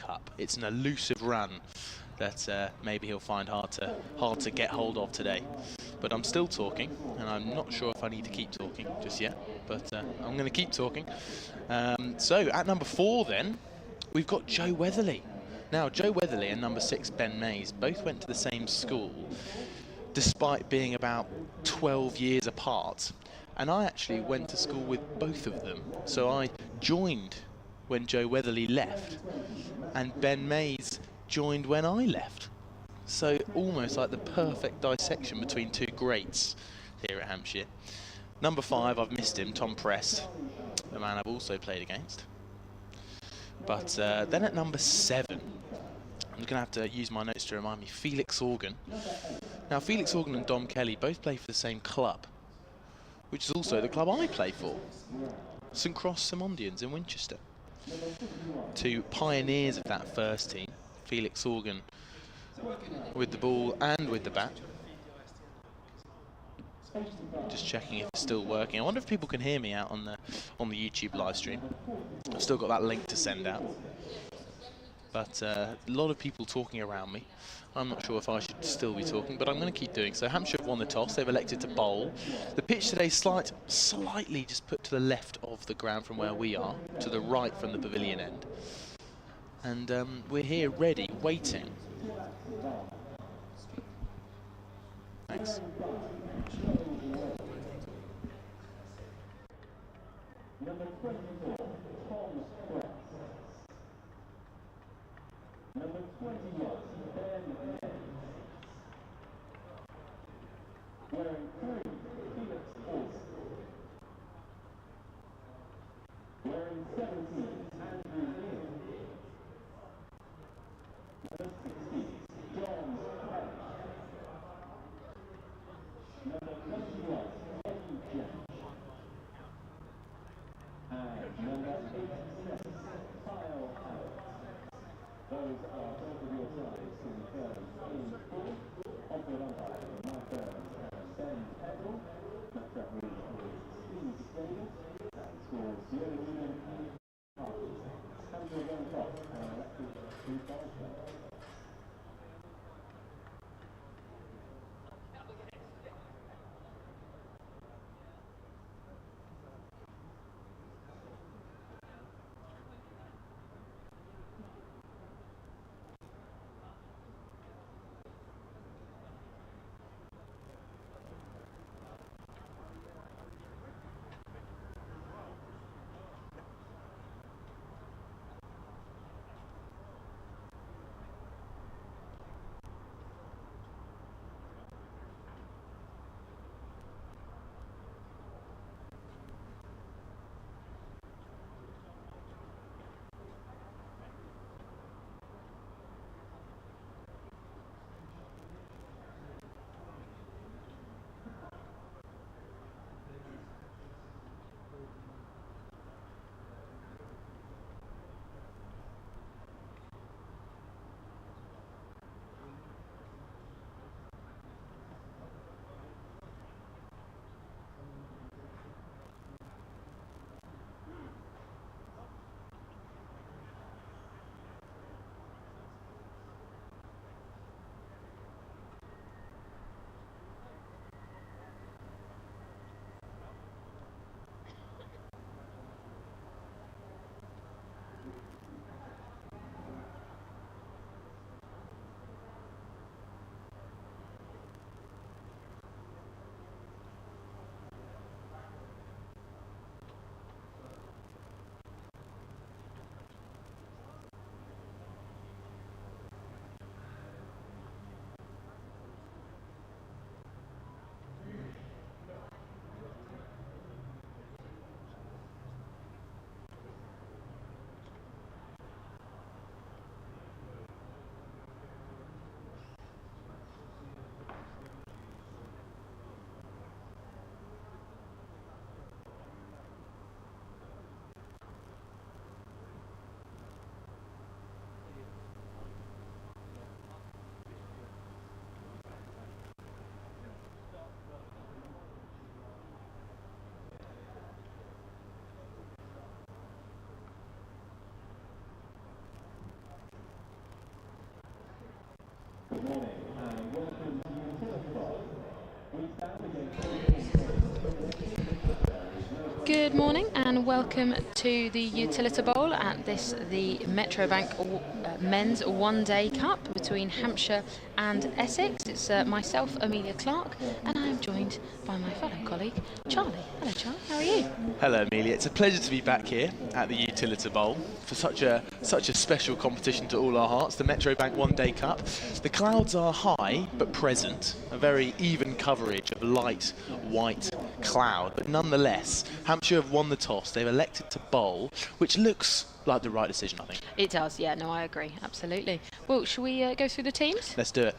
cup. It's an elusive run that maybe he'll find hard to get hold of today. But I'm still talking, and I'm not sure if I need to keep talking just yet, but I'm going to keep talking. So at number 4 then, we've got Joe Weatherly. Now, Joe Weatherly and number 6, Ben Mays, both went to the same school, despite being about 12 years apart. And I actually went to school with both of them. So I joined when Joe Weatherly left, and Ben Mays joined when I left. So almost like the perfect dissection between two greats here at Hampshire. Number 5, I've missed him, Tom Prest, the man I've also played against. But then at number 7, I'm going to have to use my notes to remind me, Felix Organ. Now, Felix Organ and Dom Kelly both play for the same club, which is also the club I play for, St Cross Simondians in Winchester. Two pioneers of that first team, Felix Organ with the ball and with the bat. Just checking if it's still working. I wonder if people can hear me out on the YouTube live stream. I've still got that link to send out. But a lot of people talking around me. I'm not sure if I should still be talking, but I'm going to keep doing so. Hampshire have won the toss. They've elected to bowl. The pitch today slightly just put to the left of the ground from where we are, to the right from the pavilion end. And we're here ready, waiting. Thanks. Number 24, Tom Press. Number 21, Ben Mays. Wearing 3, Felix Organ. Wearing 17, Andrew Neal. Number 16, John Parrish. Number 21, Eddie Jack. And number 86, Kyle Harris. Those are both of your sides confirmed in full. Off-field umpire Mike Burns and Ben Peddle. Match referee is Steve Davis. And scores 0-2 and passes. Hampshire on top and elected to Barker. morning and welcome to Utilita Bowl. We stand against Good morning and welcome to the Utilita Bowl at the Metrobank Men's One-Day Cup between Hampshire and Essex. It's myself, Amelia Clark, and I am joined by my fellow colleague, Charlie. Hello, Charlie. How are you? Hello, Amelia. It's a pleasure to be back here at the Utilita Bowl for such a special competition to all our hearts, the Metrobank One-Day Cup. The clouds are high but present, a very even coverage of light white cloud, but nonetheless, Hampshire have won the toss. They've elected to bowl, which looks like the right decision, I think. It does, yeah, no, I agree, absolutely. Well, shall we go through the teams? Let's do it.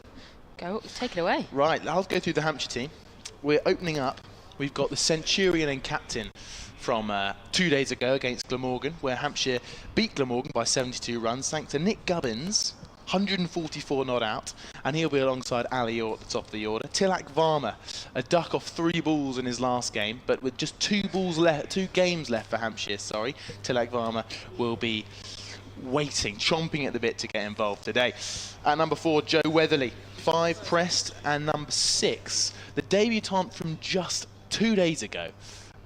Go, take it away. Right, I'll go through the Hampshire team. We're opening up. We've got the Centurion and captain from 2 days ago against Glamorgan, where Hampshire beat Glamorgan by 72 runs, thanks to Nick Gubbins, 144 not out, and he'll be alongside Ali Orr at the top of the order. Tilak Varma, a duck off 3 balls in his last game, but with just 2 games left for Hampshire, sorry, Tilak Varma will be waiting, chomping at the bit to get involved today. At number 4, Joe Weatherly, 5 pressed, and number 6, the debutant from just 2 days ago,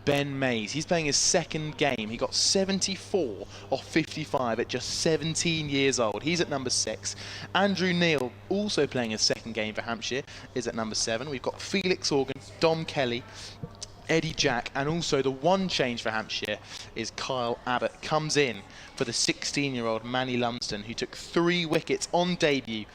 Ben Mays. He's playing his second game. He got 74 off 55 at just 17 years old. He's at number 6. Andrew Neal, also playing his second game for Hampshire, is at number 7. We've got Felix Organ, Dom Kelly, Eddie Jack, and also the one change for Hampshire is Kyle Abbott. Comes in for the 16-year-old Manny Lumsden, who took 3 wickets on debut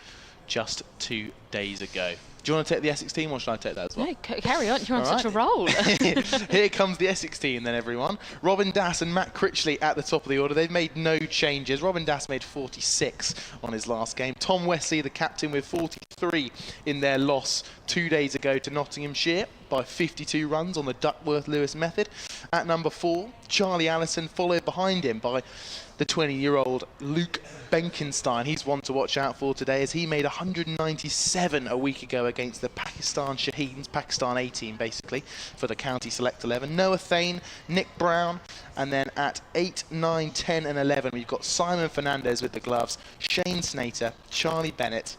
just 2 days ago. Do you want to take the Essex team, or should I take that as well? No, carry on. You're on such a roll. Here comes the Essex team then, everyone. Robin Dass and Matt Critchley at the top of the order. They've made no changes. Robin Dass made 46 on his last game. Tom Wesley, the captain, with 43 in their loss 2 days ago to Nottinghamshire by 52 runs on the Duckworth-Lewis method. At number 4, Charlie Allison, followed behind him by the 20-year-old Luke Benkenstein. He's one to watch out for today, as he made 197 a week ago against the Pakistan Shaheens, Pakistan A team basically, for the County Select 11. Noah Thane, Nick Brown, and then at 8, 9, 10 and 11 we've got Simon Fernandez with the gloves, Shane Snater, Charlie Bennett,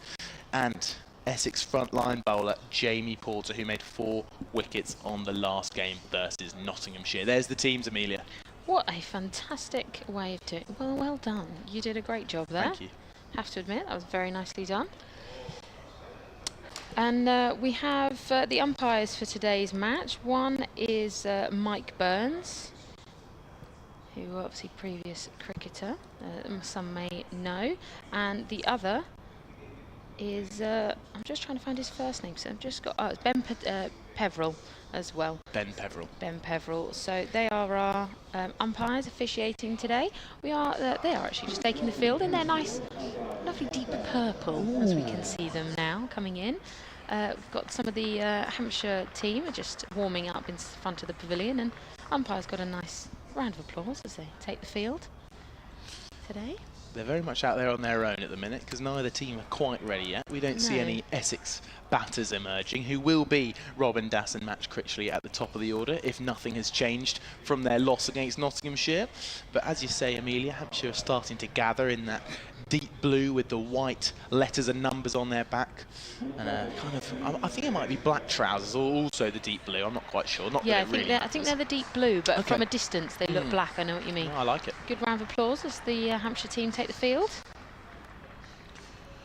and Essex frontline bowler Jamie Porter, who made 4 wickets on the last game versus Nottinghamshire. There's the teams, Amelia. What a fantastic way of doing it. Well done. You did a great job there. Thank you. Have to admit, that was very nicely done. And we have the umpires for today's match. One is Mike Burns, who obviously previous cricketer, some may know. And the other is, I'm just trying to find his first name, so I've just got, it's Ben Peveril as well. Ben Peveril. Ben Peveril. So they are our umpires officiating today. They are actually just taking the field in their nice, lovely deep purple, as we can see them now coming in. We've got some of the Hampshire team are just warming up in front of the pavilion, and umpires got a nice round of applause as they take the field today. They're very much out there on their own at the minute, because neither team are quite ready yet. We don't see any Essex batters emerging, who will be Robin Dass and Matt Critchley at the top of the order if nothing has changed from their loss against Nottinghamshire. But as you say, Amelia, Hampshire are starting to gather in that deep blue with the white letters and numbers on their back, and I think it might be black trousers, or also the deep blue. I'm not quite sure. Yeah, I think they're the deep blue, but from a distance they look black. I know what you mean. I like it. Good round of applause as the Hampshire team take the field.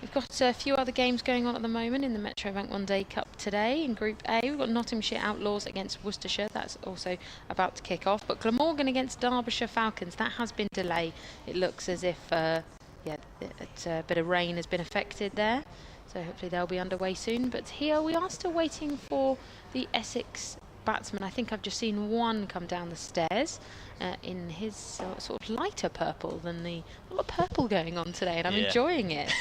We've got a few other games going on at the moment in the Metrobank One Day Cup today. In Group A, we've got Nottinghamshire Outlaws against Worcestershire. That's also about to kick off. But Glamorgan against Derbyshire Falcons, that has been delayed. It looks as if a bit of rain has been affected there. So hopefully they'll be underway soon. But here we are still waiting for the Essex batsman. I think I've just seen one come down the stairs in his sort of lighter purple than a lot of purple going on today, and I'm enjoying it.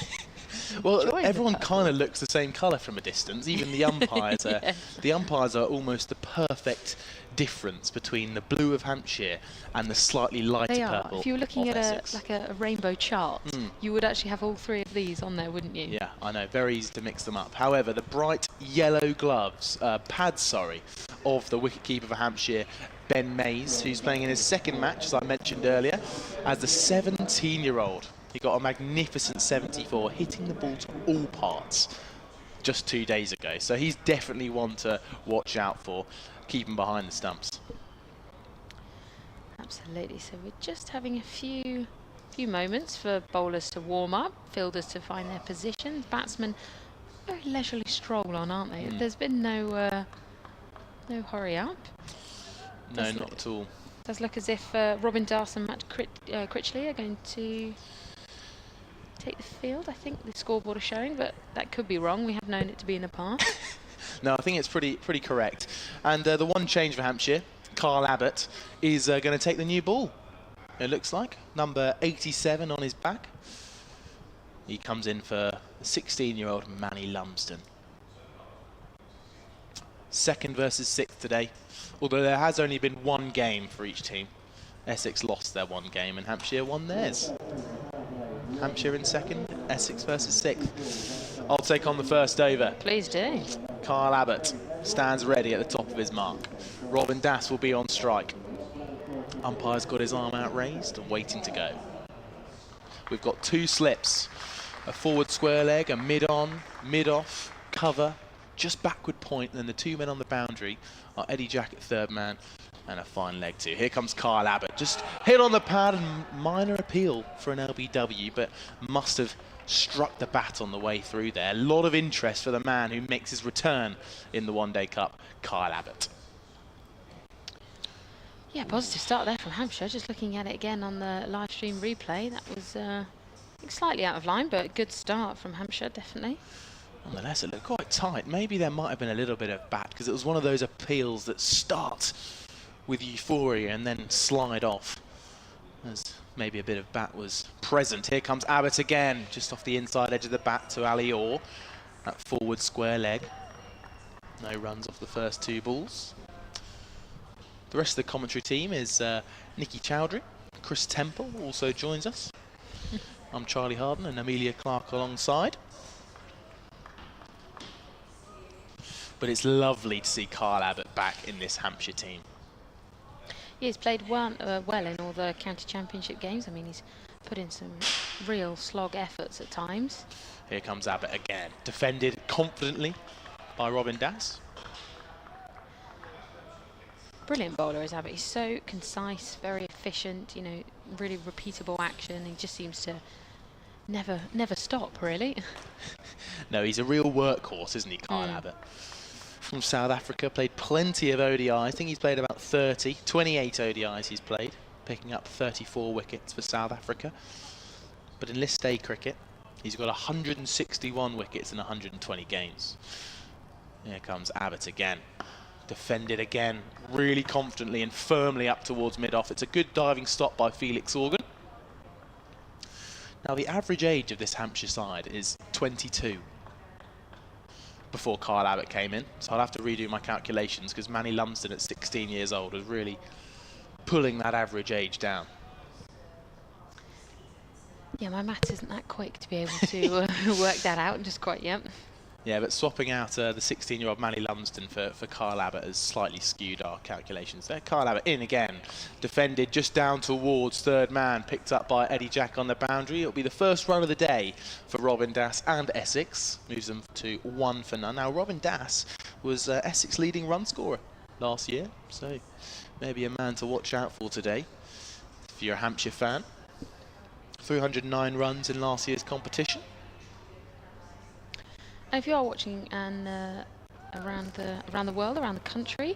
Well, everyone kind of looks the same colour from a distance. Even the umpires. The umpires are almost the perfect difference between the blue of Hampshire and the slightly lighter purple. If you were looking at a rainbow chart, you would actually have all 3 of these on there, wouldn't you? Yeah, I know. Very easy to mix them up. However, the bright yellow gloves, pads, of the wicketkeeper for Hampshire, Ben Mays, who's playing in his second match, as I mentioned earlier, as the 17-year-old. He got a magnificent 74, hitting the ball to all parts just 2 days ago. So he's definitely one to watch out for, keep him behind the stumps. Absolutely. So we're just having a few moments for bowlers to warm up, fielders to find their positions. Batsmen very leisurely stroll on, aren't they? There's been no hurry up. No, not at all. Does look as if Robin Das and Matt Critchley are going to take the field. I think the scoreboard is showing, but that could be wrong. We have known it to be in the past. No, I think it's pretty correct. And the one change for Hampshire, Carl Abbott, is going to take the new ball. It looks like number 87 on his back. He comes in for the 16-year-old Manny Lumsden. Second versus sixth today, although there has only been one game for each team. Essex lost their one game and Hampshire won theirs. Hampshire in second, Essex versus sixth. I'll take on the first over. Please do. Carl Abbott stands ready at the top of his mark. Robin Das will be on strike. Umpire's got his arm out raised and waiting to go. We've got 2 slips, a forward square leg, a mid-on, mid-off, cover, just backward point, and then the 2 men on the boundary are Eddie Jack at third man and a fine leg too. Here comes Carl Abbott, just hit on the pad and minor appeal for an LBW, but must have struck the bat on the way through there. A lot of interest for the man who makes his return in the One Day Cup, Carl Abbott. Yeah, positive start there from Hampshire. Just looking at it again on the live stream replay, that was slightly out of line, but a good start from Hampshire, definitely. Nonetheless, it looked quite tight. Maybe there might have been a little bit of bat, because it was one of those appeals that start with euphoria and then slide off, as maybe a bit of bat was present. Here comes Abbott again, just off the inside edge of the bat to Ali Orr. That forward square leg. No runs off the first 2 balls. The rest of the commentary team is Nikki Chowdhury. Chris Temple also joins us. I'm Charlie Harden and Amelia Clark alongside. But it's lovely to see Carl Abbott back in this Hampshire team. Yeah, he's played well in all the county championship games. I mean, he's put in some real slog efforts at times. Here comes Abbott again. Defended confidently by Robin Das. Brilliant bowler is Abbott. He's so concise, very efficient, you know, really repeatable action. He just seems to never stop, really. No, he's a real workhorse, isn't he, Carl Abbott? From South Africa, played plenty of ODIs. I think he's played about 28 ODIs he's played, picking up 34 wickets for South Africa. But in list A cricket, he's got 161 wickets in 120 games. Here comes Abbott again. Defended again, really confidently and firmly up towards mid-off. It's a good diving stop by Felix Organ. Now, the average age of this Hampshire side is 22 before Carl Abbott came in. So I'll have to redo my calculations, because Manny Lumsden at 16 years old was really pulling that average age down. Yeah, my maths isn't that quick to be able to work that out just quite yet. Yeah, but swapping out the 16-year-old Manny Lumsden for Carl Abbott has slightly skewed our calculations there. Carl Abbott in again, defended just down towards third man, picked up by Eddie Jack on the boundary. It'll be the first run of the day for Robin Das and Essex, moves them to 1 for none. Now, Robin Das was Essex leading run scorer last year, so maybe a man to watch out for today if you're a Hampshire fan. 309 runs in last year's competition. If you are watching around the world, around the country,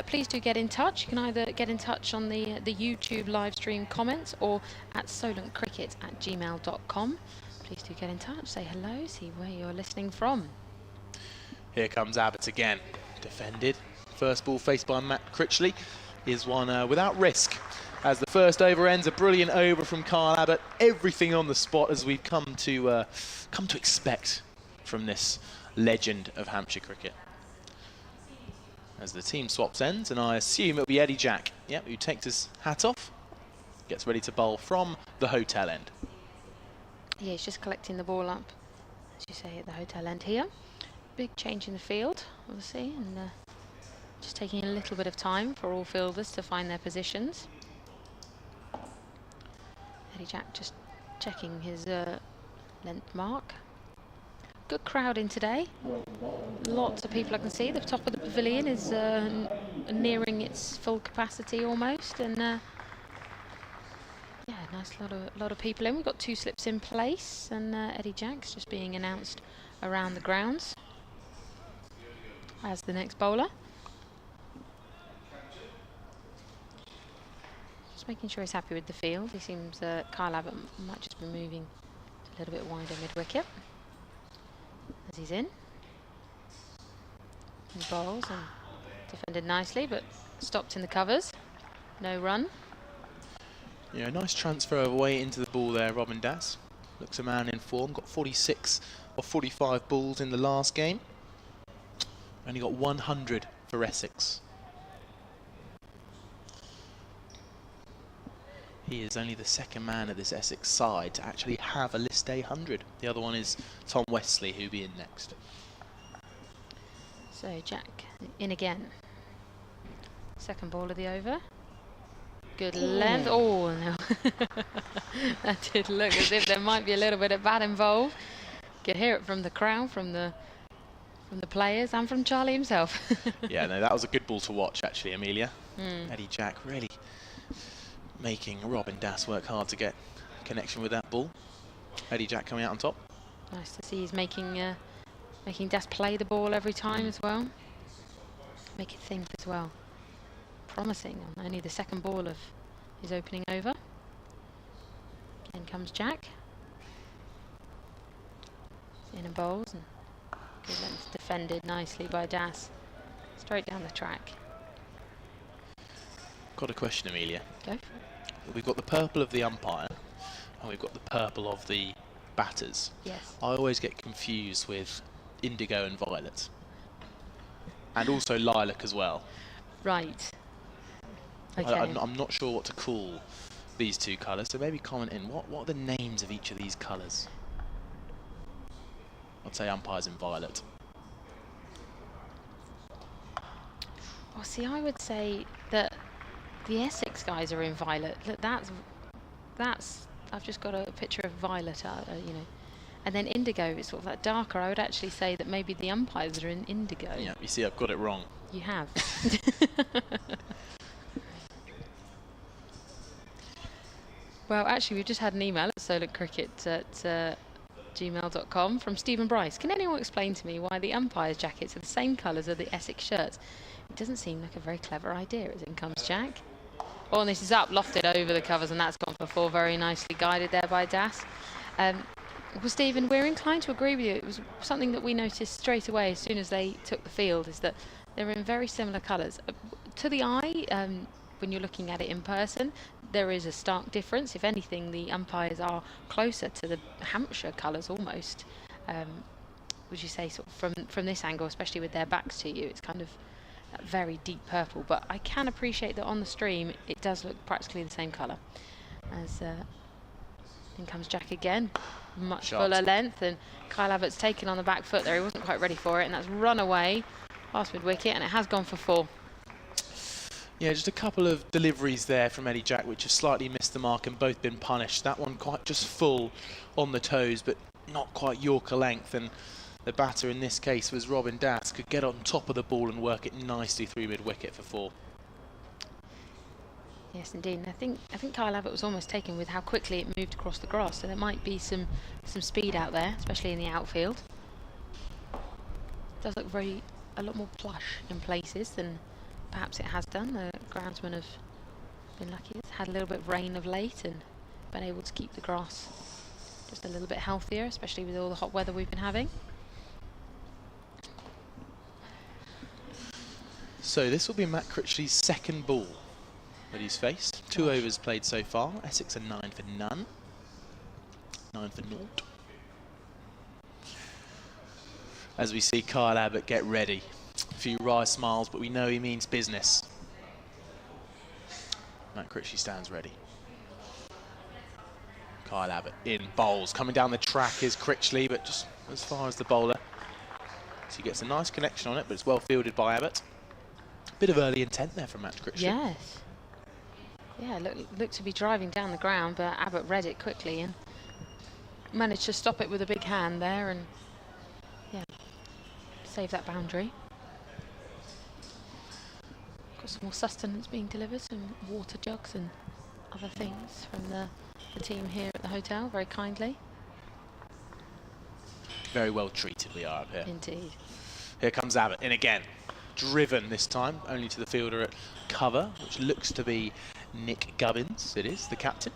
please do get in touch. You can either get in touch on the YouTube live stream comments or at solentcricket@gmail.com. Please do get in touch, say hello, see where you're listening from. Here comes Abbott again, defended. First ball faced by Matt Critchley is one without risk. As the first over ends, a brilliant over from Carl Abbott. Everything on the spot, as we've come to expect from this legend of Hampshire cricket. As the team swaps ends, and I assume it'll be Eddie Jack, yep, who takes his hat off, gets ready to bowl from the hotel end. Yeah, he's just collecting the ball up, as you say, at the hotel end here. Big change in the field, obviously, and just taking a little bit of time for all fielders to find their positions. Eddie Jack just checking his length mark. good crowd in today. Lots of people I can see. The top of the pavilion is nearing its full capacity almost, and yeah, nice lot of people in. We've got 2 slips in place, and Eddie Jack's just being announced around the grounds as the next bowler. Just making sure he's happy with the field. He seems Kyle Abbott might just be moving a little bit wider mid-wicket as he's in. He bowls and defended nicely, but stopped in the covers. No run. Yeah, nice transfer away into the ball there, Robin Das. Looks a man in form. Got 46 or 45 balls in the last game. Only got 100 for Essex. He is only the second man at this Essex side to actually have a list day 100. The other one is Tom Westley, who'll be in next. So Jack in again. Second ball of the over. Good length. Oh no. That did look as if there might be a little bit of bat involved. Could hear it from the crowd, from the players, and from Charlie himself. Yeah, no, that was a good ball to watch actually, Amelia. Eddie Jack really making Robin Das work hard to get connection with that ball. Eddie Jack coming out on top. Nice to see he's making Das play the ball every time as well. Make it think as well. Promising on only the second ball of his opening over. In comes Jack. In and bowls, and good length defended nicely by Das. Straight down the track. Got a question, Amelia. Go. We've got the purple of the umpire, and we've got the purple of the batters. Yes. I always get confused with indigo and violet, and also lilac as well. Right. Okay. I'm not sure what to call these 2 colours, so maybe comment in what are the names of each of these colours. I'd say umpires in violet. Well, see, I would say that the Essex guys are in violet. Look, that's. I've just got a picture of violet, you know, and then indigo is sort of that darker. I would actually say that maybe the umpires are in indigo. Yeah, you see, I've got it wrong. You have. Well, actually, we've just had an email at solarcricket@gmail.com from Stephen Bryce. Can anyone explain to me why the umpires' jackets are the same colours as the Essex shirts? It doesn't seem like a very clever idea. As in comes Jack. Oh, and this is up, lofted over the covers, and that's gone for 4. Very nicely guided there by Das. Well, Stephen, we're inclined to agree with you. It was something that we noticed straight away as soon as they took the field, is that they're in very similar colours. To the eye, when you're looking at it in person, there is a stark difference. If anything, the umpires are closer to the Hampshire colours almost. Would you say, sort of from this angle, especially with their backs to you, it's kind of that very deep purple. But I can appreciate that on the stream, it does look practically the same colour. As in comes Jack again, much fuller length, and Kyle Abbott's taken on the back foot there. He wasn't quite ready for it, and that's run away past mid-wicket, and it has gone for 4. Yeah, just a couple of deliveries there from Eddie Jack which have slightly missed the mark and both been punished. That one quite just full on the toes, but not quite Yorker length, and the batter in this case was Robin Das, could get on top of the ball and work it nicely through mid-wicket for 4. Yes, indeed. And I think Kyle Abbott was almost taken with how quickly it moved across the grass, so there might be some speed out there, especially in the outfield. It does look a lot more plush in places than perhaps it has done. The groundsmen have been lucky. It's had a little bit of rain of late and been able to keep the grass just a little bit healthier, especially with all the hot weather we've been having. So this will be Matt Critchley's second ball that he's faced. 2 overs played so far. Essex are 9 for none. 9 for naught. As we see Kyle Abbott get ready. A few wry smiles, but we know he means business. Matt Critchley stands ready. Kyle Abbott in, bowls. Coming down the track is Critchley, but just as far as the bowler. So he gets a nice connection on it, but it's well fielded by Abbott. Bit of early intent there from Matt Critchley. Yes. Yeah, looked to be driving down the ground, but Abbott read it quickly and managed to stop it with a big hand there and yeah, save that boundary. Got some more sustenance being delivered, some water jugs and other things from the team here at the hotel, very kindly. Very well treated we are up here. Indeed. Here comes Abbott in again. Driven this time, only to the fielder at cover, which looks to be Nick Gubbins. It is, the captain.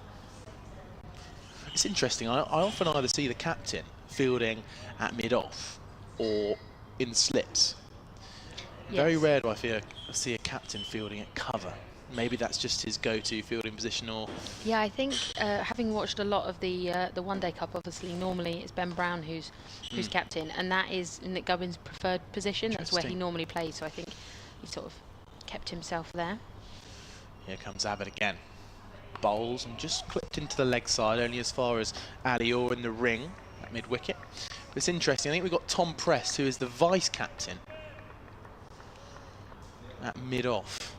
It's interesting, I often either see the captain fielding at mid-off or in the slips. Yes. Very rare do I see a captain fielding at cover. Maybe that's just his go-to fielding position, or... Yeah, I think having watched a lot of the One Day Cup, obviously, normally it's Ben Brown who's captain, and that is Nick Gubbins' preferred position. That's where he normally plays, so I think he sort of kept himself there. Here comes Abbott again. Bowls and just clipped into the leg side, only as far as Ali Orr in the ring at mid-wicket. But it's interesting, I think we've got Tom Prest, who is the vice-captain at mid-off.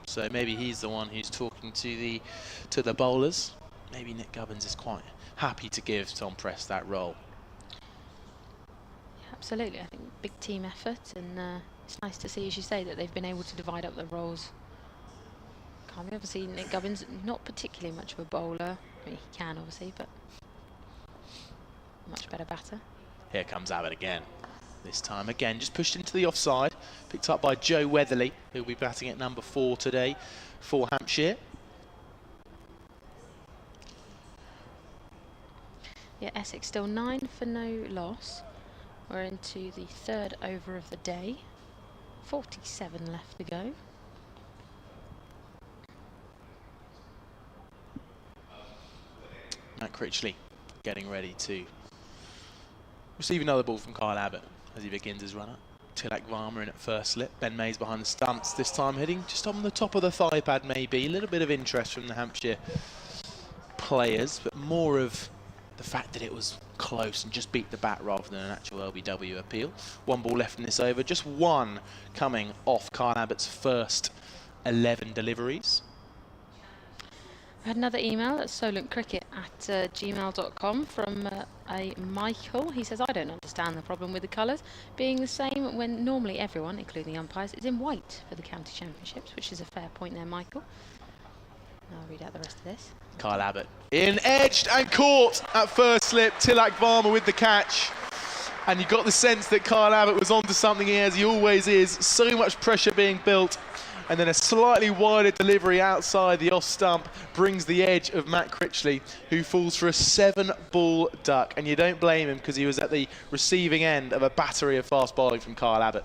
So maybe he's the one who's talking to the bowlers. Maybe Nick Gubbins is quite happy to give Tom Prest that role. Yeah, absolutely, I think big team effort, and it's nice to see, as you say, that they've been able to divide up the roles. Can't we obviously, Nick Gubbins, not particularly much of a bowler. I mean, he can obviously, but much better batter. Here comes Abbott again. This time again, just pushed into the offside, picked up by Joe Weatherly, who'll be batting at number 4 today for Hampshire. Yeah, Essex still 9 for no loss. We're into the 3rd over of the day. 47 left to go. Matt Critchley getting ready to receive another ball from Kyle Abbott as he begins his run-up. Tilak Varma in at first slip. Ben Mays behind the stumps, this time hitting just on the top of the thigh pad maybe. A little bit of interest from the Hampshire players, but more of the fact that it was close and just beat the bat rather than an actual LBW appeal. 1 ball left in this over, just 1 coming off Kyle Abbott's first 11 deliveries. I had another email at solentcricket@gmail.com from a Michael. He says, I don't understand the problem with the colours being the same when normally everyone, including umpires, is in white for the county championships, which is a fair point there, Michael. I'll read out the rest of this. Kyle Abbott in, edged and caught at first slip. Tilak Varma with the catch. And you got the sense that Kyle Abbott was onto something here, as he always is. So much pressure being built. And then a slightly wider delivery outside the off stump brings the edge of Matt Critchley, who falls for a 7-ball duck. And you don't blame him, because he was at the receiving end of a battery of fast bowling from Kyle Abbott.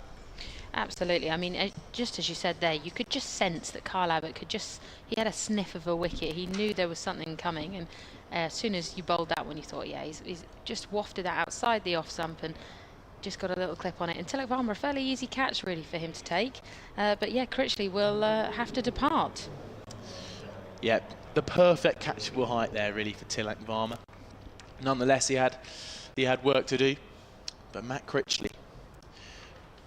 Absolutely. I mean, just as you said there, you could just sense that Kyle Abbott he had a sniff of a wicket. He knew there was something coming. And as soon as you bowled that one, you thought, yeah, he's just wafted that outside the off stump and just got a little clip on it. And Tilak Varma, a fairly easy catch really for him to take. But yeah, Critchley will have to depart. Yeah, the perfect catchable height there really for Tilak Varma. Nonetheless, he had work to do. But Matt Critchley,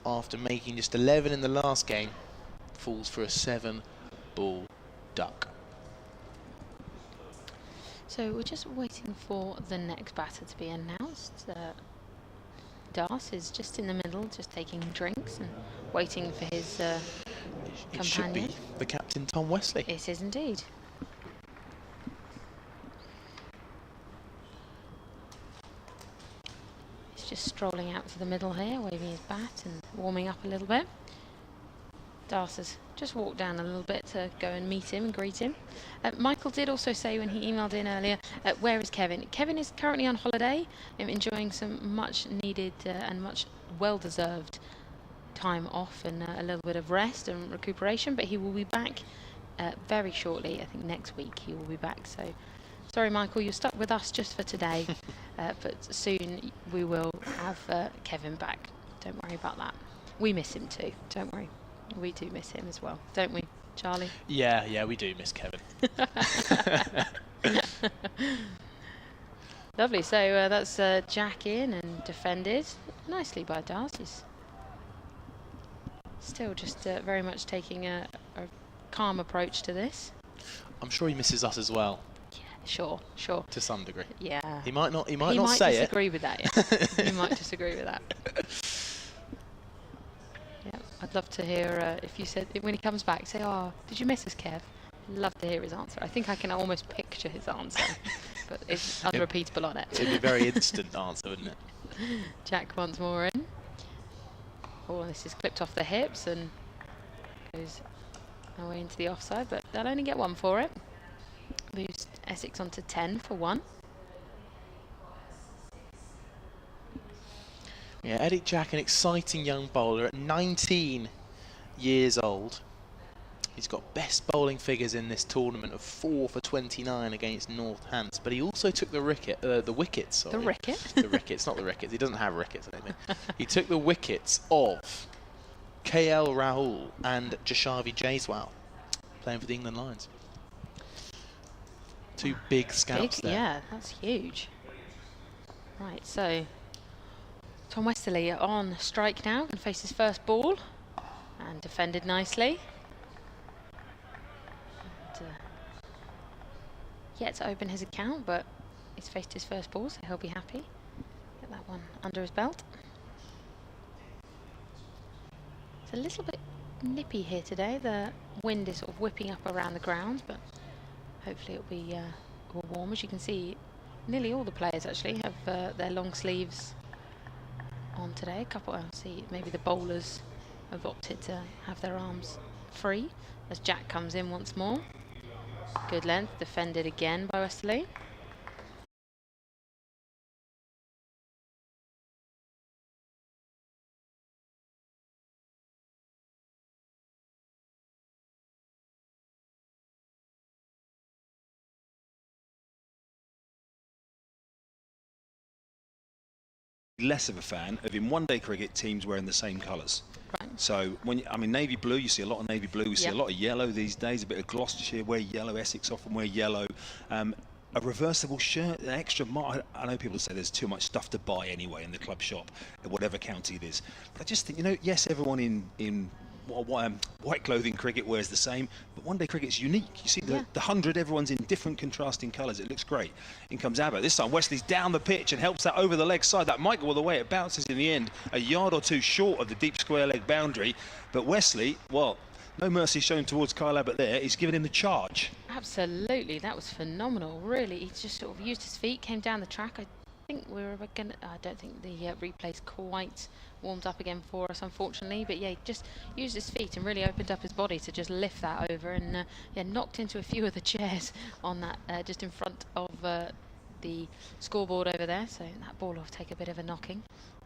after making just 11 in the last game, falls for a 7-ball duck. So we're just waiting for the next batter to be announced. Das is just in the middle, just taking drinks and waiting for his companion. It should be the captain, Tom Wesley. It is indeed. He's just strolling out to the middle here, waving his bat and warming up a little bit. Das has just walked down a little bit to go and meet him and greet him. Michael did also say when he emailed in earlier, where is Kevin? Kevin is currently on holiday, enjoying some much needed and much well-deserved time off and a little bit of rest and recuperation, but he will be back very shortly. I think next week he will be back. So sorry, Michael, you're stuck with us just for today, but soon we will have Kevin back. Don't worry about that. We miss him too, don't worry. We do miss him as well, don't we, Charlie? Yeah, we do miss Kevin. Lovely, so that's Jack in and defended nicely by Das. He's still just very much taking a calm approach to this. I'm sure he misses us as well. Sure. To some degree. Yeah. He might not. He might He not might say disagree with that. Yeah. He might disagree with that. Yeah. I'd love to hear if you said when he comes back, say, "Oh, did you miss us, Kev?" Love to hear his answer. I think I can almost picture his answer, but it's unrepeatable on it. It'd be a very instant answer, wouldn't it? Jack once more in. Oh, this is clipped off the hips and goes away into the offside, but they'll only get one for it. Moves Essex onto 10 for 1. Yeah, Eddie Jack, an exciting young bowler at 19 years old. He's got best bowling figures in this tournament of 4 for 29 against Northants, but he also took the wickets. Sorry. The wicket? The wickets, not the rickets. He doesn't have rickets, I don't think. He took the wickets of KL Rahul and Jashavi Jaiswal, playing for the England Lions. Two big scouts there. Yeah, that's huge. Right, so Tom Westerly on strike now and face his first ball, and defended nicely. And, yet to open his account, but he's faced his first ball, so he'll be happy. Get that one under his belt. It's a little bit nippy here today. The wind is sort of whipping up around the ground, but hopefully it'll be all warm. As you can see, nearly all the players actually have their long sleeves on today. A couple, I'll see, maybe the bowlers have opted to have their arms free as Jack comes in once more. Good length, defended again by Westerly. Less of a fan of in one-day cricket teams wearing the same colours. Right. So I mean navy blue, you see a lot of navy blue, we see a lot of yellow these days, a bit of Gloucestershire wear yellow, Essex often wear yellow. A reversible shirt, an extra mark. I know people say there's too much stuff to buy anyway in the club shop, in whatever county it is. But I just think, you know, yes, everyone in white clothing cricket wears the same, but one-day cricket's unique. You see the 100, everyone's in different contrasting colours. It looks great. In comes Abbott. This time Wesley's down the pitch and helps that over the leg side. That might go all the way. It bounces in the end a yard or two short of the deep square leg boundary. But Wesley, well, no mercy shown towards Kyle Abbott there. He's given him the charge. Absolutely, that was phenomenal. Really, he just sort of used his feet, came down the track. I think we were going to, I don't think the replay's quite warmed up again for us, unfortunately, but yeah, he just used his feet and really opened up his body to just lift that over, and yeah, knocked into a few of the chairs on that just in front of the scoreboard over there, so that ball will take a bit of a knocking.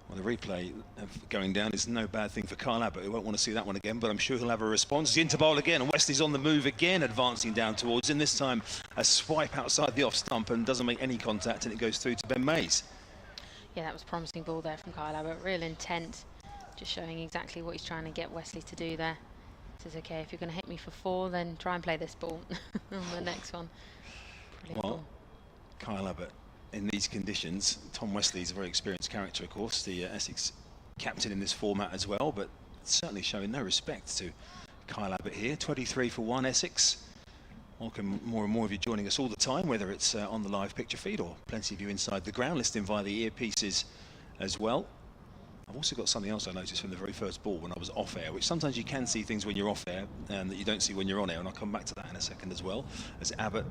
Well, the replay of going down is no bad thing for Kyle Abbott. He won't want to see that one again, but I'm sure he'll have a response. He's into bowl again, and Wesley's on the move again, advancing down towards him. This time a swipe outside the off stump and doesn't make any contact, and it goes through to Ben Mays. Yeah, that was a promising ball there from Kyle Abbott. Real intent, just showing exactly what he's trying to get Wesley to do there. Says, okay, if you're going to hit me for 4, then try and play this ball on the next one. Brilliant ball. Kyle Abbott, in these conditions, Tom Wesley is a very experienced character, of course, the Essex captain in this format as well, but certainly showing no respect to Kyle Abbott here. 23 for 1 Essex. Welcome more and more of you joining us all the time, whether it's on the live picture feed or plenty of you inside the ground, listening via the earpieces as well. I've also got something else I noticed from the very first ball when I was off air, which sometimes you can see things when you're off air that you don't see when you're on air, and I'll come back to that in a second as well, as Abbott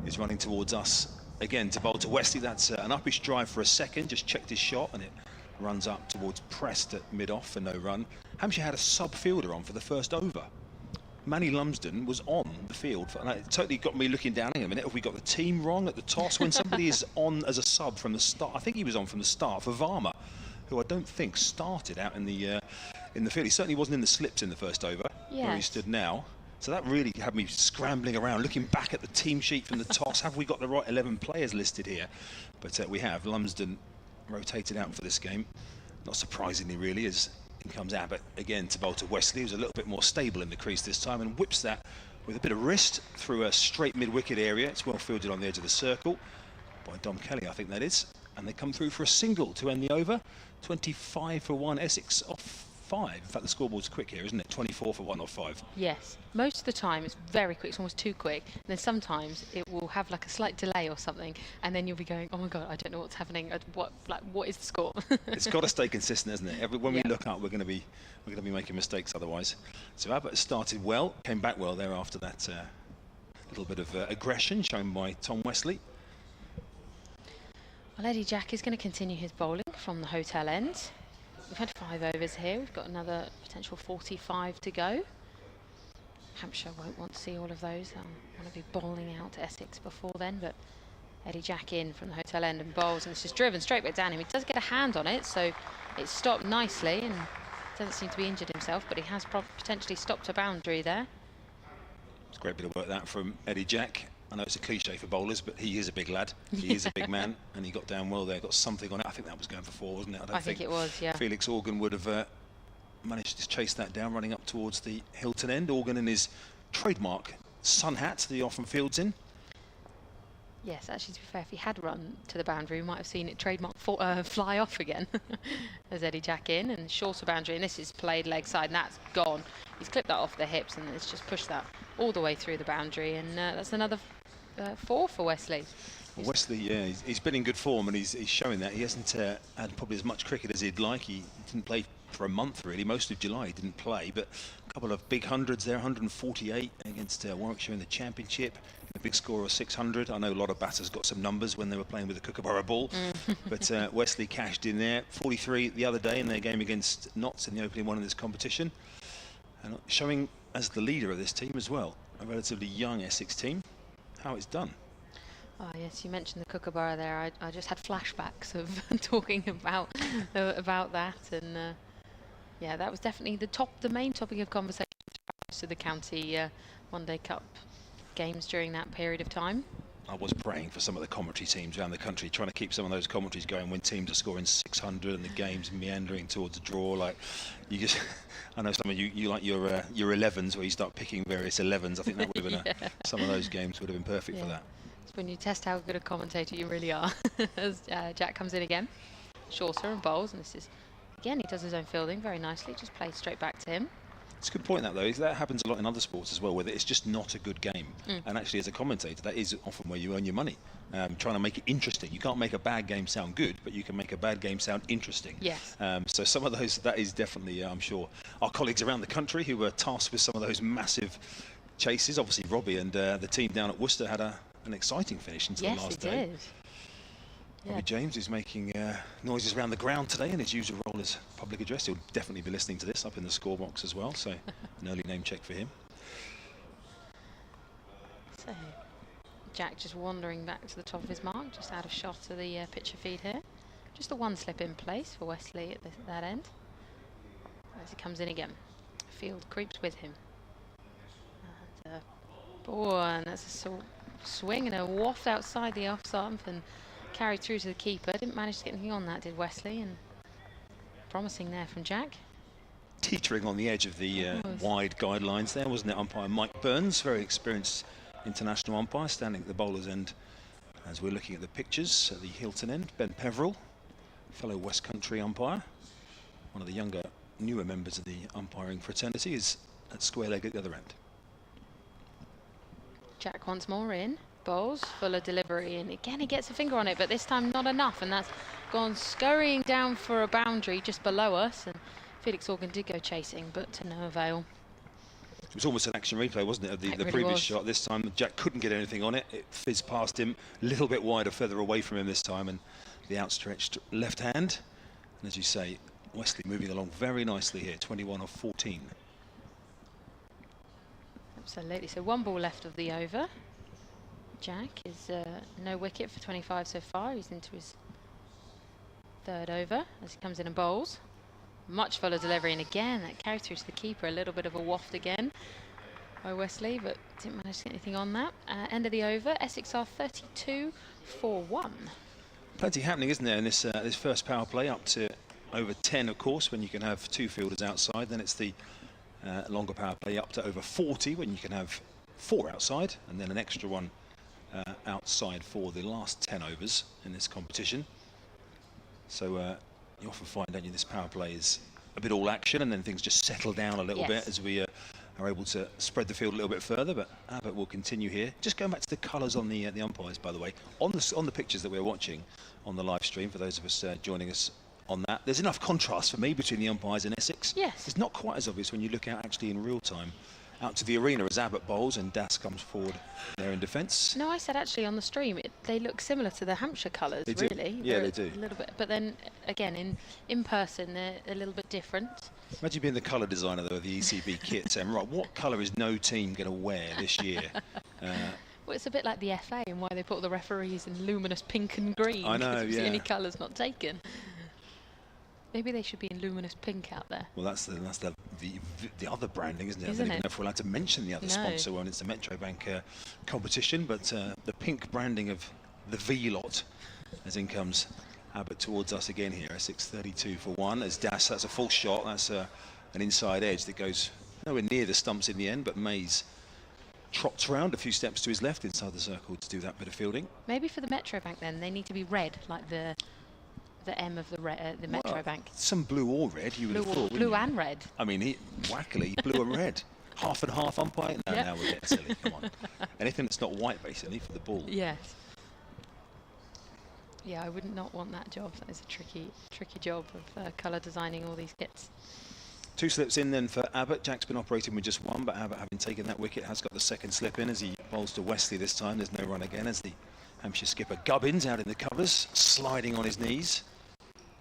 is running towards us again to bowl to Wesley. That's an uppish drive for a second, just checked his shot, and it runs up towards Prest at mid-off for no run. Hampshire had a sub-fielder on for the first over. Manny Lumsden was on the field, and it totally got me looking down. Hang on a minute, have we got the team wrong at the toss? When somebody is on as a sub from the start, I think he was on from the start for Varma, who I don't think started out in the field. He certainly wasn't in the slips in the first over, where he stood now. So that really had me scrambling around, looking back at the team sheet from the toss. Have we got the right 11 players listed here? But we have. Lumsden rotated out for this game. Not surprisingly, really, as in comes Abbott again to bowl to Wesley, who's a little bit more stable in the crease this time, and whips that with a bit of wrist through a straight mid-wicket area. It's well fielded on the edge of the circle by Dom Kelly, I think that is. And they come through for a single to end the over. 25 for 1 Essex off 5. In fact, the scoreboard's quick here, isn't it? 24 for 1 off 5. Yes, most of the time it's very quick, it's almost too quick. And then sometimes it will have like a slight delay or something, and then you'll be going, oh my god, I don't know what's happening. What is the score? It's got to stay consistent, isn't it? When we look up, we're going to be making mistakes otherwise. So Abbott started well, came back well there after that little bit of aggression shown by Tom Wesley. Well, Eddie Jack is going to continue his bowling from the hotel end. We've had 5 overs here. We've got another potential 45 to go. Hampshire won't want to see all of those. They'll want to be bowling out to Essex before then, but Eddie Jack in from the hotel end and bowls, and it's just driven straight back down him. He does get a hand on it, so it's stopped nicely, and doesn't seem to be injured himself, but he has potentially stopped a boundary there. It's a great bit of work that from Eddie Jack. I know it's a cliche for bowlers, but he is a big lad. He is a big man, and he got down well there, got something on it. I think that was going for 4, wasn't it? I think it was, yeah. Felix Organ would have managed to chase that down, running up towards the Hilton end. Organ in his trademark sun hat that he often fields in. Yes, actually, to be fair, if he had run to the boundary, we might have seen it trademark fly off again. There's Eddie Jack in, and shorter boundary, and this is played leg side, and that's gone. He's clipped that off the hips, and it's just pushed that all the way through the boundary, and that's another 4 for Wesley. Well, Wesley, yeah, he's been in good form, and he's showing that. He hasn't had probably as much cricket as he'd like. He didn't play for a month, really. Most of July he didn't play, but a couple of big hundreds there, 148 against Warwickshire in the Championship. A big score of 600. I know a lot of batters got some numbers when they were playing with the Kookaburra ball, but Wesley cashed in there. 43 the other day in their game against Notts in the opening one of this competition, and showing as the leader of this team as well, a relatively young Essex team, how it's done. Oh yes, you mentioned the Kookaburra there. I just had flashbacks of talking about that, and yeah, that was definitely the main topic of conversation to the county One Day Cup games during that period of time. I was praying for some of the commentary teams around the country, trying to keep some of those commentaries going when teams are scoring 600 and the game's meandering towards a draw. Like, you just, I know some of you like your 11s where you start picking various 11s. I think that would have been some of those games would have been perfect for that. It's when you test how good a commentator you really are. As Jack comes in again, shorter and bowls, and this is again, he does his own fielding very nicely, just plays straight back to him. It's a good point, that though. That happens a lot in other sports as well, where it's just not a good game. And actually, as a commentator, that is often where you earn your money. Trying to make it interesting. You can't make a bad game sound good, but you can make a bad game sound interesting. Yes. So some of those, that is definitely, I'm sure, our colleagues around the country who were tasked with some of those massive chases. Obviously, Robbie and the team down at Worcester had an exciting finish into the last day. Yes, it did. Robbie James is making noises around the ground today in his usual role as public address. He'll definitely be listening to this up in the score box as well, so an early name check for him. So Jack just wandering back to the top of his mark, just out of shot of the picture feed here. Just the one slip in place for Wesley at that end. As he comes in again, field creeps with him. And, and that's a swing and a waft outside the off stump and carried through to the keeper. Didn't manage to get anything on that, did Wesley, and promising there from Jack. Teetering on the edge of the wide guidelines there, wasn't it? Umpire Mike Burns, very experienced international umpire, standing at the bowler's end as we're looking at the pictures at the Hilton end. Ben Peveril, fellow West Country umpire, one of the younger, newer members of the umpiring fraternity, is at square leg at the other end. Jack once more in, bowls, fuller delivery, and again he gets a finger on it, but this time not enough, and that's gone scurrying down for a boundary just below us, and Felix Organ did go chasing, but to no avail. It was almost an action replay, wasn't it, of the Really previous shot. This time Jack couldn't get anything on it. It fizzed past him, a little bit wider, further away from him this time, and the outstretched left hand. And as you say, Wesley moving along very nicely here, 21 of 14. Absolutely, so 1 ball left of the over. Jack is no wicket for 25 so far. He's into his 3rd over as he comes in and bowls. Much fuller delivery, and again that carried through to the keeper. A little bit of a waft again by Wesley, but didn't manage to get anything on that. End of the over, Essex are 32 for 1. Plenty happening, isn't there, in this first power play, up to over 10, of course, when you can have 2 fielders outside. Then it's the longer power play up to over 40 when you can have 4 outside, and then an extra one outside for the last 10 overs in this competition. So you often find, don't you, this power play is a bit all action, and then things just settle down a little bit as we are able to spread the field a little bit further. But Abbott will continue here. Just going back to the colours on the umpires, by the way, on the pictures that we're watching on the live stream, for those of us joining us on that, there's enough contrast for me between the umpires and Essex. Yes. It's not quite as obvious when you look out actually in real time out to the arena as Abbott bowls and Das comes forward there in defence. No, I said actually on the stream they look similar to the Hampshire colours, really. Yeah, they do. A little bit, but then again in person they're a little bit different. Imagine being the colour designer though of the ECB kit, saying, right, what colour is no team going to wear this year? Well, it's a bit like the FA and why they put the referees in luminous pink and green. I know, it's yeah. the only colours not taken. Maybe they should be in luminous pink out there. Well, that's the other branding, isn't it? I don't even know if we're allowed to mention the other No. sponsor when it's a Metro Bank competition, but the pink branding of the V-lot, as in comes Abbott towards us again here. Essex 32 for 1 as Das, that's a full shot, that's an inside edge that goes nowhere near the stumps in the end, but Mays trots round a few steps to his left inside the circle to do that bit of fielding. Maybe for the Metro Bank then, they need to be red, like the M of the Metro Well, Bank. some blue or red, you would have thought. Blue and red. I mean, wackily, blue and red. Half and half umpire? No, Yep. now we're getting silly, come on. Anything that's not white, basically, for the ball. Yes. Yeah, I would not want that job. That is a tricky job of colour designing all these kits. 2 slips in then for Abbott. Jack's been operating with just 1, but Abbott, having taken that wicket, has got the second slip in as he bowls to Wesley this time. There's no run again as the Hampshire skipper Gubbins out in the covers, sliding on his knees.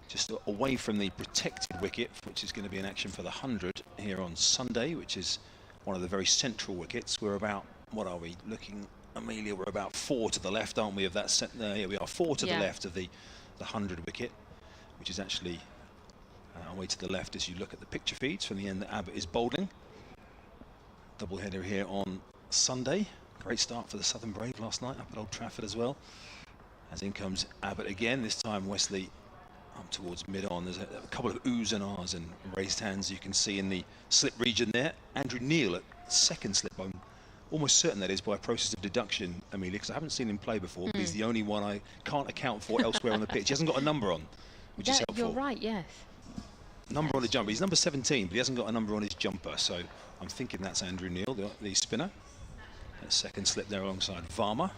Just away from the protected wicket, which is going to be in action for the 100 here on Sunday, which is one of the very central wickets. We're about, what are we looking, Amelia? We're about 4 to the left, aren't we, of that? Here we are, 4 to the left of the 100 wicket, which is actually away to the left as you look at the picture feeds from the end that Abbott is bowling. Double header here on Sunday. Great start for the Southern Brave last night up at Old Trafford as well. As in comes Abbott again, this time Wesley up towards mid-on. There's a couple of oohs and ahs and raised hands you can see in the slip region there. Andrew Neil at second slip. I'm almost certain that is by a process of deduction, Amelia, because I haven't seen him play before. But he's the only one I can't account for elsewhere on the pitch. He hasn't got a number on, which is helpful. You're right, yes. Number on the jumper. He's number 17, but he hasn't got a number on his jumper. So I'm thinking that's Andrew Neil, the spinner. That second slip there alongside Varma.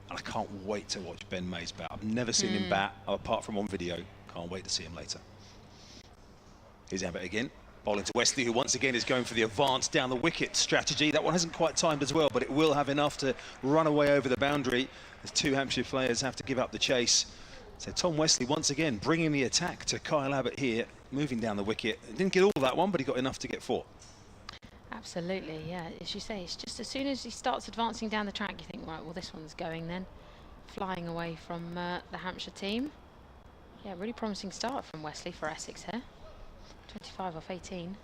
And I can't wait to watch Ben Mays bat. I've never seen him bat apart from on video. Can't wait to see him later. Here's Abbott again. Bowling to Wesley, who once again is going for the advance down the wicket strategy. That one hasn't quite timed as well, but it will have enough to run away over the boundary as 2 Hampshire players have to give up the chase. So Tom Wesley once again bringing the attack to Kyle Abbott here, moving down the wicket. Didn't get all that one, but he got enough to get 4. Absolutely, yeah. As you say, it's just as soon as he starts advancing down the track, you think, right, well, this one's going then. Flying away from the Hampshire team. Yeah, really promising start from Wesley for Essex here. 25 off 18.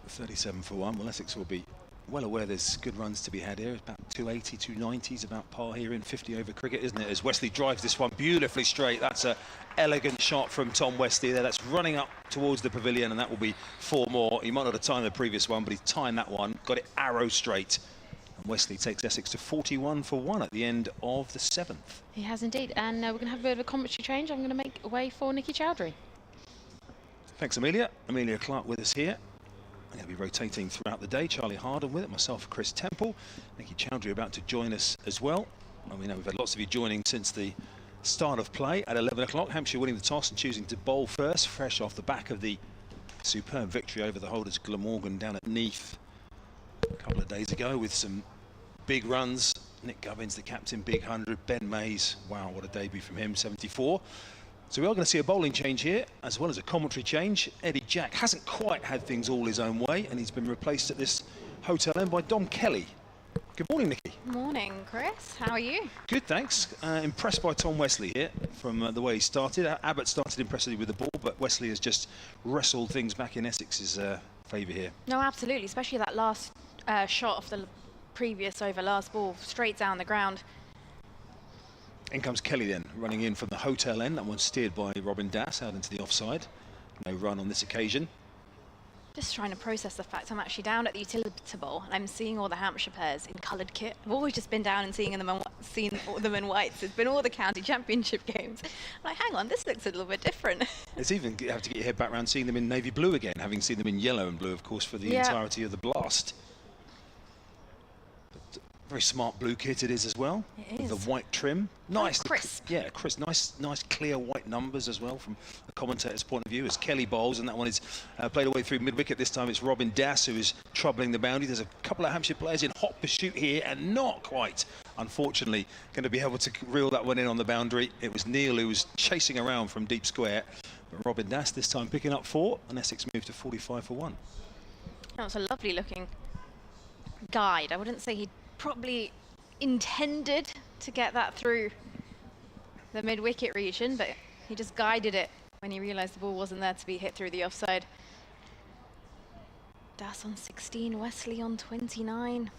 37 for 1. Well, Essex will be well aware there's good runs to be had here. About 280, 290 is about par here in 50 over cricket, isn't it? As Wesley drives this one beautifully straight. That's an elegant shot from Tom Wesley there. That's running up towards the pavilion, and that will be 4 more. He might not have timed the previous one, but he's timed that one. Got it arrow straight. And Wesley takes Essex to 41 for 1 at the end of the 7th. He has indeed. And we're going to have a bit of a commentary change. I'm going to make way for Nikki Chowdhury. Thanks, Amelia. Amelia Clark with us here. I'm going to be rotating throughout the day. Charlie Harden with it, myself, Chris Temple. Nikki Chowdhury about to join us as well. And we know we've had lots of you joining since the start of play at 11 o'clock. Hampshire winning the toss and choosing to bowl first, fresh off the back of the superb victory over the holders Glamorgan down at Neath a couple of days ago with some big runs. Nick Gubbins, the captain, big 100. Ben Mays, wow, what a debut from him, 74. So we are going to see a bowling change here, as well as a commentary change. Eddie Jack hasn't quite had things all his own way, and he's been replaced at this hotel end by Dom Kelly. Good morning, Nikki. Morning, Chris. How are you? Good, thanks. Impressed by Tom Wesley here from the way he started. Abbott started impressively with the ball, but Wesley has just wrestled things back in Essex's favour here. No, absolutely, especially that last shot off the previous over, last ball, straight down the ground. In comes Kelly then, running in from the hotel end. That one steered by Robin Das out into the offside. No run on this occasion. Just trying to process the fact I'm actually down at the Utilita Bowl and I'm seeing all the Hampshire players in coloured kit. I've always just been down and seeing them in whites. It's been all the county championship games. I'm like, hang on, this looks a little bit different. It's even you have to get your head back around seeing them in navy blue again, having seen them in yellow and blue, of course, for the entirety of the blast. But very smart blue kit it is as well. It is. With the white trim. Nice. Crisp. Yeah, crisp. Nice clear white numbers as well from a commentator's point of view as Kelly bowls, and that one is played away through mid-wicket. This time it's Robin Das who is troubling the boundary. There's a couple of Hampshire players in hot pursuit here and not quite, unfortunately, going to be able to reel that one in on the boundary. It was Neil who was chasing around from deep square, but Robin Das this time picking up 4, and Essex moved to 45 for 1. That was a lovely looking guide. I wouldn't say he probably intended to get that through the mid-wicket region, but he just guided it when he realised the ball wasn't there to be hit through the offside. Das on 16, Wesley on 29.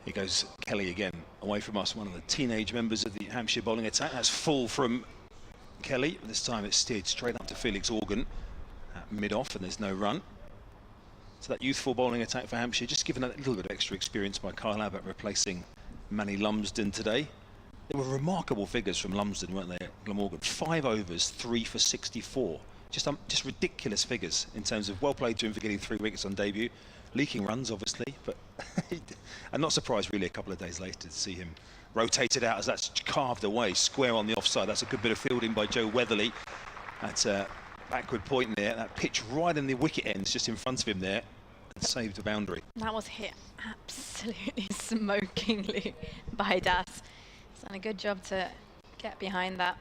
Here goes Kelly again, away from us, one of the teenage members of the Hampshire bowling attack. That's full from Kelly. This time it's steered straight up to Felix Organ at mid-off, and there's no run. So that youthful bowling attack for Hampshire, just given a little bit of extra experience by Kyle Abbott replacing Manny Lumsden today. There were remarkable figures from Lumsden, weren't they, at Glamorgan? 5 overs, 3 for 64. Just ridiculous figures in terms of well played to him for getting 3 wickets on debut. Leaking runs, obviously, but I'm not surprised really a couple of days later to see him rotated out as that's carved away, square on the offside. That's a good bit of fielding by Joe Weatherly. That's a backward point there, that pitch right in the wicket ends just in front of him there, and saved the boundary. That was hit absolutely smokingly by Das. He's done a good job to get behind that.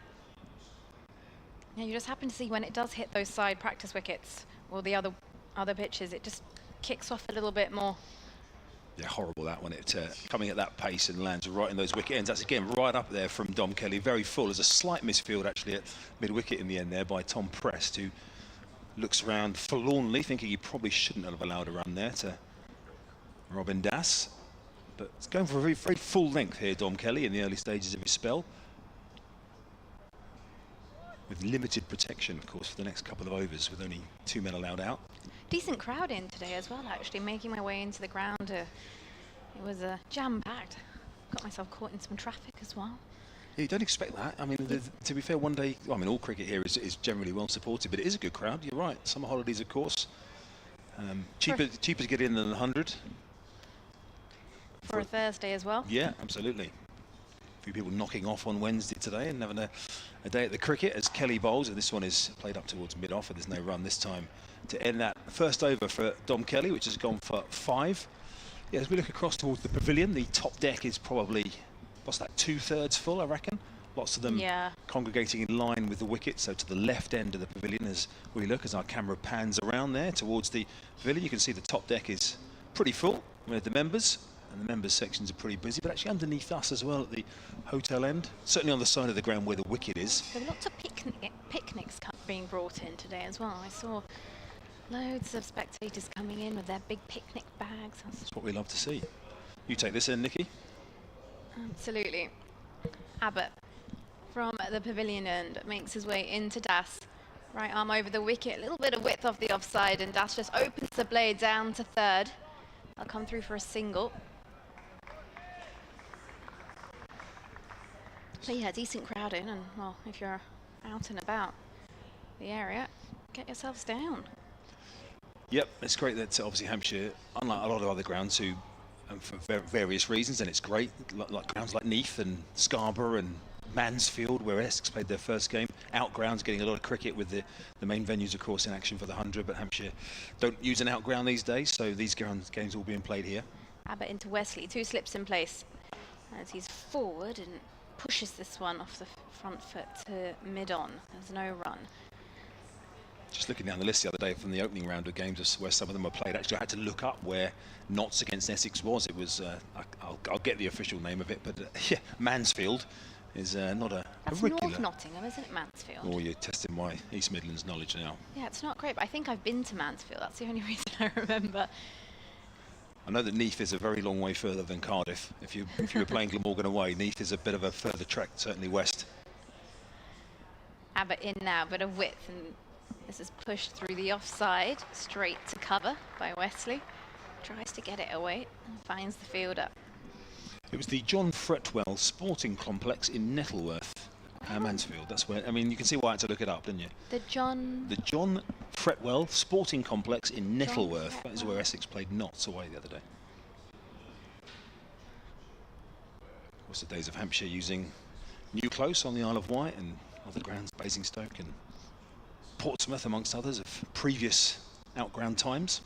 Yeah, you just happen to see when it does hit those side practice wickets or the other pitches, it just kicks off a little bit more. Yeah, horrible that one. It coming at that pace and lands right in those wicket ends. That's again right up there from Dom Kelly. Very full. There's a slight misfield actually at mid-wicket in the end there by Tom Prest, who looks around forlornly, thinking he probably shouldn't have allowed a run there to Robin Das. But it's going for a very, very full length here, Dom Kelly, in the early stages of his spell, with limited protection, of course, for the next couple of overs, with only 2 men allowed out. Decent crowd in today as well, actually, making my way into the ground. It was jam-packed. Got myself caught in some traffic as well. Yeah, you don't expect that. I mean, to be fair, one day, well, I mean, all cricket here is generally well supported, but it is a good crowd. You're right. Summer holidays, of course. Cheaper to get in than 100. For a Thursday as well. Yeah, absolutely. A few people knocking off on Wednesday today and having a day at the cricket as Kelly bowls, and this one is played up towards mid-off, and there's no run this time to end that first over for Dom Kelly, which has gone for 5. Yeah, as we look across towards the pavilion, the top deck is probably, what's that, 2/3 full, I reckon? Lots of them congregating in line with the wicket, so to the left end of the pavilion as we look, as our camera pans around there towards the pavilion, you can see the top deck is pretty full with the members, and the members sections are pretty busy, but actually underneath us as well at the hotel end, certainly on the side of the ground where the wicket is. There were lots of picnics being brought in today as well. I saw loads of spectators coming in with their big picnic bags. That's what we love to see. You take this in, Nikki. Absolutely. Abbott from the pavilion end makes his way into Das. Right arm over the wicket, a little bit of width off the offside, and Das just opens the blade down to third. I'll come through for a single. But yeah, decent crowd in, and well, if you're out and about the area, get yourselves down. Yep, it's great that obviously Hampshire, unlike a lot of other grounds who, for various reasons, and it's great, like grounds like Neath and Scarborough and Mansfield, where Essex played their first game, out grounds getting a lot of cricket with the main venues, of course, in action for the 100, but Hampshire don't use an out ground these days, so these games all being played here. Abbott into Wesley, 2 slips in place as he's forward and pushes this one off the front foot to mid-on. There's no run. Just looking down the list the other day from the opening round of games where some of them were played, actually I had to look up where Notts against Essex was. It was, I'll get the official name of it, but yeah, Mansfield is not a regular. North Nottingham, isn't it, Mansfield? Oh, you're testing my East Midlands knowledge now. Yeah, it's not great, but I think I've been to Mansfield. That's the only reason I remember. I know that Neath is a very long way further than Cardiff. If you were playing Glamorgan away, Neath is a bit of a further trek, certainly west. Abbott in now, bit of width, and This is pushed through the offside, straight to cover by Wesley. Tries to get it away and finds the fielder. It was the John Fretwell Sporting Complex in Nettleworth, Mansfield. That's where, I mean, you can see why I had to look it up, didn't you? The John Fretwell Sporting Complex in Nettleworth. That is where Essex played Notts away the other day. Of course, the days of Hampshire using New Close on the Isle of Wight and other grounds, Basingstoke and Portsmouth, amongst others, of previous outground times.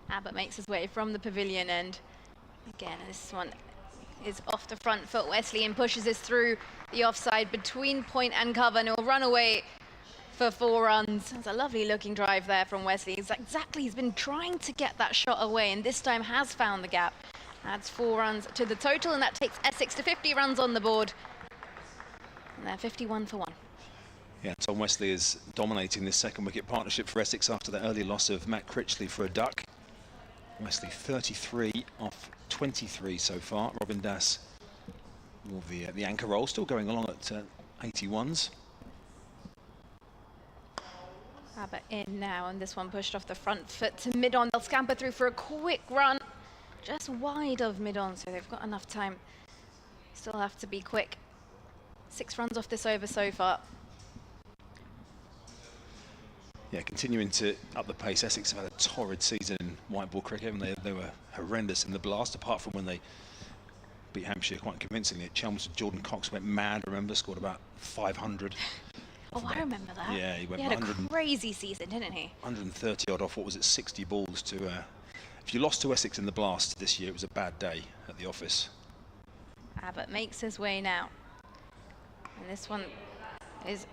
Abbott makes his way from the pavilion end. Again, this one is off the front foot. Wesley and pushes this through the offside between point and cover, and he'll run away for 4 runs. It's a lovely looking drive there from Wesley. He's been trying to get that shot away, and this time has found the gap. Adds 4 runs to the total, and that takes Essex to 50 runs on the board. And they're 51 for 1. Yeah, Tom Wesley is dominating this second wicket partnership for Essex after that early loss of Matt Critchley for a duck. Wesley 33 off 23 so far. Robin Das, the anchor role, still going along at 81s. Abbott in now, and this one pushed off the front foot to mid-on. They'll scamper through for a quick run, just wide of mid-on, so they've got enough time. Still have to be quick. 6 runs off this over so far. Yeah, continuing to up the pace. Essex have had a torrid season in white ball cricket, and they were horrendous in the blast, apart from when they beat Hampshire quite convincingly at Chelmsford. Jordan Cox went mad, remember, scored about 500. Oh, I remember that. Yeah, he went had a crazy season, didn't he? 130 odd off, what was it, 60 balls to... if you lost to Essex in the blast this year, it was a bad day at the office. Abbott makes his way now. And this one is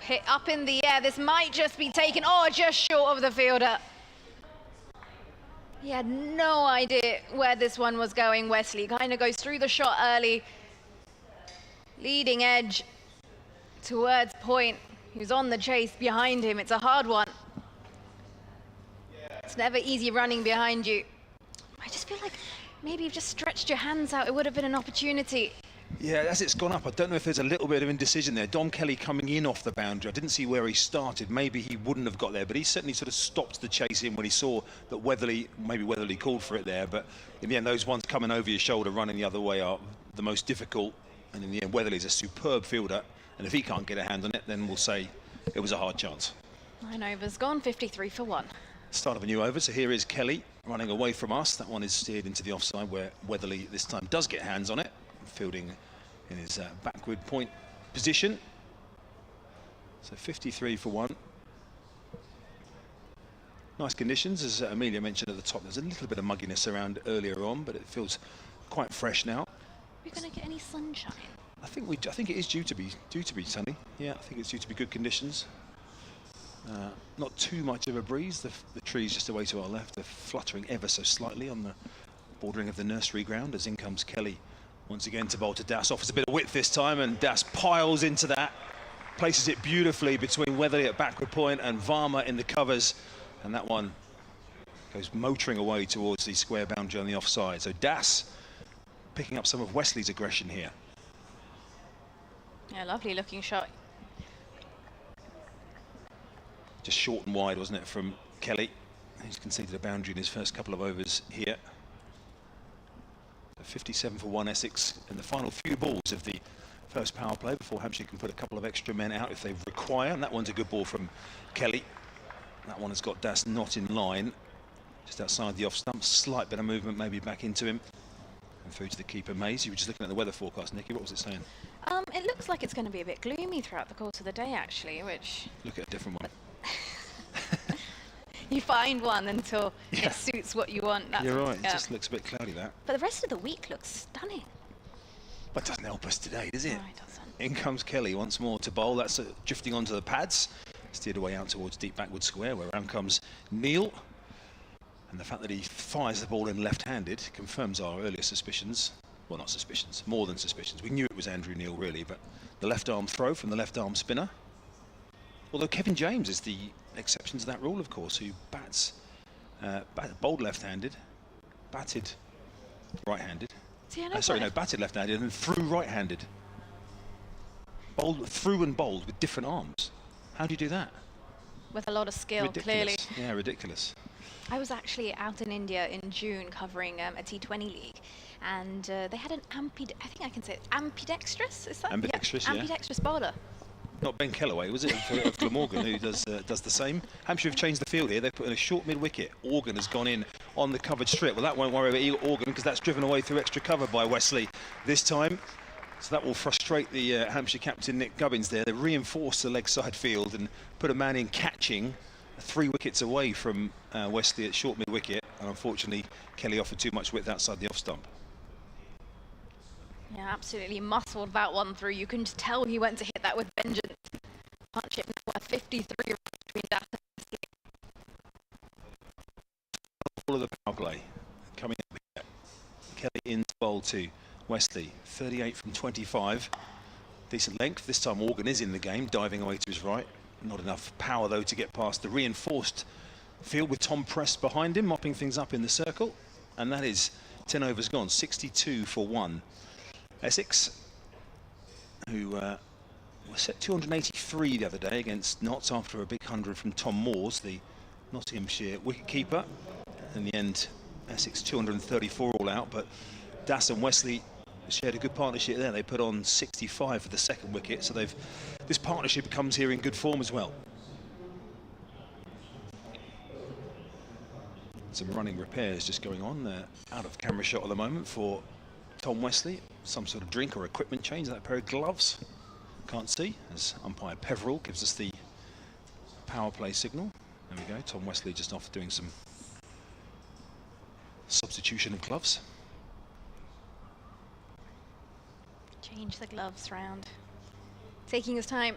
hit up in the air. This might just be taken. Oh, just short of the fielder. He had no idea where this one was going, Wesley. Kind of goes through the shot early. Leading edge towards point. Who's on the chase behind him. It's a hard one. It's never easy running behind you. I just feel like maybe you've just stretched your hands out. It would have been an opportunity. Yeah, as it's gone up, I don't know if there's a little bit of indecision there. Dom Kelly coming in off the boundary. I didn't see where he started. Maybe he wouldn't have got there, but he certainly sort of stopped the chase in when he saw that Weatherly called for it there. But in the end, those ones coming over your shoulder, running the other way, are the most difficult. And in the end, Weatherly's a superb fielder. And if he can't get a hand on it, then we'll say it was a hard chance. 9 overs gone, 53 for 1. Start of a new over, so here is Kelly running away from us. That one is steered into the offside, where Weatherly this time does get hands on it, fielding in his backward point position. So 53 for 1. Nice conditions, as Amelia mentioned at the top. There's a little bit of mugginess around earlier on, but it feels quite fresh now. Are we going to get any sunshine? I think it is due to be sunny. Yeah, I think it's due to be good conditions. Not too much of a breeze. The trees just away to our left are fluttering ever so slightly on the bordering of the nursery ground as in comes Kelly once again to bowl to Das. Offers a bit of width this time, and Das piles into that, places it beautifully between Weatherly at backward point and Varma in the covers, and that one goes motoring away towards the square boundary on the offside. So Das picking up some of Wesley's aggression here. Yeah, lovely looking shot. Just short and wide, wasn't it, from Kelly? He's conceded a boundary in his first couple of overs here. 57 for 1 Essex in the final few balls of the first power play before Hampshire can put a couple of extra men out if they require. And that one's a good ball from Kelly. That one has got Das not in line, just outside the off stump. Slight bit of movement maybe back into him. And through to the keeper, Mays. You were just looking at the weather forecast, Nikki. What was it saying? It looks like it's going to be a bit gloomy throughout the course of the day, actually, which... Look at a different one. You find one until it suits what you want. You're right, it just looks a bit cloudy, that. But the rest of the week looks stunning. But it doesn't help us today, does it? No, it doesn't. In comes Kelly once more to bowl. That's drifting onto the pads. Steered away out towards deep backward square, where around comes Neil. And the fact that he fires the ball in left-handed confirms our earlier suspicions. Well, not suspicions, more than suspicions. We knew it was Andrew Neil, really, but the left-arm throw from the left-arm spinner. Although Kevin James is the exception to that rule, of course, who bats, bowled left-handed, batted right-handed. Batted left-handed and threw right-handed. Bowled through and bowled with different arms. How do you do that? with a lot of skill, Ridiculous. clearly. Yeah, ridiculous. I was actually out in India in June covering a T20 league, and they had an ambidextrous, is that? Ambidextrous, yeah. Ambidextrous bowler. Not Ben Kellaway, was it, of Glamorgan, who does the same. Hampshire have changed the field here. They put in a short mid-wicket. Organ has gone in on the covered strip. Well, that won't worry about Organ because that's driven away through extra cover by Wesley this time. So that will frustrate the Hampshire captain, Nick Gubbins there. They reinforced the leg side field and put a man in catching 3 wickets away from Wesley at short mid-wicket. And unfortunately, Kelly offered too much width outside the off stump. Yeah, absolutely muscled that one through. You can just tell he went to hit that with vengeance. Partnership now worth 53 between Das and Wesley. All of the power play coming up here. Kelly in to bowl to Wesley, 38 from 25. Decent length. This time Organ is in the game, diving away to his right. Not enough power though to get past the reinforced field with Tom Press behind him, mopping things up in the circle. And that is 10 overs gone, 62 for 1. Essex, who was set 283 the other day against Notts after a big 100 from Tom Moores, the Nottinghamshire wicketkeeper. In the end, Essex 234 all out, but Das and Wesley shared a good partnership there. They put on 65 for the second wicket, so this partnership comes here in good form as well. Some running repairs just going on there, out of camera shot at the moment for Tom Wesley. Some sort of drink or equipment change, that pair of gloves. Can't see, as umpire Peverell gives us the power play signal. There we go, Tom Wesley just off doing some substitution of gloves. Change the gloves round. Taking his time.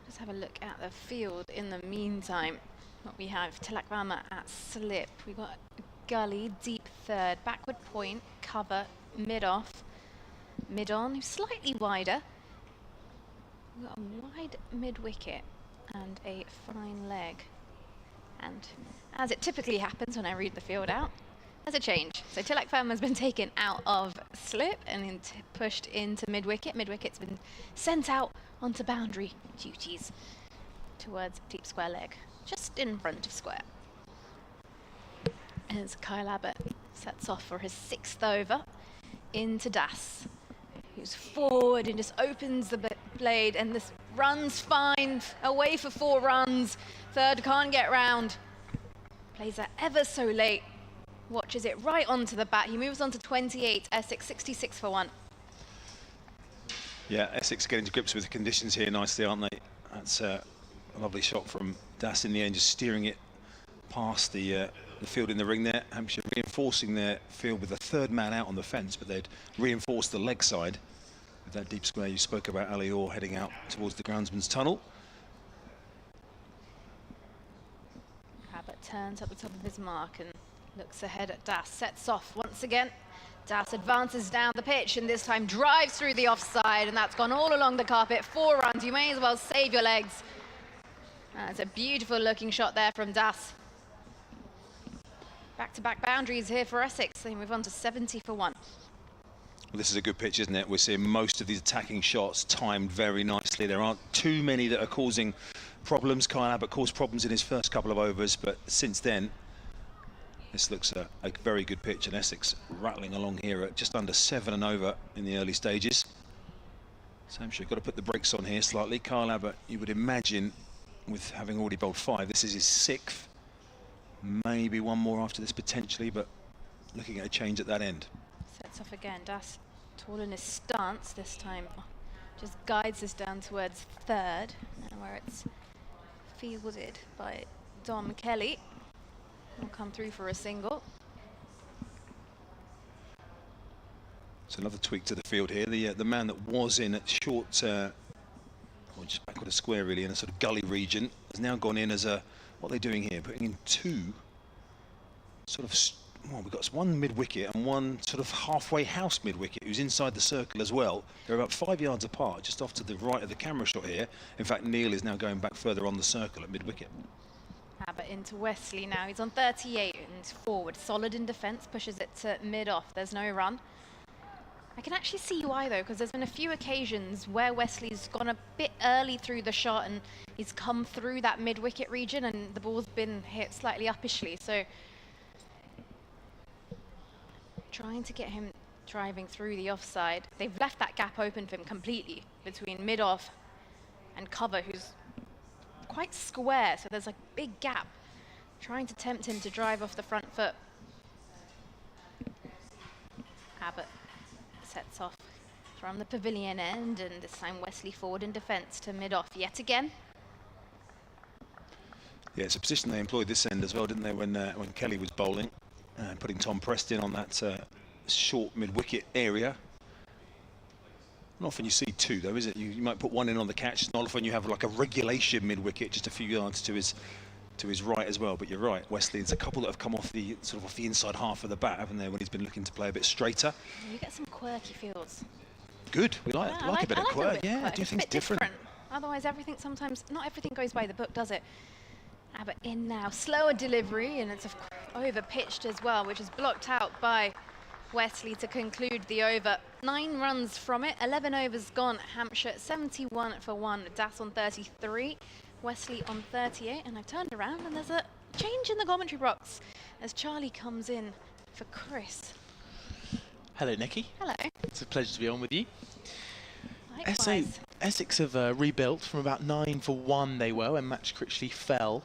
Just have a look at the field in the meantime. What we have, Tilak Verma at slip. We've got gully, deep third, backward point, cover, mid-off, mid-on, slightly wider. We've got a wide mid-wicket and a fine leg. And as it typically happens when I read the field out, there's a change. So Tilak Verma has been taken out of slip and pushed into mid-wicket. Mid-wicket's been sent out onto boundary duties towards deep square leg, just in front of square. As Kyle Abbott sets off for his 6th over into Das, who's forward and just opens the blade, and this runs fine, away for 4 runs. Third can't get round. Plays that ever so late. Watches it right onto the bat. He moves on to 28. Essex 66 for 1. Yeah, Essex getting to grips with the conditions here nicely, aren't they? That's a lovely shot from Das in the end, just steering it past the field in the ring there. Hampshire reinforcing their field with a 3rd man out on the fence, but they'd reinforced the leg side with that deep square you spoke about, Ali Orr heading out towards the groundsman's tunnel. Abbott turns at the top of his mark and looks ahead at Das, sets off once again. Das advances down the pitch and this time drives through the offside, and that's gone all along the carpet. 4 runs, you may as well save your legs. That's a beautiful looking shot there from Das. Back-to-back boundaries here for Essex. They move on to 70 for 1. Well, this is a good pitch, isn't it? We're seeing most of these attacking shots timed very nicely. There aren't too many that are causing problems. Kyle Abbott caused problems in his first couple of overs, but since then, this looks a very good pitch, and Essex rattling along here at just under 7 and over in the early stages. So Hampshire got to put the brakes on here slightly. Kyle Abbott, you would imagine, with having already bowled 5, this is his 6th. Maybe one more after this potentially, but looking at a change at that end. Sets off again. Das tall in his stance this time. Just guides this down towards 3rd, where it's fielded by Don Kelly. Will come through for a single. So another tweak to the field here. The man that was in at short, or just backward of square really, in a sort of gully region, has now gone in as a, what are they doing here? Putting in 2 sort of, well, we've got 1 mid-wicket and 1 sort of halfway house mid-wicket who's inside the circle as well. They're about 5 yards apart, just off to the right of the camera shot here. In fact, Neil is now going back further on the circle at mid-wicket. Abbott into Wesley now. He's on 38 and forward. Solid in defence, pushes it to mid-off. There's no run. I can actually see why though, because there's been a few occasions where Wesley's gone a bit early through the shot and he's come through that mid-wicket region and the ball's been hit slightly uppishly. So trying to get him driving through the offside. They've left that gap open for him completely between mid-off and cover, who's quite square. So there's a big gap, trying to tempt him to drive off the front foot. Abbott sets off from the pavilion end, and this time Wesley forward in defence to mid-off yet again. Yeah, it's a position they employed this end as well, didn't they, when Kelly was bowling, putting Tom Preston on that short mid-wicket area. Not often you see two, though, is it? You might put one in on the catch. It's not often you have like a regulation mid-wicket, just a few yards to his right as well. But you're right, Wesley. There's a couple that have come off the inside half of the bat, haven't they? When he's been looking to play a bit straighter. You get some quirky fields. Good. We like a bit of quirk. Yeah, do things different. Otherwise, not everything goes by the book, does it? Abbott in now, slower delivery, and it's over pitched as well, which is blocked out by Wesley to conclude the over. 9 runs from it, 11 overs gone. Hampshire 71 for 1, Das on 33, Wesley on 38, and I've turned around and there's a change in the commentary box as Charlie comes in for Chris. Hello, Nikki. Hello. It's a pleasure to be on with you. Likewise. Essex have rebuilt from about 9 for 1 they were when Match Critchley fell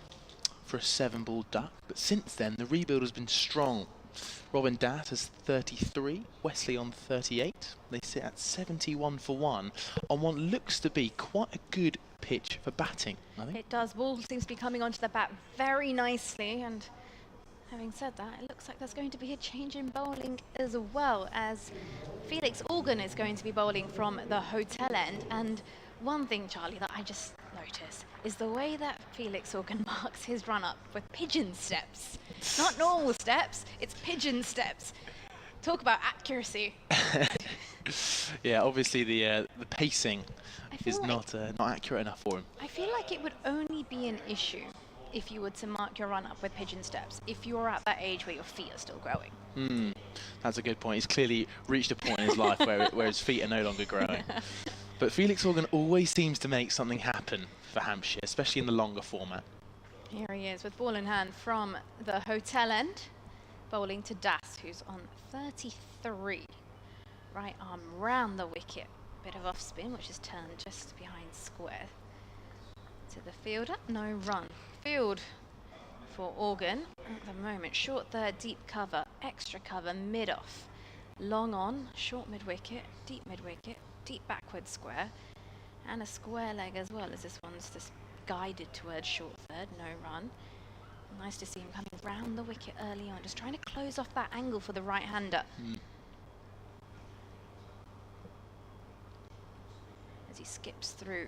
for a 7-ball duck, but since then the rebuild has been strong. Robin Datt has 33, Wesley on 38. They sit at 71 for 1 on what looks to be quite a good pitch for batting, I think. It does. Ball seems to be coming onto the bat very nicely, and having said that, it looks like there's going to be a change in bowling as well, as Felix Organ is going to be bowling from the hotel end. And one thing, Charlie, that I just noticed is the way that Felix Organ marks his run-up with pigeon steps. Not normal steps, it's pigeon steps. Talk about accuracy. Yeah, obviously the pacing is like not accurate enough for him. I feel like it would only be an issue if you were to mark your run-up with pigeon steps, if you're at that age where your feet are still growing. That's a good point. He's clearly reached a point in his life where his feet are no longer growing. But Felix Organ always seems to make something happen for Hampshire, especially in the longer format. Here he is with ball in hand from the hotel end, bowling to Das, who's on 33. Right arm round the wicket. Bit of off spin, which is turned just behind square. To the fielder, no run. Field for Organ at the moment. Short third, deep cover, extra cover, mid-off. Long on, short mid-wicket, deep backward square, and a square leg as well, as this one's just guided towards short third, no run. Nice to see him coming round the wicket early on, just trying to close off that angle for the right-hander. As he skips through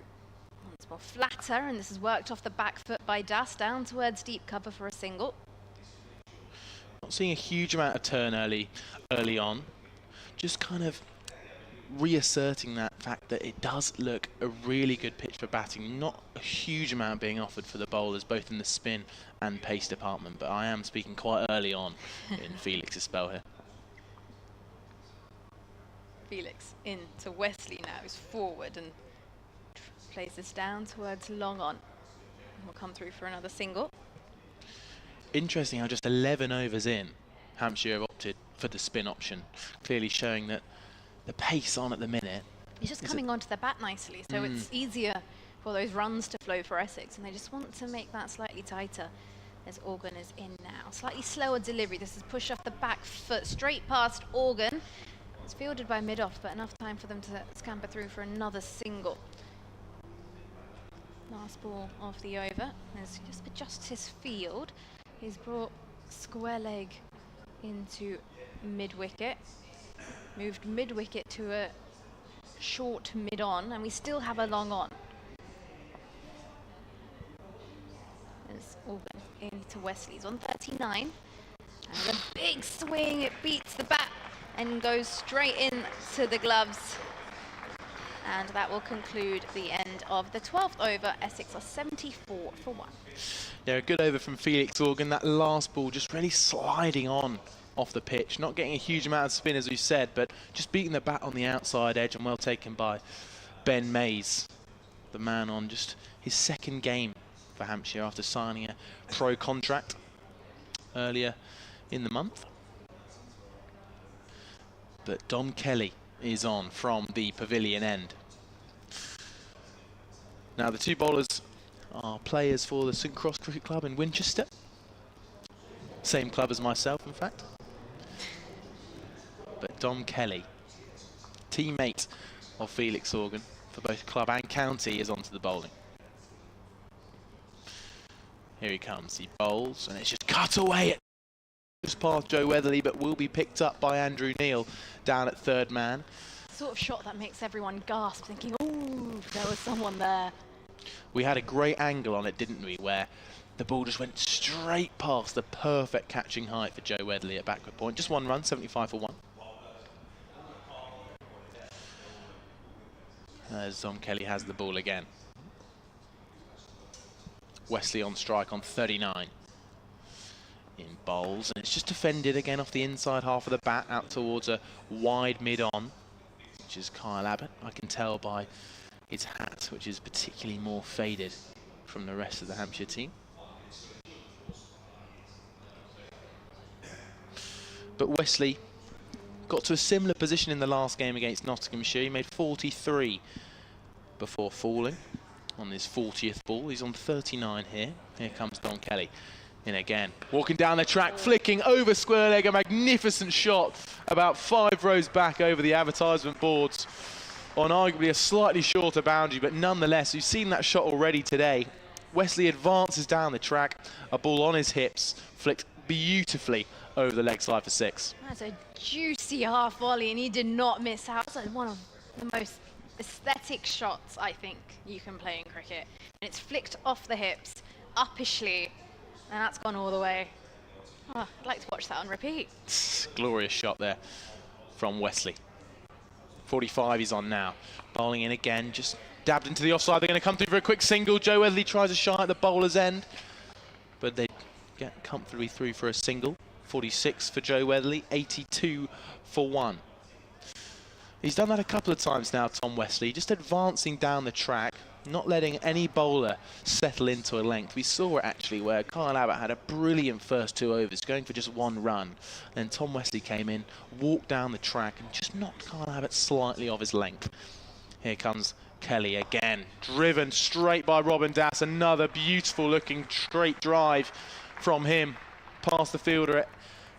once more flatter, and this is worked off the back foot by Das, down towards deep cover for a single. Not seeing a huge amount of turn early on, just kind of reasserting that fact that it does look a really good pitch for batting. Not a huge amount being offered for the bowlers, both in the spin and pace department, but I am speaking quite early on in Felix's spell here. Felix into Wesley now, who's forward and plays this down towards long on. And will come through for another single. Interesting how just 11 overs in, Hampshire have opted for the spin option, clearly showing that the pace on at the minute. He's just coming onto the bat nicely, so it's easier for those runs to flow for Essex, and they just want to make that slightly tighter as Organ is in now. Slightly slower delivery. This is push off the back foot, straight past Organ. It's fielded by mid-off, but enough time for them to scamper through for another single. Last ball of the over. Has just adjusted his field. He's brought square leg into mid-wicket. Moved mid-wicket to a short mid-on, and we still have a long on. As Organ into Wesley's on 39. And a big swing, it beats the bat and goes straight in to the gloves. And that will conclude the end of the 12th over. Essex are 74 for 1. Yeah, a good over from Felix Organ. That last ball just really sliding on off the pitch. Not getting a huge amount of spin, as we said, but just beating the bat on the outside edge, and well taken by Ben Mays, the man on just his second game for Hampshire after signing a pro contract earlier in the month. But Dom Kelly is on from the pavilion end. Now the two bowlers are players for the St Cross Cricket Club in Winchester. Same club as myself, in fact. But Dom Kelly, teammate of Felix Organ for both club and county, is onto the bowling. Here he comes, he bowls, and it's just cut away. Just past Joe Weatherly, but will be picked up by Andrew Neil down at third man. Sort of shot that makes everyone gasp, thinking, "Ooh, there was someone there." We had a great angle on it, didn't we, where the ball just went straight past the perfect catching height for Joe Weatherly at backward point. Just one run, 75 for 1. As Dom Kelly has the ball again. Wesley on strike on 39. In bowls, and it's just defended again off the inside half of the bat out towards a wide mid-on, which is Kyle Abbott. I can tell by his hat, which is particularly more faded from the rest of the Hampshire team. But Wesley got to a similar position in the last game against Nottinghamshire. He made 43 before falling on his 40th ball. He's on 39 here. Here comes Dom Kelly. In again, walking down the track, flicking over square leg, a magnificent shot about 5 rows back over the advertisement boards on arguably a slightly shorter boundary, but nonetheless, you've seen that shot already today. Wesley advances down the track, a ball on his hips, flicked beautifully over the leg side for 6. That's a juicy half volley, and he did not miss out. It's one of the most aesthetic shots I think you can play in cricket. And it's flicked off the hips, uppishly, and that's gone all the way. Oh, I'd like to watch that on repeat. Glorious shot there from Wesley. 45 he's on now. Bowling in again, just dabbed into the offside. They're going to come through for a quick single. Joe Weatherly tries a shot at the bowler's end, but they get comfortably through for a single. 46 for Joe Weatherly, 82 for 1. He's done that a couple of times now, Tom Wesley, just advancing down the track, not letting any bowler settle into a length. We saw it actually where Kyle Abbott had a brilliant first 2 overs, going for just 1 run. Then Tom Wesley came in, walked down the track and just knocked Kyle Abbott slightly off his length. Here comes Kelly again, driven straight by Robin Das. Another beautiful looking straight drive from him past the fielder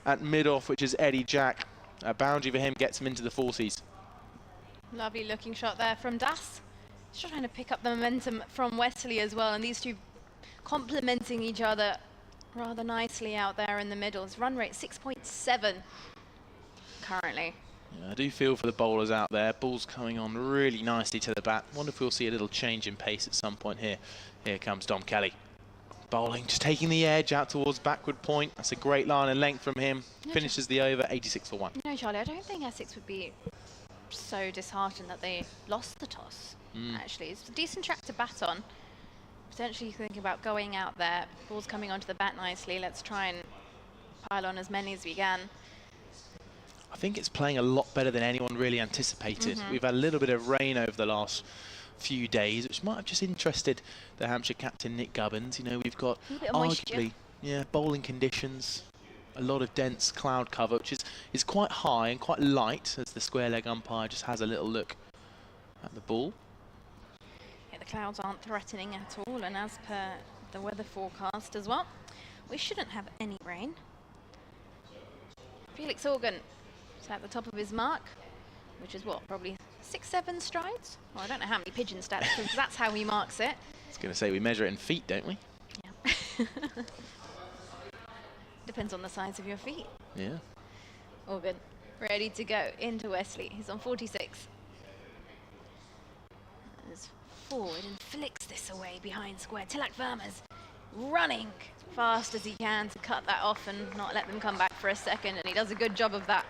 at mid-off, which is Eddie Jack. A boundary for him gets him into the 40s. Lovely looking shot there from Das. Just trying to pick up the momentum from Wesley as well, and these two complementing each other rather nicely out there in the middle. His run rate 6.7 currently. Yeah, I do feel for the bowlers out there. Ball's coming on really nicely to the bat. Wonder if we'll see a little change in pace at some point here. Here comes Dom Kelly. Bowling, just taking the edge out towards backward point. That's a great line and length from him. Finishes the over, 86 for 1. You know, Charlie, I don't think Essex would be so disheartened that they lost the toss. Actually, it's a decent track to bat on. Potentially thinking about going out there. Ball's coming onto the bat nicely. Let's try and pile on as many as we can. I think it's playing a lot better than anyone really anticipated. We've had a little bit of rain over the last few days, which might have just interested the Hampshire captain Nick Gubbins. You know, we've got arguably bowling conditions, a lot of dense cloud cover, which is quite high and quite light, as the square leg umpire just has a little look at the ball. Yeah, the clouds aren't threatening at all, and as per the weather forecast as well, we shouldn't have any rain. Felix Organ is at the top of his mark, which is what, probably 6-7 strides? Well, I don't know how many pigeon stats, because that's how he marks it. I was going to say, we measure it in feet, don't we? Yeah. Depends on the size of your feet. Yeah. Organ, ready to go into Wesley. He's on 46. Is forward and flicks this away behind square. Tilak Verma's running as fast as he can to cut that off and not let them come back for a second, and he does a good job of that.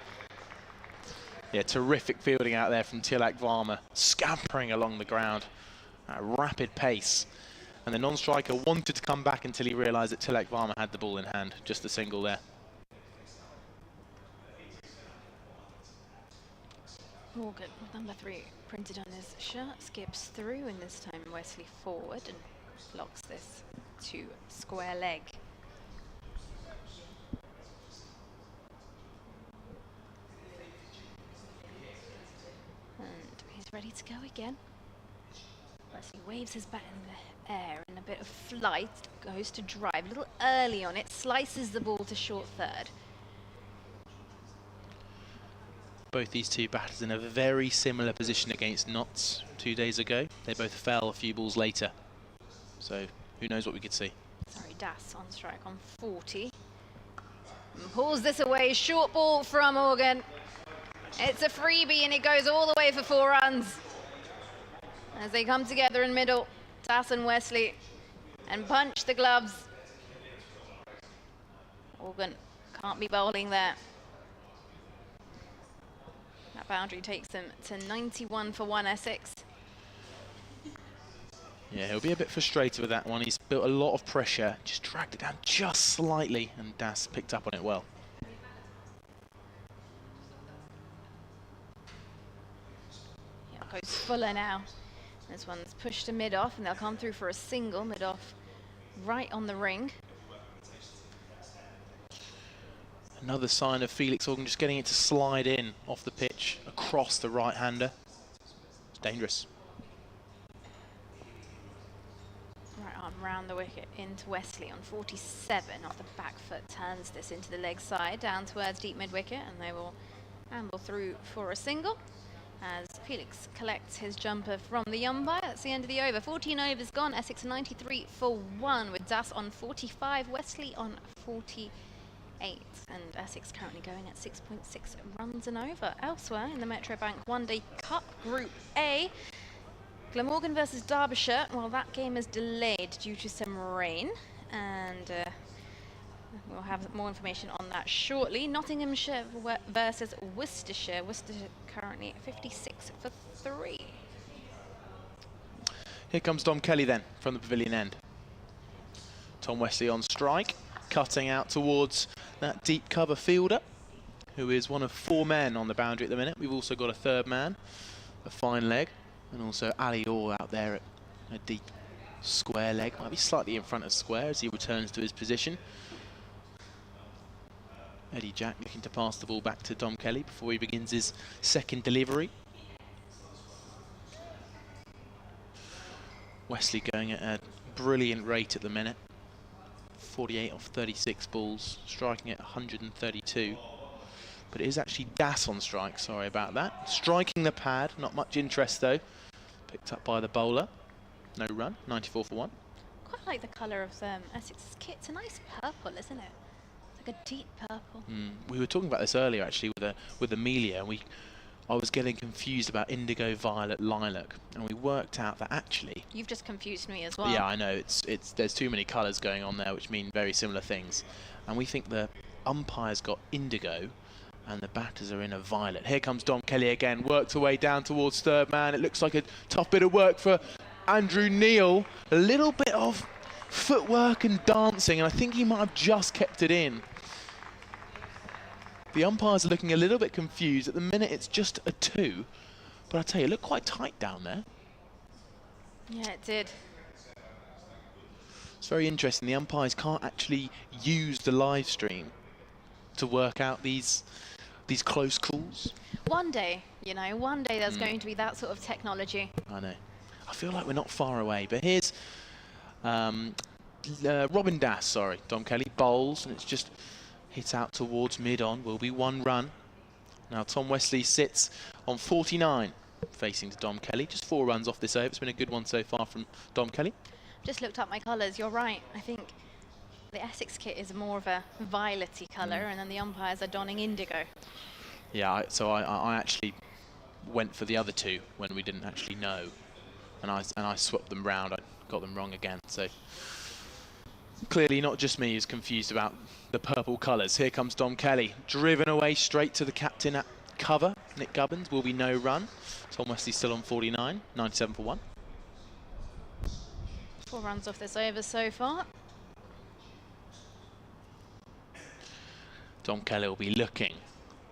Yeah, terrific fielding out there from Tilak Varma, scampering along the ground at a rapid pace. And the non-striker wanted to come back until he realised that Tilak Varma had the ball in hand. Just a single there. Morgan, with number 3 printed on his shirt, skips through, and this time Wesley forward and locks this to square leg. And he's ready to go again. Wesley waves his bat in the air in a bit of flight, goes to drive, a little early on it, slices the ball to short third. Both these two batters in a very similar position against Notts 2 days ago. They both fell a few balls later. So who knows what we could see. Sorry, Das on strike on 40. And pulls this away, short ball from Morgan. It's a freebie and it goes all the way for 4 runs. As they come together in middle, Das and Wesley, and punch the gloves. Morgan can't be bowling there. That boundary takes them to 91 for 1 Essex. Yeah, he'll be a bit frustrated with that one. He's built a lot of pressure, just dragged it down just slightly, and Das picked up on it well. Yeah, goes Fuller now. This one's pushed to mid-off, and they'll come through for a single mid-off right on the ring. Another sign of Felix Organ just getting it to slide in off the pitch across the right-hander. It's dangerous. Right arm round the wicket into Wesley on 47 off the back foot, turns this into the leg side down towards deep mid-wicket, and they will amble through for a single as Felix collects his jumper from the umpire. That's the end of the over. 14 overs gone. Essex 93 for 1 with Das on 45, Wesley on 48. And Essex currently going at 6.6 runs and over. Elsewhere in the Metro Bank One Day Cup Group A, Glamorgan versus Derbyshire. Well, that game is delayed due to some rain, and we'll have more information on that shortly. Nottinghamshire versus Worcestershire. Worcestershire currently at 56 for 3. Here comes Dom Kelly then from the pavilion end. Tom Wesley on strike, cutting out towards that deep cover fielder, who is one of 4 men on the boundary at the minute. We've also got a 3rd man, a fine leg, and also Ali Orr out there at a deep square leg. Might be slightly in front of square as he returns to his position. Eddie Jack looking to pass the ball back to Dom Kelly before he begins his second delivery. Wesley going at a brilliant rate at the minute. 48 off 36 balls, striking at 132. But it is actually Das on strike, sorry about that. Striking the pad, not much interest though. Picked up by the bowler. No run, 94 for 1. Quite like the colour of Essex's kit. It's a nice purple, isn't it? It's like a deep purple. We were talking about this earlier actually with Amelia, and I was getting confused about indigo, violet, lilac, and we worked out that actually... You've just confused me as well. Yeah, I know. There's too many colours going on there which mean very similar things. And we think the umpire's got indigo and the batters are in a violet. Here comes Dom Kelly again, worked away down towards 3rd man. It looks like a tough bit of work for Andrew Neil. A little bit of footwork and dancing, and I think he might have just kept it in. The umpires are looking a little bit confused. At the minute, it's just a 2. But I tell you, it looked quite tight down there. Yeah, it did. It's very interesting. The umpires can't actually use the live stream to work out these close calls. One day, you know, one day there's going to be that sort of technology. I know. I feel like we're not far away. But here's Robin Das, sorry. Dom Kelly bowls, and it's just... hit out towards mid-on, will be 1 run. Now Tom Wesley sits on 49, facing to Dom Kelly. Just 4 runs off this over. It's been a good one so far from Dom Kelly. Just looked up my colours, you're right. I think the Essex kit is more of a violet-y colour, and then the umpires are donning indigo. Yeah, so I actually went for the other 2 when we didn't actually know. And I swapped them round. I got them wrong again, so... Clearly not just me who's confused about the purple colours. Here comes Dom Kelly, driven away straight to the captain at cover. Nick Gubbins will be no run. Tom Wesley still on 49, 97 for 1. 4 runs off this over so far. Dom Kelly will be looking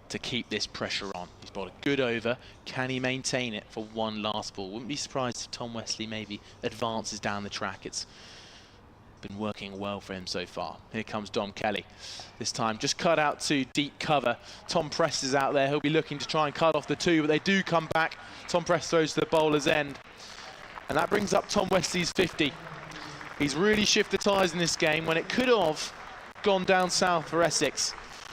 to keep this pressure on. He's He's bowled a good over. Can he maintain it for one last ball? Wouldn't be surprised if Tom Wesley maybe advances down the track. It's been working well for him so far. Here comes Dom Kelly. This time just cut out to deep cover. Tom Prest is out there. He'll be looking to try and cut off the two, but they do come back. Tom Prest throws to the bowler's end. And that brings up Tom Wesley's 50. He's really shifted ties in this game when it could have gone down south for Essex.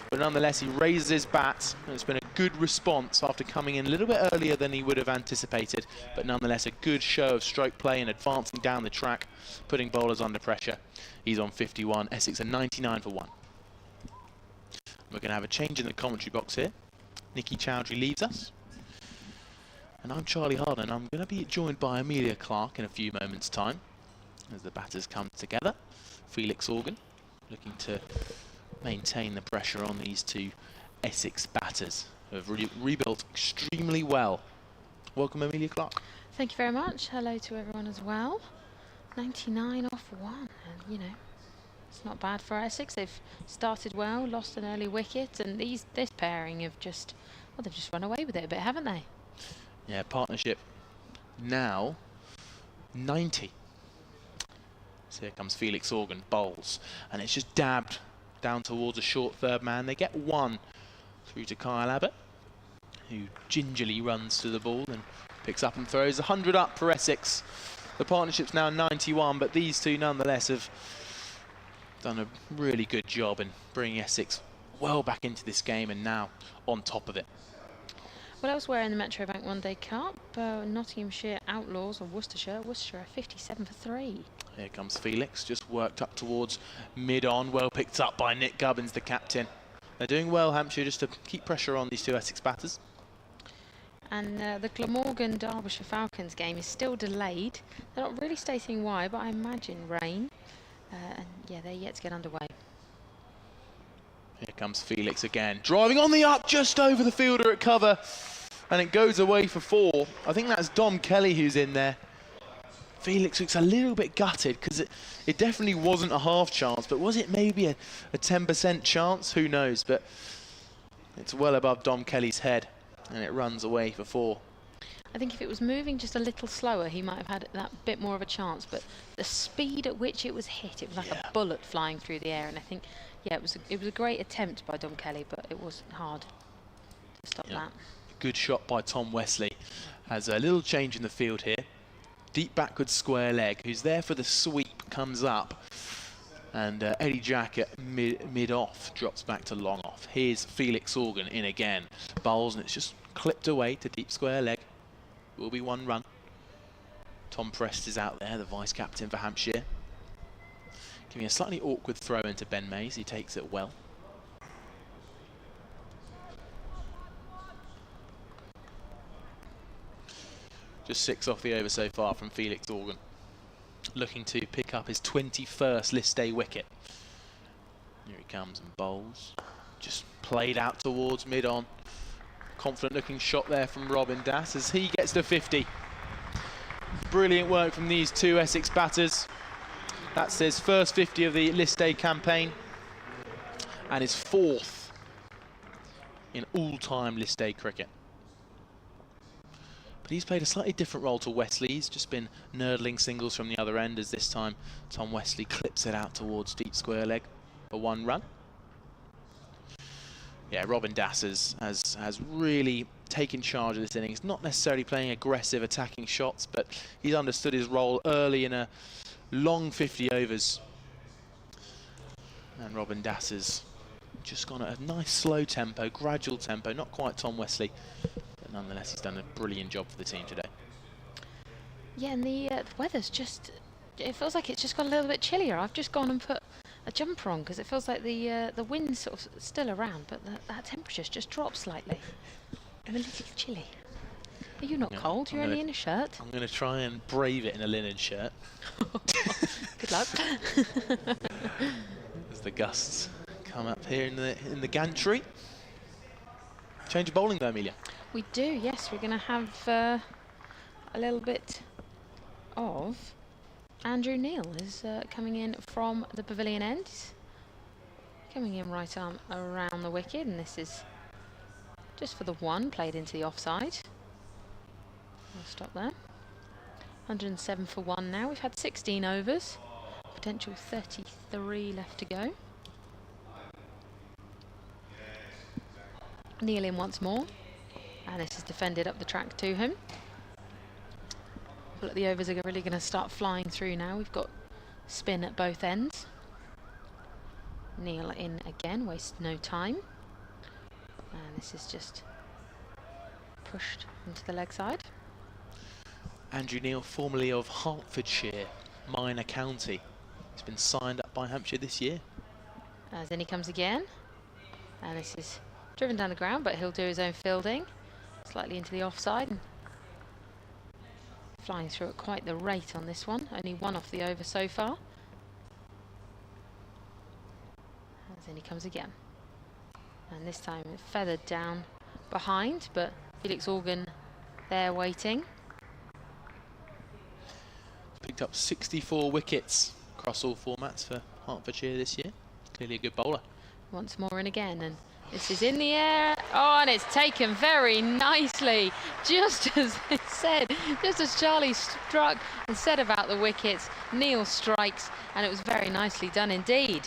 But nonetheless, he raises his bat. And it's been a good response after coming in a little bit earlier than he would have anticipated. But nonetheless, a good show of stroke play and advancing down the track, putting bowlers under pressure. He's on 51. Essex are 99 for 1. We're going to have a change in the commentary box here. Nikki Chowdhury leaves us. And I'm Charlie Harden. I'm going to be joined by Amelia Clark in a few moments' time as the batters come together. Felix Organ looking to maintain the pressure on these two Essex batters who have rebuilt extremely well. Welcome, Amelia Clark. Thank you very much. Hello to everyone as well. 99 off 1, and you know, it's not bad for Essex. They've started well, lost an early wicket, and this pairing have just, well, they've just run away with it a bit, haven't they? Yeah, partnership now 90. So here comes Felix Organ, bowls, and it's just dabbed down towards a short third man. They get one through to Kyle Abbott, who gingerly runs to the ball and picks up and throws 100 up for Essex. The partnership's now 91, but these two nonetheless have done a really good job in bringing Essex well back into this game and now on top of it. Well, elsewhere in the Metro Bank One Day Cup, Nottinghamshire Outlaws or Worcestershire are 57 for 3. Here comes Felix, just worked up towards mid-on, well picked up by Nick Gubbins, the captain. They're doing well, Hampshire, just to keep pressure on these two Essex batters. And the Glamorgan Derbyshire Falcons game is still delayed. They're not really stating why, but I imagine rain. And yeah, they're yet to get underway. Here comes Felix again, driving on the up just over the fielder at cover, and it goes away for 4. I think that's Dom Kelly who's in there. Felix looks a little bit gutted because it definitely wasn't a half chance, but was it maybe a 10% chance? Who knows, but it's well above Dom Kelly's head, and it runs away for 4. I think if it was moving just a little slower, he might have had that bit more of a chance, but the speed at which it was hit, it was like a bullet flying through the air, and I think, yeah, it was a great attempt by Dom Kelly, but it was hard to stop that. Good shot by Tom Wesley. Has a little change in the field here. Deep backward square leg, who's there for the sweep, comes up, and Eddie Jack at mid-off drops back to long off. Here's Felix Organ in again, bowls, and it's just clipped away to deep square leg. Will be 1 run. Tom Prest is out there, the vice captain for Hampshire, giving a slightly awkward throw into Ben Mays. He takes it well. Just 6 off the over so far from Felix Organ, looking to pick up his 21st list day wicket. Here he comes and bowls, just played out towards mid-on. Confident looking shot there from Robin Das as he gets to 50. Brilliant work from these two Essex batters. That's his first 50 of the list day campaign and his 4th in all-time list day cricket. But he's played a slightly different role to Wesley. He's just been nurdling singles from the other end, as this time Tom Wesley clips it out towards deep square leg for 1 run. Yeah, Robin Das has really taken charge of this innings, not necessarily playing aggressive attacking shots, but he's understood his role early in a long 50 overs. And Robin Das has just gone at a nice slow tempo, gradual tempo, not quite Tom Wesley, but nonetheless he's done a brilliant job for the team today. Yeah, and the weather's just, it feels like it's just got a little bit chillier. I've just gone and put a jumper on because it feels like the wind's sort of still around, but that temperature's just dropped slightly. I'm a little chilly. Are you not cold? You're only in a shirt. I'm going to try and brave it in a linen shirt. Good luck. As the gusts come up here in the gantry. Change of bowling though, Amelia. We do, yes. We're going to have a little bit of Andrew Neil is coming in from the pavilion end. Coming in right arm around the wicket, and this is just for the one, played into the offside. We'll stop there. 107 for one now. We've had 16 overs. Potential 33 left to go. Neil in once more. And this is defended up the track to him. But the overs are really going to start flying through now. We've got spin at both ends. Neil in again, waste no time. And this is just pushed into the leg side. Andrew Neil, formerly of Hertfordshire, Minor County. He's been signed up by Hampshire this year. As in he comes again. And this is driven down the ground, but he'll do his own fielding. Slightly into the offside. And flying through at quite the rate on this one. Only one off the over so far. As in he comes again. And this time it feathered down behind, but Felix Organ there waiting. Picked up 64 wickets across all formats for Hertfordshire this year. Clearly a good bowler. Once more in again, and this is in the air. Oh, and it's taken very nicely. Just as it said, just as Charlie struck and said about the wickets, Neil strikes, and it was very nicely done indeed.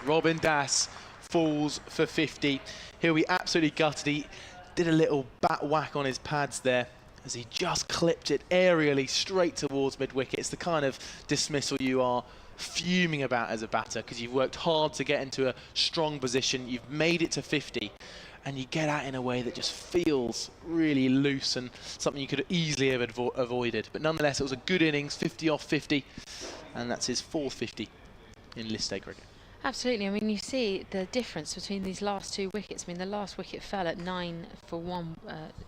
Robin Das falls for 50. He'll be absolutely gutted. He did a little bat whack on his pads there as he just clipped it aerially straight towards mid-wicket. It's the kind of dismissal you are fuming about as a batter, because you've worked hard to get into a strong position, you've made it to 50, and you get out in a way that just feels really loose and something you could easily have avoided. But nonetheless, it was a good innings, 50 off 50, and that's his 4th 50 in list A cricket. Absolutely. I mean, you see the difference between these last two wickets. I mean, the last wicket fell at 9 for 1,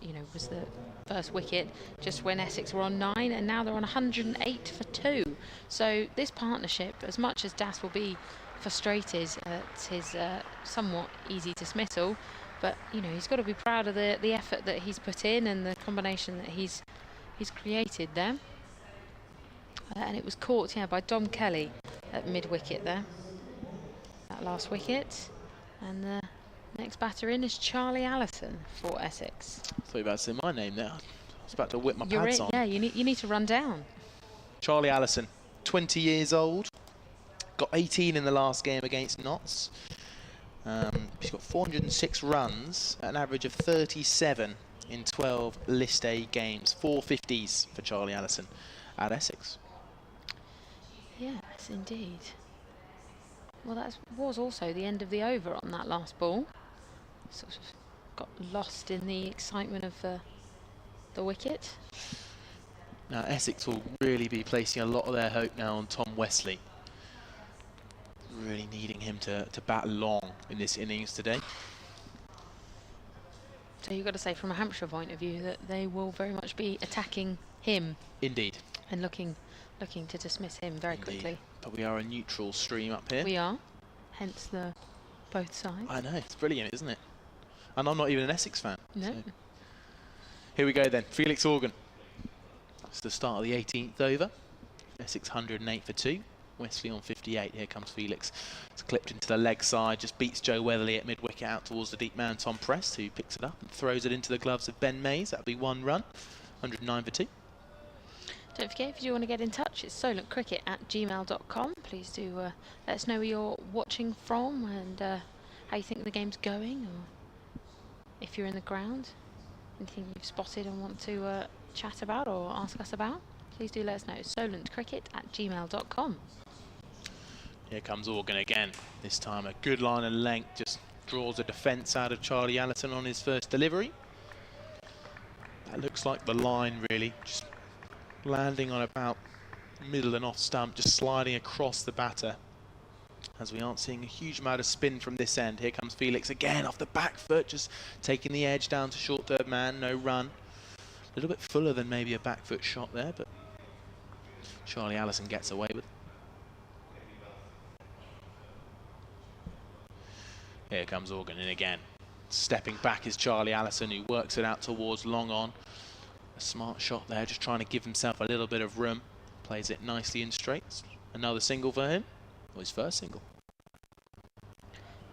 you know, was the first wicket just when Essex were on 9, and now they're on 108 for 2. So this partnership, as much as Das will be frustrated at his somewhat easy dismissal, but, you know, he's got to be proud of the effort that he's put in and the combination that he's created there. And it was caught, yeah, by Dom Kelly at mid-wicket there. That last wicket, and the next batter in is Charlie Allison for Essex. I thought you were about to say my name there. I was about to whip my pads on. Yeah, you need to run down. Charlie Allison, 20 years old, got 18 in the last game against Notts. He's got 406 runs at an average of 37 in 12 List A games. 4 50s for Charlie Allison at Essex. Yes, indeed. Well, that was also the end of the over on that last ball. Sort of got lost in the excitement of the wicket. Now, Essex will really be placing a lot of their hope now on Tom Wesley. Really needing him to bat long in this innings today. So you've got to say, from a Hampshire point of view, that they will very much be attacking him. Indeed. And looking to dismiss him very quickly. But we are a neutral stream up here. We are, hence the both sides. I know, it's brilliant, isn't it? And I'm not even an Essex fan. No. So. Here we go then, Felix Organ. It's the start of the 18th over. Essex 108 for 2. Wesley on 58. Here comes Felix. It's clipped into the leg side, just beats Joe Weatherly at mid-wicket out towards the deep man Tom Prest, who picks it up and throws it into the gloves of Ben Mays. That'll be 1 run. 109 for 2. Don't forget, if you do want to get in touch, it's solentcricket@gmail.com. Please do let us know where you're watching from and how you think the game's going, or if you're in the ground, anything you've spotted and want to chat about or ask us about. Please do let us know. solentcricket@gmail.com. Here comes Organ again. This time a good line and length, just draws a defence out of Charlie Allison on his first delivery. That looks like the line, really. Just landing on about middle and off stump, just sliding across the batter, as we aren't seeing a huge amount of spin from this end. Here comes Felix again off the back foot, just taking the edge down to short third man. No run. A little bit fuller than maybe a back foot shot there, but Charlie Allison gets away with it. Here comes Organ in again. Stepping back is Charlie Allison, who works it out towards long on. A smart shot there, just trying to give himself a little bit of room. Plays it nicely in straights. Another single for him. Well, his first single.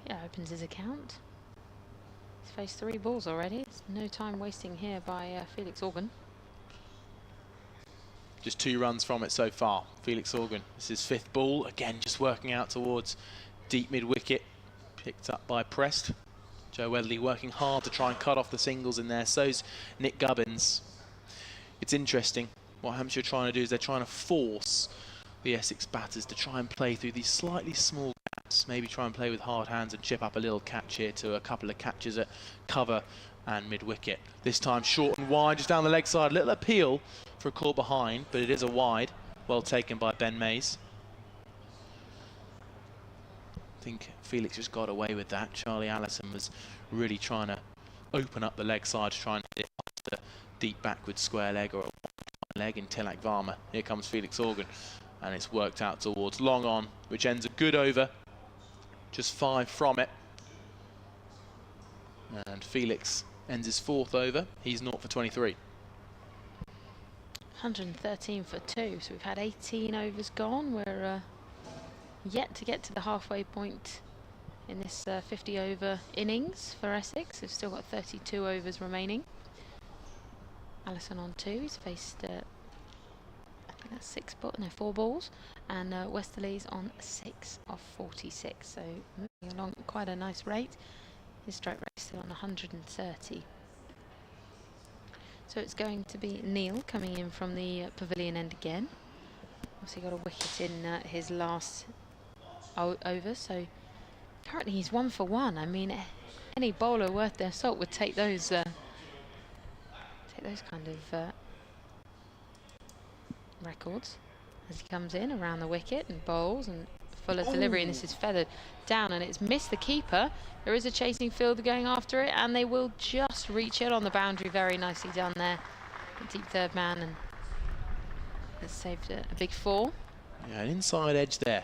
Yeah, opens his account. He's faced 3 balls already. It's no time wasting here by Felix Organ. Just 2 runs from it so far. Felix Organ, this is 5th ball. Again, just working out towards deep mid-wicket. Picked up by Prest. Joe Wedley working hard to try and cut off the singles in there. So's Nick Gubbins. It's interesting. What Hampshire are trying to do is they're trying to force the Essex batters to try and play through these slightly small gaps. Maybe try and play with hard hands and chip up a little catch here to a couple of catches at cover and mid-wicket. This time short and wide, just down the leg side. Little appeal for a call behind, but it is a wide. Well taken by Ben Mays. I think Felix just got away with that. Charlie Allison was really trying to open up the leg side to try and hit it off the deep backward square leg or a leg in Tilak Varma. Here comes Felix Organ, and it's worked out towards long on, which ends a good over. Just 5 from it. And Felix ends his 4th over. He's 0 for 23. 113 for 2, so we've had 18 overs gone. We're yet to get to the halfway point in this 50 over innings for Essex. They've still got 32 overs remaining. Allison on 2, he's faced I think that's 4 balls, and Westerly's on 6 of 46, so moving along at quite a nice rate. His strike rate is still on 130. So it's going to be Neil coming in from the pavilion end again. Obviously got a wicket in his last over, so currently he's 1 for 1. I mean, any bowler worth their salt would take those kind of records as he comes in around the wicket and bowls and full of delivery, and this is feathered down and it's missed the keeper. There is a chasing fielder going after it, and they will just reach it on the boundary. Very nicely done there. A deep third man, and has saved a big 4. Yeah, an inside edge there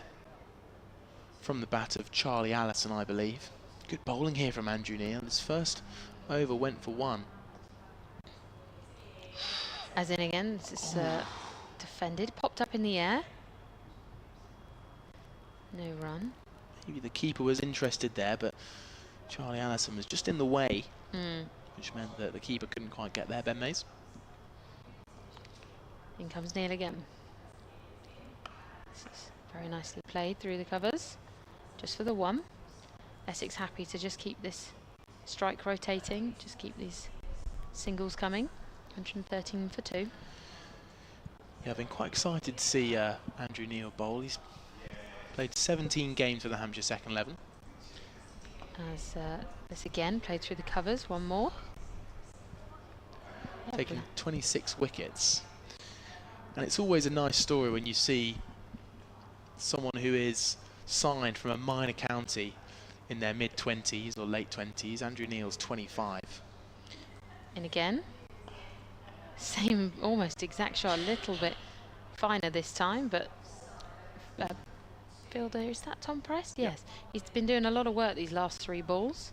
from the bat of Charlie Allison, I believe. Good bowling here from Andrew Neil. His first over went for 1. As in again, this is defended, popped up in the air. No run. Maybe the keeper was interested there, but Charlie Allison was just in the way, which meant that the keeper couldn't quite get there, Ben Mays. In comes Neil again. This is very nicely played through the covers, just for the 1. Essex happy to just keep this strike rotating, just keep these singles coming. 113 for 2. Yeah, I've been quite excited to see Andrew Neil bowl. He's played 17 games for the Hampshire second 11. As this again played through the covers, 1 more. Taking 26 wickets. And it's always a nice story when you see someone who is signed from a minor county in their mid-20s or late 20s. Andrew Neil's 25. And again, same almost exact shot, a little bit finer this time, but fielder, is that Tom Prest? Yes, he's been doing a lot of work these last 3 balls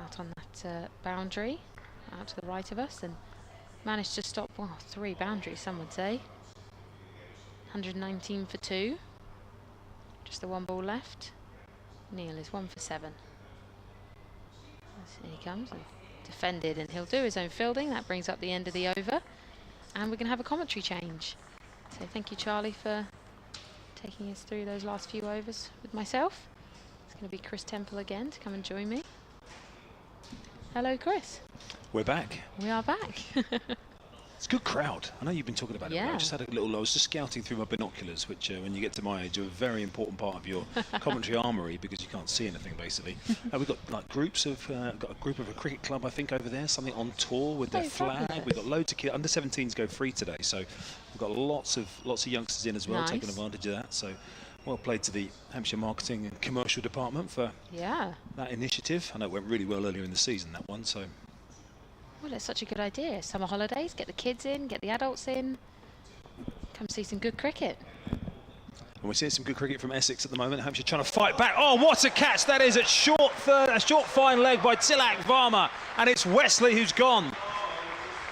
out on that boundary out to the right of us, and managed to stop 3 boundaries, some would say. 119 for 2, just the 1 ball left. Neil is 1 for 7. Here he comes, and defended, and he'll do his own fielding. That brings up the end of the over, and we're going to have a commentary change. So thank you, Charlie, for taking us through those last few overs with myself. It's going to be Chris Temple again to come and join me. Hello, Chris. We're back. We are back. It's a good crowd. I know you've been talking about it. Yeah. I just had a little. I was just scouting through my binoculars, which, when you get to my age, are a very important part of your commentary armoury because you can't see anything basically. We've got like groups of, got a group of a cricket club I think over there, something on tour with their flag. Fabulous. We've got loads of kids. Under 17s go free today, so we've got lots of youngsters in as well, taking advantage of that. So well played to the Hampshire Marketing and Commercial Department for that initiative. I know it went really well earlier in the season, that one. So. Well, it's such a good idea. Summer holidays, get the kids in, get the adults in, come see some good cricket. And we're seeing some good cricket from Essex at the moment. Hampshire trying to fight back. Oh, what a catch that is at short third, a short fine leg by Tilak Varma, and it's Wesley who's gone.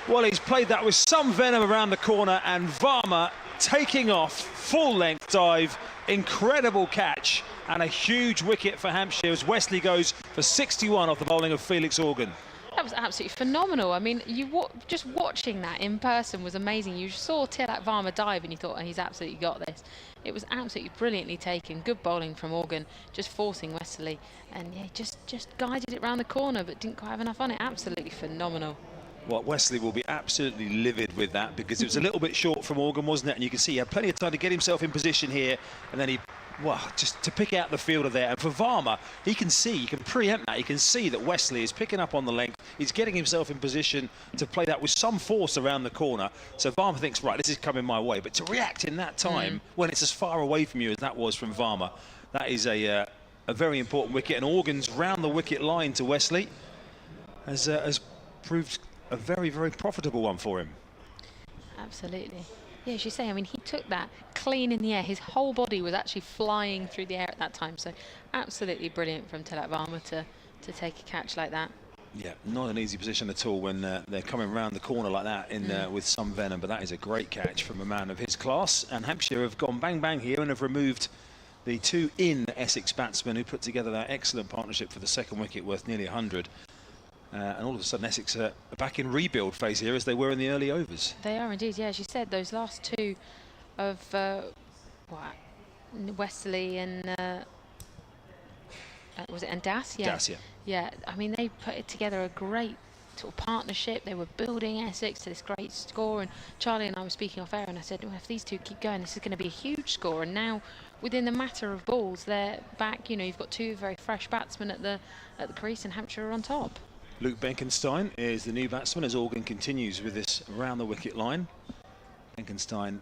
Well, he's played that with some venom around the corner, and Varma taking off, full length dive, incredible catch, and a huge wicket for Hampshire as Wesley goes for 61 off the bowling of Felix Organ. That was absolutely phenomenal. I mean, just watching that in person was amazing. You saw Tilak Varma dive and you thought, oh, he's absolutely got this. It was absolutely brilliantly taken. Good bowling from Organ, just forcing Wesley. And yeah, just guided it round the corner, but didn't quite have enough on it. Absolutely phenomenal. Well, Wesley will be absolutely livid with that because it was a little bit short from Organ, wasn't it? And you can see he had plenty of time to get himself in position here, and then he, well, just to pick out the fielder there. And for Varma, he can preempt that. He can see that Wesley is picking up on the length. He's getting himself in position to play that with some force around the corner. So Varma thinks, right, this is coming my way. But to react in that time, when it's as far away from you as that was from Varma, that is a very important wicket. And Organ's round the wicket line to Wesley has proved a very, very profitable one for him. Absolutely. Yeah, as you say, I mean, he took that clean in the air. His whole body was actually flying through the air at that time. So absolutely brilliant from Tilak Varma to take a catch like that. Yeah, not an easy position at all when they're coming round the corner like that with some venom. But that is a great catch from a man of his class. And Hampshire have gone bang bang here and have removed the two Essex batsmen who put together that excellent partnership for the second wicket worth nearly 100. And all of a sudden Essex are back in rebuild phase here as they were in the early overs. They are indeed, yeah. As you said, those last two of Wesley and was it and Das? Yeah. Das, yeah. Yeah, I mean, they put together a great sort of partnership. They were building Essex to this great score. And Charlie and I were speaking off air, and I said, well, if these two keep going, this is going to be a huge score. And now, within the matter of balls, they're back. You know, you've got two very fresh batsmen at the crease, and Hampshire are on top. Luke Benkenstein is the new batsman as Organ continues with this around the wicket line. Benkenstein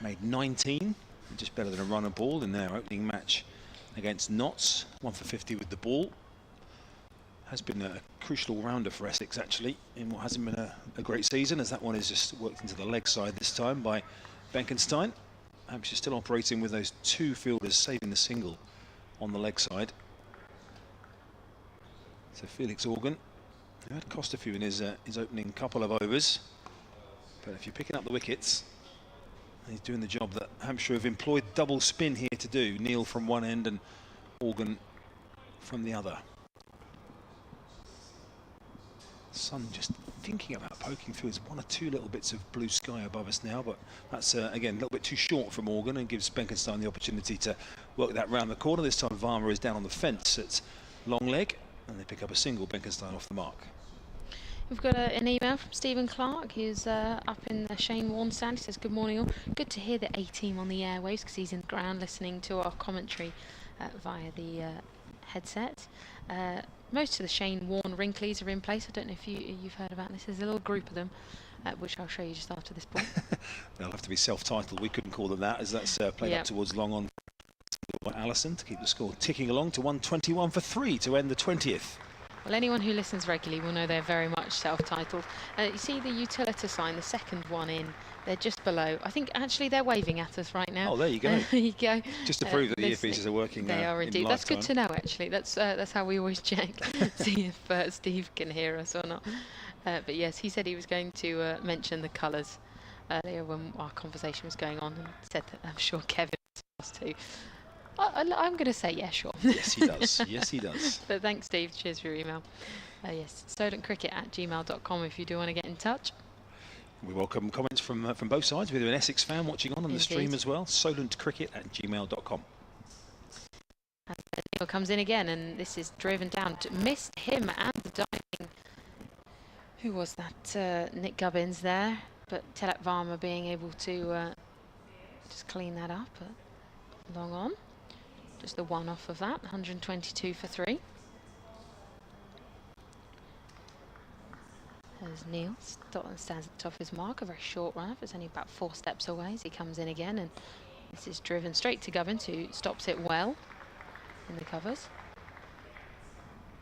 made 19, just better than a run of ball in their opening match against Notts. 1 for 50 with the ball. Has been a crucial rounder for Essex actually in what hasn't been a great season, as that one is just worked into the leg side this time by Benkenstein. Hampshire still operating with those two fielders saving the single on the leg side. So Felix Organ, who had cost a few in his opening couple of overs, but if you're picking up the wickets, he's doing the job that Hampshire have employed double spin here to do. Neil from one end and Organ from the other. Sun just thinking about poking through. There's one or two little bits of blue sky above us now, but that's again a little bit too short from Organ and gives Benkenstein the opportunity to work that round the corner. This time Varma is down on the fence at long leg, and they pick up a single. Benkenstein off the mark. We've got an email from Stephen Clark, who's up in the Shane Warne stand. He says, good morning all. Good to hear the A-team on the airwaves, because he's in the ground listening to our commentary via the headset. Most of the Shane Warne Wrinklies are in place. I don't know if you've heard about this. There's a little group of them, which I'll show you just after this point. They'll have to be self-titled. We couldn't call them that, as that's played up towards long on by Allison to keep the score ticking along to 121 for 3 to end the 20th. Well, anyone who listens regularly will know they're very much self-titled. You see the Utilita sign, the second one in. They're just below. I think actually they're waving at us right now. Oh, there you go. There you go. Just to prove that the earpieces are working. They are indeed. That's good to know, actually. That's how we always check, see if Steve can hear us or not. But yes, he said he was going to mention the colours earlier when our conversation was going on, and said that I'm sure Kevin was too. I'm going to say yeah, sure. Yes, he does. Yes, he does. But thanks, Steve. Cheers for your email. Yes, solentcricket@gmail.com if you do want to get in touch. We welcome comments from both sides. We're an Essex fan watching on the stream as well. solentcricket@gmail.com. And Neil comes in again, and this is driven down. Missed him and the diving. Who was that? Nick Gubbins there. But Tilak Varma being able to just clean that up. Long on. Just the one off of that. 122 for 3. There's Neil, stands at the top of his mark, a very short run. It's only about 4 steps away as he comes in again, and this is driven straight to Gubbins, who stops it well in the covers.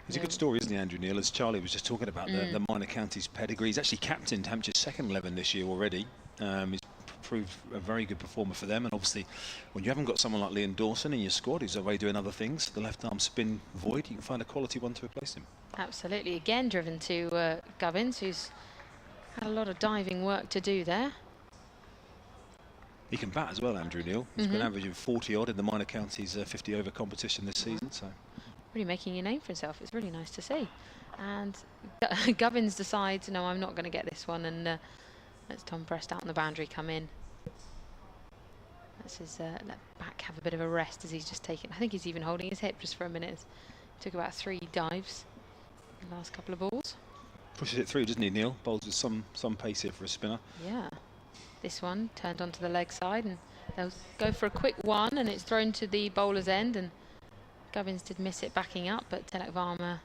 He's a good story, isn't he, Andrew Neil? As Charlie was just talking about the minor counties pedigree. He's actually captained Hampshire's second 11 this year already. He's proved a very good performer for them, and obviously when you haven't got someone like Liam Dawson in your squad who's away doing other things, the left arm spin void, you can find a quality one to replace him. Absolutely. Again driven to Gubbins, who's had a lot of diving work to do there. He can bat as well, Andrew Neil. He's been averaging 40 odd in the minor counties 50 over competition this season. So really making a name for himself. It's really nice to see. And Gubbins decides, no, I'm not going to get this one, and lets Tom Prest out on the boundary come in. Let's his let back have a bit of a rest as he's just taken. I think he's even holding his hip just for a minute. Took about 3 dives in the last couple of balls. Pushes it through, doesn't he, Neil? Bowls with some pace here for a spinner. Yeah. This one turned onto the leg side, and they'll go for a quick one, and it's thrown to the bowler's end, and Gubbins did miss it backing up, but Tilak Varma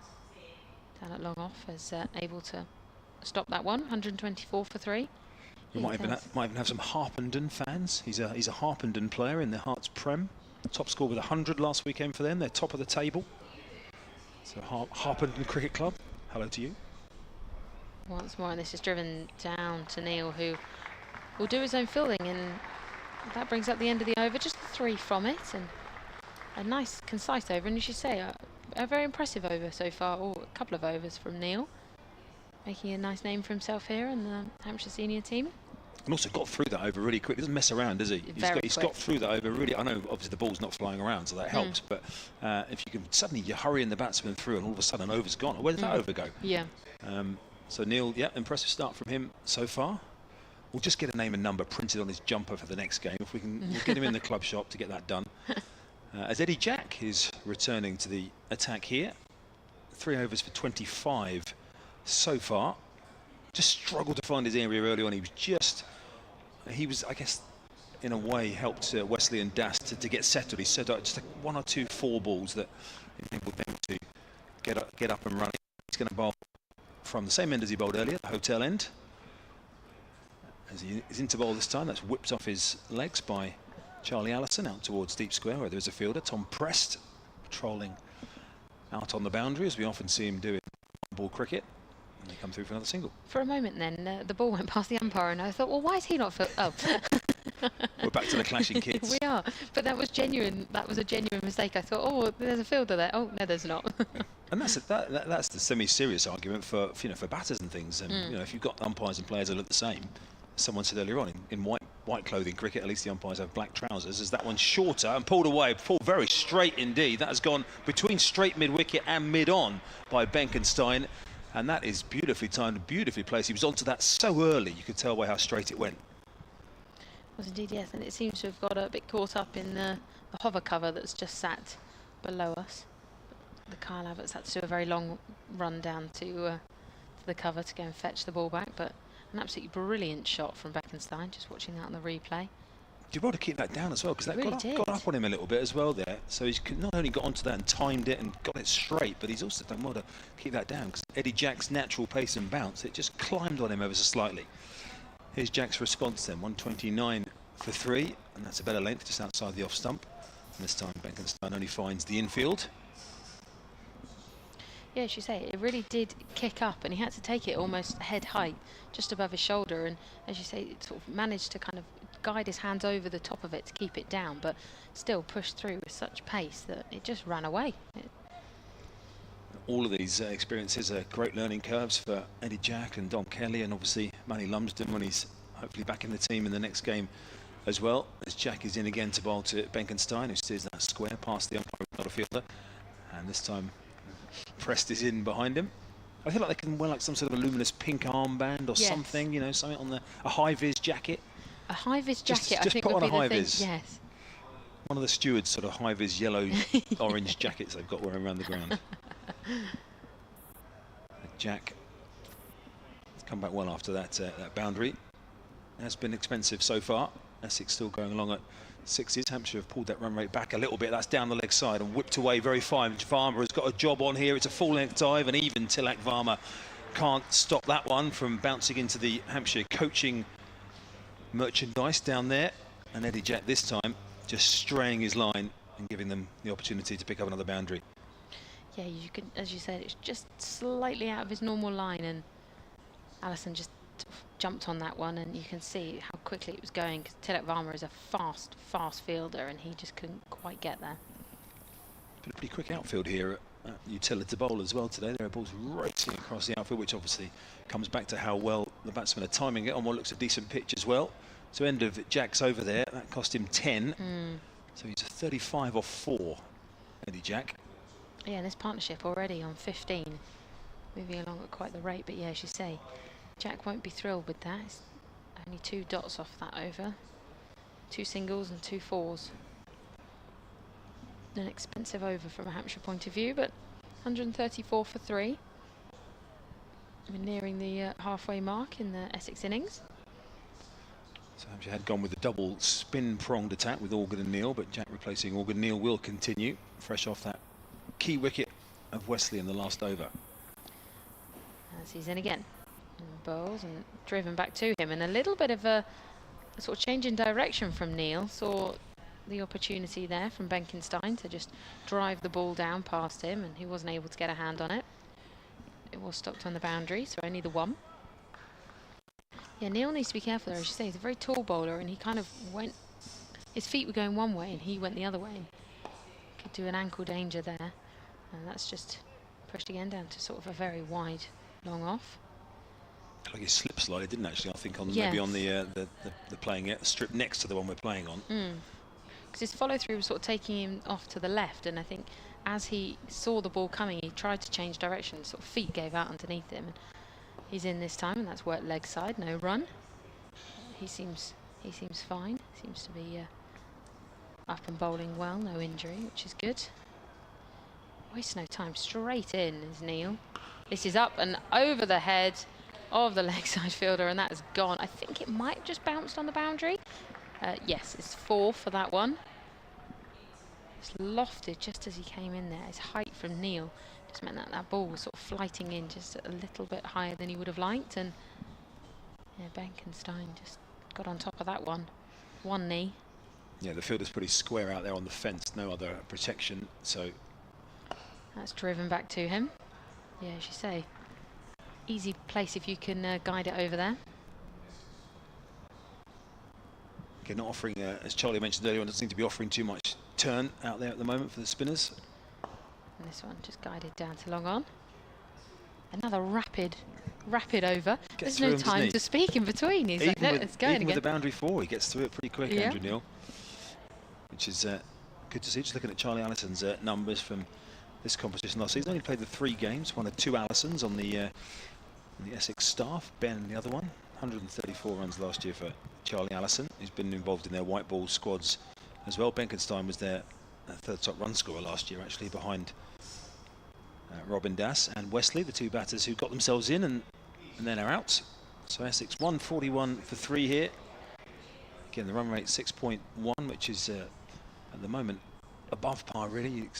down at long off is able to stop that one. 124 for 3. We might even have some Harpenden fans. He's a Harpenden player in the Hearts Prem. Top score with 100 last weekend for them. They're top of the table. So Harpenden Cricket Club, hello to you. Once more, and this is driven down to Neil, who will do his own fielding, and that brings up the end of the over. Just 3 from it, and a nice, concise over. And as you say, a very impressive over so far, or a couple of overs from Neil, making a nice name for himself here in the Hampshire senior team. And also got through that over really quick. Doesn't mess around, does he? He's got through that over really. I know obviously the ball's not flying around, so that helps. But if you can suddenly you're hurrying the batsman through, and all of a sudden an over's gone. Where did that over go? Yeah. So Neil, yeah, impressive start from him so far. We'll just get a name and number printed on his jumper for the next game. If we can, we'll get him in the club shop to get that done. As Eddie Jack is returning to the attack here. 3 overs for 25 so far. Just struggled to find his area early on. He was, I guess, in a way helped Wesley and Das to get settled. He set up just 1 or 2 4 balls that enabled them to get up and running. He's going to bowl from the same end as he bowled earlier, the hotel end. As he is into bowl this time, that's whipped off his legs by Charlie Allison out towards deep square where there is a fielder. Tom Prest patrolling out on the boundary, as we often see him do in ball cricket. And they come through for another single. For a moment then, the ball went past the umpire, and I thought, well, why is he not oh. We're back to the clashing kids. We are, but that was genuine. That was a genuine mistake. I thought, oh, there's a fielder there. Oh, no, there's not. And that's the semi-serious argument for for batters and things. And if you've got umpires and players that look the same, someone said earlier on in white clothing cricket, at least the umpires have black trousers. As that one's shorter and pulled away, pulled very straight indeed. That has gone between straight mid-wicket and mid-on by Benkenstein, and that is beautifully timed, beautifully placed. He was onto that so early, you could tell by how straight it went. Was indeed, yes, and it seems to have got a bit caught up in the hover cover that's just sat below us. The Kyle Abbott's had to do a very long run down to the cover to go and fetch the ball back, but an absolutely brilliant shot from Benkenstein. Just watching that on the replay. You've got to keep that down as well, because that really got up on him a little bit as well there. So he's not only got onto that and timed it and got it straight, but he's also done well to keep that down, because Eddie Jack's natural pace and bounce, it just climbed on him ever so slightly. Here's Jack's response then, 129 for 3, and that's a better length just outside the off stump. And this time Benkenstein only finds the infield. Yeah, as you say, it really did kick up, and he had to take it almost head height, just above his shoulder, and as you say, it sort of managed to kind of guide his hands over the top of it to keep it down, but still pushed through with such pace that it just ran away. All of these experiences are great learning curves for Eddie Jack and Don Kelly, and obviously Manny Lumsden when he's hopefully back in the team in the next game as well. As Jack is in again to bowl to Benkenstein, who steers that square past the umpire, not a fielder, and this time Prest is in behind him. I feel like they can wear like some sort of a luminous pink armband or something, something on a high-vis jacket. A high-vis jacket, just I think put would on be a the thing. high-vis. Yes. One of the stewards' sort of high-vis yellow, orange jackets they've got wearing around the ground. Jack has come back well after that boundary. It has been expensive so far. Essex still going along at 6s. Hampshire have pulled that run rate back a little bit. That's down the leg side and whipped away very fine. Varma has got a job on here. It's a full-length dive, and even Tilak Varma can't stop that one from bouncing into the Hampshire coaching merchandise down there. And Eddie Jack this time just straying his line and giving them the opportunity to pick up another boundary. Yeah, you could, as you said, it's just slightly out of his normal line, and Allison just jumped on that one, and you can see how quickly it was going, because Tilak Varma is a fast fielder, and he just couldn't quite get there. Been a pretty quick outfield here at Utilita Bowl as well today. There are balls racing across the outfield, which obviously comes back to how well the batsmen are timing it on what looks a decent pitch as well. So end of Jack's over there. That cost him 10. So he's 35 off 4, Eddie Jack. Yeah, this partnership already on 15. Moving along at quite the rate, but yeah, as you say, Jack won't be thrilled with that. It's only 2 dots off that over. 2 singles and 2 fours. An expensive over from a Hampshire point of view, but 134 for 3. We're nearing the halfway mark in the Essex innings. So Hampshire had gone with a double spin-pronged attack with Organ and Neil, but Jack replacing Organ. Neil will continue, fresh off that key wicket of Wesley in the last over. As he's in again. And bowls and driven back to him. And a little bit of a sort of change in direction from Neil. Saw the opportunity there from Benkenstein to just drive the ball down past him, and he wasn't able to get a hand on it. It was stopped on the boundary, so only the 1. Yeah, Neil needs to be careful there. As you say, he's a very tall bowler, and he kind of went, his feet were going one way and he went the other way. Could do an ankle danger there, and that's just pushed again down to sort of a very wide long off. Like he slipped slightly, didn't actually, I think, on maybe on the playing strip next to the one we're playing on. Because his follow through was sort of taking him off to the left, and I think as he saw the ball coming, he tried to change direction. Sort of feet gave out underneath him. He's in this time, and that's worked leg side, no run. He seems fine. Seems to be up and bowling well, no injury, which is good. Waste no time, straight in is Neil. This is up and over the head of the leg side fielder, and that has gone. I think it might have just bounced on the boundary. Yes, it's 4 for that one. It's lofted just as he came in there. His height from Neil just meant that that ball was sort of flighting in just a little bit higher than he would have liked, and yeah, Benkenstein just got on top of that one. 1 knee. Yeah, the fielder's pretty square out there on the fence, no other protection, so that's driven back to him. Yeah, as you say, easy place if you can guide it over there. Again, not offering, as Charlie mentioned earlier, doesn't seem to be offering too much turn out there at the moment for the spinners. And this one just guided down to long on. Another rapid over. There's no time to speak in between. He's like, no, it's going even again. with the boundary 4, he gets through it pretty quick, Yeah. Andrew Neil. Which is good to see. Just looking at Charlie Allison's numbers from this competition last season. Only played the 3 games, one of 2 Allisons on the Essex staff. Ben and the other one. 134 runs last year for Charlie Allison, who's been involved in their white ball squads as well. Benkenstein was their 3rd top run scorer last year, actually, behind Robin Das and Wesley, the 2 batters who got themselves in and then are out. So Essex 141 for 3 here. Again, the run rate 6.1, which is at the moment above par, really.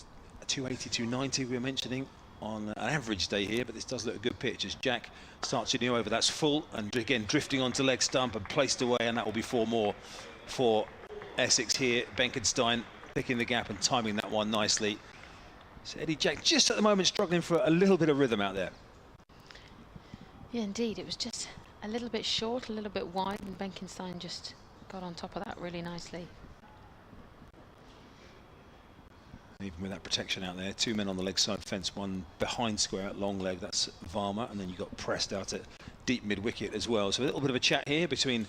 280, 290 we were mentioning on an average day here, but this does look a good pitch as Jack starts to over. That's full, and again drifting onto leg stump and placed away, and that will be 4 more for Essex here. Benkenstein picking the gap and timing that one nicely. So Eddie Jack just at the moment struggling for a little bit of rhythm out there. Yeah, indeed, it was just a little bit short, a little bit wide, and Benkenstein just got on top of that really nicely. Even with that protection out there, 2 men on the leg side fence, 1 behind square at long leg, that's Varma, and then you got pressed out at deep mid wicket as well. So a little bit of a chat here between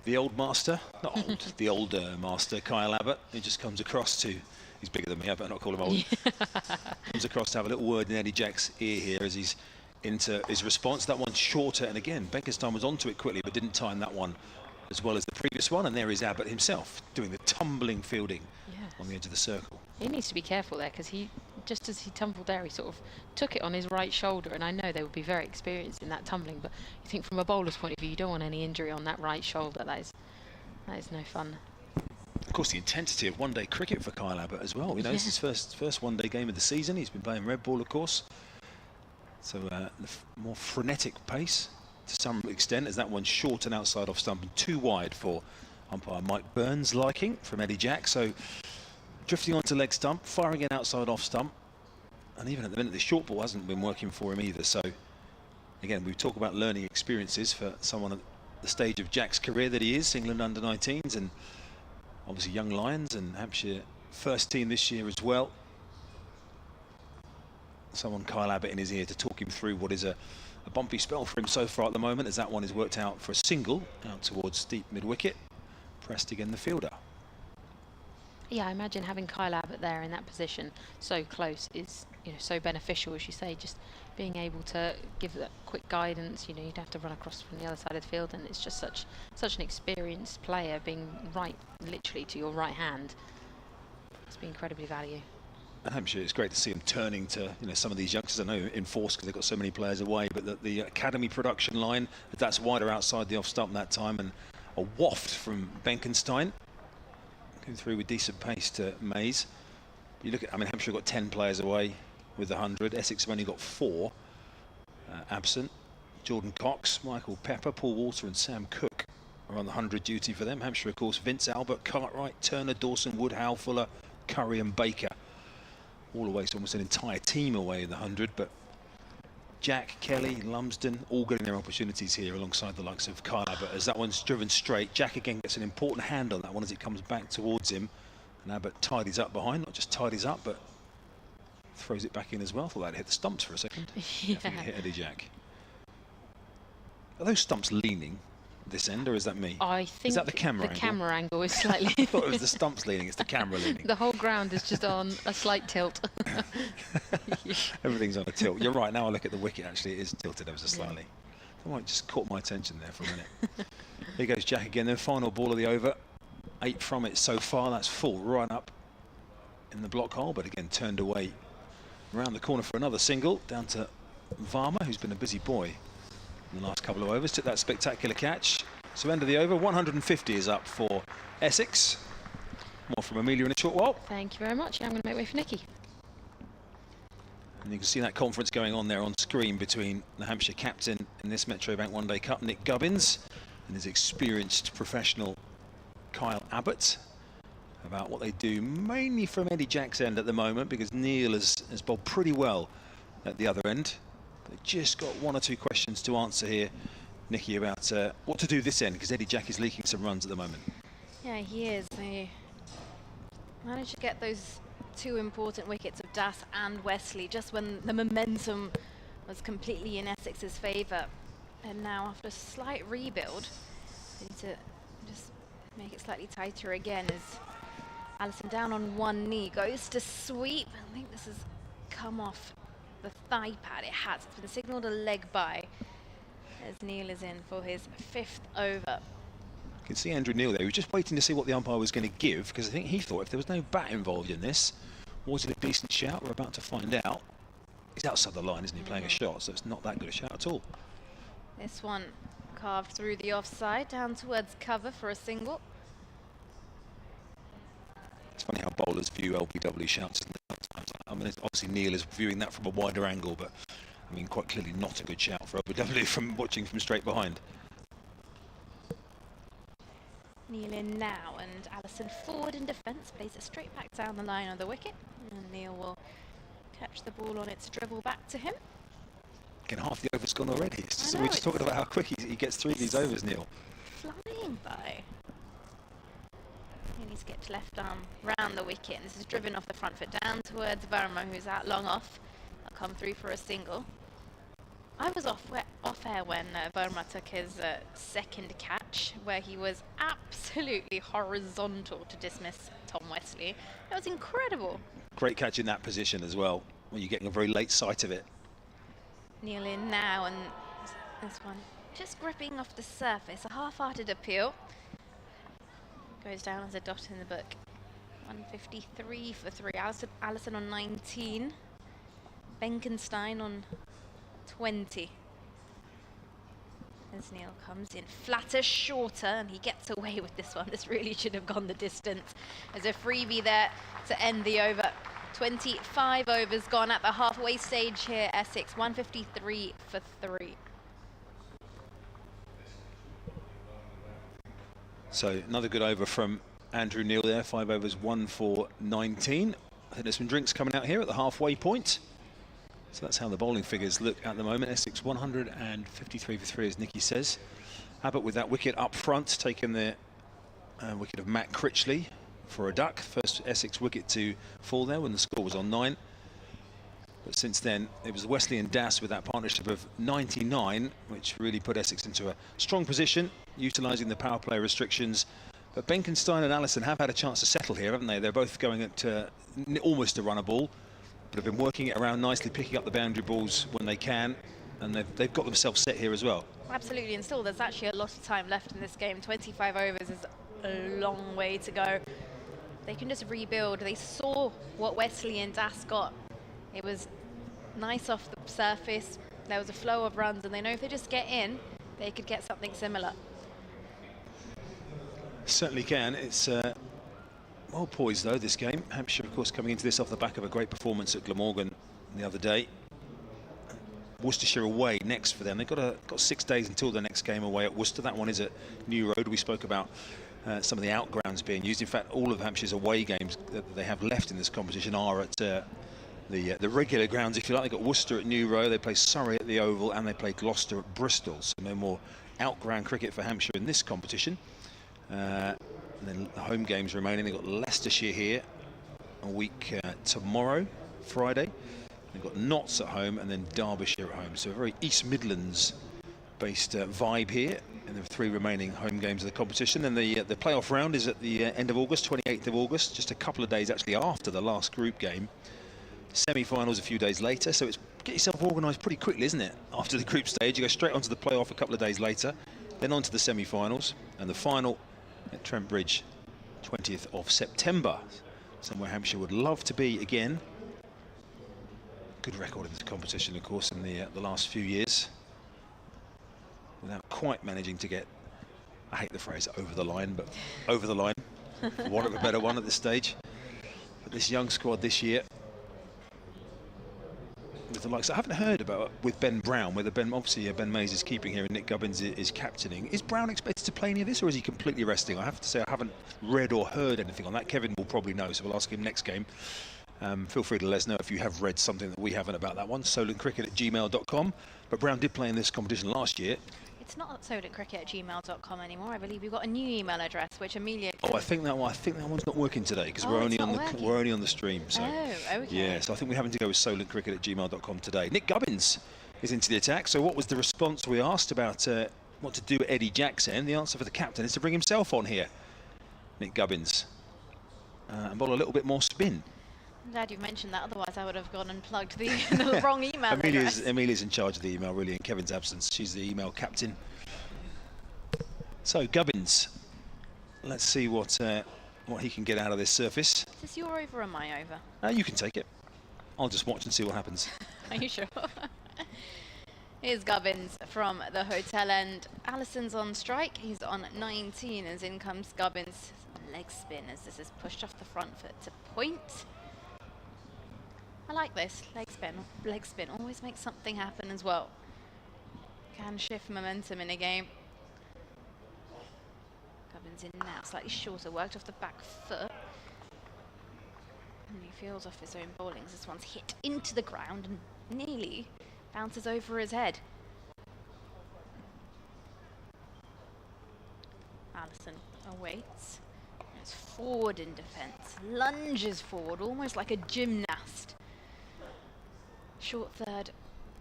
the old master, not old, the older master, Kyle Abbott, who just comes across to, he's bigger than me, I better not call him old, comes across to have a little word in Eddie Jack's ear here as he's into his response. That one's shorter, and again, Benkenstein was onto it quickly, but didn't time that one as well as the previous one, and there is Abbott himself doing the tumbling fielding on the edge of the circle. He needs to be careful there, because he, just as he tumbled there, he sort of took it on his right shoulder, and I know they would be very experienced in that tumbling, but you think from a bowler's point of view, you don't want any injury on that right shoulder. That is no fun. Of course, the intensity of one-day cricket for Kyle Abbott as well. You know, this is his first one-day game of the season. He's been playing red ball, of course. So the more frenetic pace to some extent, as that one's short and outside off stump and 2 wide for umpire Mike Burns' liking from Eddie Jack. So drifting onto leg stump, firing it outside off stump, and even at the minute the short ball hasn't been working for him either. So again, we talk about learning experiences for someone at the stage of Jack's career that he is, England under-19s and obviously Young Lions and Hampshire first team this year as well. Someone Kyle Abbott in his ear to talk him through what is a bumpy spell for him so far at the moment, as that one is worked out for a single out towards deep mid-wicket. Prestigan, the fielder. Yeah, I imagine having Kyle Abbott there in that position so close is, so beneficial, as you say, just being able to give that quick guidance. You'd have to run across from the other side of the field, and it's just such an experienced player being right, literally to your right hand. It's been incredibly valuable. And Hampshire, it's great to see them turning to some of these youngsters. I know in force because they've got so many players away, but the academy production line, that's wider outside the off stump that time, and a waft from Benkenstein going through with decent pace to Mays. You look at, Hampshire got 10 players away with the 100. Essex have only got 4 absent. Jordan Cox, Michael Pepper, Paul Walter and Sam Cook are on the 100 duty for them. Hampshire, of course, Vince Albert, Cartwright, Turner, Dawson, Wood, Howe, Fuller, Curry and Baker. All away, so almost an entire team away in the 100, but Jack, Kelly, Lumsden all getting their opportunities here alongside the likes of Kyle Abbott. As that one's driven straight, Jack again gets an important hand on that one as it comes back towards him, and Abbott tidies up behind, not just tidies up, but throws it back in as well. Thought that'd hit the stumps for a second. Yeah. Definitely hit Eddie Jack. Are those stumps leaning this end, or is that me? I think is that the camera the angle? camera angle is slightly. I thought it was the stumps leaning. It's the camera leaning. The whole ground is just on a slight tilt. Everything's on a tilt. You're right. Now I look at the wicket. Actually, it is tilted ever so slightly. That might just caught my attention there for a minute. Here goes Jack again. Then final ball of the over. 8 from it so far. That's full right up in the block hole, but again turned away around the corner for another single. Down to Varma, who's been a busy boy in the last couple of overs. Took that spectacular catch. So end of the over. 150 is up for Essex. More from Amelia in a short while. Thank you very much. Yeah, I'm going to make way for Nikki. And you can see that conference going on there on screen between the Hampshire captain in this Metro Bank One Day Cup, Nick Gubbins, and his experienced professional Kyle Abbott, about what they do mainly from Eddie Jack's end at the moment, because Neil has bowled pretty well at the other end. They've just got 1 or 2 questions to answer here, Nikki, about what to do this end, because Eddie Jack is leaking some runs at the moment. Yeah, he is. They managed to get those 2 important wickets of Das and Wesley just when the momentum was completely in Essex's favour. And now, after a slight rebuild, they need to just make it slightly tighter again as Allison down on one knee goes to sweep. I think this has come off the thigh pad. It has. It's been signalled a leg by as Neil is in for his 5th over. You can see Andrew Neil there. He was just waiting to see what the umpire was going to give, because I think he thought if there was no bat involved in this, was it a decent shout? We're about to find out. He's outside the line, isn't he, playing a shot, so it's not that good a shout at all. This one carved through the offside, down towards cover for a single. It's funny how bowlers view LBW shouts. I mean, obviously Neil is viewing that from a wider angle, but I mean, quite clearly not a good shout for LBW from watching from straight behind. Neil in now, and Allison forward in defence, plays it straight back down the line of the wicket, and Neil will catch the ball on its dribble back to him. Again, half the over's gone already. It's just, we're just talking about how quick he gets through these overs, Neil. Flying by. He needs to get to left arm round the wicket, and this is driven off the front foot down towards Verma, who's out long off. I'll come through for a single. I was off air when Verma took his 2nd catch, where he was absolutely horizontal to dismiss Tom Wesley. That was incredible. Great catch in that position as well, when you're getting a very late sight of it. Neil in now, and this one just gripping off the surface. A half-hearted appeal. Goes down as a dot in the book. 153 for 3. Allison on 19. Benkenstein on 20. As Neil comes in flatter, shorter, and he gets away with this one. This really should have gone the distance. There's a freebie there to end the over. 25 overs gone at the halfway stage here, Essex. 153 for 3. So another good over from Andrew Neil there. 5 overs, 1 for 19. I think there's some drinks coming out here at the halfway point. So that's how the bowling figures look at the moment. Essex 153 for 3, as Nikki says. Abbott with that wicket up front, taking the wicket of Matt Critchley for a duck. First Essex wicket to fall there when the score was on 9. But since then, it was Wesley and Das with that partnership of 99, which really put Essex into a strong position, utilising the power play restrictions But Benkenstein and Allison have had a chance to settle here, haven't they? They're both going at almost a runner ball, but have been working it around nicely, picking up the boundary balls when they can, and they've got themselves set here as well. Absolutely, and still there's actually a lot of time left in this game. 25 overs is a long way to go. They can just rebuild. They saw what Wesley and Das got. It was nice off the surface. There was a flow of runs, and they know if they just get in, they could get something similar. Certainly can. It's well poised though, this game. Hampshire, of course, coming into this off the back of a great performance at Glamorgan the other day. Worcestershire away next for them. They've got 6 days until their next game away at Worcester. That one is at New Road. We spoke about some of the outgrounds being used. In fact, all of Hampshire's away games that they have left in this competition are at the regular grounds, if you like. They've got Worcester at New Road, they play Surrey at the Oval, and they play Gloucester at Bristol. So no more outground cricket for Hampshire in this competition. And then the home games remaining. They've got Leicestershire here a week tomorrow, Friday. They've got Notts at home and then Derbyshire at home. So a very East Midlands based vibe here. And there are 3 remaining home games of the competition. And the playoff round is at the end of August, 28th of August, just a couple of days actually after the last group game. Semi-finals a few days later, so it's get yourself organised pretty quickly, isn't it? After the group stage, you go straight onto the playoff a couple of days later, then on to the semi-finals, and the final at Trent Bridge, 20th of September. Somewhere Hampshire would love to be again. Good record in this competition, of course, in the last few years, without quite managing to get, I hate the phrase over the line, but over the line, for want of a better one at this stage. But this young squad this year, with the likes I haven't heard about with Ben Brown, whether obviously Ben Mays is keeping here and Nick Gubbins is captaining. Is Brown expected to play any of this, or is he completely resting? I have to say I haven't read or heard anything on that. Kevin will probably know, so we'll ask him next game. Feel free to let us know if you have read something that we haven't about that one. solentcricket@gmail.com. But Brown did play in this competition last year. It's not solentcricket@gmail.com anymore. I believe we've got a new email address, which Amelia. Oh, I think that one's not working today because we're only on the stream. So okay. Yeah, so I think we're having to go with solentcricket@gmail.com today. Nick Gubbins is into the attack. So what was the response we asked about what to do at Eddie Jackson? The answer for the captain is to bring himself on here, Nick Gubbins, and bowl a little bit more spin. I'm glad you mentioned that, otherwise I would have gone and plugged the wrong email address. Amelia's in charge of the email, really, in Kevin's absence. She's the email captain. So, Gubbins, let's see what he can get out of this surface. Is this your over or my over? You can take it. I'll just watch and see what happens. Are you sure? Here's Gubbins from the hotel end. Allison's on strike. He's on 19 as in comes Gubbins. Leg spin as this is pushed off the front foot to point. I like this. Leg spin always makes something happen as well. Can shift momentum in a game. Gubbins in now, slightly shorter, worked off the back foot. And he feels off his own bowlings. This one's hit into the ground and nearly bounces over his head. Allison awaits. It's forward in defence. Lunges forward, almost like a gymnast. Short third,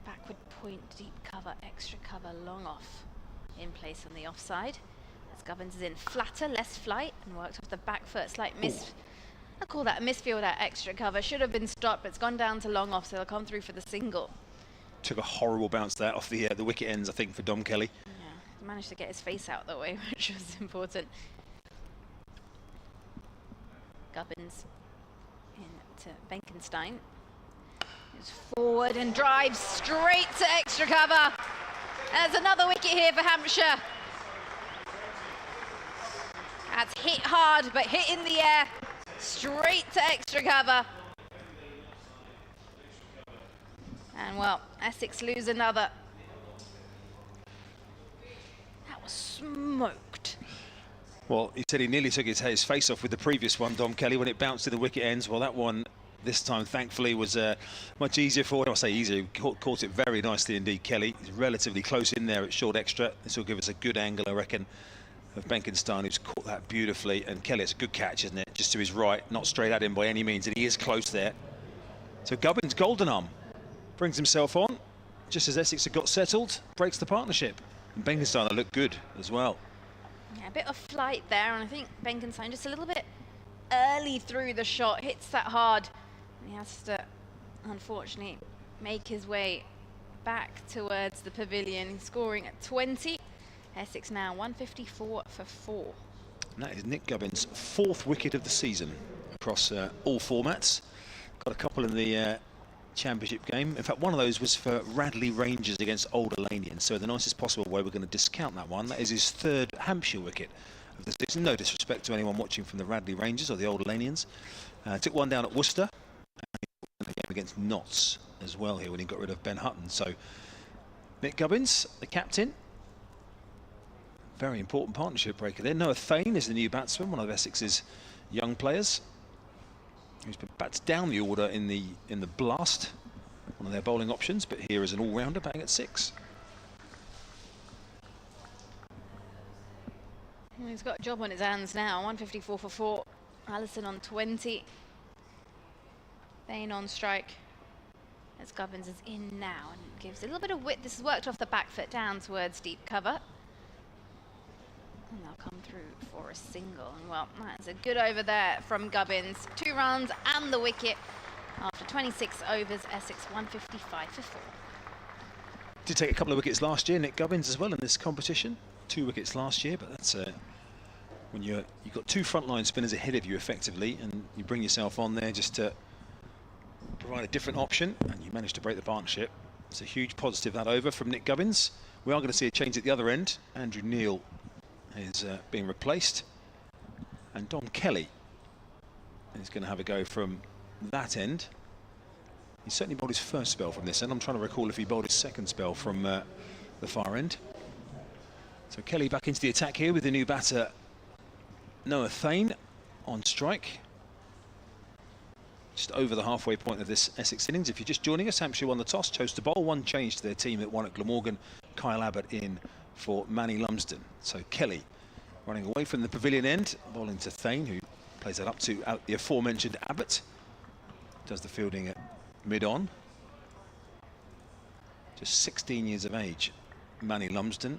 backward point, deep cover, extra cover, long off. In place on the offside. As Gubbins is in flatter, less flight, and worked off the back foot. Slight miss. I call that a misfield at extra cover. Should have been stopped, but it's gone down to long off, so they'll come through for the single. Took a horrible bounce there off the wicket ends, I think, for Dom Kelly. Yeah, he managed to get his face out the way, which was important. Gubbins into Benkenstein. Goes forward and drives straight to extra cover. There's another wicket here for Hampshire. That's hit hard, but hit in the air. Straight to extra cover. And well, Essex lose another. That was smoked. Well, he said he nearly took his face off with the previous one, Dom Kelly, when it bounced to the wicket ends. Well, that one this time, thankfully, was much easier for him. I'll say easier. He caught it very nicely indeed, Kelly. He's relatively close in there at short extra. This will give us a good angle, I reckon, of Benkenstein, who's caught that beautifully. And Kelly, it's a good catch, isn't it? Just to his right, not straight at him by any means, and he is close there. So Gubbins, golden arm, brings himself on, just as Essex have got settled, breaks the partnership. And Benkenstein looked good as well. Yeah, a bit of flight there, and I think Benkenstein just a little bit early through the shot, hits that hard. And he has to, unfortunately, make his way back towards the pavilion, scoring at 20. Essex now 154 for 4. And that is Nick Gubbins' 4th wicket of the season across all formats. Got a couple in the championship game. In fact, one of those was for Radley Rangers against Old Alanian. So the nicest possible way we're going to discount that one. That is his 3rd Hampshire wicket of the season. No disrespect to anyone watching from the Radley Rangers or the Old Alanians. Took one down at Worcester. And a game against Notts as well here when he got rid of Ben Hutton. So Nick Gubbins, the captain. Very important partnership breaker there. Noah Thane is the new batsman, one of Essex's young players, who's been batted down the order in the Blast, one of their bowling options, but here is an all-rounder batting at 6. Well, he's got a job on his hands now. 154 for 4. Allison on 20. Thane on strike. As Gubbins is in now and gives a little bit of width. This has worked off the back foot down towards deep cover. And they'll come through for a single. And well, that's a good over there from Gubbins. 2 runs and the wicket. After 26 overs, Essex 155 for 4. Did take a couple of wickets last year, Nick Gubbins as well in this competition. 2 wickets last year, but that's when you've got 2 frontline spinners ahead of you effectively, and you bring yourself on there just to provide a different option, and you manage to break the partnership. It's a huge positive, that over from Nick Gubbins. We are going to see a change at the other end. Andrew Neil is being replaced, and Dom Kelly is going to have a go from that end. He certainly bowled his first spell from this end. I'm trying to recall if he bowled his second spell from the far end. So Kelly back into the attack here with the new batter Noah Thane on strike. Just over the halfway point of this Essex innings. If you're just joining us, Hampshire won the toss, chose to bowl. 1 change to their team at 1 at Glamorgan. Kyle Abbott in for Manny Lumsden. So Kelly running away from the pavilion end, bowling to Thane, who plays that up to the aforementioned Abbott. Does the fielding at mid-on. Just 16 years of age, Manny Lumsden.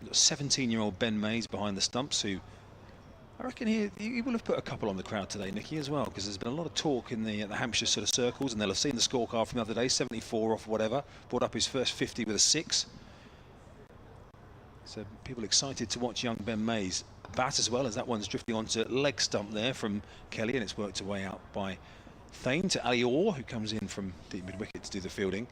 We've got 17-year-old Ben Mays behind the stumps, who I reckon he will have put a couple on the crowd today, Nicky, as well, because there's been a lot of talk in the Hampshire sort of circles, and they'll have seen the scorecard from the other day, 74 off whatever, brought up his first 50 with a 6. So people excited to watch young Ben Mays bat as well, as that one's drifting onto leg stump there from Kelly, and it's worked away out by Thane to Ali Orr, who comes in from deep mid-wicket to do the fielding.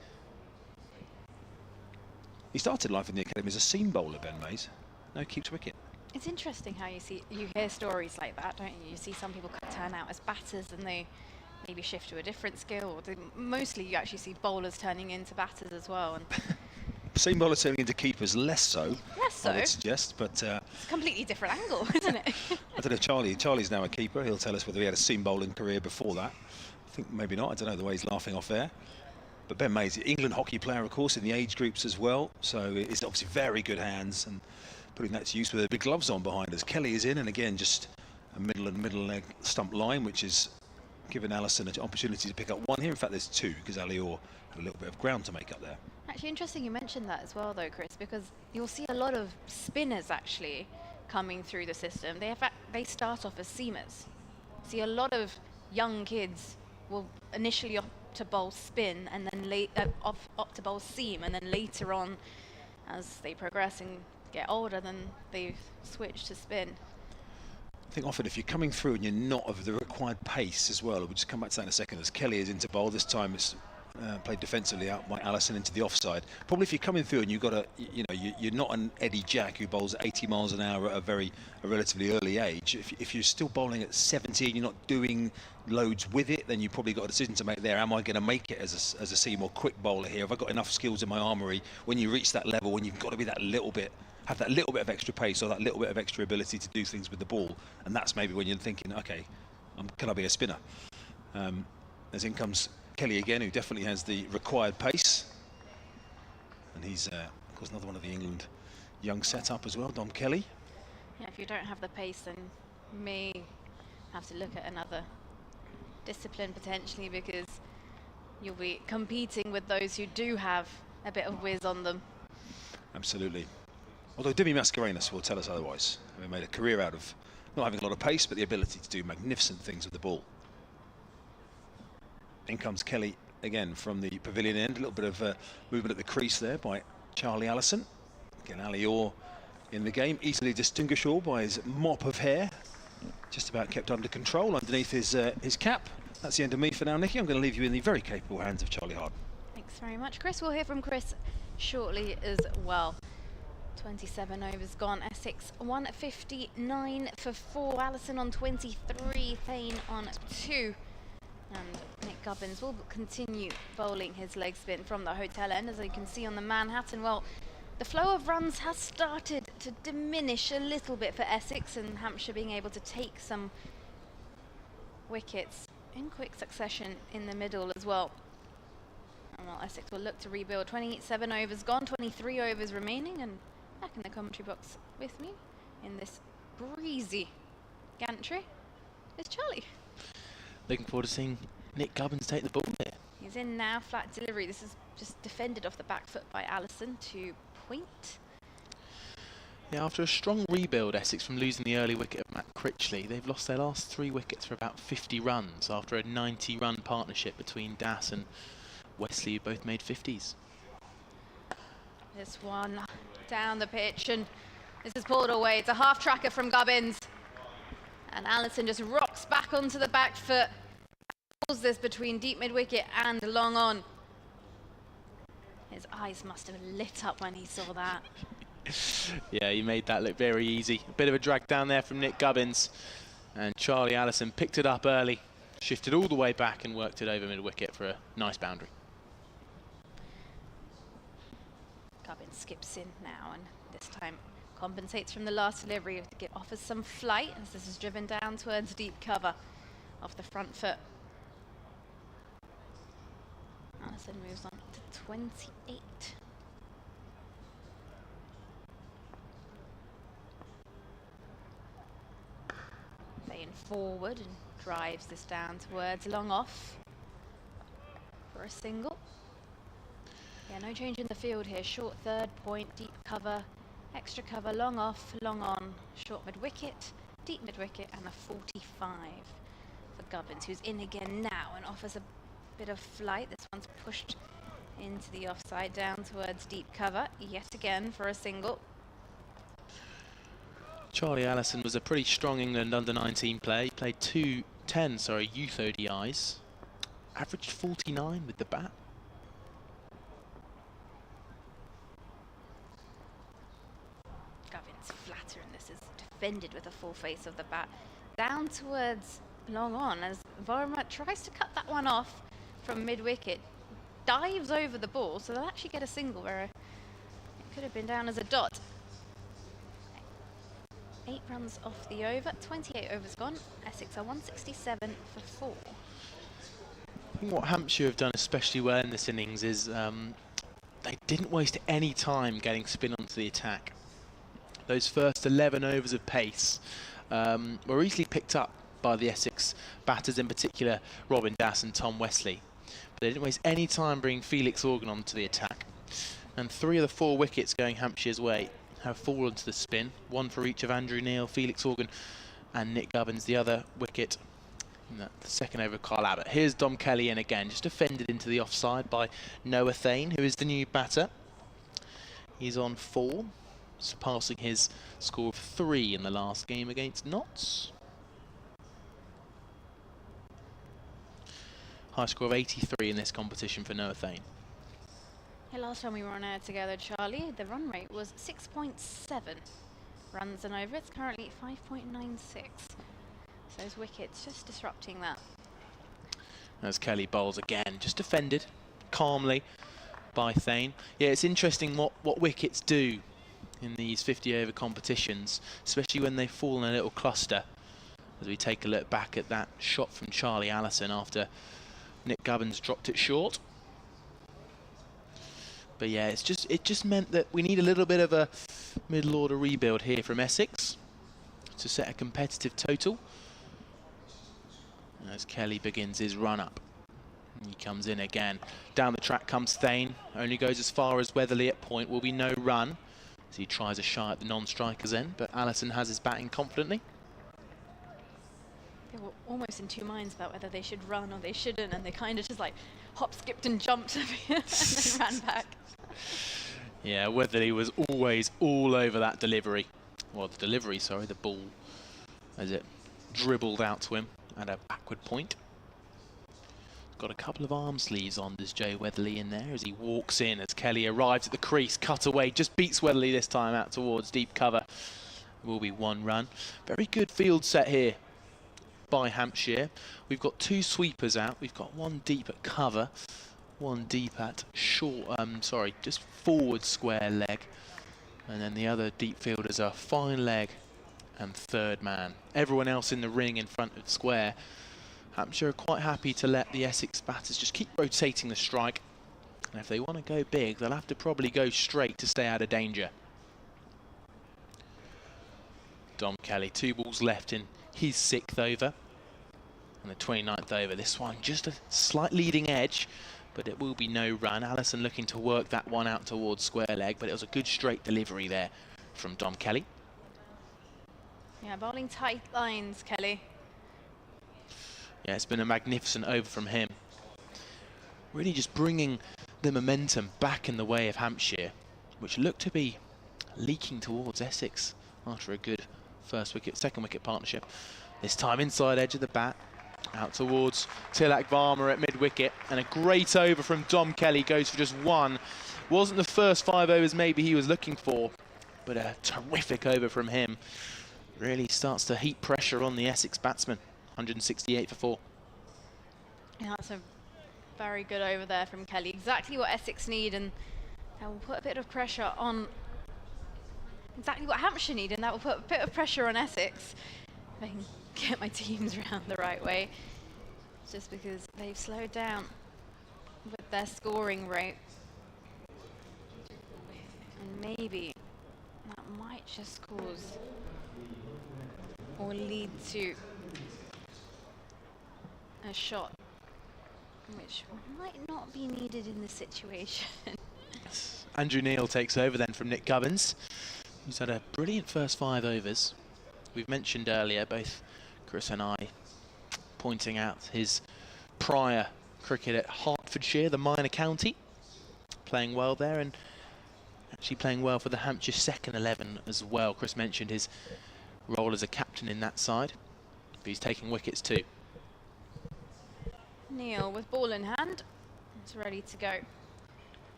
He started life in the academy as a seam bowler, Ben Mays. Now keeps wicket. It's interesting how you hear stories like that, don't you? You see some people turn out as batters and they maybe shift to a different skill. Mostly you actually see bowlers turning into batters as well. And seam bowlers turning into keepers, less so. Less so. I would suggest, but it's a completely different angle, isn't it? I don't know. Charlie's now a keeper. He'll tell us whether he had a seam bowling career before that. I think maybe not. I don't know the way he's laughing off there. But Ben Mays, England hockey player, of course, in the age groups as well. So it's obviously very good hands and putting that to use with the big gloves on behind us. Kelly is in, and again, just a middle leg stump line, which is giving Allison an opportunity to pick up 1 here. In fact, there's 2, because Ali Orr had a little bit of ground to make up there. Actually, interesting you mentioned that as well, though, Chris, because you'll see a lot of spinners actually coming through the system. They start off as seamers. See, a lot of young kids will initially opt to bowl spin, and then opt to bowl seam, and then later on, as they progress and get older, then they switch to spin. I think often if you're coming through and you're not of the required pace as well, we'll just come back to that in a second, as Kelly is into bowl. This time it's played defensively out by Allison into the offside. Probably if you're coming through and you've got you're not an Eddie Jack who bowls 80 miles an hour at a relatively early age. If you're still bowling at 70 and you're not doing loads with it, then you've probably got a decision to make there. Am I going to make it as a seam or quick bowler here? Have I got enough skills in my armoury when you reach that level, when you've got to be that little bit, have that little bit of extra pace or that little bit of extra ability to do things with the ball? And that's maybe when you're thinking, okay, can I be a spinner? As in comes Kelly again, who definitely has the required pace. And he's, of course, another one of the England young setup as well, Dom Kelly. Yeah, if you don't have the pace, then you may have to look at another discipline potentially, because you'll be competing with those who do have a bit of whiz on them. Absolutely. Although Dimi Mascarenhas will tell us otherwise. He made a career out of not having a lot of pace, but the ability to do magnificent things with the ball. In comes Kelly again from the pavilion end. A little bit of movement at the crease there by Charlie Allison. Again, Ali Orr in the game, easily distinguishable by his mop of hair. Just about kept under control underneath his cap. That's the end of me for now, Nikki. I'm going to leave you in the very capable hands of Charlie Harden. Thanks very much, Chris. We'll hear from Chris shortly as well. 27 overs gone. Essex 159 for 4. Allison on 23. Thane on 2. And Nick Gubbins will continue bowling his leg spin from the hotel end. As you can see on the Manhattan, well, the flow of runs has started to diminish a little bit for Essex, and Hampshire being able to take some wickets in quick succession in the middle as well. And well, Essex will look to rebuild. 27 overs gone, 23 overs remaining, and back in the commentary box with me in this breezy gantry is Charlie. Looking forward to seeing Nick Gubbins take the ball there. He's in now, flat delivery. This is just defended off the back foot by Allison to point. Yeah, after a strong rebuild, Essex, from losing the early wicket of Matt Critchley, they've lost their last 3 wickets for about 50 runs after a 90-run partnership between Das and Wesley, who both made 50s. This one down the pitch, and this is pulled away. It's a half-tracker from Gubbins. And Allison just rocks back onto the back foot. Pulls this between deep mid-wicket and long on. His eyes must have lit up when he saw that. Yeah, he made that look very easy. A bit of a drag down there from Nick Gubbins. And Charlie Allison picked it up early, shifted all the way back and worked it over mid-wicket for a nice boundary. Gubbins skips in now, and this time compensates from the last delivery. It offers some flight as this is driven down towards deep cover off the front foot. Allison moves on to 28. Thane forward and drives this down towards long off for a single. Yeah, no change in the field here. Short third, point, deep cover, extra cover, long off, long on, short mid-wicket, deep mid-wicket, and a 45 for Gubbins, who's in again now and offers a bit of flight. This one's pushed into the offside, down towards deep cover, yet again for a single. Charlie Allison was a pretty strong England under-19 player. He played 10 youth ODIs, averaged 49 with the bat. Gubbins flatter, and this is defended with a full face of the bat. Down towards long on as Vorma tries to cut that one off from mid-wicket. Dives over the ball, so they'll actually get a single where it could have been down as a dot. 8 runs off the over, 28 overs gone. Essex are 167 for 4. I think what Hampshire have done especially well in this innings is they didn't waste any time getting spin onto the attack. Those first 11 overs of pace were easily picked up by the Essex batters, in particular Robin Das and Tom Wesley. But they didn't waste any time bringing Felix Organ onto the attack. And 3 of the 4 wickets going Hampshire's way have fallen to the spin. 1 for each of Andrew Neil, Felix Organ and Nick Gubbins. The other wicket, the second over of Kyle Abbott. Here's Dom Kelly in again, just defended into the offside by Noah Thane, who is the new batter. He's on 4, surpassing his score of 3 in the last game against Notts. High score of 83 in this competition for Noah Thane. Yeah, last time we were on air together, Charlie, the run rate was 6.7 runs and over. It's currently 5.96. So those wickets just disrupting that. As Kelly bowls again, just defended calmly by Thane. Yeah, it's interesting what wickets do in these 50-over competitions, especially when they fall in a little cluster. As we take a look back at that shot from Charlie Allison after Nick Gubbins dropped it short. But yeah, it just meant that we need a little bit of a middle order rebuild here from Essex to set a competitive total. As Kelly begins his run up. He comes in again. Down the track comes Thane. Only goes as far as Weatherly at point. Will be no run. as he tries a shot at the non-striker's end, but Allison has his batting confidently. They were almost in two minds about whether they should run or they shouldn't, and they kind of just like hop, skipped and jumped and then ran back. Yeah, Weatherly was always all over that delivery. Well, the delivery, sorry, the ball, as it dribbled out to him at a backward point. Got a couple of arm sleeves on, does Jay Weatherly in there as he walks in as Kelly arrives at the crease, cut away, just beats Weatherly this time out towards deep cover. Will be one run. Very good field set here by Hampshire. We've got two sweepers out. We've got one deep at cover, one deep at short, just forward square leg. And then the other deep fielders are fine leg and third man. Everyone else in the ring in front of square. Hampshire are quite happy to let the Essex batters just keep rotating the strike. And if they want to go big, they'll have to probably go straight to stay out of danger. Dom Kelly, 2 balls left in his 6th over. And the 29th over. This one just a slight leading edge, but it will be no run. Allison looking to work that one out towards square leg, but it was a good straight delivery there from Dom Kelly. Yeah, bowling tight lines, Kelly. Yeah, it's been a magnificent over from him. Really just bringing the momentum back in the way of Hampshire, which looked to be leaking towards Essex after a good second wicket partnership. This time inside edge of the bat, out towards Tilak Varma at mid-wicket, and a great over from Dom Kelly, goes for just one. Wasn't the first 5 overs maybe he was looking for, but a terrific over from him. Really starts to heap pressure on the Essex batsmen. 168 for 4. Yeah, that's a very good over there from Kelly. Exactly what Essex need, and that will put a bit of pressure on exactly what Hampshire need, and that will put a bit of pressure on Essex. If I can get my teams around the right way. Just because they've slowed down with their scoring rate. And maybe that might just cause or lead to a shot which might not be needed in this situation. Andrew Neil takes over then from Nick Gubbins, who's had a brilliant first 5 overs. We've mentioned earlier, both Chris and I, pointing out his prior cricket at Hertfordshire, the minor county, playing well there, and actually playing well for the Hampshire second 11 as well. Chris mentioned his role as a captain in that side, but he's taking wickets too. Neil with ball in hand, it's ready to go.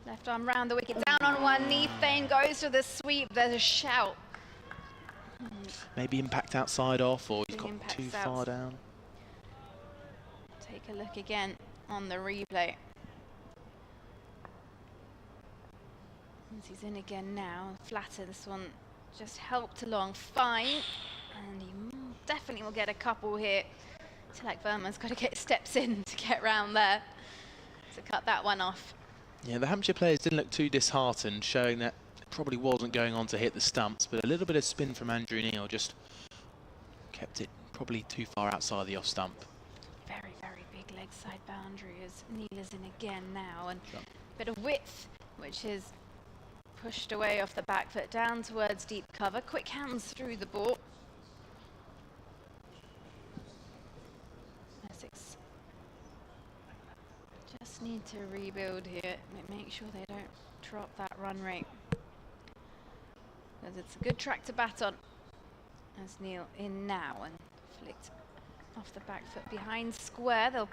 Left arm round the wicket, down on one knee, Fane goes for the sweep, there's a shout. Maybe impact outside off, or he's got Impacts too out. far down. Take a look again on the replay. And he's in again now, flatter, this one just helped along fine, and he definitely will get a couple here. Tilak Verma's got to get steps in to get round there to cut that one off. Yeah, the Hampshire players didn't look too disheartened, showing that it probably wasn't going on to hit the stumps, but a little bit of spin from Andrew Neil just kept it probably too far outside the off stump. Very, very big leg side boundary as Neil is in again now, and a bit of width, which is pushed away off the back foot down towards deep cover. Quick hands through the ball. Essex just need to rebuild here, make sure they don't drop that run rate, because it's a good track to bat on. As Neil in now and flicked off the back foot behind square. They'll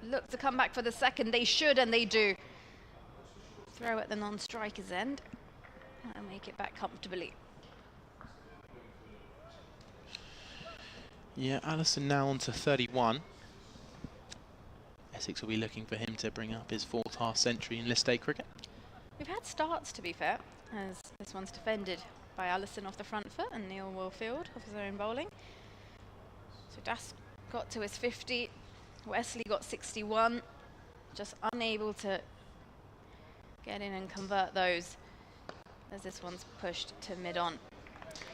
look to come back for the second. They should, and they do. Throw at the non-striker's end and make it back comfortably. Yeah, Allison now on to 31. Essex will be looking for him to bring up his 4th half century in list A cricket. We've had starts, to be fair, as this one's defended by Allison off the front foot and Neil will field off his own bowling. So Das got to his 50, Wesley got 61, just unable to get in and convert those as this one's pushed to mid-on.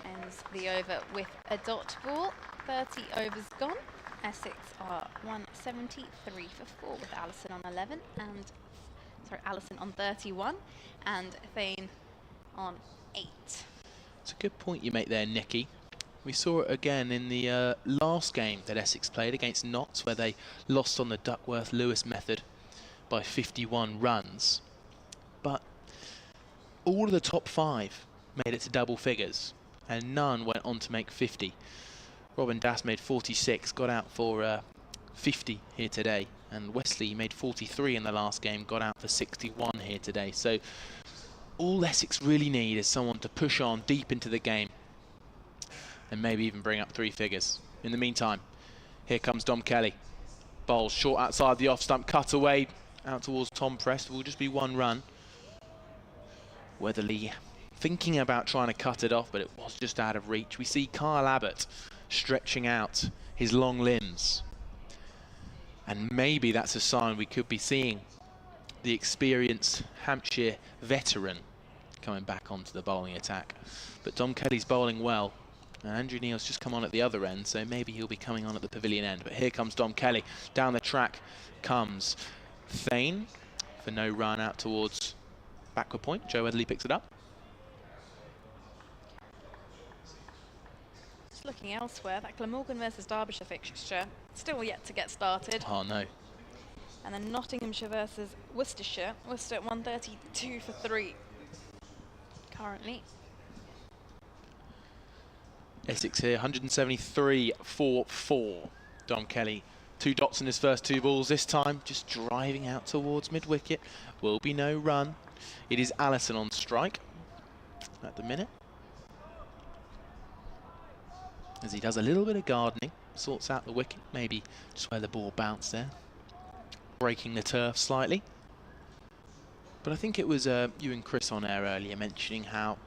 Ends the over with a dot ball, 30 overs gone. Essex are 173 for 4 with Allison on 11 and Allison on 31 and Thane on 8. It's a good point you make there, Nikki. We saw it again in the last game that Essex played against Notts, where they lost on the Duckworth-Lewis method by 51 runs. But all of the top 5 made it to double figures, and none went on to make 50. Robin Das made 46, got out for 50 here today, and Wesley made 43 in the last game, got out for 61 here today. So all Essex really need is someone to push on deep into the game and maybe even bring up 3 figures. In the meantime, here comes Dom Kelly. Bowls short outside the off stump, cut away out towards Tom Prest. Will just be 1 run. Weatherly thinking about trying to cut it off, but it was just out of reach. We see Kyle Abbott stretching out his long limbs, and maybe that's a sign we could be seeing the experienced Hampshire veteran coming back onto the bowling attack. But Dom Kelly's bowling well, and Andrew Neil's just come on at the other end, so maybe he'll be coming on at the pavilion end. But here comes Dom Kelly. Down the track comes Thane for no run out towards backward point. Joe Weatherly picks it up. Just looking elsewhere, that Glamorgan versus Derbyshire fixture still yet to get started. Oh no. And then Nottinghamshire versus Worcestershire. Worcester at 132 for 3 currently. Essex here, 173 for 4. Dom Kelly, 2 dots in his first 2 balls. This time, just driving out towards mid-wicket. Will be no run. It is Allison on strike at the minute, as he does a little bit of gardening, sorts out the wicket, maybe just where the ball bounced there, breaking the turf slightly. But I think it was you and Chris on air earlier mentioning how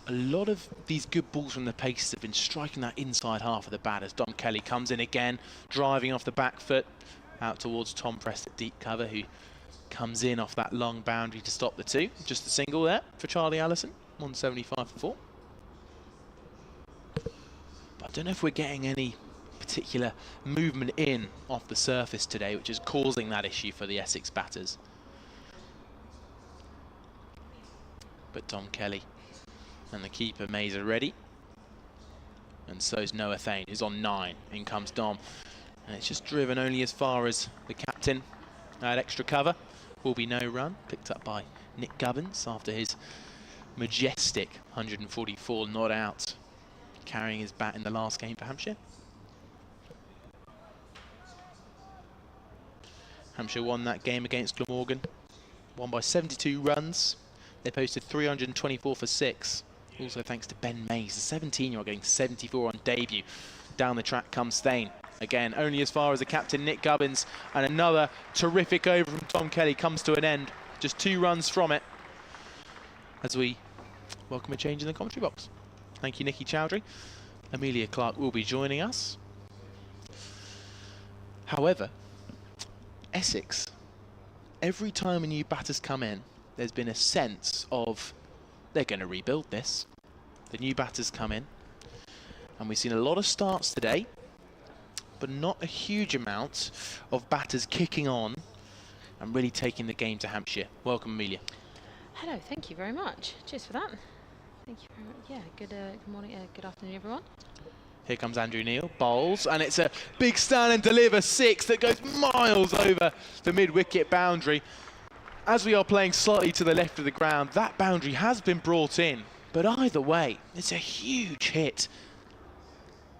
a lot of these good balls from the pace have been striking that inside half of the bat, as Dom Kelly comes in again, driving off the back foot out towards Tom Prest at deep cover, who comes in off that long boundary to stop the 2. Just a single there for Charlie Allison, 175 for 4. But I don't know if we're getting any particular movement in off the surface today, which is causing that issue for the Essex batters. But Dom Kelly and the keeper Mays are ready, and so's Noah Thane, who's on 9. In comes Dom, and it's just driven only as far as the captain had extra cover. Will be no run, picked up by Nick Gubbins after his majestic 144 not out, carrying his bat in the last game for Hampshire. Hampshire won that game against Glamorgan, won by 72 runs. They posted 324 for 6. Also thanks to Ben Mays, the 17-year-old, getting 74 on debut. Down the track comes Thane. Again, only as far as the captain, Nick Gubbins, and another terrific over from Tom Kelly comes to an end. Just 2 runs from it, as we welcome a change in the commentary box. Thank you, Nikki Chowdhury. Amelia Clark will be joining us. However, Essex, every time a new batter's come in, there's been a sense of they're going to rebuild this. The new batters come in, and we've seen a lot of starts today, but not a huge amount of batters kicking on and really taking the game to Hampshire. Welcome, Amelia. Hello, thank you very much. Cheers for that. Thank you very much. Yeah, good morning, good afternoon, everyone. Here comes Andrew Neil, bowls, and it's a big stand and deliver 6 that goes miles over the mid-wicket boundary. As we are playing slightly to the left of the ground, that boundary has been brought in, but either way, it's a huge hit.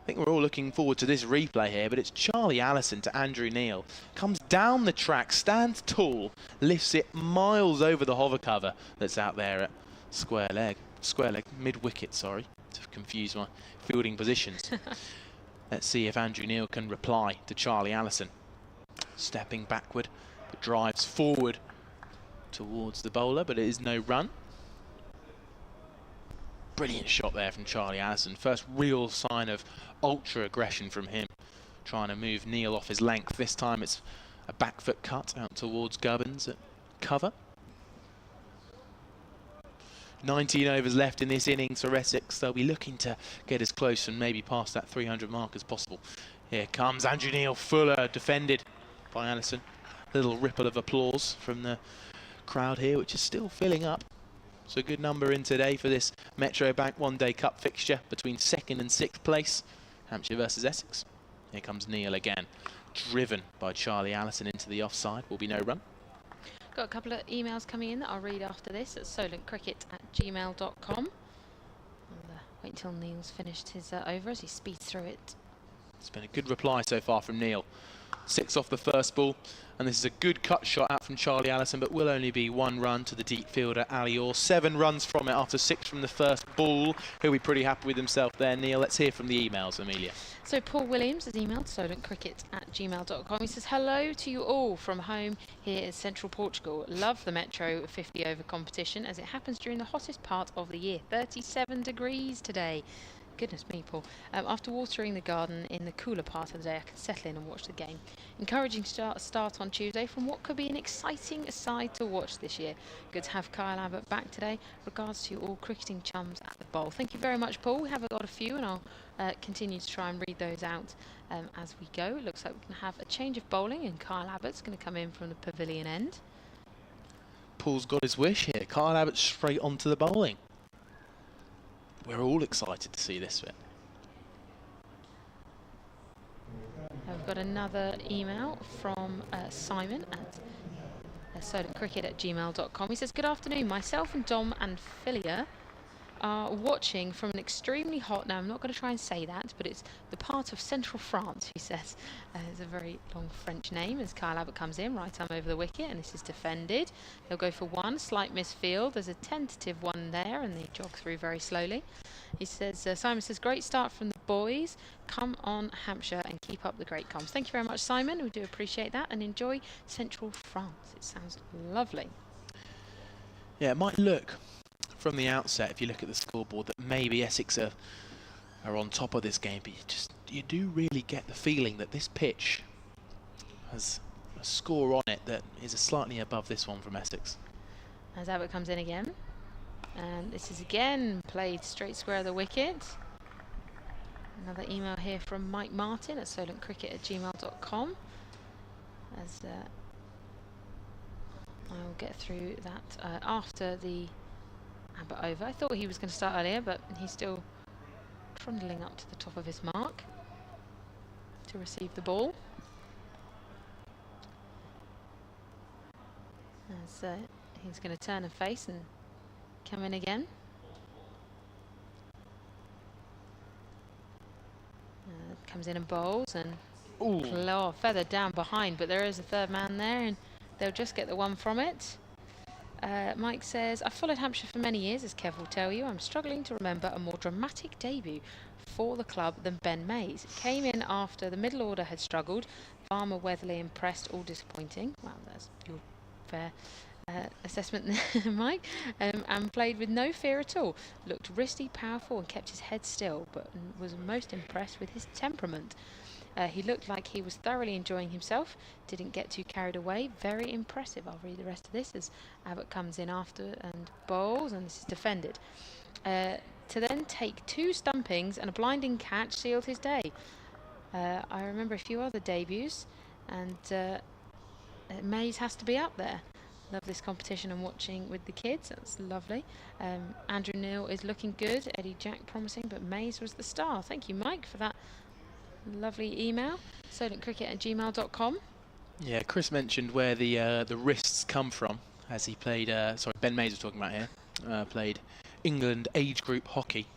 I think we're all looking forward to this replay here, but it's Charlie Allison to Andrew Neil. Comes down the track, stands tall, lifts it miles over the hover cover that's out there at square leg, mid-wicket, sorry, to confuse my fielding positions. Let's see if Andrew Neil can reply to Charlie Allison. Stepping backward, but drives forward towards the bowler, but it is no run. Brilliant shot there from Charlie Allison. First real sign of ultra aggression from him, trying to move Neil off his length. This time it's a back foot cut out towards Gubbins at cover. 19 overs left in this innings for Essex. They'll be looking to get as close and maybe past that 300 mark as possible. Here comes Andrew Neil, Fuller defended by Allison. Little ripple of applause from the crowd here, which is still filling up. So a good number in today for this Metro Bank one-day cup fixture between 2nd and 6th place. Hampshire versus Essex. Here comes Neil again, driven by Charlie Allison into the offside. Will be no run. Got a couple of emails coming in that I'll read after this at solentcricket@gmail.com. Wait until Neil's finished his over as he speeds through it. It's been a good reply so far from Neil. 6 off the first ball, and this is a good cut shot out from Charlie Allison, but will only be 1 run to the deep fielder Ali Orr. 7 runs from it after 6 from the first ball. He'll be pretty happy with himself there. Neil, let's hear from the emails, Amelia. So Paul Williams has emailed solentcricket@gmail.com. He says, hello to you all from home here in central Portugal. Love the Metro 50 over competition as it happens during the hottest part of the year. 37 degrees today. Goodness me, Paul. After watering the garden in the cooler part of the day, I can settle in and watch the game. Encouraging start on Tuesday from what could be an exciting side to watch this year. Good to have Kyle Abbott back today. Regards to you all cricketing chums at the bowl. Thank you very much, Paul. We have got a few, and I'll continue to try and read those out as we go. It looks like we can have a change of bowling, and Kyle Abbott's going to come in from the pavilion end. Paul's got his wish here. Kyle Abbott straight onto the bowling. We're all excited to see this bit. We've got another email from Simon at solentcricket@gmail.com. He says, good afternoon. Myself and Dom and Philia are watching from an extremely hot, now I'm not going to try and say that, but it's the part of central France, he says. It's a very long French name as Kyle Abbott comes in, right arm over the wicket, and this is defended. They'll go for 1, slight misfield. There's a tentative 1 there, and they jog through very slowly. He says, Simon says, great start from the boys. Come on, Hampshire, and keep up the great comms. Thank you very much, Simon. We do appreciate that, and enjoy central France. It sounds lovely. Yeah, it might look from the outset, if you look at the scoreboard, that maybe Essex are on top of this game, but you do really get the feeling that this pitch has a score on it that is slightly above this one from Essex. As Abbott comes in again, and this is again played straight square of the wicket. Another email here from Mike Martin at solentcricket@gmail.com. As I'll get through that after the Abbott over. I thought he was going to start earlier, but he's still trundling up to the top of his mark to receive the ball. As he's going to turn and face and come in again. Comes in and bowls and feathered down behind, but there is a third man there, and they'll just get the 1 from it. Mike says, I've followed Hampshire for many years, as Kev will tell you. I'm struggling to remember a more dramatic debut for the club than Ben Mays. It came in after the middle order had struggled. Farmer, Weatherly and Prest all disappointing. Well, that's your fair assessment there, Mike. And played with no fear at all. Looked wristy, powerful and kept his head still, but was most impressed with his temperament. He looked like he was thoroughly enjoying himself, didn't get too carried away. Very impressive. I'll read the rest of this as Abbott comes in after and bowls, and this is defended. To then take 2 stumpings and a blinding catch sealed his day. I remember a few other debuts, and Mays has to be up there. Love this competition and watching with the kids. That's lovely. Andrew Neal is looking good. Eddie Jack promising, but Mays was the star. Thank you, Mike, for that lovely email. solentcricket@gmail.com. Yeah, Chris mentioned where the wrists come from as he played. Sorry, Ben Mays was talking about here. Played England age group hockey,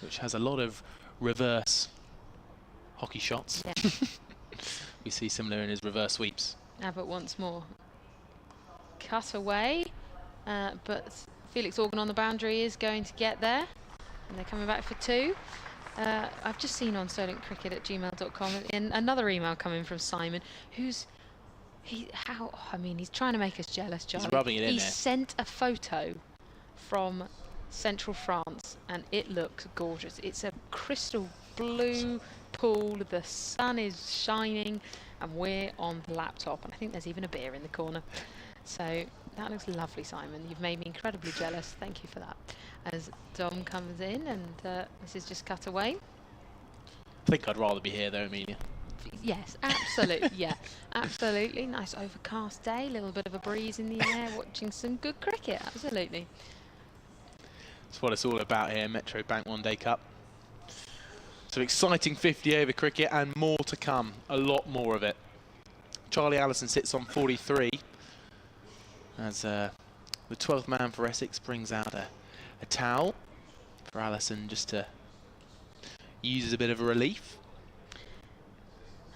which has a lot of reverse hockey shots. Yeah. We see similar in his reverse sweeps. Abbott once more. Cut away, but Felix Organ on the boundary is going to get there, and they're coming back for 2. I've just seen on solentcricket@gmail.com in another email coming from Simon, he's trying to make us jealous, Charlie. He's rubbing it in He there. sent a photo from central France, and it looks gorgeous. It's a crystal blue pool, the sun is shining, and we're on the laptop, and I think there's even a beer in the corner. So that looks lovely, Simon. You've made me incredibly jealous. Thank you for that. As Dom comes in, and this is just cut away. I think I'd rather be here though, Amelia. Yes, absolutely. Yeah, absolutely. Nice overcast day, a little bit of a breeze in the air, watching some good cricket. Absolutely. That's what it's all about here, Metro Bank One Day Cup. So exciting 50 over cricket and more to come, a lot more of it. Charlie Allison sits on 43 as the 12th man for Essex brings out a towel for Allison just to use as a bit of a relief.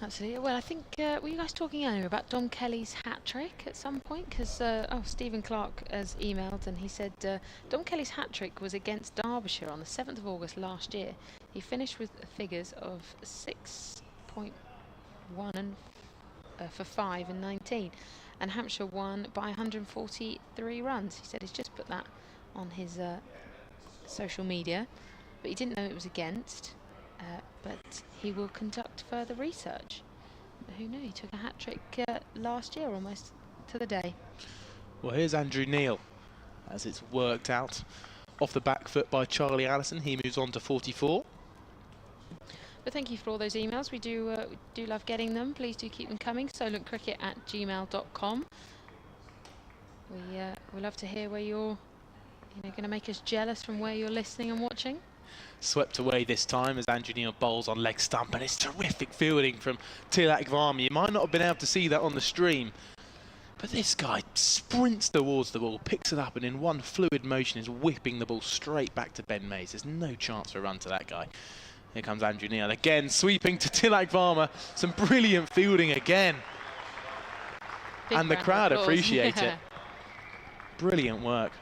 Absolutely. Well, I think, were you guys talking earlier about Dom Kelly's hat-trick at some point? Because, Stephen Clark has emailed and he said Dom Kelly's hat-trick was against Derbyshire on the 7th of August last year. He finished with figures of 6.1 and for 5 and 19. And Hampshire won by 143 runs. He said he's just put that on his social media, but he didn't know it was against. But he will conduct further research. But who knew? He took a hat-trick last year almost to the day. Well, here's Andrew Neil as it's worked out off the back foot by Charlie Allison. He moves on to 44. But thank you for all those emails. We do love getting them. Please do keep them coming. solentcricket@gmail.com. We love to hear where you're going to make us jealous from where you're listening and watching. Swept away this time as Andrew Neil bowls on leg stump, and it's terrific fielding from Tilak Varma. You might not have been able to see that on the stream, but this guy sprints towards the ball, picks it up, and in one fluid motion is whipping the ball straight back to Ben Mays. There's no chance for a run to that guy. Here comes Andrew Neil again, sweeping to Tilak Varma. Some brilliant fielding again. And the crowd appreciate it. Brilliant work.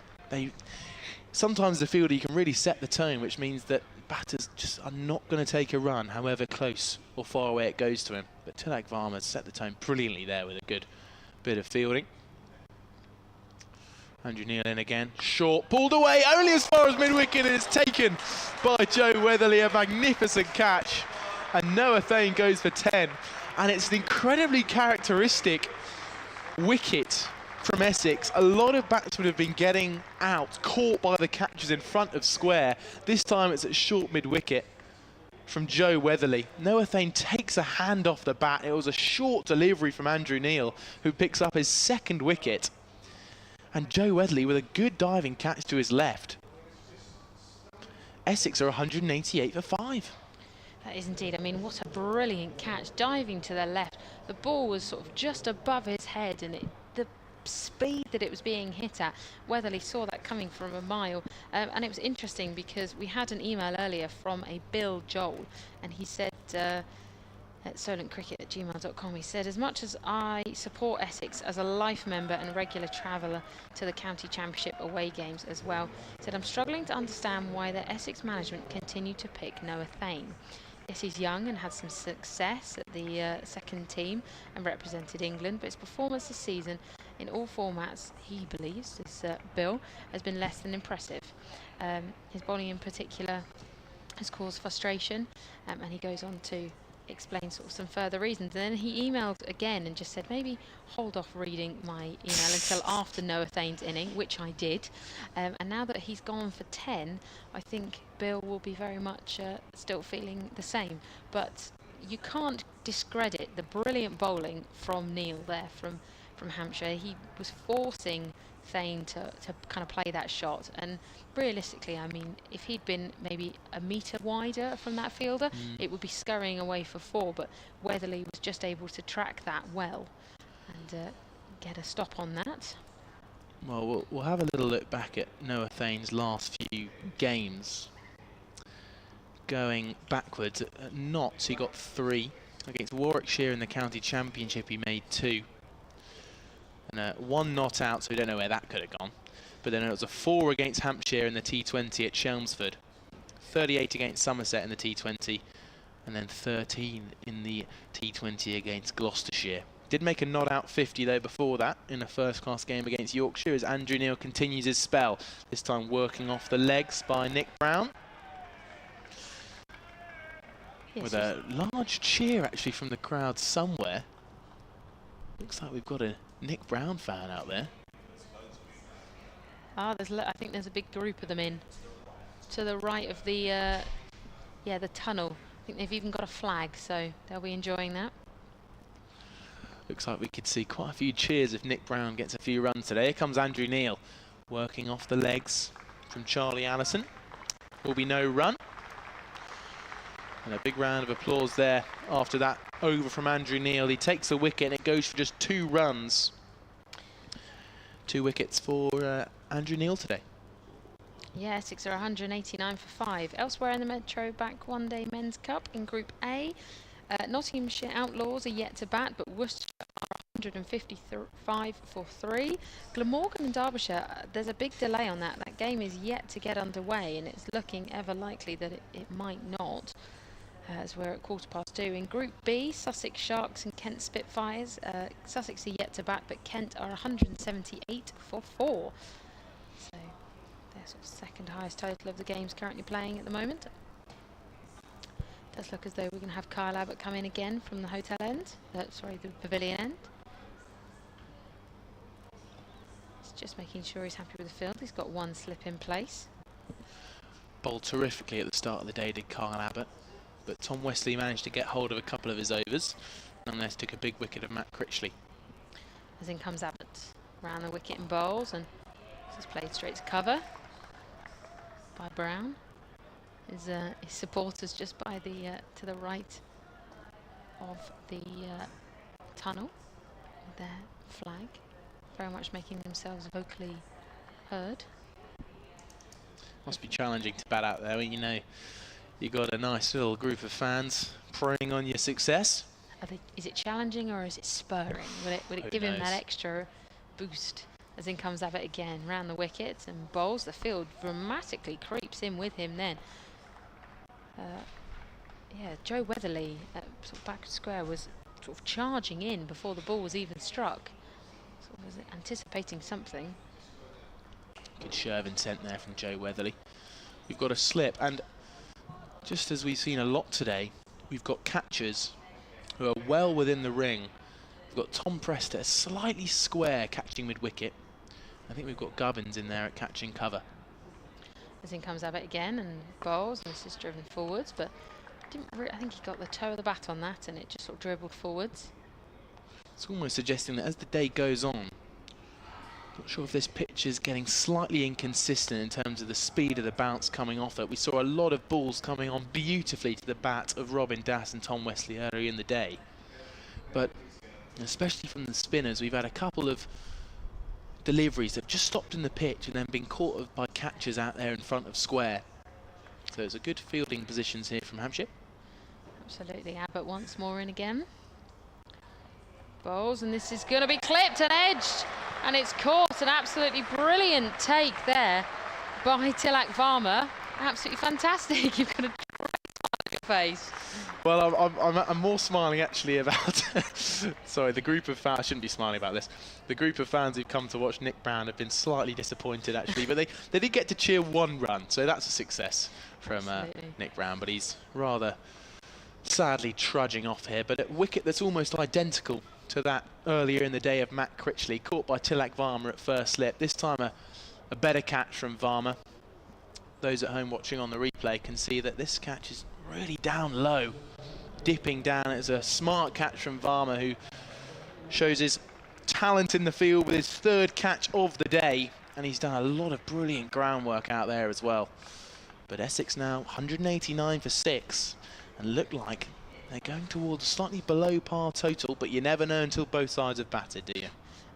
Sometimes the fielder, you can really set the tone, which means that batters just are not going to take a run, however close or far away it goes to him. But Tilak Varma set the tone brilliantly there with a good bit of fielding. Andrew Neil in again. Short, pulled away, only as far as mid-wicket, and it's taken by Joe Weatherly. A magnificent catch. And Noah Thane goes for 10. And it's an incredibly characteristic wicket from Essex. A lot of batsmen have been getting out, caught by the catchers in front of square. This time it's at short mid-wicket from Joe Weatherly. Noah Thane takes a hand off the bat. It was a short delivery from Andrew Neil, who picks up his second wicket. And Joe Weatherly with a good diving catch to his left. Essex are 188 for 5. That is indeed. I mean, what a brilliant catch. Diving to the left. The ball was sort of just above his head, and the speed that it was being hit at, Weatherly saw that coming from a mile. And it was interesting because we had an email earlier from a Bill Joel, and he said at solentcricket@gmail.com, he said, as much as I support Essex as a life member and regular traveller to the county championship away games as well, he said, I'm struggling to understand why the Essex management continue to pick Noah Thane. Yes, he's young and had some success at the second team and represented England, but his performance this season in all formats, he believes, this Bill, has been less than impressive. His bowling in particular has caused frustration, and he goes on to explain sort of some further reasons. And then he emailed again and just said maybe hold off reading my email until after Noah Thane's inning, which I did. And now that he's gone for 10, I think Bill will be very much still feeling the same. But you can't discredit the brilliant bowling from Neil there from Hampshire. He was forcing Thane to kind of play that shot, and realistically, I mean, if he'd been maybe a metre wider from that fielder, it would be scurrying away for 4, but Weatherly was just able to track that well and get a stop on that. Well, we'll have a little look back at Noah Thane's last few games. Going backwards at Notts, he got 3. Against Warwickshire in the county championship, he made 2. And 1 not out, so we don't know where that could have gone. But then it was a 4 against Hampshire in the T20 at Chelmsford, 38 against Somerset in the T20, and then 13 in the T20 against Gloucestershire. Did make a not out 50 though before that in a first-class game against Yorkshire as Andrew Neil continues his spell, this time working off the legs by Nick Brown. Yes, with a large cheer actually from the crowd somewhere. Looks like we've got a Nick Brown fan out there. I think there's a big group of them in to the right of the the tunnel. I think they've even got a flag, so they'll be enjoying that. Looks like we could see quite a few cheers if Nick Brown gets a few runs today. Here comes Andrew Neil, working off the legs from Charlie Allison. Will be no run. And a big round of applause there after that over from Andrew Neil. He takes the wicket and it goes for just 2 runs. 2 wickets for Andrew Neil today. Yeah, Essex are 189 for 5. Elsewhere in the Metro Bank One Day Men's Cup in Group A, Nottinghamshire Outlaws are yet to bat, but Worcestershire are 155 for 3. Glamorgan and Derbyshire, there's a big delay on that. That game is yet to get underway, and it's looking ever likely that it might not, as we're at 2:15. In Group B, Sussex Sharks and Kent Spitfires. Sussex are yet to bat, but Kent are 178 for 4. So their sort of second highest total of the games currently playing at the moment. Does look as though we're going to have Kyle Abbott come in again from the hotel end. Sorry, the pavilion end. He's just making sure he's happy with the field. He's got 1 slip in place. Bowled terrifically at the start of the day, did Kyle Abbott. But Tom Westley managed to get hold of a couple of his overs. Nonetheless, took a big wicket of Matt Critchley. As in comes Abbott. Round the wicket and bowls, and this is played straight to cover by Brown. His supporters just by the to the right of the tunnel with their flag, very much making themselves vocally heard. Must be challenging to bat out there when you know you got a nice little group of fans preying on your success. Is it challenging or is it spurring? Will it give him that extra boost? As in comes Abbott again, round the wickets and bowls. The field dramatically creeps in with him then. Yeah, Joe Weatherly at sort of back square was sort of charging in before the ball was even struck. Sort of was anticipating something. Good show of intent there from Joe Weatherly. We've got a slip, and just as we've seen a lot today, we've got catchers who are well within the ring. We've got Tom Prester slightly square catching mid-wicket. I think we've got Gubbins in there at catching cover. As in comes Abbott again and bowls, and this is driven forwards, but I think he got the toe of the bat on that and it just sort of dribbled forwards. It's almost suggesting that as the day goes on, not sure if this pitch is getting slightly inconsistent in terms of the speed of the bounce coming off it. We saw a lot of balls coming on beautifully to the bat of Robin Das and Tom Westley earlier in the day. But especially from the spinners, we've had a couple of deliveries that have just stopped in the pitch and then been caught by catchers out there in front of square. So it's a good fielding positions here from Hampshire. Absolutely. Abbott once more in again. Bowls, and this is going to be clipped and edged, and it's caught. An absolutely brilliant take there by Tilak Varma. Absolutely fantastic. You've got a great smile on your face. Well, I'm more smiling actually about sorry, the group of fans. I shouldn't be smiling about this. The group of fans who've come to watch Nick Brown have been slightly disappointed actually, but they did get to cheer 1 run, so that's a success from Nick Brown. But he's rather sadly trudging off here. But a wicket that's almost identical to that earlier in the day of Matt Critchley, caught by Tilak Varma at first slip. This time a better catch from Varma. Those at home watching on the replay can see that this catch is really down low, dipping down. It's a smart catch from Varma, who shows his talent in the field with his 3rd catch of the day, and he's done a lot of brilliant groundwork out there as well. But Essex now 189 for 6 and look like they're going towards a slightly below par total, but you never know until both sides have batted, do you?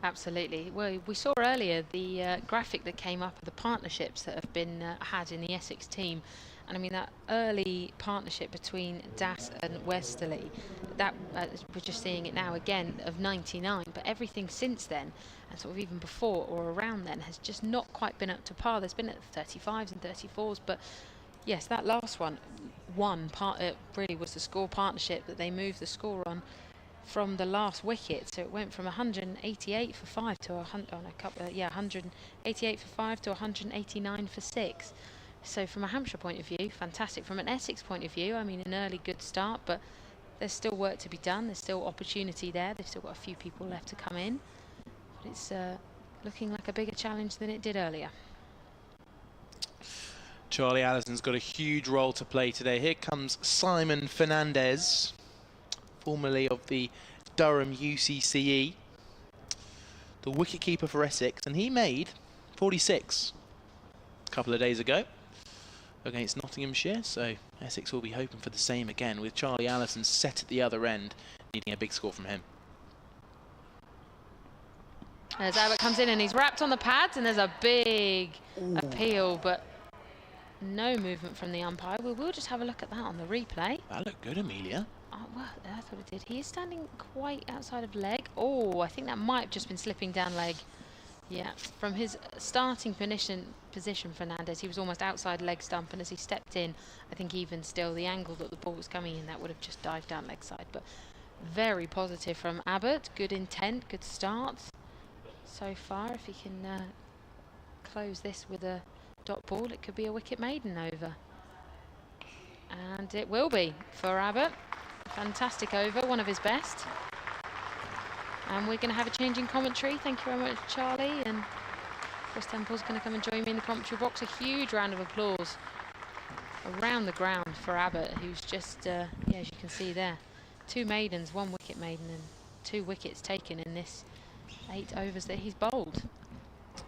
Absolutely. Well, we saw earlier the graphic that came up of the partnerships that have been had in the Essex team. And I mean, that early partnership between Das and Westerly, that we're just seeing it now again, of 99. But everything since then, and sort of even before or around then, has just not quite been up to par. There's been at 35s and 34s, but yes, that last one, really was the score partnership that they moved the score on from the last wicket. So it went from 188 for 5 to 188 for 5 to 189 for 6. So from a Hampshire point of view, fantastic. From an Essex point of view, I mean, an early good start, but there's still work to be done. There's still opportunity there. They've still got a few people left to come in. But it's looking like a bigger challenge than it did earlier. Charlie Allison's got a huge role to play today. Here comes Simon Fernandez, formerly of the Durham UCCE, the wicketkeeper for Essex, and he made 46. a couple of days ago against Nottinghamshire, so Essex will be hoping for the same again, with Charlie Allison set at the other end, needing a big score from him. As Abbott comes in and he's wrapped on the pads, and there's a big appeal, but no movement from the umpire. We will just have a look at that on the replay. That looked good, Amelia. Oh, well, I thought it did. He is standing quite outside of leg. Oh, I think that might have just been slipping down leg. Yeah, from his starting position, Fernandez, he was almost outside leg stump, and as he stepped in, I think even still the angle that the ball was coming in, that would have just dived down leg side. But very positive from Abbott. Good intent, good start so far. If he can close this with a dot ball, it could be a wicket maiden over. And it will be for Abbott. Fantastic over, one of his best. And we're going to have a change in commentary. Thank you very much, Charlie. And Chris Temple's going to come and join me in the commentary box. A huge round of applause around the ground for Abbott, who's just, yeah, as you can see there, 2 maidens, 1 wicket maiden, and 2 wickets taken in this 8 overs that he's bowled.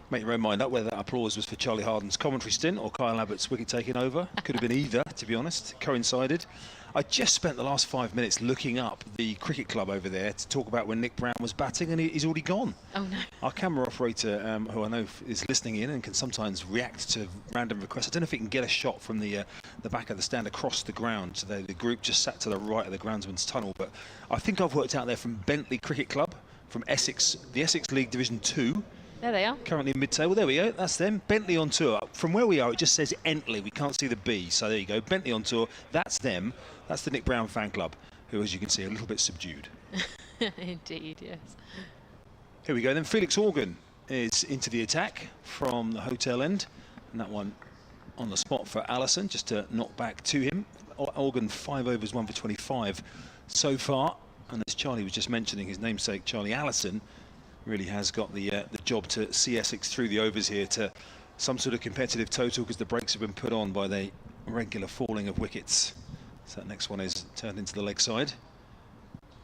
Make your own mind up whether that applause was for Charlie Harden's commentary stint or Kyle Abbott's wicket taking over. Could have been either, to be honest. Coincided. I just spent the last 5 minutes looking up the cricket club over there to talk about when Nick Brown was batting, and he's already gone. Oh no. Our camera operator, who I know is listening in and can sometimes react to random requests, I don't know if he can get a shot from the back of the stand across the ground. So the group just sat to the right of the groundsman's tunnel, but I think I've worked out there from Bentley Cricket Club, from Essex, the Essex League Division 2. There they are. Currently mid-table. There we go. That's them. Bentley on tour. From where we are, it just says Entley. We can't see the B. So there you go. Bentley on tour. That's them. That's the Nick Brown fan club, who, as you can see, are a little bit subdued. Indeed, yes. Here we go. Then Felix Organ is into the attack from the hotel end. And that one on the spot for Allison, just to knock back to him. Organ 5 overs, 1 for 25 so far. And as Charlie was just mentioning, his namesake, Charlie Allison, really has got the job to see Essex through the overs here to some sort of competitive total, because the brakes have been put on by the regular falling of wickets. So that next one is turned into the leg side.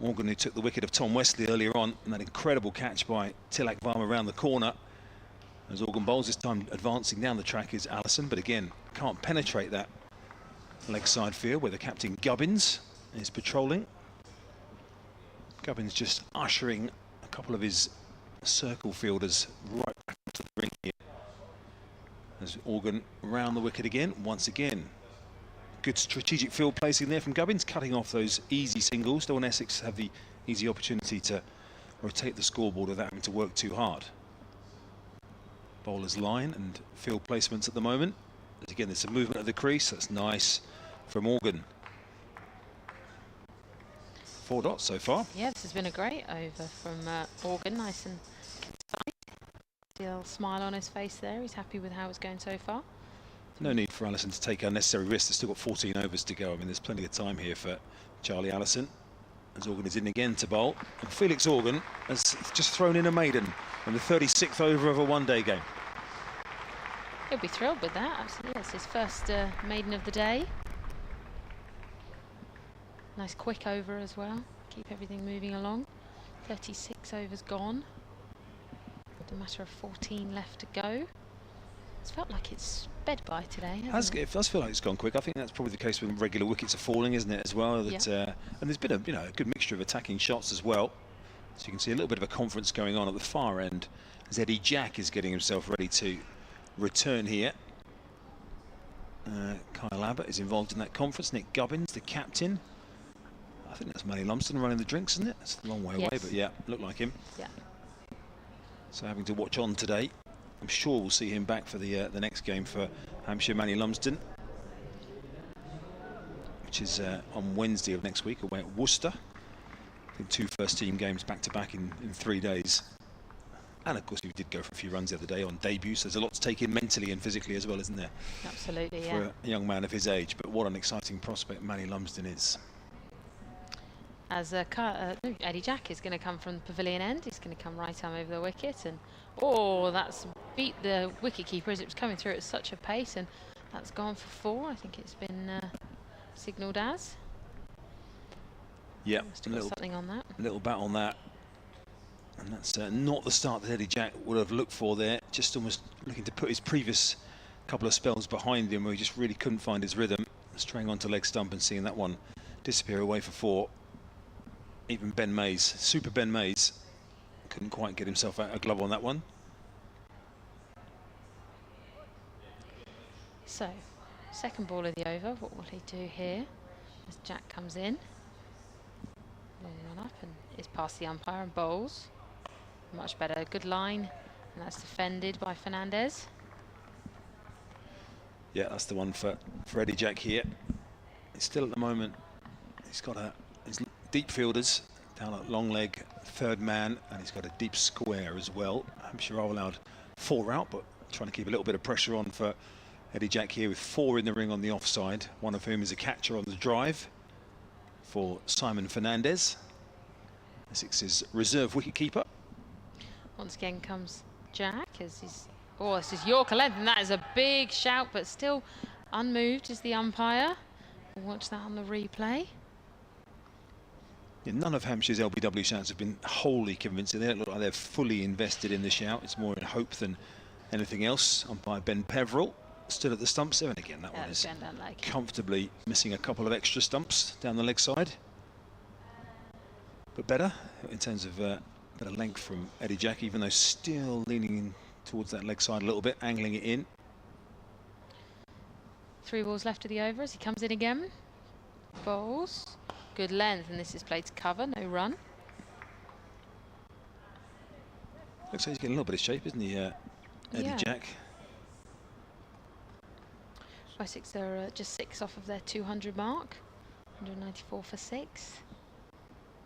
Morgan, who took the wicket of Tom Wesley earlier on, and that incredible catch by Tilak Varma around the corner. As Organ bowls, this time advancing down the track is Allison, but again can't penetrate that leg side field where the captain Gubbins is patrolling. Gubbins just ushering a couple of his circle fielders right back to the ring here. As Organ round the wicket again, once again. Good strategic field placing there from Gubbins, cutting off those easy singles. Don't want Essex to have the easy opportunity to rotate the scoreboard without having to work too hard. Bowler's line and field placements at the moment. As again, there's a movement of the crease. That's nice from Organ. 4 dots so far. Yeah, this has been a great over from Organ. Nice and concise. See a little smile on his face there. He's happy with how it's going so far. No need for Allison to take unnecessary risks. They've still got 14 overs to go. I mean, there's plenty of time here for Charlie Allison. As Organ is in again to bowl. And Felix Organ has just thrown in a maiden in the 36th over of a one-day game. He'll be thrilled with that, absolutely. It's his first maiden of the day. Nice quick over as well. Keep everything moving along. 36 overs gone. A matter of 14 left to go. It's felt like it's sped by today, hasn't it? It does feel like it's gone quick. I think that's probably the case when regular wickets are falling, isn't it, as well? That, yeah. And there's been a good mixture of attacking shots as well. So you can see a little bit of a conference going on at the far end as Eddie Jack is getting himself ready to return here. Kyle Abbott is involved in that conference. Nick Gubbins, the captain. I think that's Manny Lumsden running the drinks, isn't it? It's a long way away, but yeah, looked like him. Yeah. So having to watch on today. I'm sure we'll see him back for the next game for Hampshire, Manny Lumsden, which is on Wednesday of next week away at Worcester. I think 2 first-team games back-to-back in 3 days. And of course, we did go for a few runs the other day on debut, so there's a lot to take in mentally and physically as well, isn't there? Absolutely, yeah. For a young man of his age, but what an exciting prospect Manny Lumsden is. As Eddie Jack is going to come from the pavilion end. He's going to come right arm over the wicket, and oh, that's beat the wicketkeeper as it was coming through at such a pace, and that's gone for 4. I think it's been signalled as. Yeah, something on that. A little bat on that, and that's not the start that Eddie Jack would have looked for there. Just almost looking to put his previous couple of spells behind him where he just really couldn't find his rhythm, straying onto leg stump and seeing that one disappear away for 4. Even Ben Mays, Super Ben Mays, couldn't quite get himself out a glove on that one. So, second ball of the over. What will he do here as Jack comes in? One up and is past the umpire and bowls. Much better, good line, and that's defended by Fernandez. Yeah, that's the one for Eddie Jack here. He's still at the moment, he's got his deep fielders down at long leg, third man, and he's got a deep square as well. Hampshire are allowed 4 out, but trying to keep a little bit of pressure on for Eddie Jack here with 4 in the ring on the offside, one of whom is a catcher on the drive for Simon Fernandez, Essex's reserve wicketkeeper. Once again comes Jack as he's... Oh, this is Yorker length, and that is a big shout, but still unmoved is the umpire. We'll watch that on the replay. Yeah, none of Hampshire's LBW shouts have been wholly convincing. They don't look like they're fully invested in the shout. It's more in hope than anything else. Umpire Ben Peveril stood at the stump 7 again. That one is comfortably missing a couple of extra stumps down the leg side. But better in terms of better length from Eddie Jack, even though still leaning in towards that leg side a little bit, angling it in. 3 balls left of the over as he comes in again. Bowls. Good length, and this is played to cover, no run. Looks like he's getting a little bit of shape, isn't he, Eddie Jack? Essex are just 6 off of their 200 mark. 194 for 6.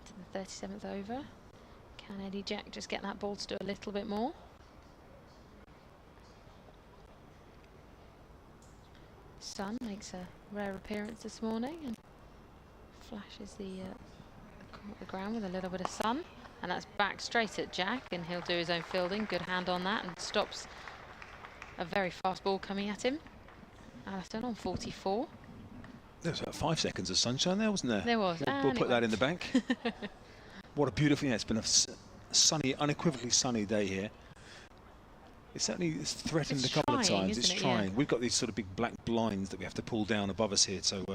To the 37th over. Can Eddie Jack just get that ball to do a little bit more? Sun makes a rare appearance this morning and flashes the ground with a little bit of sun, and that's back straight at Jack, and he'll do his own fielding. Good hand on that and stops a very fast ball coming at him. Allison on 44. There was about 5 seconds of sunshine there, wasn't there? There was. We'll put that in the bank. What a beautiful, it's been a sunny, unequivocally sunny day here. It's certainly threatened a couple of times. It's trying. Yeah. We've got these sort of big black blinds that we have to pull down above us here, so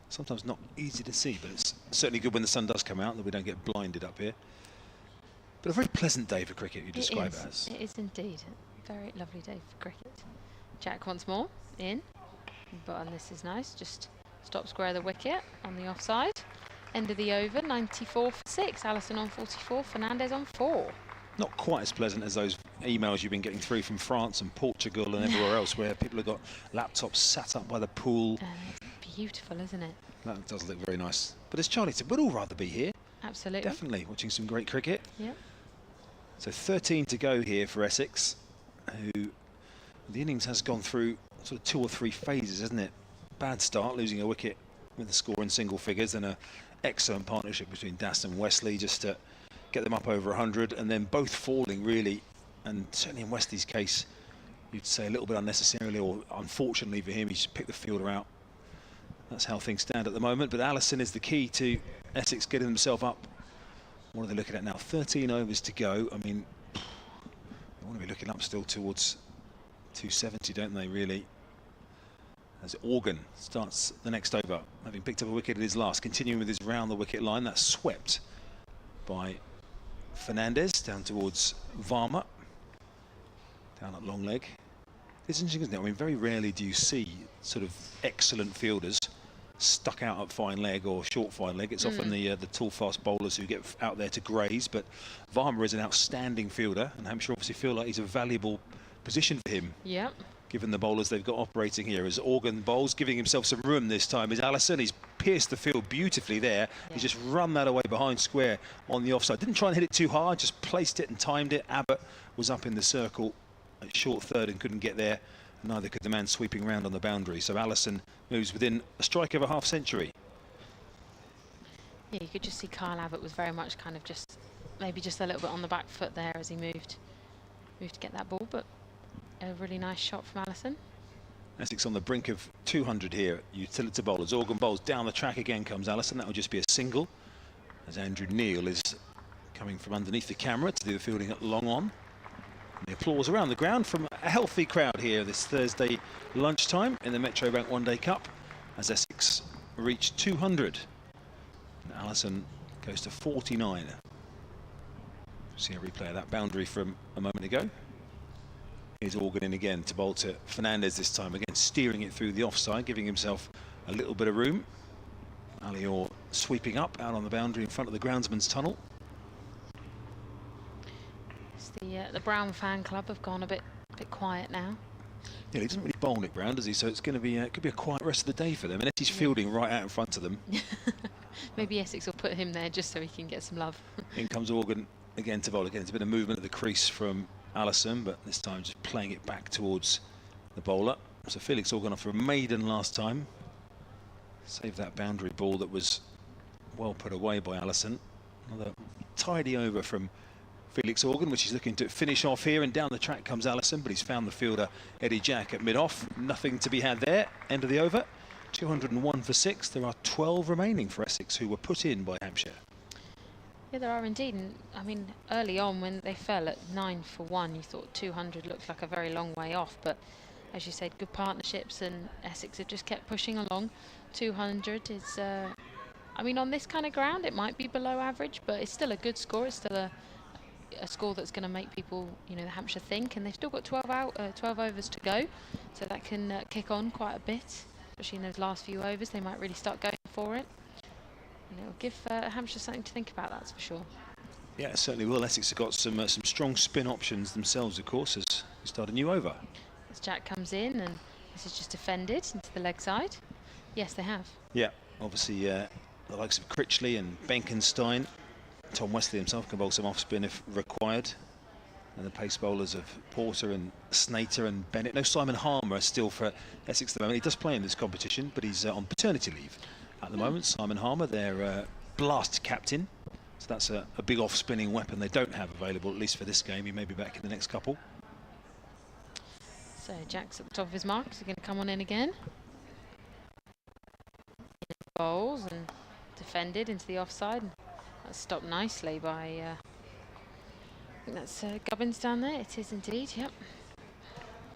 sometimes not easy to see, but it's certainly good when the sun does come out that we don't get blinded up here. But a very pleasant day for cricket, you describe it as. It is indeed. A very lovely day for cricket. Jack once more, in. But and this is nice, just stop square the wicket on the offside. End of the over, 94 for 6. Allison on 44, Fernandez on 4. Not quite as pleasant as those emails you've been getting through from France and Portugal and everywhere else, where people have got laptops sat up by the pool. It's beautiful, isn't it? That does look very nice. But as Charlie said, we'd all rather be here. Absolutely. Definitely, watching some great cricket. Yep. So 13 to go here for Essex, who the innings has gone through sort of 2 or 3 phases, hasn't it? Bad start, losing a wicket with the score in single figures, and an excellent partnership between Das and Wesley just to get them up over 100, and then both falling really, and certainly in Wesley's case you'd say a little bit unnecessarily, or unfortunately for him, he just picked the fielder out. That's how things stand at the moment, but Allison is the key to Essex getting themselves up. What are they looking at now? 13 overs to go. I mean, they want to be looking up still towards 270, don't they, really? As Organ starts the next over, having picked up a wicket at his last, continuing with his round the wicket line. That's swept by Fernandez down towards Varma, down at long leg. It's interesting, isn't it? I mean, very rarely do you see sort of excellent fielders stuck out at fine leg or short fine leg. It's often the tall, fast bowlers who get out there to graze, but Varma is an outstanding fielder, and Hampshire obviously feel like he's a valuable position for him. Yep. Given the bowlers they've got operating here, as Organ bowls, giving himself some room this time is Allison. He's pierced the field beautifully there. Yeah. He's just run that away behind square on the offside. Didn't try and hit it too hard, just placed it and timed it. Abbott was up in the circle at short third and couldn't get there. Neither could the man sweeping round on the boundary. So Allison moves within a strike of a half century. Yeah, you could just see Kyle Abbott was very much kind of just, maybe just a little bit on the back foot there as he moved to get that ball, but a really nice shot from Allison. Essex on the brink of 200 here. Utilita Bowl as Organ bowls down the track again comes Allison. That will just be a single as Andrew Neil is coming from underneath the camera to do the fielding at long on. And the applause around the ground from a healthy crowd here this Thursday lunchtime in the Metro Bank One Day Cup as Essex reach 200. And Allison goes to 49. See a replay of that boundary from a moment ago. Here's Organ in again to bowl to Fernandez this time, again steering it through the offside, giving himself a little bit of room. Alior sweeping up out on the boundary in front of the groundsman's tunnel. The Brown fan club have gone a bit quiet now. Yeah, he doesn't really bowl Nick Brown, does he? So it's going to be could be a quiet rest of the day for them, unless he's fielding right out in front of them. Maybe Essex will put him there just so he can get some love. In comes Organ again to bowl. Again, it's a bit of movement at the crease from Allison, but this time just playing it back towards the bowler. So Felix Organ off for a maiden last time. Saved that boundary ball that was well put away by Allison. Another tidy over from Felix Organ, which he's looking to finish off here, and down the track comes Allison, but he's found the fielder Eddie Jack at mid-off. Nothing to be had there. End of the over. 201 for 6. There are 12 remaining for Essex who were put in by Hampshire. Yeah, there are indeed. And I mean, early on when they fell at 9 for 1, you thought 200 looked like a very long way off. But as you said, good partnerships, and Essex have just kept pushing along. 200 is, I mean, on this kind of ground, it might be below average, but it's still a good score. It's still a score that's going to make people, you know, the Hampshire think, and they've still got 12 overs to go, so that can kick on quite a bit, especially in those last few overs. They might really start going for it, and it'll give Hampshire something to think about, that's for sure. Yeah, it certainly will. Essex have got some strong spin options themselves, of course, as we start a new over. As Jack comes in, and this is just defended into the leg side. Yes, they have. Yeah, obviously the likes of Critchley and Benkenstein. Tom Wesley himself can bowl some off-spin if required. And the pace bowlers of Porter and Snater and Bennett. No Simon Harmer still for Essex at the moment. He does play in this competition, but he's on paternity leave at the moment. Simon Harmer, their blast captain. So that's a big off-spinning weapon they don't have available, at least for this game. He may be back in the next couple. So Jack's at the top of his mark. He's going to come on in again. Bowls and defended into the offside. That's stopped nicely by, I think that's Gubbins down there. It is indeed, yep.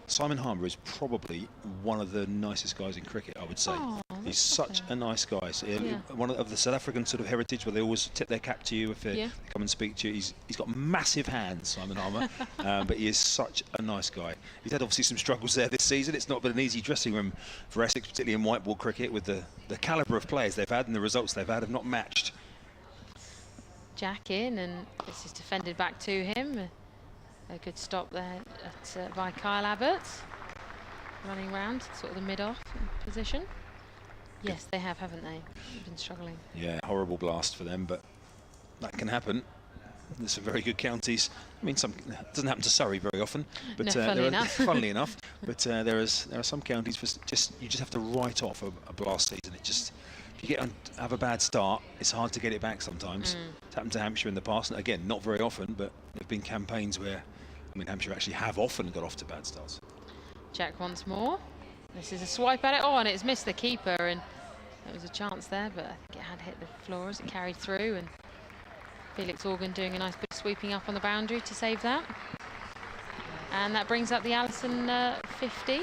Simon Harmer is probably one of the nicest guys in cricket, I would say. Oh, he's such a nice guy. So one of the South African sort of heritage where they always tip their cap to you if they come and speak to you. He's got massive hands, Simon Harmer, but he is such a nice guy. He's had obviously some struggles there this season. It's not been an easy dressing room for Essex, particularly in white ball cricket, with the calibre of players they've had and the results they've had have not matched. Jack in, and this is defended back to him. A good stop there by Kyle Abbott, running round sort of the mid-off position. Yes, they have, haven't they? They've been struggling. Yeah, horrible blast for them, but that can happen. There's some very good counties. I mean, it doesn't happen to Surrey very often, but funnily enough, but there are some counties you just have to write off a blast season. If you have a bad start, it's hard to get it back sometimes. It's happened to Hampshire in the past, and again, not very often, but there have been campaigns where, I mean, Hampshire actually have often got off to bad starts. Jack once more. This is a swipe at it. Oh, and it's missed the keeper, and there was a chance there, but I think it had hit the floor as it carried through, and Felix Organ doing a nice bit of sweeping up on the boundary to save that. And that brings up the Allison 50.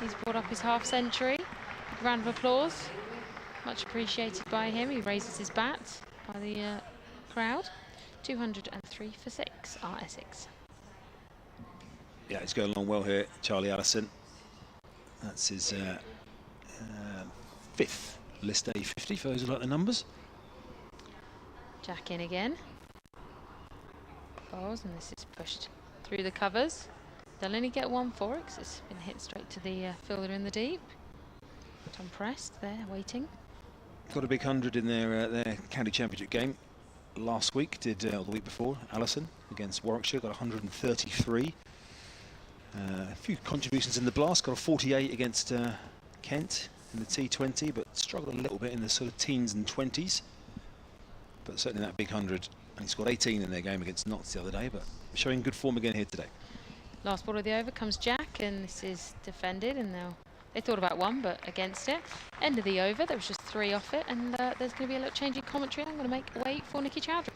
He's brought up his half century. Round of applause. Much appreciated by him. He raises his bat by the crowd. 203 for 6 are Essex. Yeah, he's going along well here, Charlie Allison. That's his 5th list A50 for those who like the numbers. Jack in again. Bowls, and this is pushed through the covers. They'll only get one for it because it's been hit straight to the fielder in the deep. Tom Prest there waiting. Got a big 100 in their county championship game last week. Did the week before, Allison against Warwickshire got 133. A few contributions in the blast. Got a 48 against Kent in the T20, but struggled a little bit in the sort of teens and 20s. But certainly that big 100. And he scored 18 in their game against Notts the other day, but showing good form again here today. Last ball of the over comes Jack, and this is defended, and they thought about one, but against it. End of the over, there was just 3 off it, and there's going to be a little change in commentary. I'm going to make way for Nikki Chowdhury.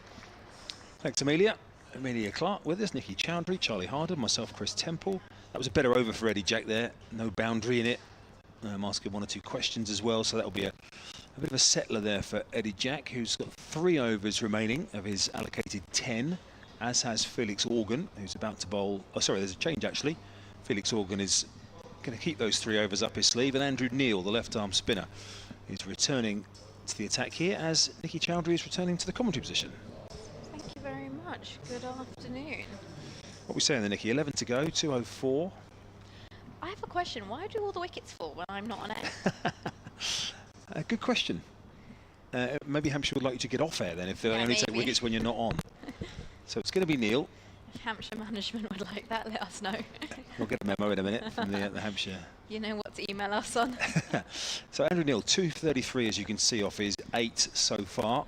Thanks, Amelia. Amelia Clark with us, Nikki Chowdhury, Charlie Harden, myself, Chris Temple. That was a better over for Eddie Jack there. No boundary in it. I'm asking 1 or 2 questions as well, so that'll be a bit of a settler there for Eddie Jack, who's got 3 overs remaining of his allocated 10, as has Felix Organ, who's about to bowl. Oh, sorry, there's a change actually. Felix Organ is going to keep those 3 overs up his sleeve, and Andrew Neil, the left-arm spinner, is returning to the attack here as Nikki Chowdhury is returning to the commentary position. Thank you very much. Good afternoon. What are we saying there, Nikki? 11 to go, 2:04. I have a question. Why do all the wickets fall when I'm not on air? Good question. Maybe Hampshire would like you to get off air then, if they Yeah, only take maybe. wickets when you're not on. So it's going to be Neil. If Hampshire management would like that, let us know. We'll get a memo in a minute from the Hampshire. You know what to email us on. So Andrew Neil, 233 as you can see off his 8 so far.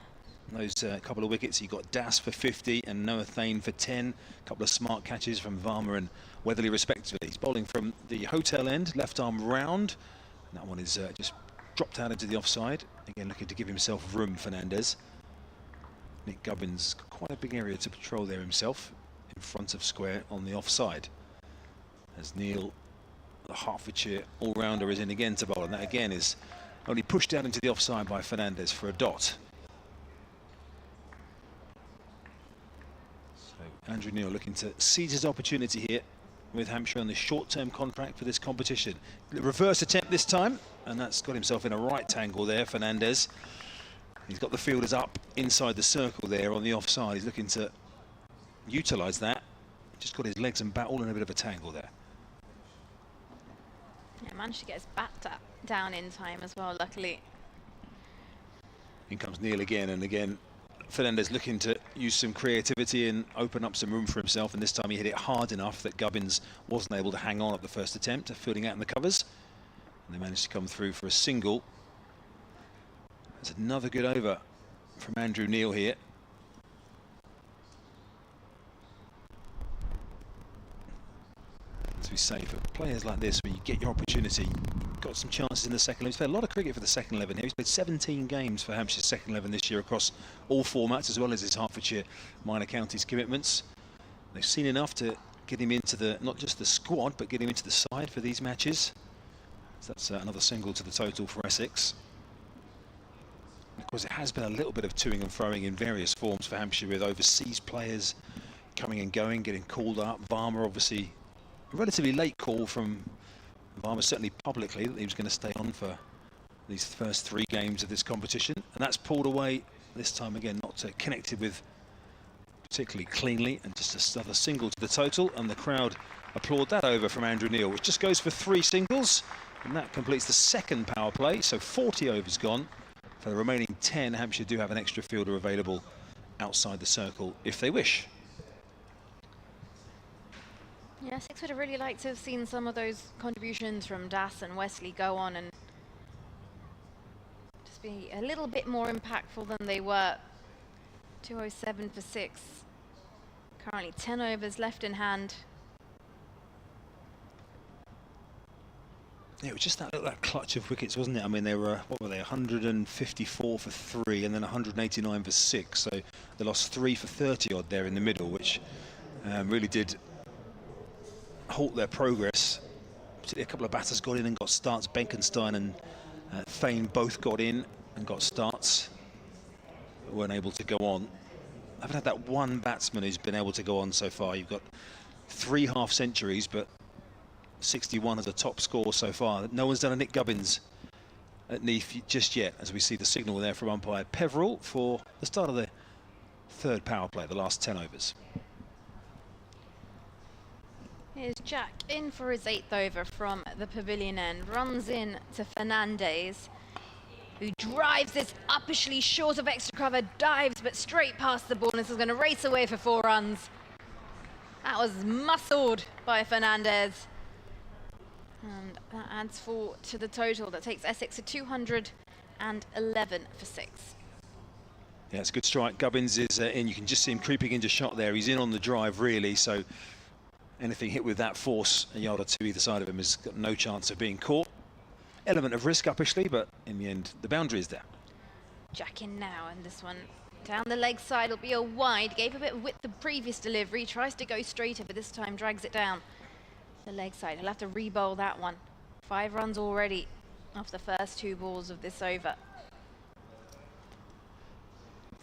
Those couple of wickets, he got Das for 50 and Noah Thane for 10. A couple of smart catches from Varma and Weatherly respectively. He's bowling from the hotel end, left arm round. And that one is just dropped out into the offside. Again, looking to give himself room, Fernandez. Nick Gubbins, quite a big area to patrol there himself, in front of square on the offside. As Neil, the Hertfordshire all-rounder, is in again to bowl, and that again is only pushed out into the offside by Fernandez for a dot. So Andrew Neil looking to seize his opportunity here with Hampshire on the short-term contract for this competition. Reverse attempt this time, and that's got himself in a right tangle there, Fernandez. He's got the fielders up inside the circle there on the offside. He's looking to utilise that. Just got his legs and bat all in a bit of a tangle there. Yeah, managed to get his bat down in time as well, luckily. In comes Neil again, and again Fernandez looking to use some creativity and open up some room for himself, and this time he hit it hard enough that Gubbins wasn't able to hang on at the first attempt, fielding out in the covers, and they managed to come through for a single. There's another good over from Andrew Neil here. As we say, for players like this, where you get your opportunity, got some chances in the second 11. He's played a lot of cricket for the second 11 here. He's played 17 games for Hampshire's second 11 this year across all formats, as well as his Hertfordshire minor counties commitments. They've seen enough to get him into the, not just the squad, but get him into the side for these matches. So that's another single to the total for Essex. Of course, it has been a little bit of toing and froing in various forms for Hampshire, with overseas players coming and going, getting called up. Varma, obviously, a relatively late call from Varma, certainly publicly, that he was going to stay on for these first 3 games of this competition. And that's pulled away this time again, not connected with particularly cleanly, and just another single to the total. And the crowd applaud that over from Andrew Neil, which just goes for 3 singles. And that completes the second power play, so 40 overs gone. For the remaining 10, Hampshire do have an extra fielder available outside the circle if they wish. Yeah, Essex would have really liked to have seen some of those contributions from Das and Wesley go on and just be a little bit more impactful than they were. 207 for 6. Currently 10 overs left in hand. Yeah, it was just that clutch of wickets, wasn't it? I mean, they were, what were they, 154 for 3 and then 189 for 6. So they lost 3 for 30 odd there in the middle, which really did halt their progress. Particularly a couple of batters got in and got starts. Benkenstein and Thane both got in and got starts, but weren't able to go on. I haven't had that one batsman who's been able to go on so far. You've got 3 half centuries, but 61 as a top score so far. No one's done a Nick Gubbins at Neath just yet, as we see the signal there from umpire Peverell for the start of the 3rd power play, the last 10 overs. Here's Jack in for his 8th over from the pavilion end. Runs in to Fernandez, who drives this uppishly short of extra cover, dives but straight past the ball, and this is going to race away for 4 runs. That was muscled by Fernandez. And that adds 4 to the total. That takes Essex to 211 for 6. Yeah, it's a good strike. Gubbins is in. You can just see him creeping into shot there. He's in on the drive, really. So anything hit with that force, a yard or 2 either side of him, has got no chance of being caught. Element of risk uppishly, but in the end, the boundary is there. Jack in now, and this one down the leg side will be a wide. Gave a bit of width the previous delivery. Tries to go straighter, but this time drags it down. the leg side. He'll have to re-bowl that one. 5 runs already off the first 2 balls of this over.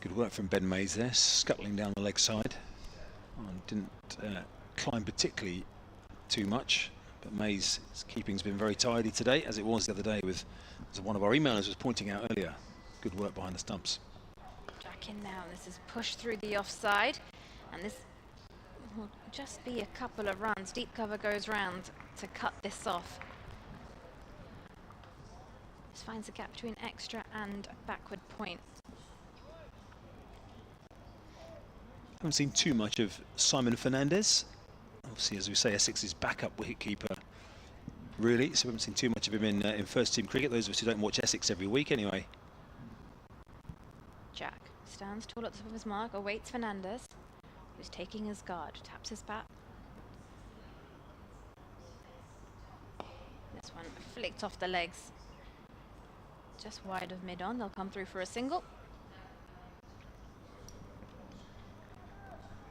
Good work from Ben Mays there, scuttling down the leg side. Didn't climb particularly too much, but Mays' keeping's been very tidy today, as it was the other day with, as one of our emailers was pointing out earlier. Good work behind the stumps. Jack in now. This is pushed through the offside, and this will just be a couple of runs. Deep cover goes round to cut this off. This finds the gap between extra and backward point. Haven't seen too much of Simon Fernandez. Obviously, as we say, Essex's backup wicketkeeper, really. So we haven't seen too much of him in first-team cricket. Those of us who don't watch Essex every week, anyway. Jack stands tall at the top of his mark, awaits Fernandez, who's taking his guard, taps his bat. This one flicked off the legs, just wide of mid-on. They'll come through for a single.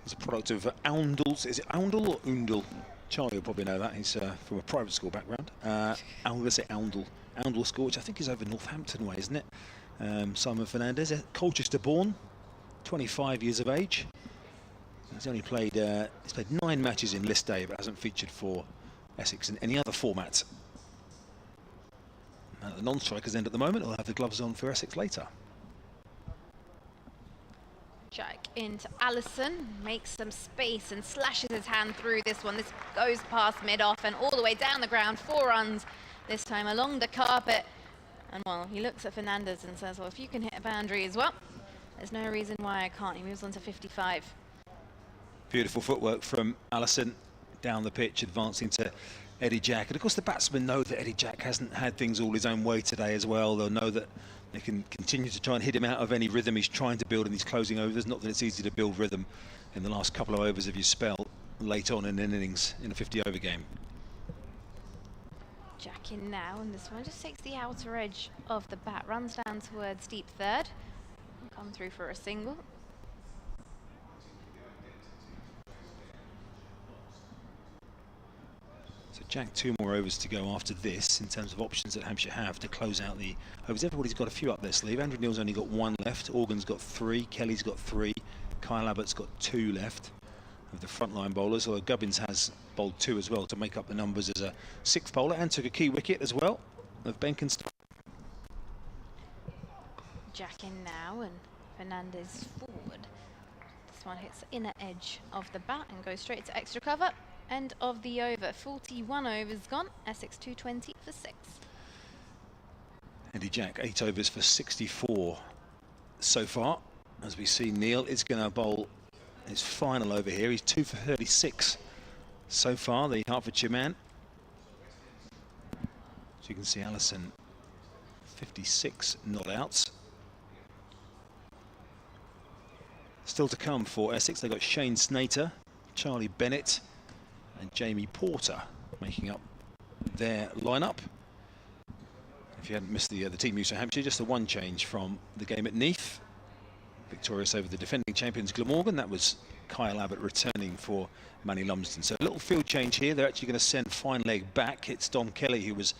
It's a product of Oundles. Is it Oundle or Oundle? Charlie will probably know that. He's from a private school background. I'm going to say Oundle. Oundle School, which I think is over Northampton way, isn't it? Simon Fernandez, Colchester born, 25 years of age. He's only played, he's played 9 matches in List A, but hasn't featured for Essex in any other format. And at the non-strikers end at the moment, he'll have the gloves on for Essex later. Jack into Allison, makes some space and slashes his hand through this one. This goes past mid-off and all the way down the ground. 4 runs this time along the carpet. And well, he looks at Fernandez and says, well, if you can hit a boundary as well, there's no reason why I can't. He moves on to 55. Beautiful footwork from Allison down the pitch, advancing to Eddie Jack. And of course the batsmen know that Eddie Jack hasn't had things all his own way today as well. They'll know that they can continue to try and hit him out of any rhythm he's trying to build in these closing overs. Not that it's easy to build rhythm in the last couple of overs of your spell late on in an innings in a 50-over game. Jack in now, and this one just takes the outer edge of the bat, runs down towards deep third, come through for a single. So Jack, 2 more overs to go after this in terms of options that Hampshire have to close out the overs. Everybody's got a few up their sleeve. Andrew Neil's only got 1 left. Organ's got 3. Kelly's got 3. Kyle Abbott's got 2 left of the frontline bowlers, although Gubbins has bowled 2 as well to make up the numbers as a 6th bowler, and took a key wicket as well of Benkenstein. Jack in now, and Fernandez forward. This one hits the inner edge of the bat and goes straight to extra cover. End of the over. 41 overs gone. Essex 220 for 6. Eddie Jack, 8 overs for 64 so far. As we see, Neil is going to bowl his final over here. He's 2 for 36 so far, the Hertfordshire man. So you can see Allison, 56 not outs. Still to come for Essex. They've got Shane Snater, Charlie Bennett and Jamie Porter making up their lineup. If you hadn't missed the team news for Hampshire, just the 1 change from the game at Neath. Victorious over the defending champions Glamorgan. That was Kyle Abbott returning for Manny Lumsden. So a little field change here. They're actually going to send fine leg back. It's Dom Kelly who was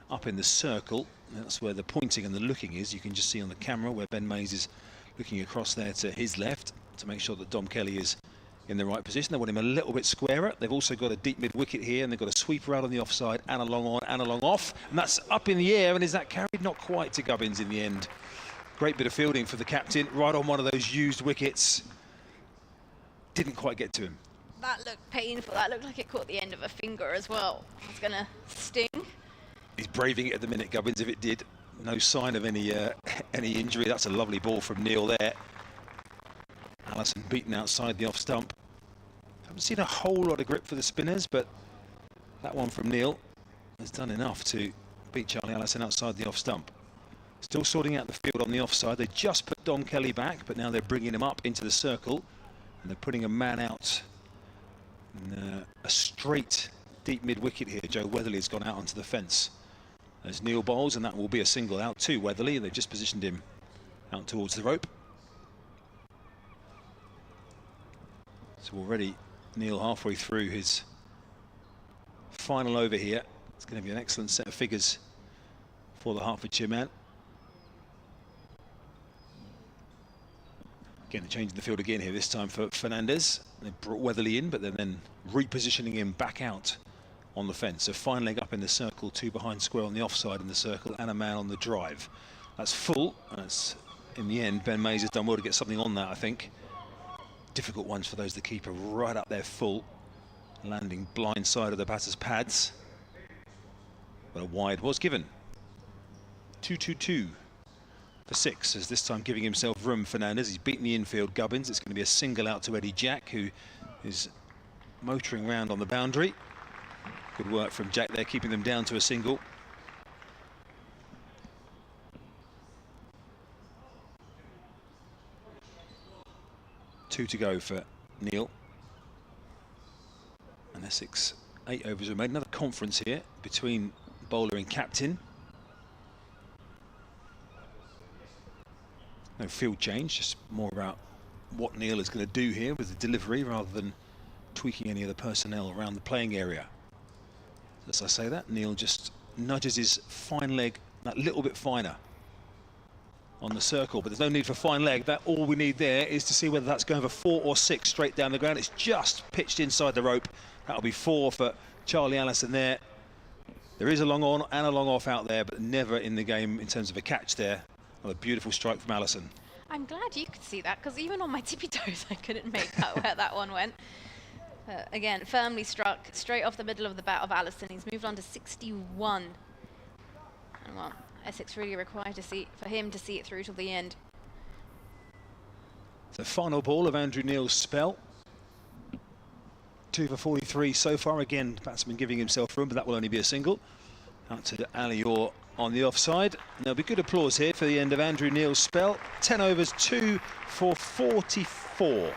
up in the circle. That's where the pointing and the looking is. You can just see on the camera where Ben Mays is looking across there to his left to make sure that Dom Kelly is in the right position. They want him a little bit squarer. They've also got a deep mid wicket here, and they've got a sweeper out on the offside and a long on and a long off, and that's up in the air. And is that carried? Not quite to Gubbins in the end. Great bit of fielding for the captain, right on one of those used wickets. Didn't quite get to him. That looked painful. That looked like it caught the end of a finger as well. It's going to sting. He's braving it at the minute, Gubbins, if it did. No sign of any injury. That's a lovely ball from Neil there. Allison beaten outside the off stump. Haven't seen a whole lot of grip for the spinners, but that one from Neil has done enough to beat Charlie Allison outside the off stump. Still sorting out the field on the offside. They just put Dom Kelly back, but now they're bringing him up into the circle, and they're putting a man out. And, a straight deep mid wicket here. Joe Weatherly has gone out onto the fence as Neil bowls, and that will be a single out to Weatherly. They've just positioned him out towards the rope. So already Neil halfway through his final over here. It's going to be an excellent set of figures for the Hertfordshire man. Again, changing the field again here, this time for Fernandez. They brought Weatherly in, but they're then repositioning him back out on the fence. So fine leg up in the circle, 2 behind square on the offside in the circle, and a man on the drive. That's full. That's, in the end, Ben Mays has done well to get something on that, I think. Difficult ones for those the keeper, right up there full, landing blind side of the batter's pads. But a wide was given. 2-2-2 for 6, as this time giving himself room. Fernandez, he's beaten the infield Gubbins. It's going to be a single out to Eddie Jack, who is motoring round on the boundary. Good work from Jack there, keeping them down to a single. Two to go for Neil. And Essex, 8 overs were made. Another conference here between bowler and captain. No field change, just more about what Neil is going to do here with the delivery rather than tweaking any of the personnel around the playing area. As I say that, Neil just nudges his fine leg that little bit finer on the circle, but there's no need for fine leg. That all we need there is to see whether that's going for 4 or 6 straight down the ground. It's just pitched inside the rope. That'll be 4 for Charlie Allison there. There is a long on and a long off out there, but never in the game in terms of a catch there. Another beautiful strike from Allison. I'm glad you could see that, because even on my tippy toes I couldn't make out where that one went. Again, firmly struck straight off the middle of the bat of Allison. He's moved on to 61. And well, Essex really required for him to see it through till the end. The final ball of Andrew Neil's spell. 2 for 43 so far. Again, batsman giving himself room, but that will only be a single. Out to Ali Orr on the offside. And there'll be good applause here for the end of Andrew Neil's spell. 10 overs, 2 for 44.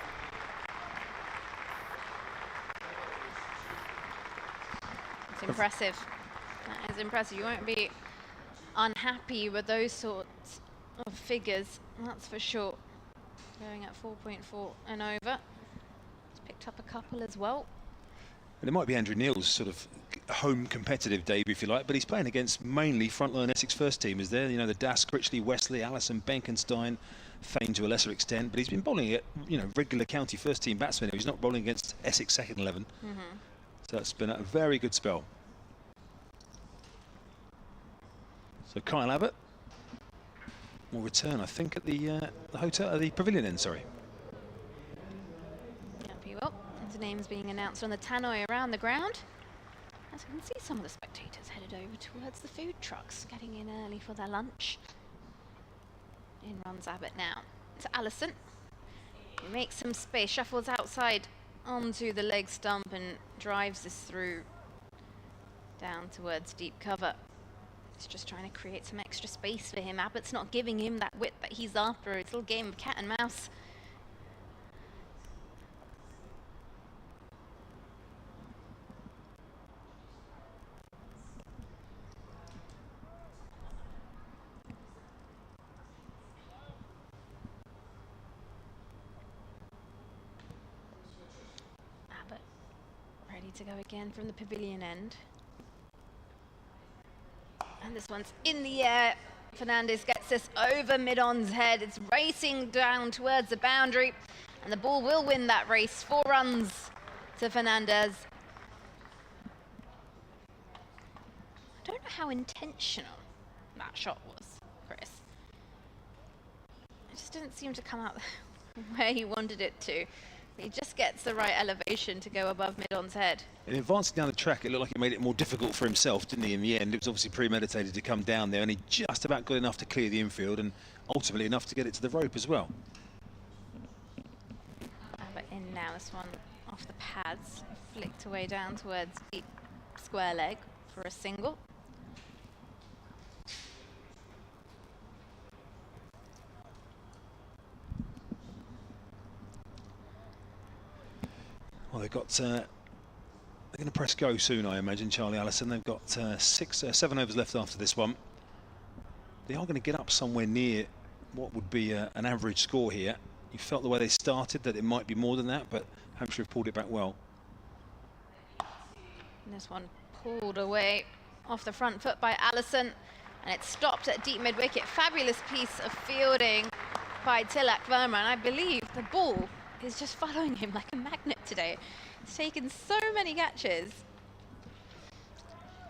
It's impressive. That is impressive. You won't be unhappy with those sorts of figures, that's for sure. Going at 4.4 and over. He's picked up a couple as well. And it might be Andrew Neil's sort of home competitive debut, if you like, but he's playing against mainly frontline Essex first teamers there. You know, the Das, Critchley, Wesley, Allison, Benkenstein, Fane to a lesser extent, but he's been bowling at, you know, regular county first team batsmen. He's not bowling against Essex second 11. So it's been a very good spell. So Kyle Abbott will return, I think, at the hotel, the pavilion end, sorry. Yep, he will. His name's being announced on the tannoy around the ground. As you can see, some of the spectators headed over towards the food trucks, getting in early for their lunch. In runs Abbott now. To Allison. He makes some space, shuffles outside onto the leg stump and drives this through down towards deep cover. He's just trying to create some extra space for him. Abbott's not giving him that width that he's after. It's a little game of cat and mouse. Abbott ready to go again from the pavilion end. And this one's in the air. Fernandez gets this over mid-on's head. It's racing down towards the boundary. And the ball will win that race. 4 runs to Fernandez. I don't know how intentional that shot was, Chris. It just didn't seem to come out where he wanted it to. He just gets the right elevation to go above mid-on's head. In advancing down the track, it looked like it made it more difficult for himself, didn't he, in the end? It was obviously premeditated to come down there, and he just about got enough to clear the infield, and ultimately enough to get it to the rope as well. But in now, this one off the pads, flicked away down towards deep square leg for a single. Well, they've got, they're going to press go soon, I imagine, Charlie Allison. They've got 7 overs left after this one. They are going to get up somewhere near what would be an average score here. You felt the way they started that it might be more than that, but Hampshire have pulled it back well. And this one pulled away off the front foot by Allison, and it's stopped at deep mid-wicket. Fabulous piece of fielding by Tilak Verma, and I believe the ball is just following him like a magnet today. It's taken so many catches.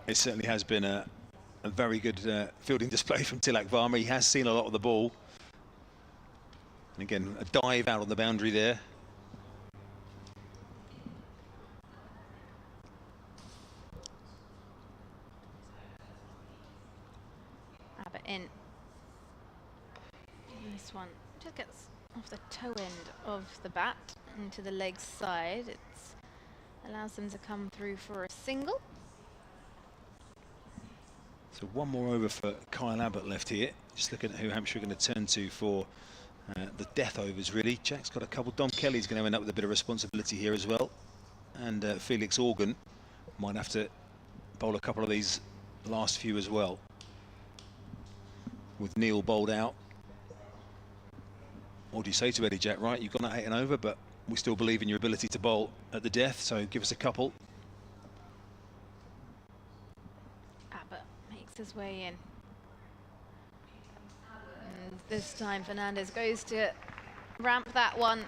It certainly has been a very good fielding display from Tilak Verma. He has seen a lot of the ball. And again, a dive out on the boundary there. Abbott in. And this one just gets off the toe end of the bat into the leg side. It allows them to come through for a single. So one more over for Kyle Abbott left here. Just looking at who Hampshire are going to turn to for the death overs, really. Jack's got a couple. Dom Kelly's going to end up with a bit of responsibility here as well. And Felix Organ might have to bowl a couple of these last few as well. With Neil bowled out. What do you say to Eddie Jack, right? You've gone at 8 and over, but we still believe in your ability to bowl at the death, so give us a couple. Abbott makes his way in. And this time Fernandez goes to ramp that one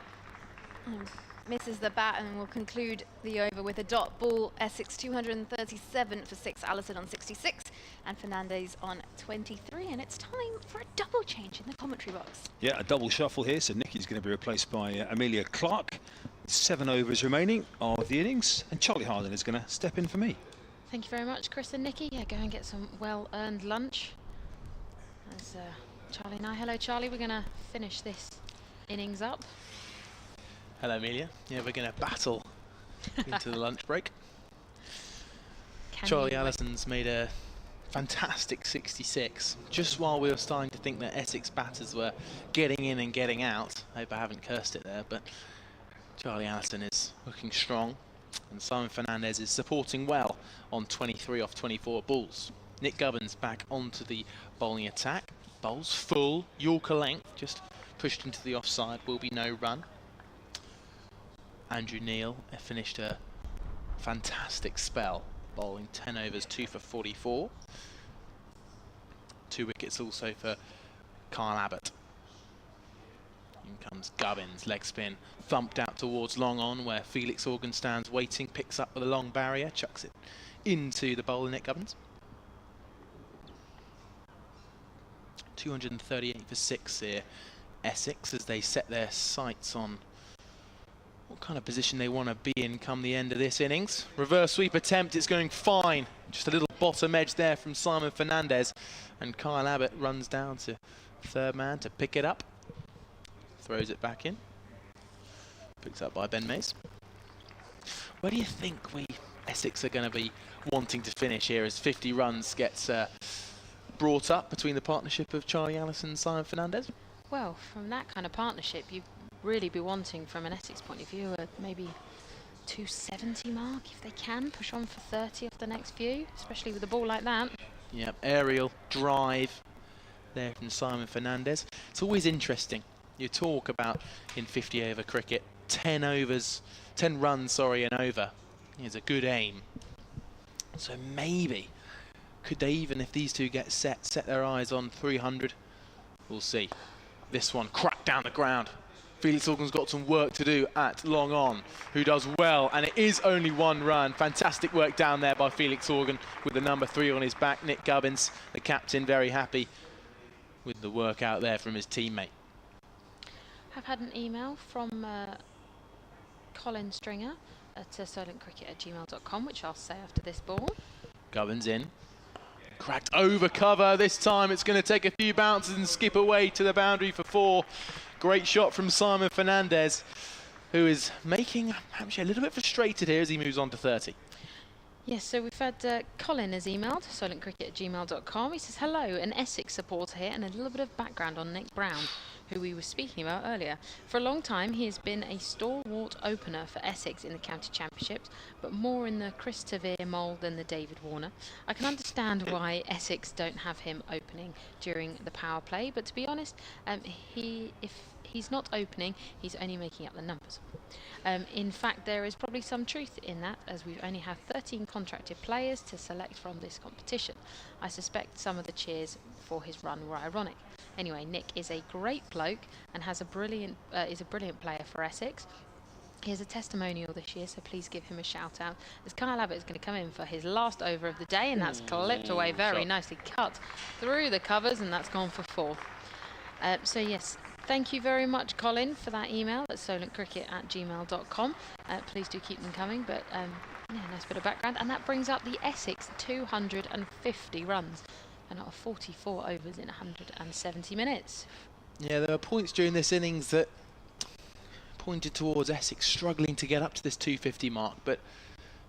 and misses the bat, and will conclude the over with a dot ball. Essex 237 for 6, Allison on 66, and Fernandez on 23. And it's time for a double change in the commentary box. Yeah, a double shuffle here. So Nicky's going to be replaced by Amelia Clark. 7 overs remaining of the innings, and Charlie Harden is going to step in for me. Thank you very much, Chris and Nikki. Yeah, go and get some well-earned lunch. As Charlie and I, hello Charlie, we're going to finish this innings up. Hello, Amelia. Yeah, we're going to battle into the lunch break. Charlie Allison's made a fantastic 66, just while we were starting to think that Essex batters were getting in and getting out. I hope I haven't cursed it there, but Charlie Allison is looking strong, and Simon Fernandez is supporting well on 23 off 24 balls. Nick Gubbins back onto the bowling attack. Bowls full, Yorker length, just pushed into the offside, will be no run. Andrew Neil finished a fantastic spell, bowling 10 overs, 2 for 44. 2 wickets also for Kyle Abbott. In comes Gubbins, leg spin, thumped out towards long on, where Felix Organ stands waiting, picks up with a long barrier, chucks it into the bowler Nick Gubbins. 238 for 6 here, Essex, as they set their sights on what kind of position they want to be in come the end of this innings. Reverse sweep attempt, it's going fine. Just a little bottom edge there from Simon Fernandez, and Kyle Abbott runs down to third man to pick it up. Throws it back in. Picked up by Ben Mays. Where do you think we Essex are going to be wanting to finish here as 50 runs gets brought up between the partnership of Charlie Allison and Simon Fernandez? Well, from that kind of partnership, you'd really be wanting, from an Essex point of view, maybe 270 mark if they can push on for 30 off the next few, especially with a ball like that. Yep, aerial drive there from Simon Fernandez. It's always interesting. You talk about in 50 over cricket, 10 runs, an over is a good aim. So maybe could they, even if these two get set their eyes on 300? We'll see. This one cracked down the ground. Felix Organ's got some work to do at long on, who does well, and it is only 1 run. Fantastic work down there by Felix Organ with the number 3 on his back. Nick Gubbins, the captain, very happy with the work out there from his teammate. I've had an email from Colin Stringer at silentcricket@gmail.com, which I'll say after this ball. Gubbins in. Cracked over cover. This time it's going to take a few bounces and skip away to the boundary for 4. Great shot from Simon Fernandez, who is making Hampshire a little bit frustrated here as he moves on to 30. Yes, so we've had Colin has emailed silentcricket@gmail.com. He says, hello, an Essex supporter here, and a little bit of background on Nick Brown, who we were speaking about earlier. For a long time, he has been a stalwart opener for Essex in the county championships, but more in the Chris Tavere mould than the David Warner. I can understand why Essex don't have him opening during the power play, but to be honest, if he's not opening, he's only making up the numbers. In fact, there is probably some truth in that, as we only have 13 contracted players to select from this competition. I suspect some of the cheers for his run were ironic. Anyway, Nick is a great bloke and has a brilliant is a brilliant player for Essex. He has a testimonial this year, so please give him a shout out. As Kyle Abbott is going to come in for his last over of the day, and that's clipped away very nicely, cut through the covers, and that's gone for 4. So yes, thank you very much, Colin, for that email at solentcricket@gmail.com. Please do keep them coming, but yeah, nice bit of background. And that brings up the Essex 250 runs, and out of 44 overs in 170 minutes. Yeah, there were points during this innings that pointed towards Essex struggling to get up to this 250 mark, but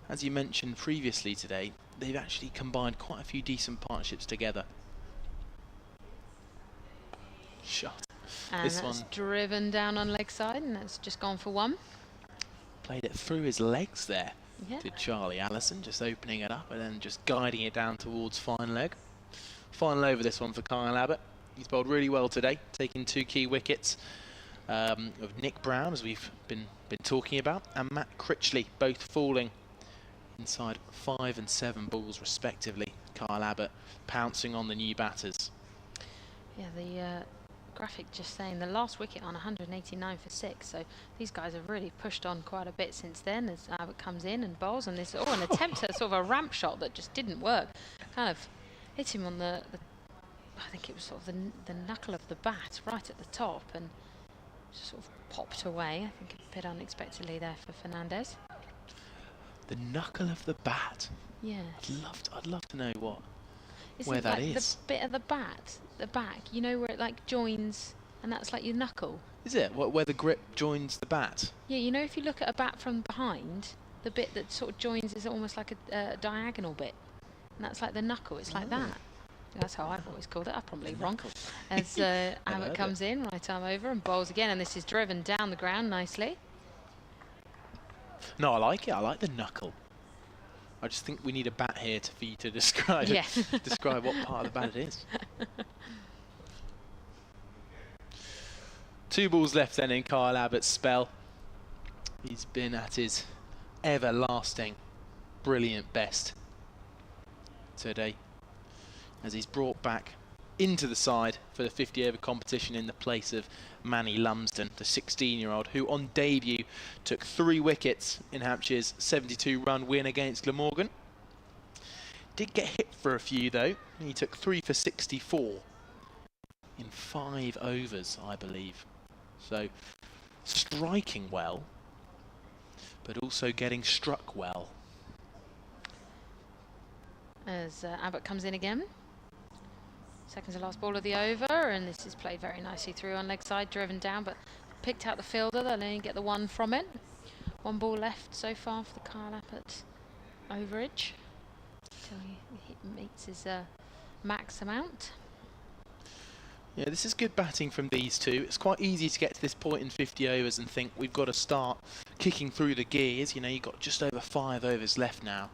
as you mentioned previously today, they've actually combined quite a few decent partnerships together. Shot. And this that's one driven down on leg side, and that's just gone for 1. played it through his legs there. Yeah. Did Charlie Allison, just opening it up and then just guiding it down towards fine leg. Final over this one for Kyle Abbott. He's bowled really well today, taking 2 key wickets of Nick Brown, as we've been talking about, and Matt Critchley, both falling inside 5 and 7 balls respectively. Kyle Abbott pouncing on the new batters. Yeah, the graphic just saying the last wicket on 189 for 6, so these guys have really pushed on quite a bit since then, as Abbott comes in and bowls, and this an attempt at sort of a ramp shot that just didn't work. Kind of hit him on the I think it was sort of the knuckle of the bat right at the top, and just sort of popped away. I think a bit unexpectedly there for Fernandez. The knuckle of the bat. Yeah. I'd love to know what. Isn't where that like is. The bit of the bat, the back, you know, where it like joins, and that's like your knuckle. Is it? Where the grip joins the bat? Yeah, you know, if you look at a bat from behind, the bit that sort of joins is almost like a diagonal bit, and that's like the knuckle. It's like that. That's how I've always called it. I'm probably wrong. As Abbott comes in, right arm over and bowls again, and this is driven down the ground nicely. No, I like it. I like the knuckle. I just think we need a bat here for you to describe describe what part of the bat it is. 2 balls left then in Kyle Abbott's spell. He's been at his everlasting, brilliant best today, as he's brought back into the side for the 50 over competition in the place of Manny Lumsden, the 16-year-old, who on debut took 3 wickets in Hampshire's 72-run win against Glamorgan. Did get hit for a few though. He took 3 for 64 in 5 overs, I believe. So striking well, but also getting struck well. As Abbott comes in again. Second to last ball of the over, and this is played very nicely through on leg side, driven down, but picked out the fielder. They'll only get the 1 from it. 1 ball left so far for the Kyle Abbott overage, until he meets his max amount. Yeah, this is good batting from these two. It's quite easy to get to this point in 50 overs and think we've got to start kicking through the gears. You know, you've got just over 5 overs left now.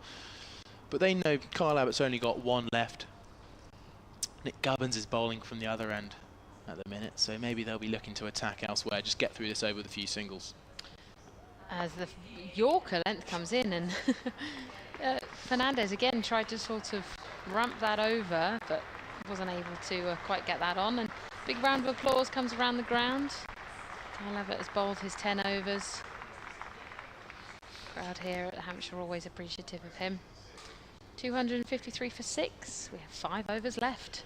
But they know Kyle Abbott's only got 1 left. Nick Gubbins is bowling from the other end at the minute, so maybe they'll be looking to attack elsewhere, just get through this over with a few singles. As the Yorker length comes in, and Fernandez again tried to sort of ramp that over, but wasn't able to quite get that on. And big round of applause comes around the ground. Kyle Abbott has bowled his 10 overs. Crowd here at Hampshire always appreciative of him. 253 for 6. We have 5 overs left.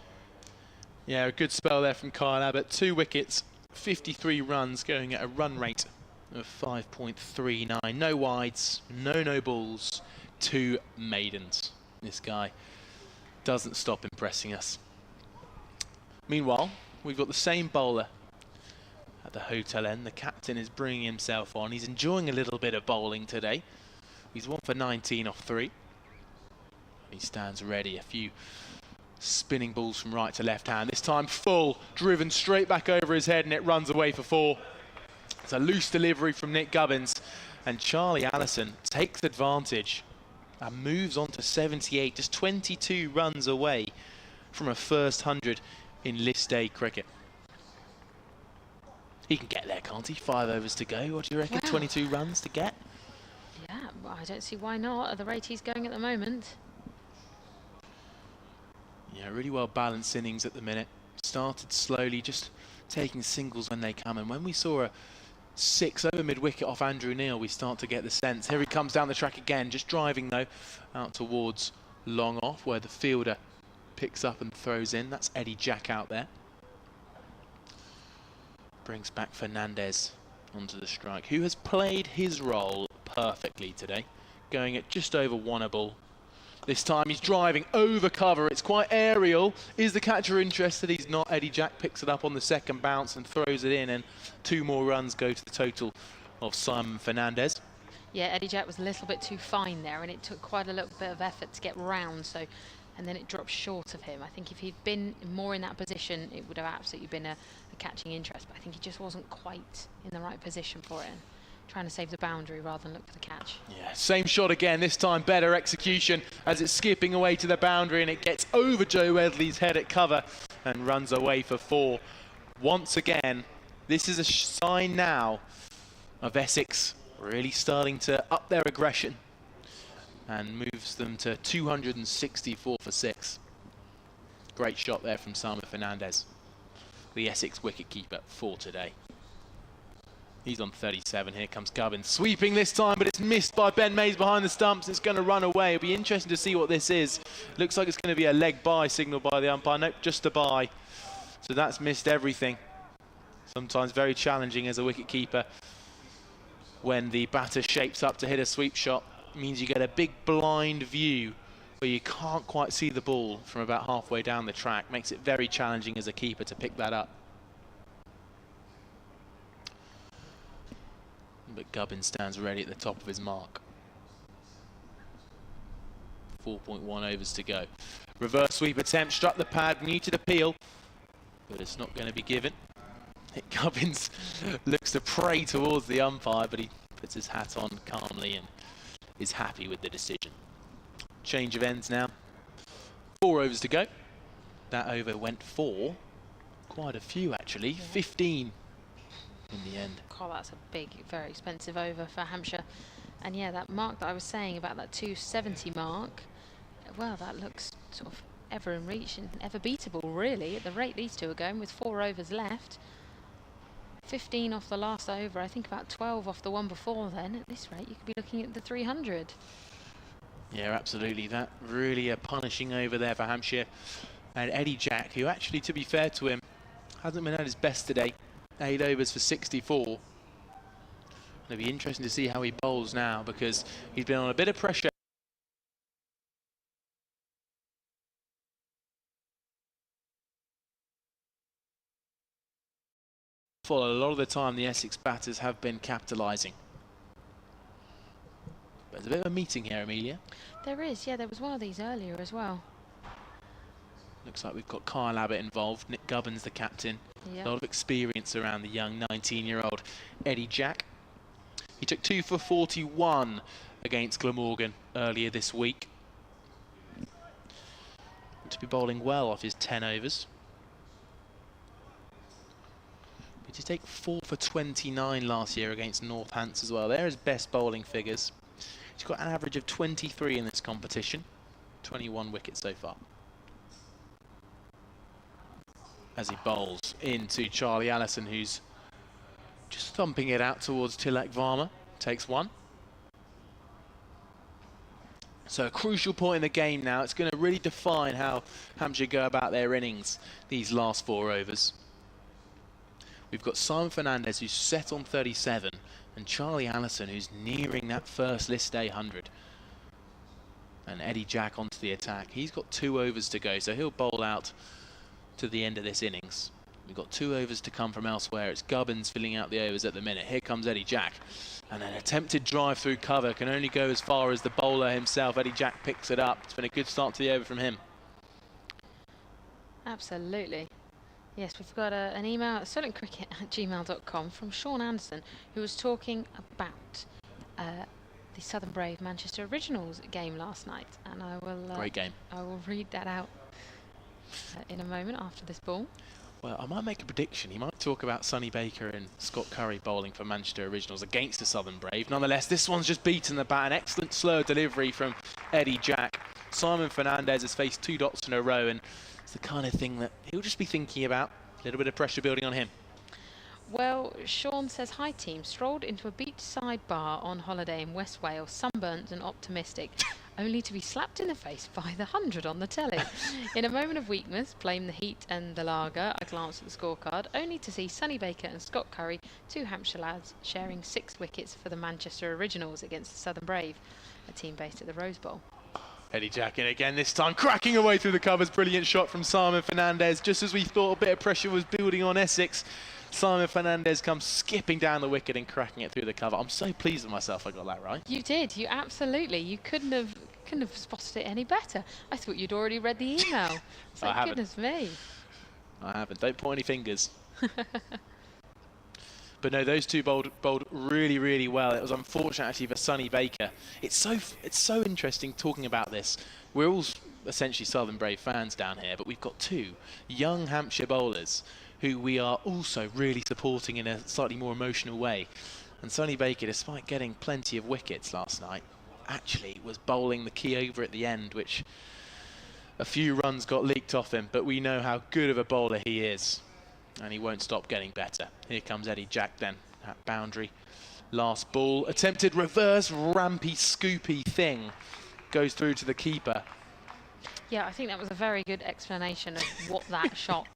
Yeah, a good spell there from Kyle Abbott. 2 wickets, 53 runs, going at a run rate of 5.39. No wides, no balls, 2 maidens. This guy doesn't stop impressing us. Meanwhile, we've got the same bowler at the hotel end. The captain is bringing himself on. He's enjoying a little bit of bowling today. He's 1 for 19 off 3. He stands ready. A few spinning balls from right to left hand. This time full, driven straight back over his head, and it runs away for 4. It's a loose delivery from Nick Gubbins, and Charlie Allison takes advantage and moves on to 78, just 22 runs away from a first 100 in list day cricket. He can get there, can't he? 5 overs to go. What do you reckon? Wow. 22 runs to get? Yeah, well, I don't see why not at the rate he's going at the moment. Yeah, really well balanced innings at the minute. Started slowly, just taking singles when they come. And when we saw a 6 over mid-wicket off Andrew Neil, we start to get the sense. Here he comes down the track again, just driving though, out towards long off, where the fielder picks up and throws in. That's Eddie Jack out there. Brings back Fernandez onto the strike, who has played his role perfectly today, going at just over 1 a ball. This time he's driving over cover. It's quite aerial. Is the catcher interested? He's not. Eddie Jack picks it up on the second bounce and throws it in, and 2 more runs go to the total of Simon Fernandez. Yeah, Eddie Jack was a little bit too fine there, and it took quite a little bit of effort to get round, so, and then it dropped short of him. I think if he'd been more in that position, it would have absolutely been a catching interest, but I think he just wasn't quite in the right position for it. Trying to save the boundary rather than look for the catch. Yeah, same shot again, this time better execution as it's skipping away to the boundary, and it gets over Joe Wedley's head at cover and runs away for 4. Once again, this is a sign now of Essex really starting to up their aggression and moves them to 264 for 6. Great shot there from Simon Fernandez, the Essex wicketkeeper for today. He's on 37. Here comes Gubbins, sweeping this time, but it's missed by Ben Mays behind the stumps. It's going to run away. It'll be interesting to see what this is. Looks like it's going to be a leg bye signal by the umpire. Nope, just a bye. So that's missed everything. Sometimes very challenging as a wicketkeeper when the batter shapes up to hit a sweep shot. It means you get a big blind view where you can't quite see the ball from about halfway down the track. Makes it very challenging as a keeper to pick that up. But Gubbins stands ready at the top of his mark. 4.1 overs to go. Reverse sweep attempt, struck the pad, muted appeal, but it's not going to be given. Gubbins looks to pray towards the umpire, but he puts his hat on calmly and is happy with the decision. Change of ends now. 4 overs to go. That over went for quite a few actually, 15 in the end. God, that's a big, very expensive over for Hampshire. And yeah, that mark that I was saying about that 270 mark, well, that looks sort of ever in reach and ever beatable, really, at the rate these two are going with 4 overs left. 15 off the last over, I think about 12 off the one before then. At this rate, you could be looking at the 300. Yeah, absolutely. That really a punishing over there for Hampshire. And Eddie Jack, who actually, to be fair to him, hasn't been at his best today. 8 overs for 64. It'll be interesting to see how he bowls now, because he's been on a bit of pressure. A lot of the time the Essex batters have been capitalising. But there's a bit of a meeting here, Amelia. There is, yeah, there was one of these earlier as well. Looks like we've got Kyle Abbott involved, Nick Gubbins the captain. Yep. A lot of experience around the young 19-year-old Eddie Jack. He took 2 for 41 against Glamorgan earlier this week. To be bowling well off his 10 overs. He did take 4 for 29 last year against Northants as well. They're his best bowling figures. He's got an average of 23 in this competition. 21 wickets so far. As he bowls into Charlie Allison, who's just thumping it out towards Tilak Varma. Takes 1. So a crucial point in the game now. It's going to really define how Hampshire go about their innings these last 4 overs. We've got Simon Fernandez, who's set on 37, and Charlie Allison, who's nearing that first list day 100. And Eddie Jack onto the attack. He's got 2 overs to go, so he'll bowl out to the end of this innings. We've got 2 overs to come from elsewhere. It's Gubbins filling out the overs at the minute. Here comes Eddie Jack. And an attempted drive through cover can only go as far as the bowler himself. Eddie Jack picks it up. It's been a good start to the over from him. Absolutely. Yes, we've got an email at solentcricket@gmail.com from Sean Anderson, who was talking about the Southern Brave Manchester Originals game last night. And I will... Great game. I will read that out in a moment after this ball. Well, I might make a prediction. He might talk about Sonny Baker and Scott Curry bowling for Manchester Originals against the Southern Brave. Nonetheless, this one's just beaten the bat. An excellent slow delivery from Eddie Jack. Simon Fernandez has faced 2 dots in a row, and it's the kind of thing that he'll just be thinking about. A little bit of pressure building on him. Well, Sean says, hi team, strolled into a beachside bar on holiday in West Wales, sunburnt and optimistic, only to be slapped in the face by the 100 on the telly. In a moment of weakness, blame the heat and the lager, I glanced at the scorecard, only to see Sonny Baker and Scott Curry, 2 Hampshire lads, sharing 6 wickets for the Manchester Originals against the Southern Brave, a team based at the Rose Bowl. Eddie Jack in again, this time cracking away through the covers. Brilliant shot from Simon Fernandez. Just as we thought a bit of pressure was building on Essex, Simon Fernandez comes skipping down the wicket and cracking it through the cover. I'm so pleased with myself I got that right. You did, you absolutely. You couldn't have spotted it any better. I thought you'd already read the email. So I haven't. Goodness me. I haven't. Don't point any fingers. But no, those 2 bowled really, really well. It was unfortunate actually for Sonny Baker. It's so interesting talking about this. We're all essentially Southern Brave fans down here, but we've got 2 young Hampshire bowlers who we are also really supporting in a slightly more emotional way. And Sonny Baker, despite getting plenty of wickets last night, actually was bowling the key over at the end, which a few runs got leaked off him, but we know how good of a bowler he is. And he won't stop getting better. Here comes Eddie Jack then, at boundary. Last ball, attempted reverse rampy scoopy thing. Goes through to the keeper. Yeah, I think that was a very good explanation of what that shot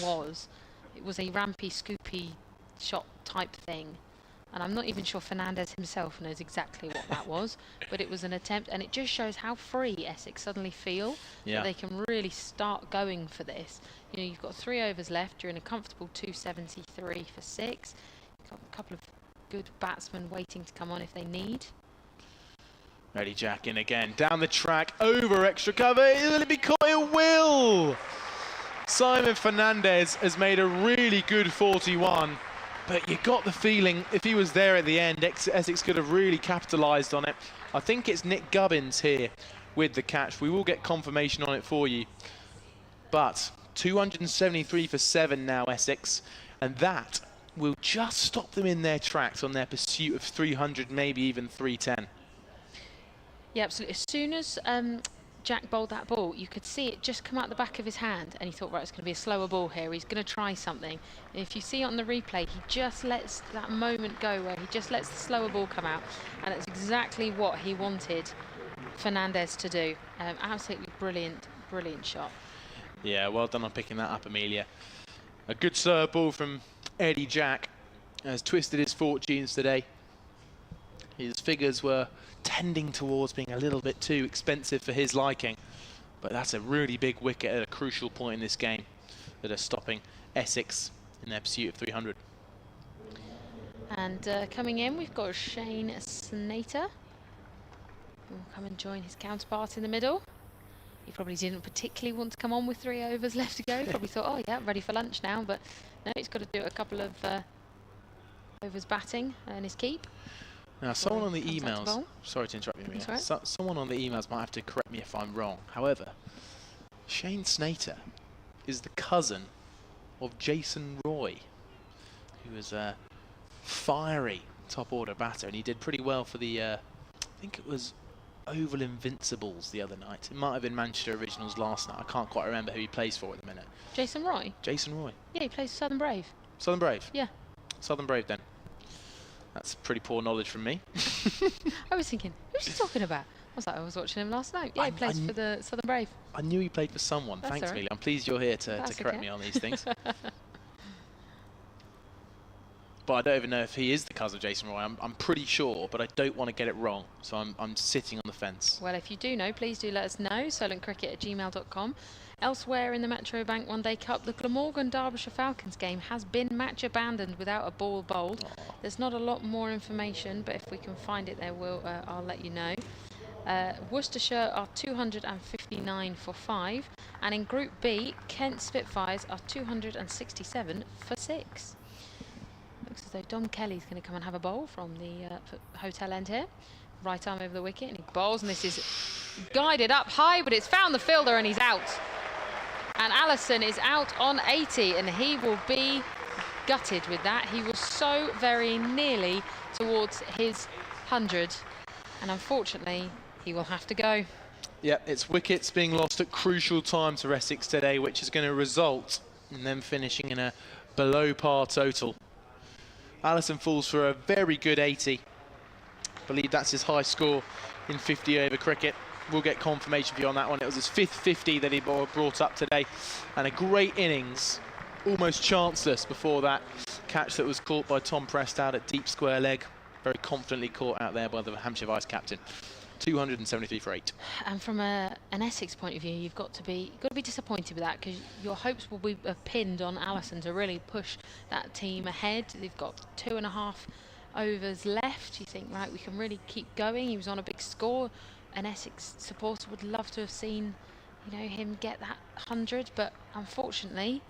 was. It was a rampy, scoopy shot type thing. And I'm not even sure Fernandez himself knows exactly what that was. But it was an attempt, and it just shows how free Essex suddenly feel. Yeah. That they can really start going for this. You know, you've got 3 overs left. You're in a comfortable 273 for 6. You've got a couple of good batsmen waiting to come on if they need. Eddie Jack in again, down the track, over extra cover. Will it be caught? It will! Simon Fernandez has made a really good 41, but you got the feeling if he was there at the end, Essex could have really capitalised on it. I think it's Nick Gubbins here with the catch. We will get confirmation on it for you. But 273 for 7 now, Essex, and that will just stop them in their tracks on their pursuit of 300, maybe even 310. Yeah, absolutely. As soon as Jack bowled that ball, you could see it just come out the back of his hand, and he thought, right, it's going to be a slower ball here. He's going to try something. And if you see it on the replay, he just lets that moment go where he just lets the slower ball come out, and it's exactly what he wanted Fernandez to do. Absolutely brilliant, brilliant shot. Yeah, well done on picking that up, Amelia. A good serve ball from Eddie Jack has twisted his fortunes today. His figures were tending towards being a little bit too expensive for his liking, but that's a really big wicket at a crucial point in this game that are stopping Essex in their pursuit of 300. And coming in, we've got Shane Snater, who will come and join his counterpart in the middle. He probably didn't particularly want to come on with 3 overs left to go. Probably thought, oh yeah, ready for lunch now, but no, he's got to do a couple of overs batting and his keep. Now, someone on the emails, sorry to interrupt you, Amelia. Someone on the emails might have to correct me if I'm wrong. However, Shane Snater is the cousin of Jason Roy, who was a fiery top order batter, and he did pretty well for the, I think it was Oval Invincibles the other night. It might have been Manchester Originals last night. I can't quite remember who he plays for at the minute. Jason Roy? Jason Roy. Yeah, he plays for Southern Brave. Southern Brave? Yeah. Southern Brave then. That's pretty poor knowledge from me. I was thinking, who's he talking about? I was watching him last night. Yeah, he plays for the Southern Brave. I knew he played for someone. That's Thanks, all right. Amelia. I'm pleased you're here to correct me on these things. But I don't even know if he is the cousin of Jason Roy. I'm pretty sure, but I don't want to get it wrong. So I'm sitting on the fence. Well, if you do know, please do let us know. solentcricket@gmail.com. Elsewhere in the Metro Bank One Day Cup, the Glamorgan Derbyshire Falcons game has been match abandoned without a ball bowled. There's not a lot more information, but if we can find it, I'll let you know. Worcestershire are 259 for 5, and in Group B, Kent Spitfires are 267 for 6. Looks as though Dom Kelly's going to come and have a bowl from the hotel end here. Right arm over the wicket, and he bowls, and this is guided up high, but it's found the fielder, and he's out. And Allison is out on 80, and he will be gutted with that. He was so very nearly towards his 100, and unfortunately, he will have to go. Yeah, it's wickets being lost at crucial times for Essex today, which is going to result in them finishing in a below par total. Allison falls for a very good 80. I believe that's his high score in 50 over cricket. We'll get confirmation for you on that one. It was his 5th 50 that he brought up today, and a great innings, almost chanceless before that catch that was caught by Tom Prest out at deep square leg. Very confidently caught out there by the Hampshire vice captain. 273 for 8. And from an Essex point of view, you've got to be disappointed with that, because your hopes will be pinned on Allison to really push that team ahead. They've got 2.5 overs left. You think, right, we can really keep going. He was on a big score. An Essex supporter would love to have seen, you know, him get that 100, but unfortunately,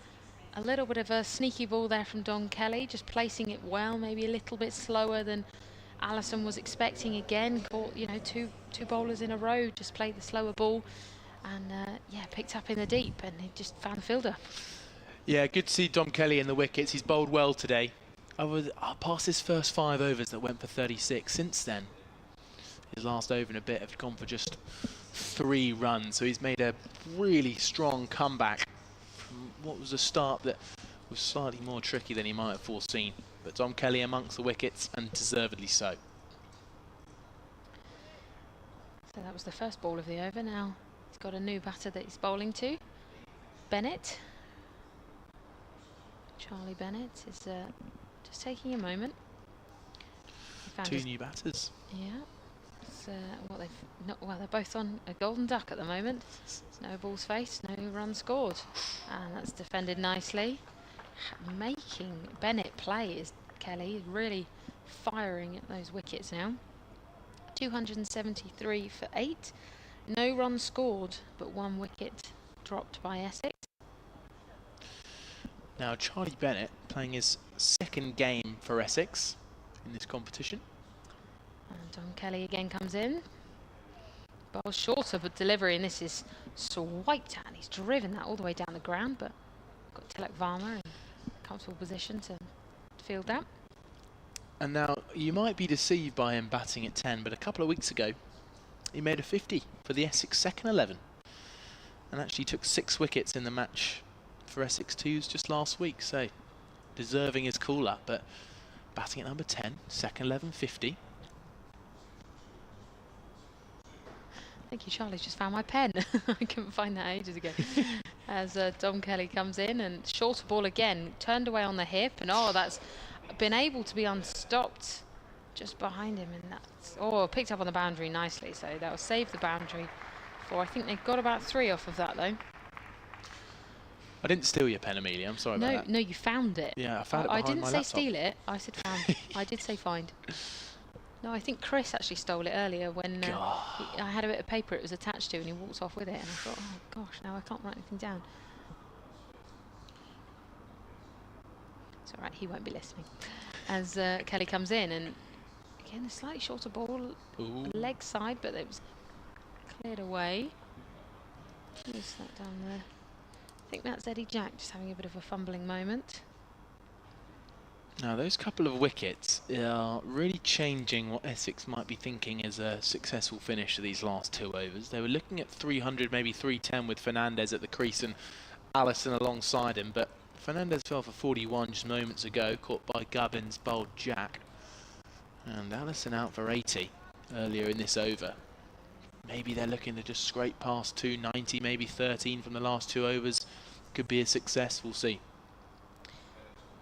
a little bit of a sneaky ball there from Don Kelly, just placing it well, maybe a little bit slower than Allison was expecting. Again, caught, you know, two bowlers in a row, just played the slower ball, and yeah, picked up in the deep, and he just found the fielder. Yeah, good to see Dom Kelly in the wickets. He's bowled well today. Past his first 5 overs that went for 36. Since then, his last over and a bit have gone for just 3 runs. So he's made a really strong comeback from what was a start that was slightly more tricky than he might have foreseen. But Dom Kelly amongst the wickets, and deservedly so. So that was the first ball of the over. Now he's got a new batter that he's bowling to. Bennett. Charlie Bennett is just taking a moment. 2 new batters. Yeah. Well, they're both on a golden duck at the moment. No balls faced, no runs scored, and that's defended nicely. Making Bennett play is Kelly, really firing at those wickets now. 273 for 8. No runs scored, but 1 wicket dropped by Essex. Now Charlie Bennett playing his 2nd game for Essex in this competition. And Don Kelly again comes in. Ball shorter but delivery, and this is swiped at, and he's driven that all the way down the ground, but got Tilak Varma in comfortable position to field that. And now you might be deceived by him batting at 10, but a couple of weeks ago he made a 50 for the Essex 2nd 11, and actually took 6 wickets in the match for Essex 2s just last week, so deserving his call up. But batting at number 10, 2nd 11, 50. Thank you, Charlie's just found my pen. I couldn't find that ages ago. As Dom Kelly comes in, and shorter ball again, turned away on the hip, and that's been able to be unstopped just behind him, and that's picked up on the boundary nicely, so that will save the boundary for, I think they've got about 3 off of that though. I didn't steal your pen, Amelia, I'm sorry about that. No, you found it. Yeah, I found it behind my laptop. I didn't say steal it, I said found. I did say find. No, I think Chris actually stole it earlier when I had a bit of paper it was attached to, and he walked off with it, and I thought, oh gosh, now I can't write anything down. It's all right, he won't be listening. As Kelly comes in, and again a slightly shorter ball, leg side, but it was cleared away. Who's that down there? I think that's Eddie Jack just having a bit of a fumbling moment. Now those couple of wickets are really changing what Essex might be thinking as a successful finish to these last 2 overs. They were looking at 300, maybe 310 with Fernandez at the crease and Allison alongside him, but Fernandez fell for 41 just moments ago, caught by Gubbins, bowled Jack, and Allison out for 80 earlier in this over. Maybe they're looking to just scrape past 290, maybe 13 from the last 2 overs. Could be a success, we'll see.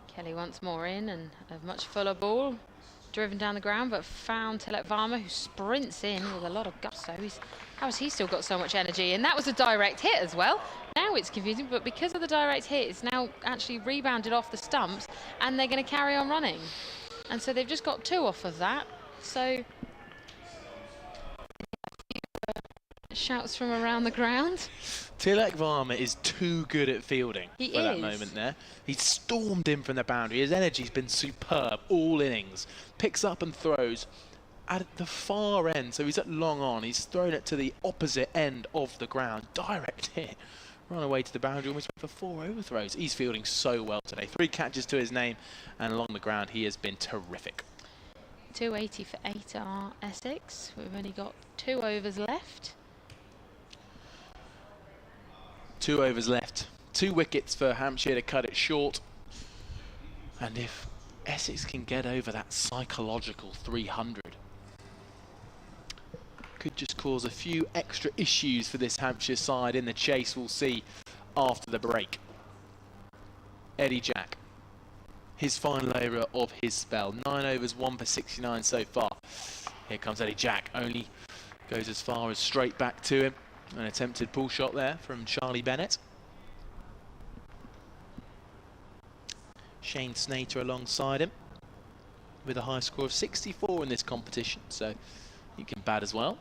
Kelly once more in, and a much fuller ball, driven down the ground, but found Tilak Varma, who sprints in with a lot of gusto. How has he still got so much energy? And that was a direct hit as well. Now it's confusing, but because of the direct hit, it's now actually rebounded off the stumps, and they're going to carry on running. And so they've just got 2 off of that. So shouts from around the ground. Tilak Varma is too good at fielding for that moment there. He stormed in from the boundary. His energy's been superb all innings. Picks up and throws at the far end, so he's at long on. He's thrown it to the opposite end of the ground. Direct hit. run away to the boundary, almost went for 4 overthrows. He's fielding so well today. 3 catches to his name, and along the ground he has been terrific. 280 for 8 are Essex. We've only got 2 overs left. 2 overs left. 2 wickets for Hampshire to cut it short. And if Essex can get over that psychological 300, could just cause a few extra issues for this Hampshire side in the chase. We'll see after the break. Eddie Jack, his final over of his spell. 9 overs, 1 for 69 so far. Here comes Eddie Jack. Only goes as far as straight back to him. An attempted pull shot there from Charlie Bennett. Shane Snater alongside him with a high score of 64 in this competition, so he can bat as well.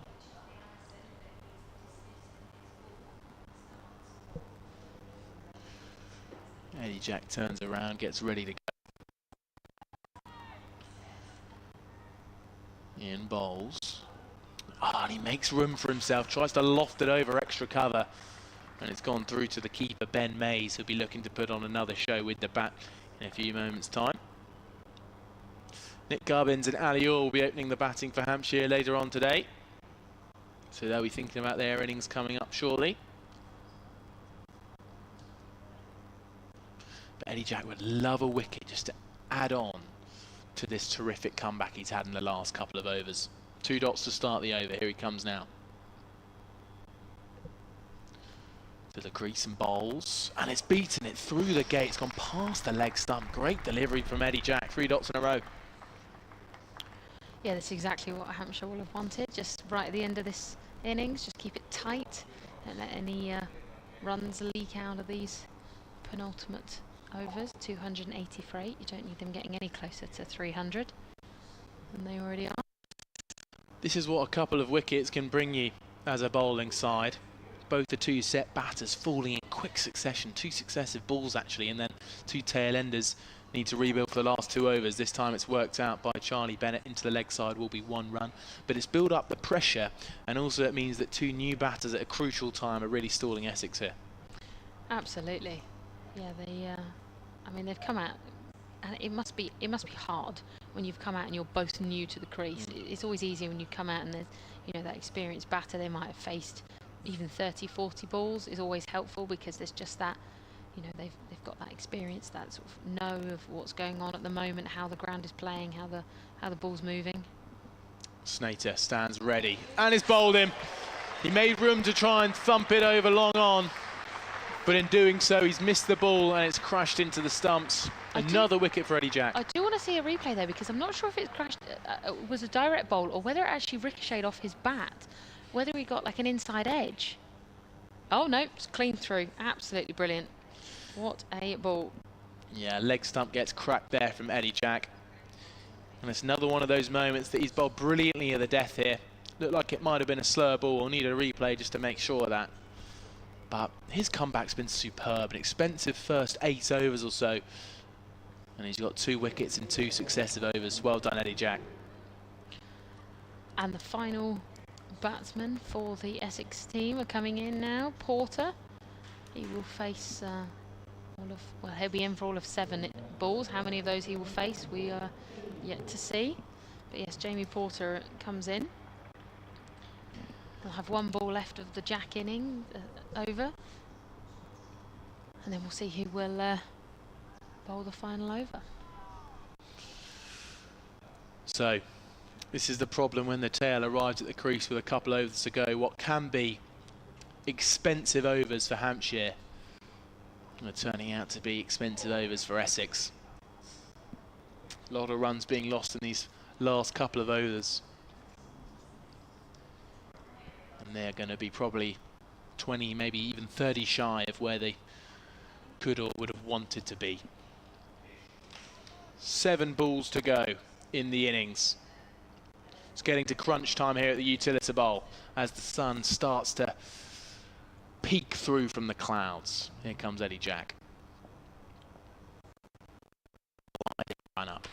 Eddie Jack turns around, gets ready to go. In bowls. And he makes room for himself, tries to loft it over extra cover, and it's gone through to the keeper, Ben Mays, who'll be looking to put on another show with the bat in a few moments' time. Nick Gubbins and Ali Orr will be opening the batting for Hampshire later on today, so they'll be thinking about their innings coming up shortly. But Eddie Jack would love a wicket just to add on to this terrific comeback he's had in the last couple of overs. 2 dots to start the over. Here he comes now. To the crease and bowls, and it's beaten it through the gate. It's gone past the leg stump. Great delivery from Eddie Jack. 3 dots in a row. Yeah, that's exactly what Hampshire will have wanted. Just right at the end of this innings, just keep it tight and let any runs leak out of these penultimate overs. 280 for 8. You don't need them getting any closer to 300 than they already are. This is what a couple of wickets can bring you as a bowling side. Both the 2 set batters falling in quick succession. 2 successive balls actually, and then 2 tail enders need to rebuild for the last 2 overs. This time it's worked out by Charlie Bennett. Into the leg side will be 1 run, but it's built up the pressure, and also it means that 2 new batters at a crucial time are really stalling Essex here. Absolutely. Yeah, I mean, they've come out, and it must be hard when you've come out and you're both new to the crease. It's always easier when you come out and there's, you know, that experienced batter they might have faced. Even 30, 40 balls is always helpful, because there's just that, you know, they've got that experience, that sort of know of what's going on at the moment, how the ground is playing, how the ball's moving. Snater stands ready and is bowled him. He made room to try and thump it over long on, but in doing so he's missed the ball and it's crashed into the stumps. Another wicket for Eddie Jack. I do want to see a replay there, because I'm not sure if it crashed, was a direct bowl, or whether it actually ricocheted off his bat, whether he got like an inside edge. Oh no, it's clean through. Absolutely brilliant. What a ball. Yeah, leg stump gets cracked there from Eddie Jack. And it's another one of those moments that he's bowled brilliantly at the death here. Looked like it might have been a slower ball. We'll need a replay just to make sure of that. But his comeback's been superb. An expensive first 8 overs or so. And he's got 2 wickets in 2 successive overs. Well done, Eddie Jack. And the final batsmen for the Essex team are coming in now. Porter, he will face he'll be in for all of 7 balls. How many of those he will face, we are yet to see. But yes, Jamie Porter comes in. We'll have 1 ball left of the Jack inning over, and then we'll see who will bowl the final over. So this is the problem when the tail arrives at the crease with a couple overs to go. What can be expensive overs for Hampshire are turning out to be expensive overs for Essex. A lot of runs being lost in these last couple of overs. And they're going to be probably 20, maybe even 30 shy of where they could or would have wanted to be. 7 balls to go in the innings. It's getting to crunch time here at the Utilita Bowl as the sun starts to peek through from the clouds. Here comes Eddie Jack. Run up.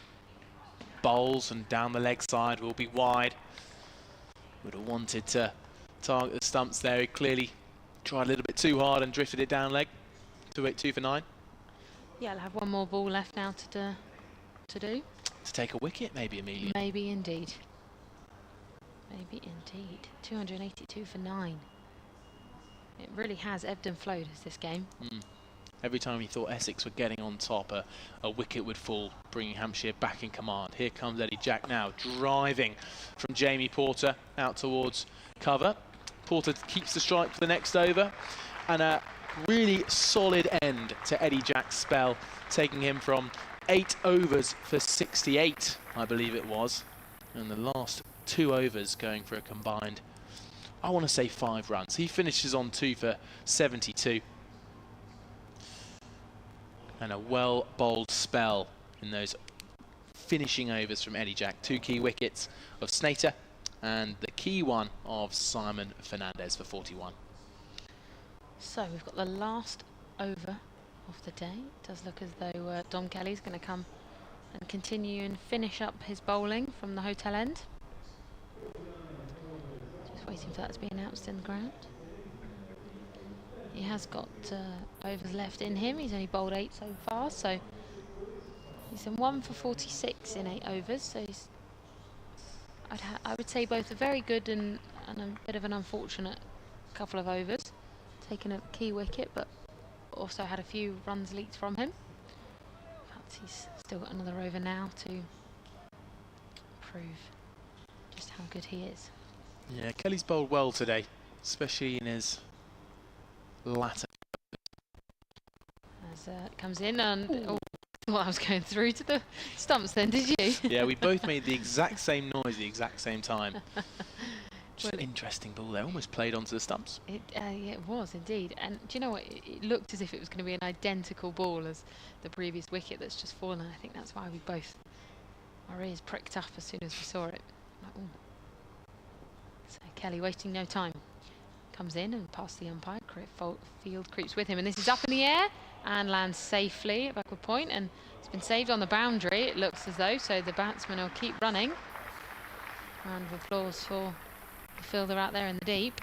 Bowls and down the leg side will be wide. Would have wanted to target the stumps there. He clearly Tried a little bit too hard and drifted it down leg. 282 for 9. Yeah, I'll have one more ball left now to do. To take a wicket, maybe, Amelia. Maybe indeed. Maybe indeed. 282 for 9. It really has ebbed and flowed as this game. Every time you thought Essex were getting on top, a wicket would fall, bringing Hampshire back in command. Here comes Eddie Jack now, driving from Jamie Porter out towards cover. Porter keeps the strike for the next over, and a really solid end to Eddie Jack's spell, taking him from 8 overs for 68, I believe it was, and the last 2 overs going for a combined, I want to say 5 runs. He finishes on 2 for 72. And a well-bowled spell in those finishing overs from Eddie Jack. 2 key wickets of Snater and the key one of Simon Fernandez for 41. So we've got the last over of the day. It does look as though Dom Kelly's going to come and continue and finish up his bowling from the hotel end. Just waiting for that to be announced in the ground. He has got overs left in him. He's only bowled 8 so far, so he's in 1 for 46 in 8 overs. So he's, I would say both a very good and a bit of an unfortunate couple of overs. Taken a key wicket, but also had a few runs leaked from him. Perhaps he's still got another over now to prove just how good he is. Yeah, Kelly's bowled well today, especially in his latter. As it comes in, and oh, I thought I was going through to the stumps then, did you? Yeah, we both made the exact same noise the exact same time. Just an interesting ball there, almost played onto the stumps. Yeah, it was indeed. And do you know what? It looked as if it was going to be an identical ball as the previous wicket that's just fallen. I think that's why we both, our ears pricked up as soon as we saw it. Like, ooh. So Kelly wasting no time. Comes in and past the umpire. Field creeps with him, and this is up in the air and lands safely at backward point, and it's been saved on the boundary, it looks as though, so the batsman will keep running. Round of applause for the fielder out there in the deep.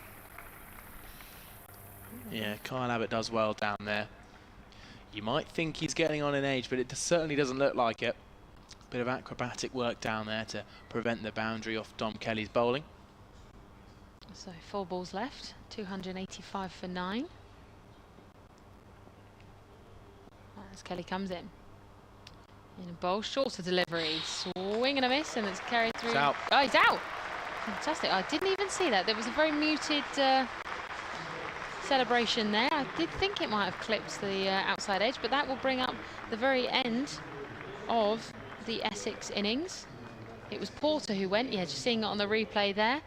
Yeah, Kyle Abbott does well down there. You might think he's getting on in age, but it certainly doesn't look like it. Bit of acrobatic work down there to prevent the boundary off Dom Kelly's bowling. So 4 balls left, 285 for 9. As Kelly comes in a bowl, shorter delivery, swing and a miss, and it's carried through. It's out. Oh, he's out! Fantastic. I didn't even see that. There was a very muted celebration there. I did think it might have clipped the outside edge, but that will bring up the very end of the Essex innings. It was Porter who went, yeah, just seeing it on the replay there.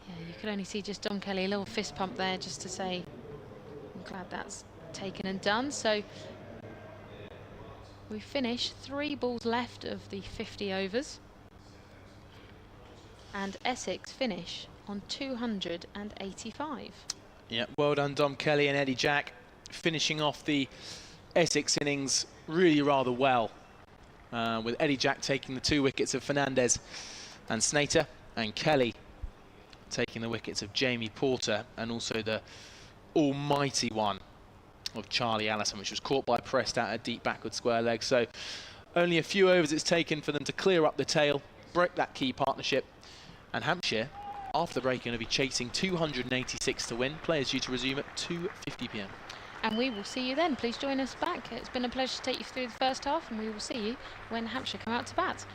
Yeah, you could only see just Dom Kelly, a little fist pump there just to say, I'm glad that's taken and done. So we finish 3 balls left of the 50 overs. And Essex finish on 285. Yeah, well done Dom Kelly and Eddie Jack, finishing off the Essex innings really rather well. With Eddie Jack taking the 2 wickets of Fernandez and Snater, and Kelly taking the wickets of Jamie Porter, and also the almighty one of Charlie Allison, which was caught by Prest out a deep backward square leg. So only a few overs it's taken for them to clear up the tail, break that key partnership, and Hampshire, after the break, are going to be chasing 286 to win. Players due to resume at 2:50 p.m. And we will see you then. Please join us back. It's been a pleasure to take you through the first half, and we will see you when Hampshire come out to bat.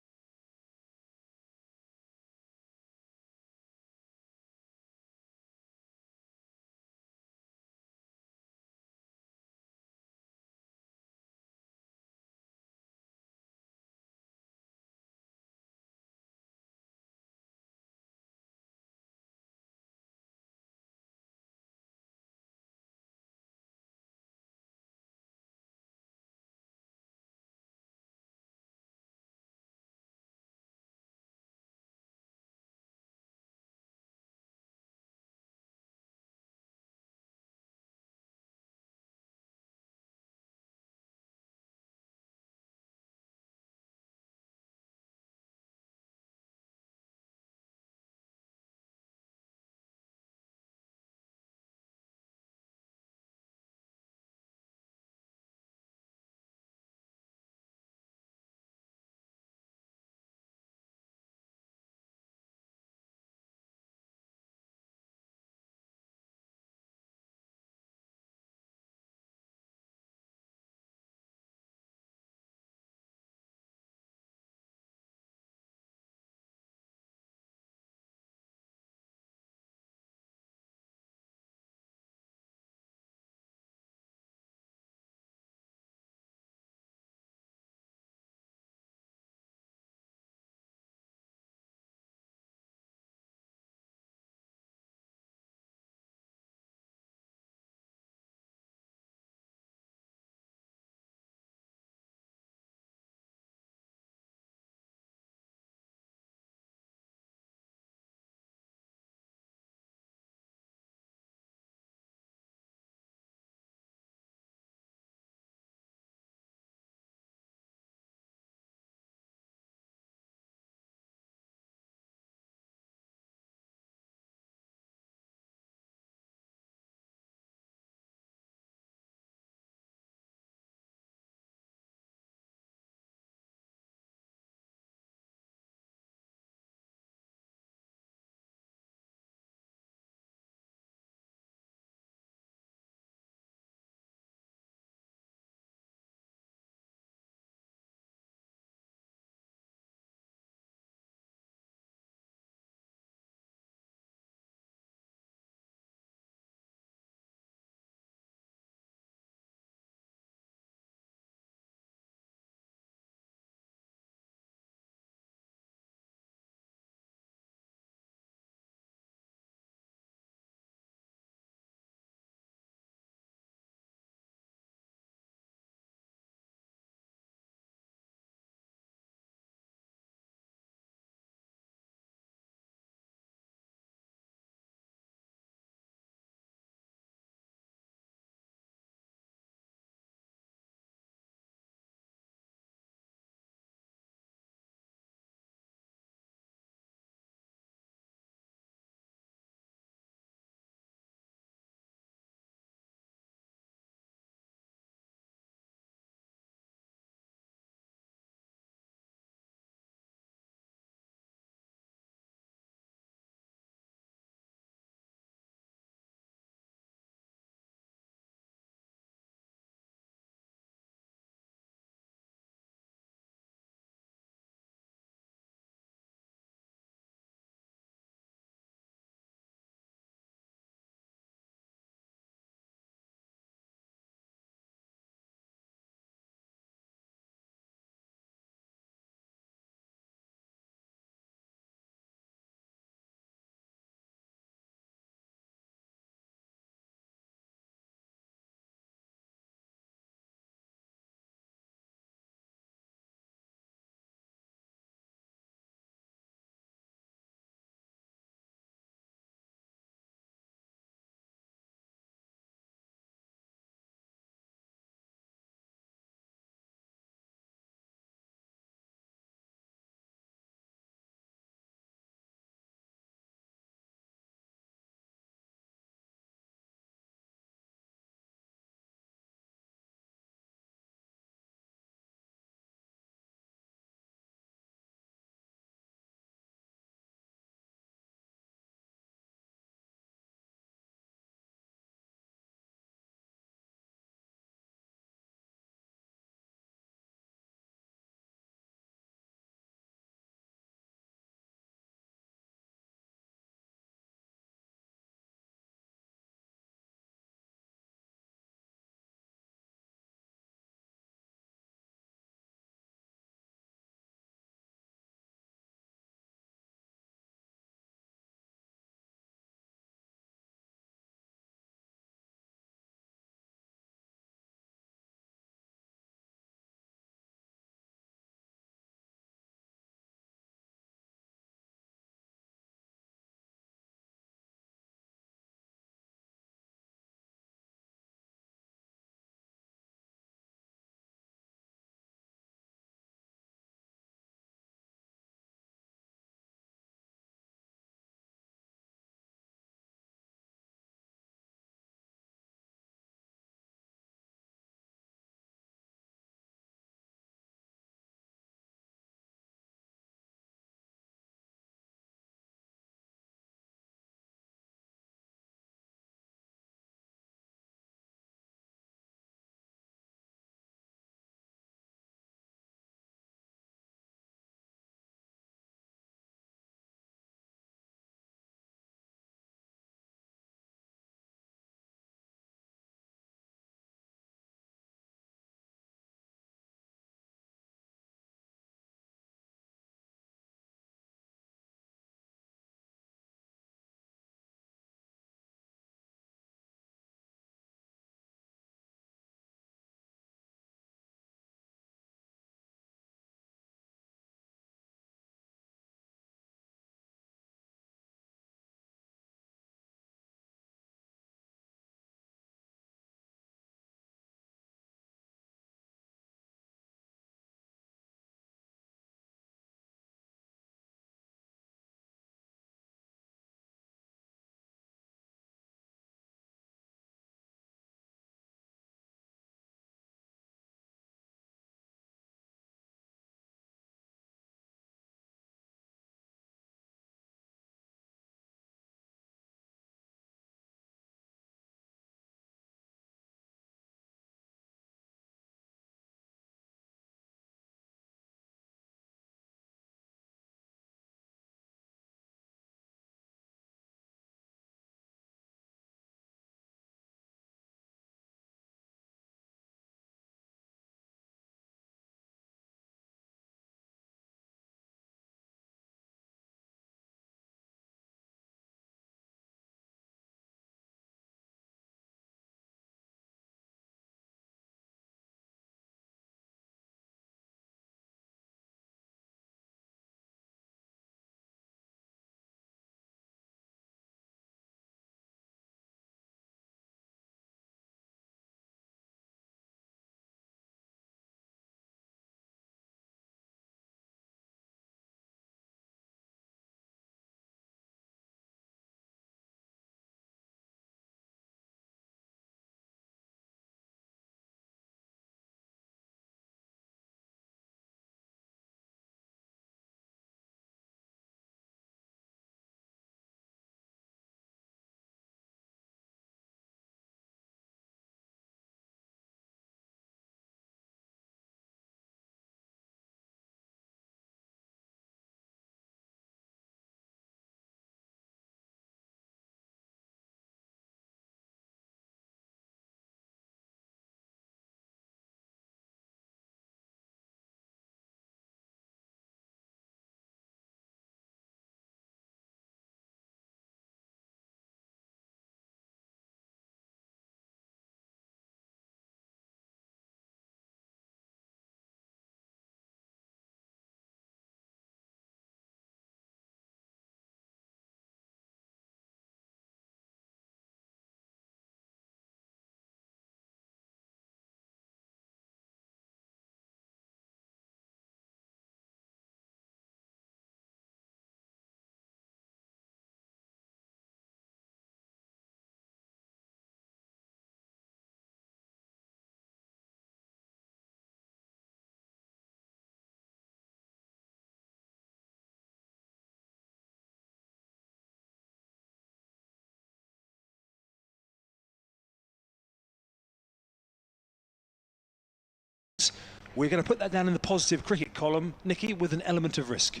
We're going to put that down in the positive cricket column, Nikki, with an element of risk.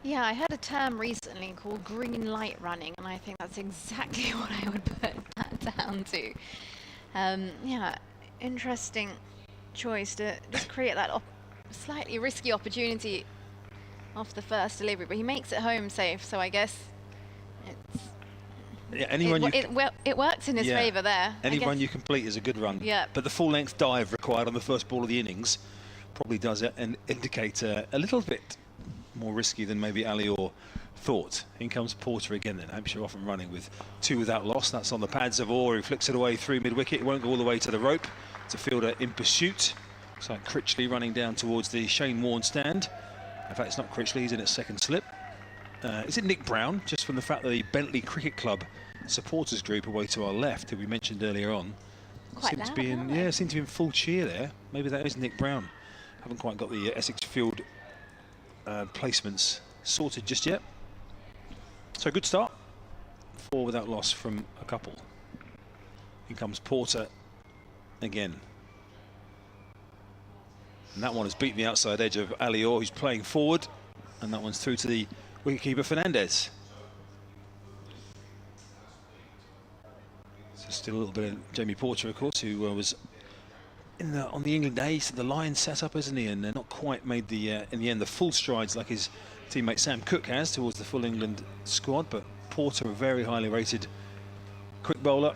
Yeah, I heard a term recently called green light running, and I think that's exactly what I would put that down to. Yeah, interesting choice to just create that slightly risky opportunity off the first delivery, but he makes it home safe, so I guess it's... Yeah, it works in his favour there. Any run you complete is a good run. Yeah. But the full length dive required on the first ball of the innings probably does indicate a little bit more risky than maybe Alior thought. In comes Porter again then. Hampshire off and running with 2 without loss. That's on the pads of Orr, who flicks it away through mid-wicket. It won't go all the way to the rope. It's a fielder in pursuit. Looks like Critchley running down towards the Shane Warne stand. In fact, it's not Critchley, he's in its second slip. Is it Nick Brown? Just from the fact that the Bentley Cricket Club supporters group away to our left, who we mentioned earlier on, seemed to be in full cheer there. Maybe that is Nick Brown. Haven't quite got the Essex field placements sorted just yet. So good start. 4 without loss from a couple. In comes Porter again. And that one has beaten the outside edge of Alior, who's playing forward. And that one's through to the wicketkeeper Fernandez. So still a little bit of Jamie Porter, of course, who was on the England A, so the Lions set up, isn't he? And not quite made the in the end the full strides like his teammate Sam Cook has towards the full England squad. But Porter, a very highly rated quick bowler,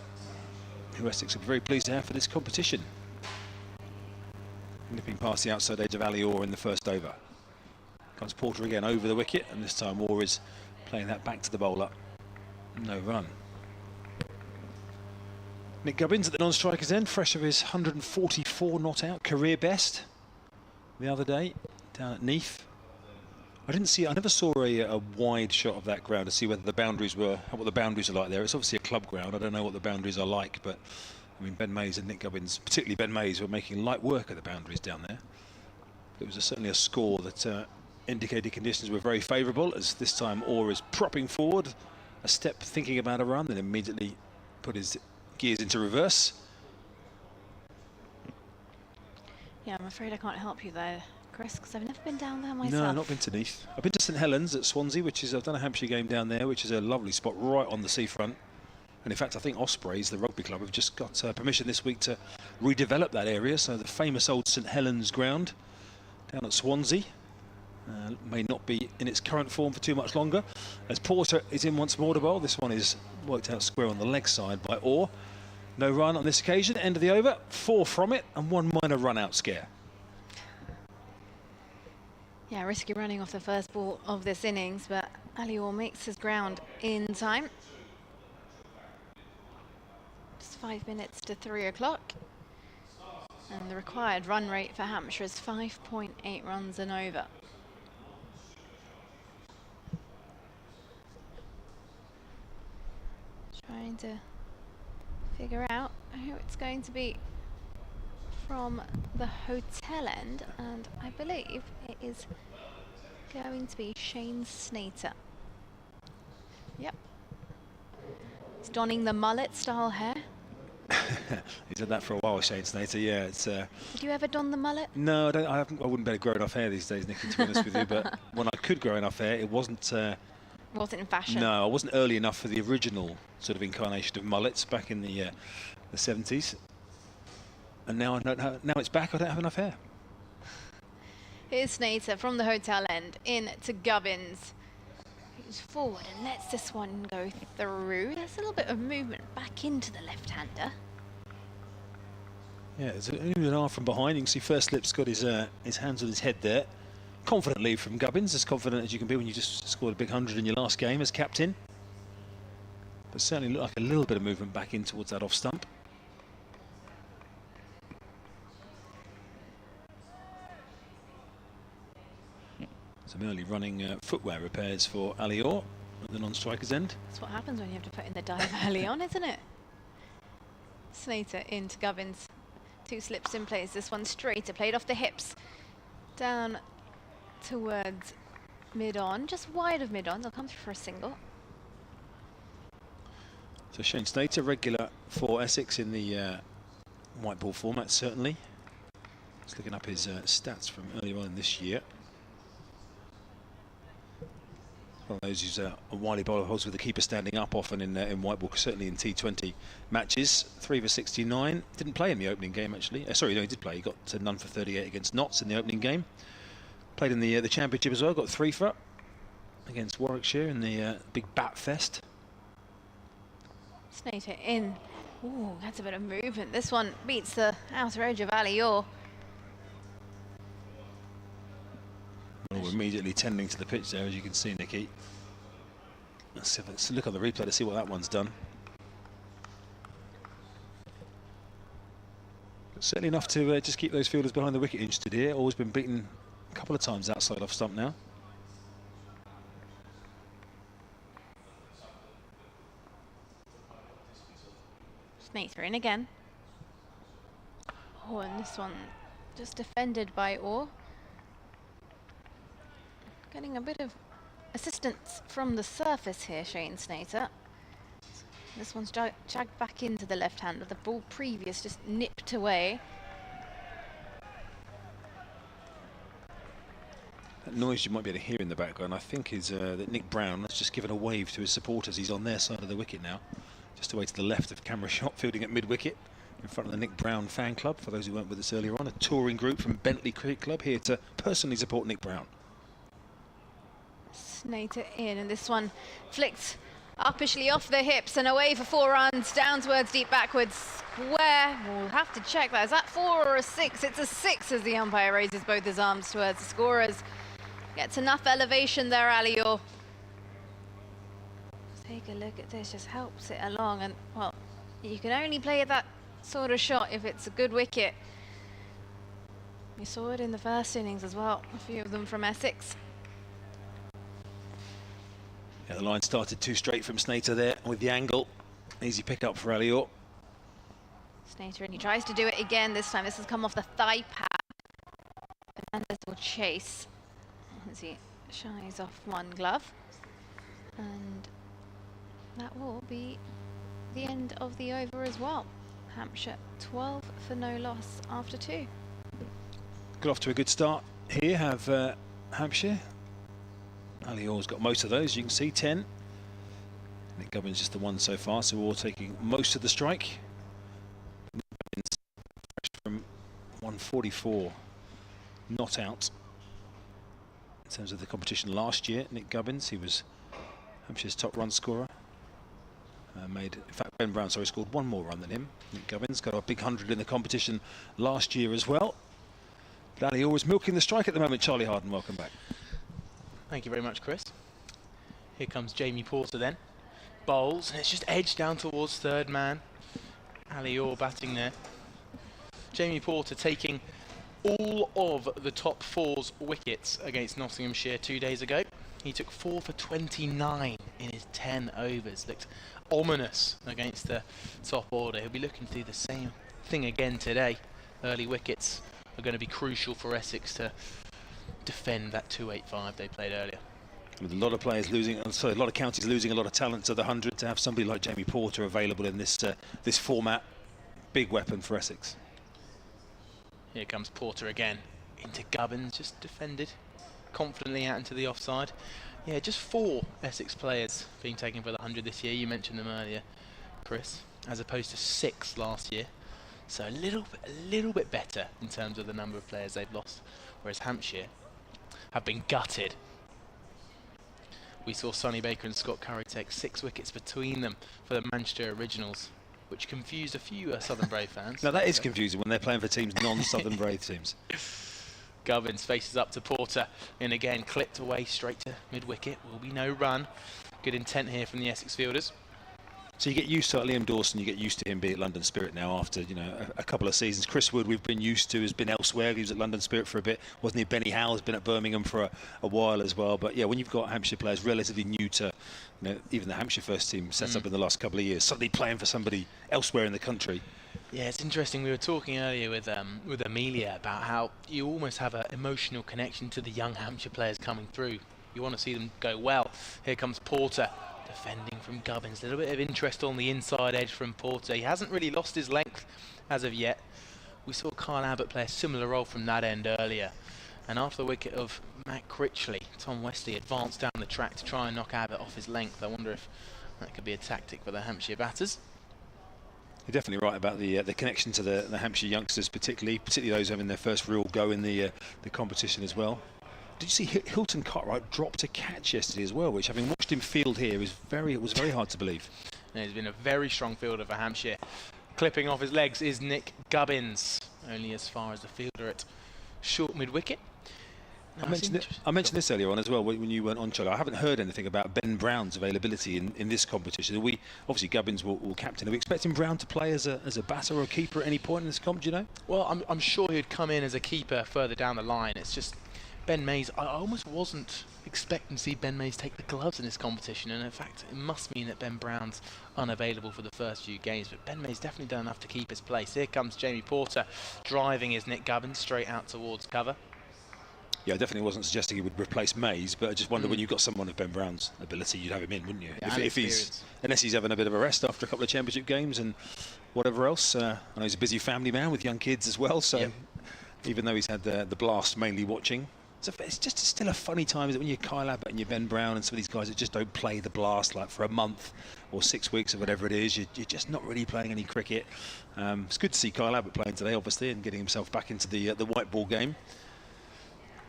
who Essex are very pleased to have for this competition. Nipping past the outside edge of Alior in the first over. Comes Porter again over the wicket, and this time Orr is playing that back to the bowler. No run. Nick Gubbins at the non-striker's end, fresh of his 144 not out, career best the other day down at Neath. I never saw a wide shot of that ground to see whether the boundaries were, what the boundaries are like there. It's obviously a club ground. I don't know what the boundaries are like, but I mean, Ben Mays and Nick Gubbins, particularly Ben Mays, were making light work of the boundaries down there. It was certainly a score that indicated conditions were very favourable, as this time Orr is propping forward, a step thinking about a run, then immediately put his gears into reverse. Yeah, I'm afraid I can't help you there, Chris, because I've never been down there myself. No, not been to Neath. I've been to St Helens at Swansea, I've done a Hampshire game down there, which is a lovely spot right on the seafront. And in fact, I think Ospreys, the rugby club, have just got permission this week to redevelop that area. So the famous old St Helens ground down at Swansea may not be in its current form for too much longer. As Porter is in once more to bowl, this one is worked out square on the leg side by Orr. No run on this occasion, end of the over, 4 from it, and 1 minor run out scare. Yeah, risky running off the first ball of this innings, but Alior makes his ground in time. Just 5 minutes to 3 o'clock. And the required run rate for Hampshire is 5.8 runs and over. Trying to figure out who it's going to be from the hotel end, and I believe it is going to be Shane Snater. Yep. He's donning the mullet style hair. He's had that for a while, Shane Snater. Yeah, it's. Did you ever don the mullet? No, I haven't. I wouldn't better grow enough hair these days, Nicky, to be honest with you. But when I could grow enough hair, it wasn't. Wasn't in fashion. No, I wasn't early enough for the original sort of incarnation of mullets back in the 70s. And now now it's back. I don't have enough hair. Here's Snater from the hotel end in to Gubbins. He's forward and lets this one go through. There's a little bit of movement back into the left-hander. Yeah, it's an arm from behind. You can see first slip's got his hands on his head there. Confident lead from Gubbins, as confident as you can be when you just scored a big 100 in your last game as captain. But certainly looked like a little bit of movement back in towards that off stump. Some early running footwear repairs for Alior at the non-striker's end. That's what happens when you have to put in the dive early on, isn't it? Snater into Gubbins. 2 slips in place. This one straighter, played off the hips. Down towards mid-on, just wide of mid-on. They'll come through for a single. So Shane Snater, regular for Essex in the white ball format, certainly. Just looking up his stats from earlier on this year. One of those who's a wily bowler, holds with the keeper standing up often in white ball, certainly in T20 matches. 3 for 69. Didn't play in the opening game actually. Sorry, no, he did play. He got none for 38 against Notts in the opening game. Played in the championship as well. Got 3 for against Warwickshire in the big bat fest. Snater in. Ooh, that's a bit of movement. This one beats the outer edge of Ali-Orr. Well, we're immediately tending to the pitch there, as you can see, Nikki. Let's look on the replay to see what that one's done. But certainly enough to just keep those fielders behind the wicket interested here. Always been beaten a couple of times outside off stump now. Snater in again. Oh, and this one just defended by Orr. Getting a bit of assistance from the surface here, Shane Snater. This one's jagged back into the left hand, with the ball previous just nipped away. That noise you might be able to hear in the background, I think, is that Nick Brown has just given a wave to his supporters. He's on their side of the wicket now, just away to the left of camera shot, fielding at mid-wicket, in front of the Nick Brown fan club. For those who weren't with us earlier on, a touring group from Bentley Cricket Club here to personally support Nick Brown. Snater in, and this one flicked uppishly off the hips and away for 4 runs, down towards deep backwards square. We'll have to check that. Is that 4 or a 6? It's a 6 as the umpire raises both his arms towards the scorers. Gets enough elevation there, Ali-Orr. Take a look at this, just helps it along. And, well, you can only play that sort of shot if it's a good wicket. We saw it in the first innings as well, a few of them from Essex. Yeah, the line started too straight from Snater there with the angle. Easy pick up for Ali-Orr. Snater, and he tries to do it again this time. This has come off the thigh pad. Fernandez will chase as he shies off one glove. And that will be the end of the over as well. Hampshire 12 for no loss after 2. Got off to a good start here, have Hampshire. Ali-Orr's got most of those, you can see 10. Nick Gubbins just the one so far, so Orr taking most of the strike. From 144, not out. In terms of the competition last year, Nick Gubbins, he was Hampshire's top run scorer. In fact, Ben Brown, sorry, scored 1 more run than him. Nick Gubbins got a big 100 in the competition last year as well. But Ali-Orr is milking the strike at the moment. Charlie Harden, welcome back. Thank you very much, Chris. Here comes Jamie Porter then. Bowls, and it's just edged down towards third man. Ali-Orr batting there. Jamie Porter taking all of the top 4's wickets against Nottinghamshire 2 days ago. He took 4 for 29 in his 10 overs. Looked ominous against the top order. He'll be looking to do the same thing again today. Early wickets are going to be crucial for Essex to defend that 285 they played earlier. With a lot of players losing, sorry, a lot of counties losing a lot of talent to the 100, to have somebody like Jamie Porter available in this this format, big weapon for Essex. Here comes Porter again into Gubbins, just defended confidently out into the offside. Yeah, just 4 Essex players being taken for the 100 this year. You mentioned them earlier, Chris, as opposed to 6 last year. So a little bit better in terms of the number of players they've lost, whereas Hampshire have been gutted. We saw Sonny Baker and Scott Curry take 6 wickets between them for the Manchester Originals, which confused a few Southern Brave fans. Now that is confusing when they're playing for teams non-Southern Brave teams. Gubbins faces up to Porter, and again clipped away straight to mid-wicket. Will be no run. Good intent here from the Essex fielders. So you get used to Liam Dawson, you get used to him being at London Spirit now after, you know, a couple of seasons. Chris Wood, we've been used to, has been elsewhere. He was at London Spirit for a bit, wasn't he? Benny Howe has been at Birmingham for a while as well. But yeah, when you've got Hampshire players relatively new to, you know, even the Hampshire first team set up in the last couple of years, suddenly playing for somebody elsewhere in the country. Yeah, it's interesting. We were talking earlier with Amelia about how you almost have an emotional connection to the young Hampshire players coming through. You want to see them go well. Here comes Porter, defending from Gubbins. A little bit of interest on the inside edge from Porter. He hasn't really lost his length as of yet, we saw Kyle Abbott play a similar role from that end earlier. And after the wicket of Matt Critchley, Tom Westley advanced down the track to try and knock Abbott off his length. I wonder if that could be a tactic for the Hampshire batters. You're definitely right about the connection to the Hampshire youngsters, particularly those having their first real go in the competition as well. Did you see Hilton Cartwright dropped a catch yesterday as well, which, having watched him field here, it was very hard to believe. He's been a very strong fielder for Hampshire. Clipping off his legs is Nick Gubbins, only as far as the fielder at short mid-wicket. I mentioned this earlier on as well when you weren't on, Charlie. I haven't heard anything about Ben Brown's availability in this competition. Obviously Gubbins will captain. Are we expecting Brown to play as a batter or a keeper at any point in this comp, do you know? Well, I'm sure he'd come in as a keeper further down the line. It's just Ben Mays, I almost wasn't expecting to see Ben Mays take the gloves in this competition, and in fact it must mean that Ben Brown's unavailable for the first few games, but Ben Mays definitely done enough to keep his place. Here comes Jamie Porter driving his Nick Gubbins straight out towards cover. Yeah, I definitely wasn't suggesting he would replace Mays, but I just wonder when you've got someone of Ben Brown's ability, you'd have him in, wouldn't you? Yeah, Unless he's having a bit of a rest after a couple of championship games and whatever else. I know he's a busy family man with young kids as well, so even though he's had the blast mainly watching, it's just still a funny time, is it, when you're Kyle Abbott and you're Ben Brown and some of these guys that just don't play the blast like for a month or 6 weeks or whatever it is. You're just not really playing any cricket. It's good to see Kyle Abbott playing today, obviously, and getting himself back into the white ball game.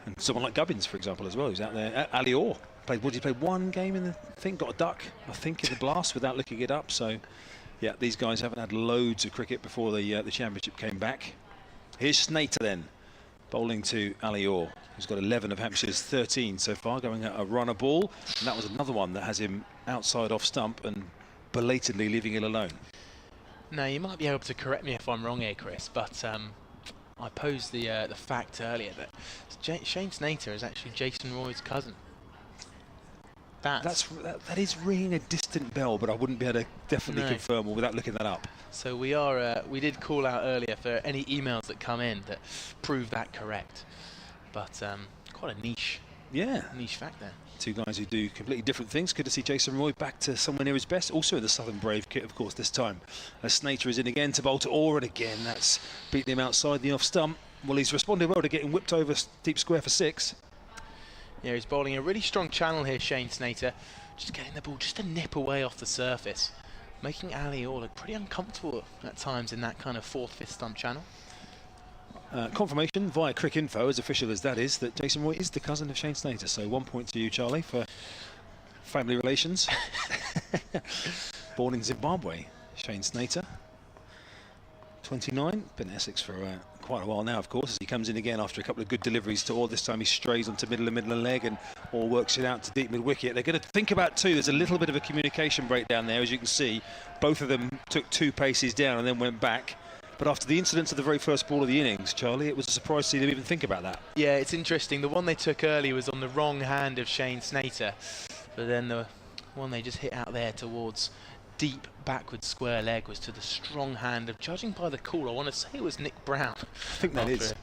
And someone like Gubbins, for example, as well, who's out there. Ali Orr played one game in the thing, got a duck, I think, in the blast without looking it up. So, yeah, these guys haven't had loads of cricket before the championship came back. Here's Snater then, bowling to Ali Orr, who's got 11 of Hampshire's 13 so far, going at a runner ball. And that was another one that has him outside off stump and belatedly leaving it alone. Now, you might be able to correct me if I'm wrong here, Chris, but I posed the fact earlier that Shane Snater is actually Jason Roy's cousin. That is ringing a distant bell, but I wouldn't be able to definitely confirm without looking that up. So we did call out earlier for any emails that come in that prove that correct. But quite a niche fact there. Two guys who do completely different things. Good to see Jason Roy back to somewhere near his best. Also in the Southern Brave kit, of course, this time. As Snater is in again to bowl to Orr, and again that's beating him outside the off stump. Well, he's responded well to getting whipped over deep square for 6. Yeah, he's bowling a really strong channel here, Shane Snater. Just getting the ball just a nip away off the surface, making Ali Orr look pretty uncomfortable at times in that kind of 4th, 5th stump channel. Confirmation via Crick Info, as official as that is, that Jason Roy is the cousin of Shane Snater. So 1 point to you, Charlie, for family relations. Born in Zimbabwe, Shane Snater. 29, been in Essex for quite a while now, of course, as he comes in again after a couple of good deliveries to Orr. This time he strays onto middle and leg, and Orr works it out to deep mid-wicket. They're going to think about two. There's a little bit of a communication breakdown there, as you can see. Both of them took 2 paces down and then went back. But after the incident of the very first ball of the innings, Charlie, it was a surprise to see them even think about that. Yeah, it's interesting. The one they took early was on the wrong hand of Shane Snater, but then the one they just hit out there towards deep backward square leg was to the strong hand of, judging by the call, I want to say it was Nick Brown. I think that is.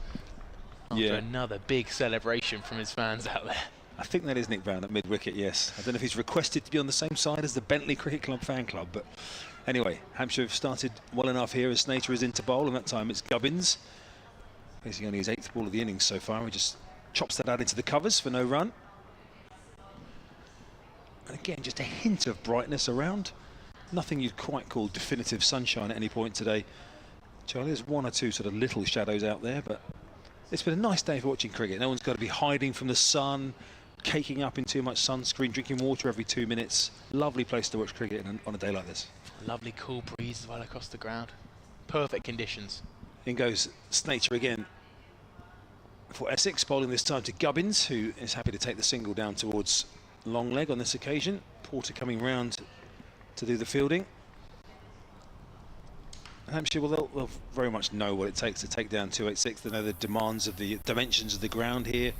After another big celebration from his fans out there. I think that is Nick Brown at mid-wicket, yes. I don't know if he's requested to be on the same side as the Bentley Cricket Club fan club, but anyway, Hampshire have started well enough here as Snater is into bowl, and that time it's Gubbins. Basically only his 8th ball of the innings so far. He just chops that out into the covers for no run. And again, just a hint of brightness around. Nothing you'd quite call definitive sunshine at any point today. Charlie, there's 1 or 2 sort of little shadows out there, but it's been a nice day for watching cricket. No one's got to be hiding from the sun, caking up in too much sunscreen, drinking water every 2 minutes. Lovely place to watch cricket on a day like this. Lovely cool breeze as well across the ground. Perfect conditions. In goes Snater again for Essex, bowling this time to Gubbins, who is happy to take the single down towards long leg on this occasion. Porter coming round to do the fielding. Hampshire, well, they'll very much know what it takes to take down 286. They know the demands of the dimensions of the ground here.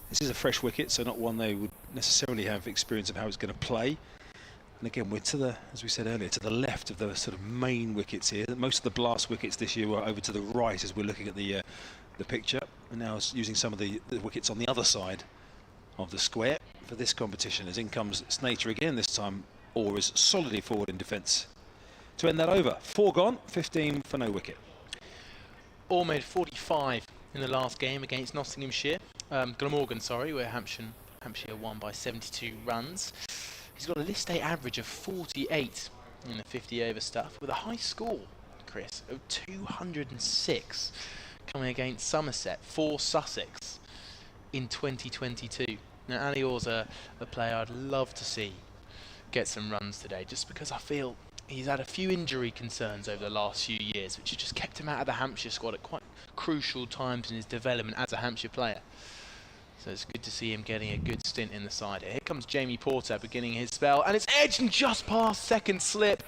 This is a fresh wicket, so not one they would necessarily have experience of how it's going to play. And again, we're to the, as we said earlier, to the left of the sort of main wickets here. Most of the blast wickets this year were over to the right as we're looking at the picture. And now using some of the wickets on the other side of the square for this competition. As in comes Snater again, this time Orr is solidly forward in defence to end that over. 4 gone, 15 for no wicket. Orr made 45 in the last game against Nottinghamshire. Glamorgan, sorry, where Hampshire won by 72 runs. He's got a list day average of 48 in the 50 over stuff, with a high score, Chris, of 206 coming against Somerset for Sussex in 2022. Now, Ali Orr's a player I'd love to see get some runs today, just because I feel he's had a few injury concerns over the last few years, which has just kept him out of the Hampshire squad at quite crucial times in his development as a Hampshire player. So it's good to see him getting a good stint in the side. Here comes Jamie Porter beginning his spell, and it's edged and just past second slip.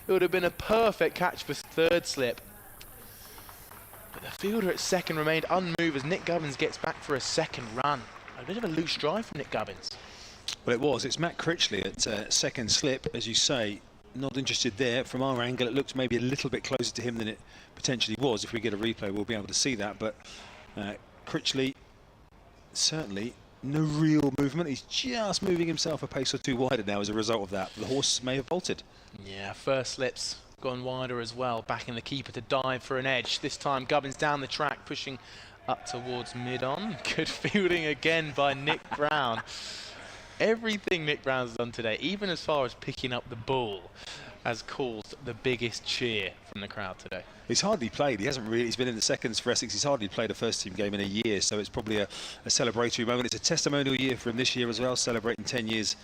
It would have been a perfect catch for third slip. But the fielder at second remained unmoved as Nick Gubbins gets back for a second run. A bit of a loose drive from Nick Gubbins. Well, it was. It's Matt Critchley at second slip, as you say. Not interested there. From our angle, it looked maybe a little bit closer to him than it potentially was. If we get a replay, we'll be able to see that. But Critchley, certainly no real movement. He's just moving himself a pace or two wider now as a result of that. The horse may have bolted. Yeah, first slip's gone wider as well, backing the keeper to dive for an edge. This time Gubbins down the track, pushing up towards mid-on. Good fielding again by Nick Brown. Everything Nick Brown's done today, even as far as picking up the ball, has caused the biggest cheer from the crowd today. He's hardly played. He hasn't really. He's been in the seconds for Essex. He's hardly played a first-team game in a year, so it's probably a celebratory moment. It's a testimonial year for him this year as well, celebrating 10 years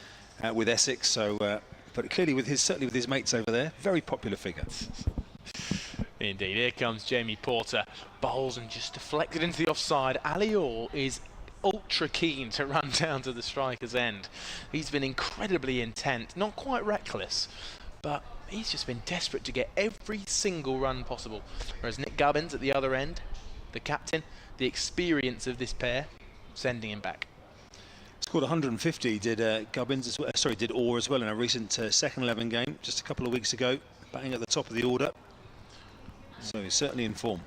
with Essex. So, but clearly, certainly with his mates over there, very popular figure. Indeed. Here comes Jamie Porter, bowls and just deflected into the offside. Ali Orr is ultra keen to run down to the striker's end. He's been incredibly intent, not quite reckless, but he's just been desperate to get every single run possible. Whereas Nick Gubbins at the other end, the captain, the experience of this pair, sending him back. Scored 150, did Gubbins as well, did Orr as well in a recent second 11 game just a couple of weeks ago, batting at the top of the order. So he's certainly in form.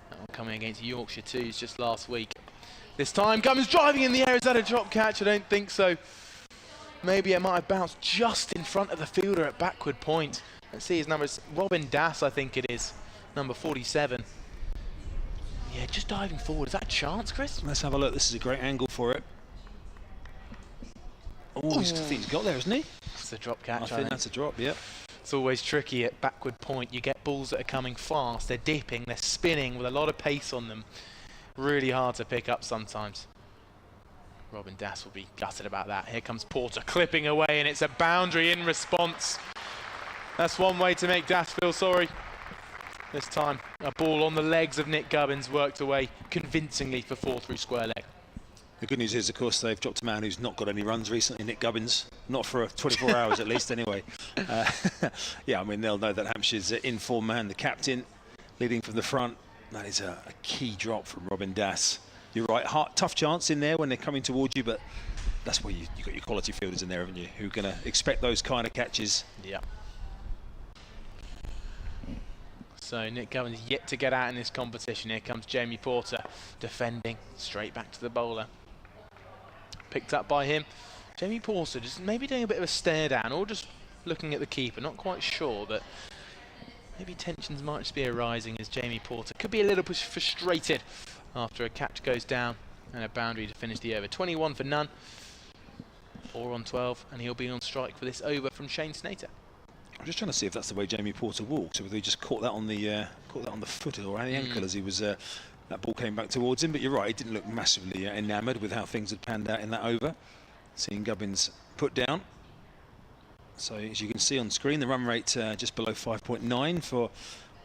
That one coming against Yorkshire too, just last week. This time Gubbins driving in the air. Is that a drop catch? I don't think so. Maybe it might have bounced just in front of the fielder at backward point. Let's see his numbers. Robin Dass, I think it is, number 47. Yeah, just diving forward. Is that a chance, Chris? Let's have a look. This is a great angle for it. Oh, he's got there, isn't he? It's a drop catch. I think that's a drop, yeah. It's always tricky at backward point. You get balls that are coming fast. They're dipping, they're spinning with a lot of pace on them. Really hard to pick up sometimes. Robin Dass will be gutted about that. Here comes Porter clipping away, and it's a boundary in response. That's one way to make Dass feel sorry. This time, a ball on the legs of Nick Gubbins worked away convincingly for 4 through square leg. The good news is, of course, they've dropped a man who's not got any runs recently, Nick Gubbins. Not for 24 hours at least, anyway. Yeah, I mean, they'll know that Hampshire's in form man, the captain, leading from the front. That is a key drop from Robin Dass. You're right, tough chance in there when they're coming towards you, but that's where you've got your quality fielders in there, haven't you, who are going to expect those kind of catches. Yeah. So Nick Gubbins yet to get out in this competition. Here comes Jamie Porter, defending, straight back to the bowler. Picked up by him. Jamie Porter just maybe doing a bit of a stare down, or just looking at the keeper, not quite sure, but maybe tensions might just be arising as Jamie Porter could be a little bit frustrated after a catch goes down and a boundary to finish the over. 21 for none, 4 on 12, and he'll be on strike for this over from Shane Snater. I'm just trying to see if that's the way Jamie Porter walks, or whether he just caught that on the foot or the ankle as he was that ball came back towards him. But you're right, he didn't look massively enamoured with how things had panned out in that over. Seeing Gubbins put down. So as you can see on screen, the run rate just below 5.9 for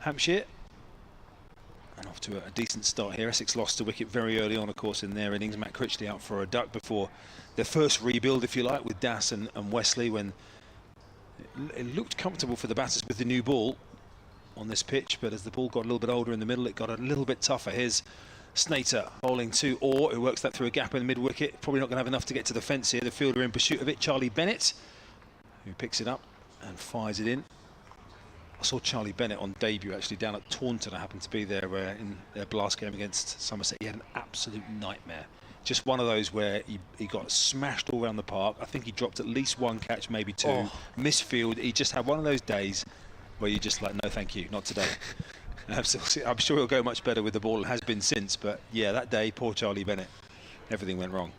Hampshire. And off to a decent start here. Essex lost a wicket very early on, of course, in their innings. Matt Critchley out for a duck before their first rebuild, if you like, with Dass and Wesley, when it looked comfortable for the batters with the new ball on this pitch. But as the ball got a little bit older in the middle, it got a little bit tougher. Here's Snater bowling to Orr, who works that through a gap in the mid-wicket. Probably not going to have enough to get to the fence here. The fielder in pursuit of it, Charlie Bennett, who picks it up and fires it in. I saw Charlie Bennett on debut actually down at Taunton. I happened to be there in their blast game against Somerset. He had an absolute nightmare. Just one of those where he got smashed all around the park. I think he dropped at least one catch, maybe two. Misfield. He just had one of those days where you're just like, no, thank you, not today. So I'm sure he'll go much better with the ball. It has been since, but yeah, that day, poor Charlie Bennett, everything went wrong.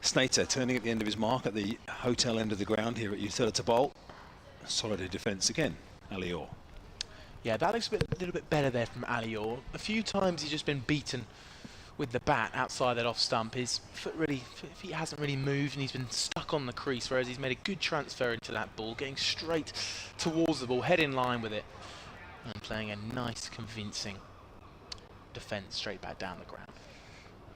Snater turning at the end of his mark at the hotel end of the ground here at Utilita Bowl. Solid defence again, Alior. Yeah, that looks a little bit better there from Alior. A few times he's just been beaten with the bat outside that off stump. His feet hasn't really moved and he's been stuck on the crease, whereas he's made a good transfer into that ball, getting straight towards the ball, head in line with it, and playing a nice, convincing defence straight back down the ground.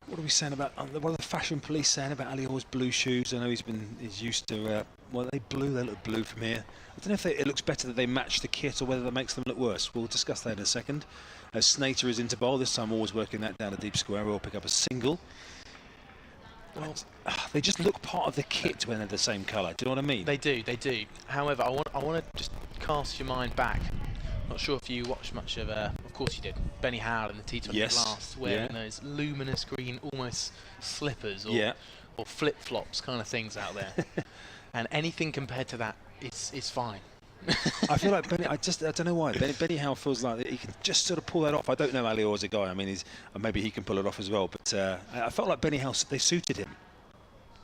What are we saying about, what are the fashion police saying about Alior's blue shoes? I know he's used to, well, they look blue from here. I don't know if it looks better that they match the kit or whether that makes them look worse. We'll discuss that in a second. As Snater is into bowl, this time always working that down a deep square. We'll pick up a single. Well, they just look part of the kit when they're the same colour. Do you know what I mean? They do. However, I want to just cast your mind back. Not sure if you watched much of course you did, Benny Howell in the T20 Blast, wearing those luminous green, almost slippers or flip-flops kind of things out there. And anything compared to that is fine. I feel like Benny, I don't know why. Benny Howell feels like he can just sort of pull that off. I don't know Alior as a guy. I mean, maybe he can pull it off as well. But I felt like Benny Howell, they suited him.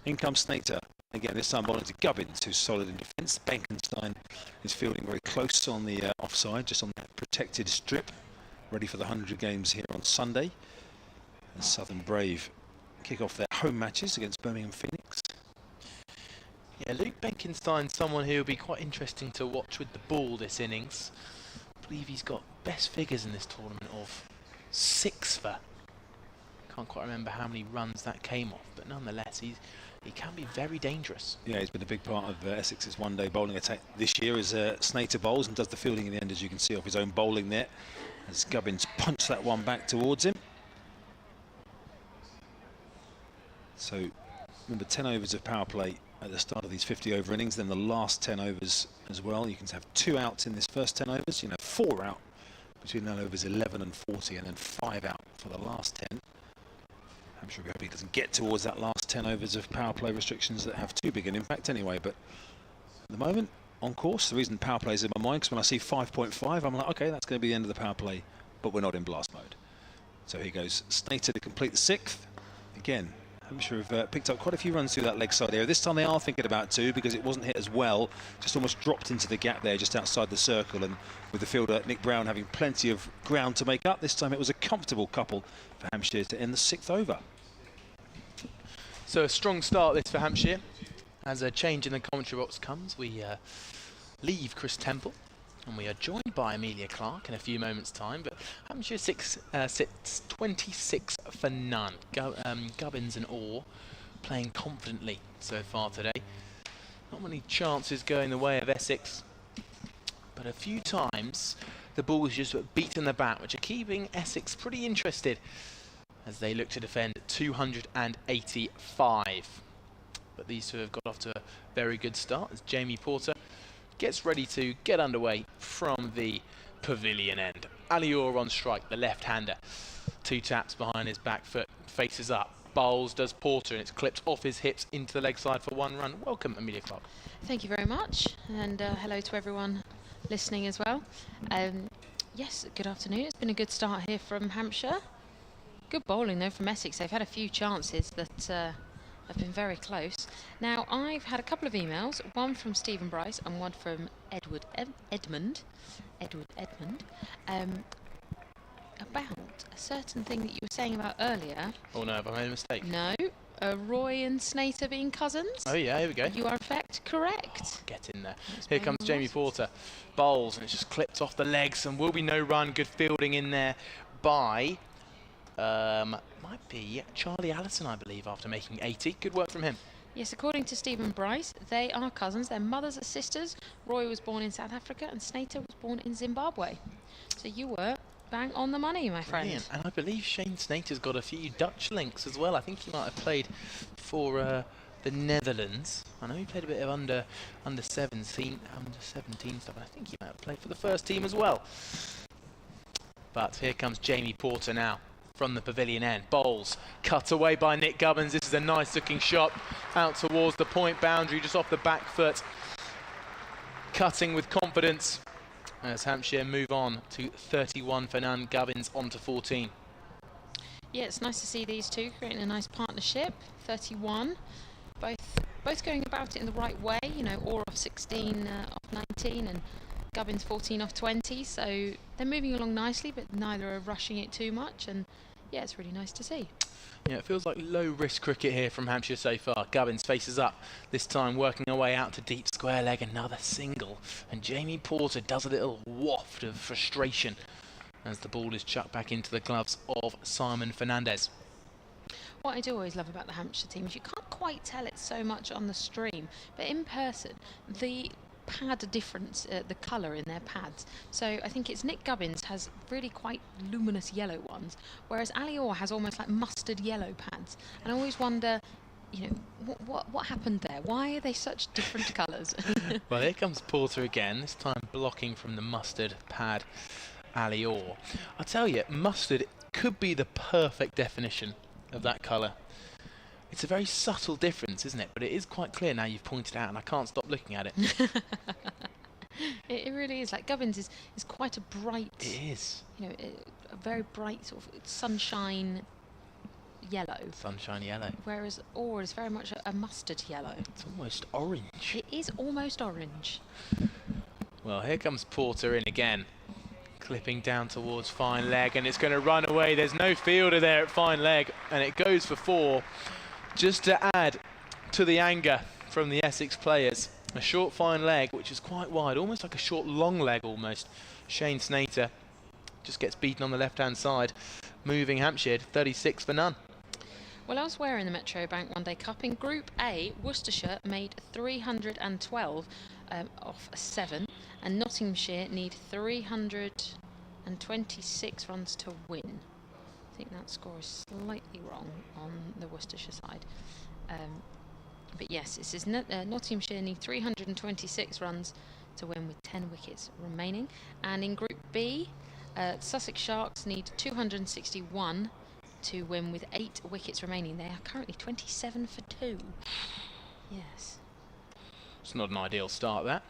In comes Snater. Again, this time bowling to Gubbins, who's solid in defence. Benkenstein is fielding very close on the offside, just on that protected strip. Ready for the 100 games here on Sunday. And Southern Brave kick off their home matches against Birmingham Phoenix. Yeah, Luke Benkenstein's someone who will be quite interesting to watch with the ball this innings. I believe he's got best figures in this tournament of 6 for. Can't quite remember how many runs that came off, but nonetheless, he can be very dangerous. Yeah, he's been a big part of Essex's one-day bowling attack this year as Snater bowls and does the fielding in the end, as you can see off his own bowling net, as Gubbins punched that one back towards him. So, remember, 10 overs of power play at the start of these 50-over innings, then the last 10 overs as well. You can have 2 outs in this first 10 overs, 4 out between that overs 11 and 40, and then 5 out for the last 10. I'm sure he doesn't get towards that last 10 overs of power play restrictions that have too big an impact anyway, but at the moment, on course, the reason power play is in my mind, because when I see 5.5, I'm like, okay, that's going to be the end of the power play, but we're not in blast mode. So here goes Snater to complete the 6th. Again, Hampshire have picked up quite a few runs through that leg side area. This time they are thinking about 2 because it wasn't hit as well, just almost dropped into the gap there just outside the circle, and with the fielder Nick Brown having plenty of ground to make up, this time it was a comfortable couple for Hampshire to end the 6th over. So a strong start this for Hampshire. As a change in the commentary box comes, we leave Chris Temple and we are joined by Amelia Clark in a few moments' time. But Hampshire sits 26 for none. Gubbins and Orr playing confidently so far today. Not many chances going the way of Essex, but a few times the ball's just beaten the bat, which are keeping Essex pretty interested as they look to defend 285. But these two have got off to a very good start as Jamie Porter gets ready to get underway from the pavilion end. Alior on strike, the left-hander. 2 taps behind his back foot, faces up. Bowls does Porter, and it's clipped off his hips into the leg side for 1 run. Welcome, Amelia Clark. Thank you very much, and hello to everyone listening as well. Yes, good afternoon. It's been a good start here from Hampshire. Good bowling though from Essex. They've had a few chances that have been very close. Now, I've had a couple of emails, one from Stephen Bryce and one from Edward Edmund, about a certain thing that you were saying about earlier. Oh no, have I made a mistake? No, Roy and Snater being cousins. Oh yeah, here we go. You are in fact correct. Oh, get in there. Here comes Jamie Porter. Bowls, and it's just clipped off the legs, and will be no run. Good fielding in there by might be Charlie Allison, I believe, after making 80. Good work from him. Yes, according to Stephen Bryce, they are cousins. Their mothers are sisters. Roy was born in South Africa and Snater was born in Zimbabwe. So you were bang on the money, my friend. Brilliant. And I believe Shane Snater's got a few Dutch links as well. I think he might have played for the Netherlands. I know he played a bit of under 17 stuff. I think he might have played for the first team as well. But here comes Jamie Porter now from the pavilion end. Bowls cut away by Nick Gubbins. This is a nice looking shot out towards the point boundary, just off the back foot. Cutting with confidence. as Hampshire move on to 31 for Nan, Gubbins on to 14. Yeah, it's nice to see these two creating a nice partnership. 31, both going about it in the right way. You know, Orr off 16 off 19 and Gubbins 14 off 20. So they're moving along nicely, but neither are rushing it too much. And yeah, it's really nice to see. Yeah, it feels like low-risk cricket here from Hampshire so far. Gubbins faces up, this time working her way out to deep square leg, another single. And Jamie Porter does a little waft of frustration as the ball is chucked back into the gloves of Simon Fernandez. What I do always love about the Hampshire team is you can't quite tell it so much on the stream, but in person, the pad difference, the colour in their pads. So I think it's Nick Gubbins has really quite luminous yellow ones, whereas Ali Orr has almost like mustard yellow pads. And I always wonder, you know, what happened there? Why are they such different colours? Well, here comes Porter again, this time blocking from the mustard pad Ali Orr. I'll tell you, mustard could be the perfect definition of that colour. It's a very subtle difference, isn't it? But it is quite clear now you've pointed out, and I can't stop looking at it. It really is. Like Gubbins is quite a bright. It is. You know, a very bright sort of sunshine yellow. Sunshine yellow. Whereas Orr is very much a mustard yellow. It's almost orange. It is almost orange. Well, here comes Porter in again. Clipping down towards fine leg, and it's going to run away. There's no fielder there at fine leg, and it goes for 4. Just to add to the anger from the Essex players, a short fine leg, which is quite wide, almost like a short long leg almost. Shane Snater just gets beaten on the left-hand side, moving Hampshire to 36 for none. Well, elsewhere in the Metro Bank One Day Cup, in Group A, Worcestershire made 312 off 7, and Nottinghamshire need 326 runs to win. I think that score is slightly wrong on the Worcestershire side. But yes, it says Nottinghamshire need 326 runs to win with 10 wickets remaining. And in Group B, Sussex Sharks need 261 to win with 8 wickets remaining. They are currently 27 for 2. Yes. It's not an ideal start, that.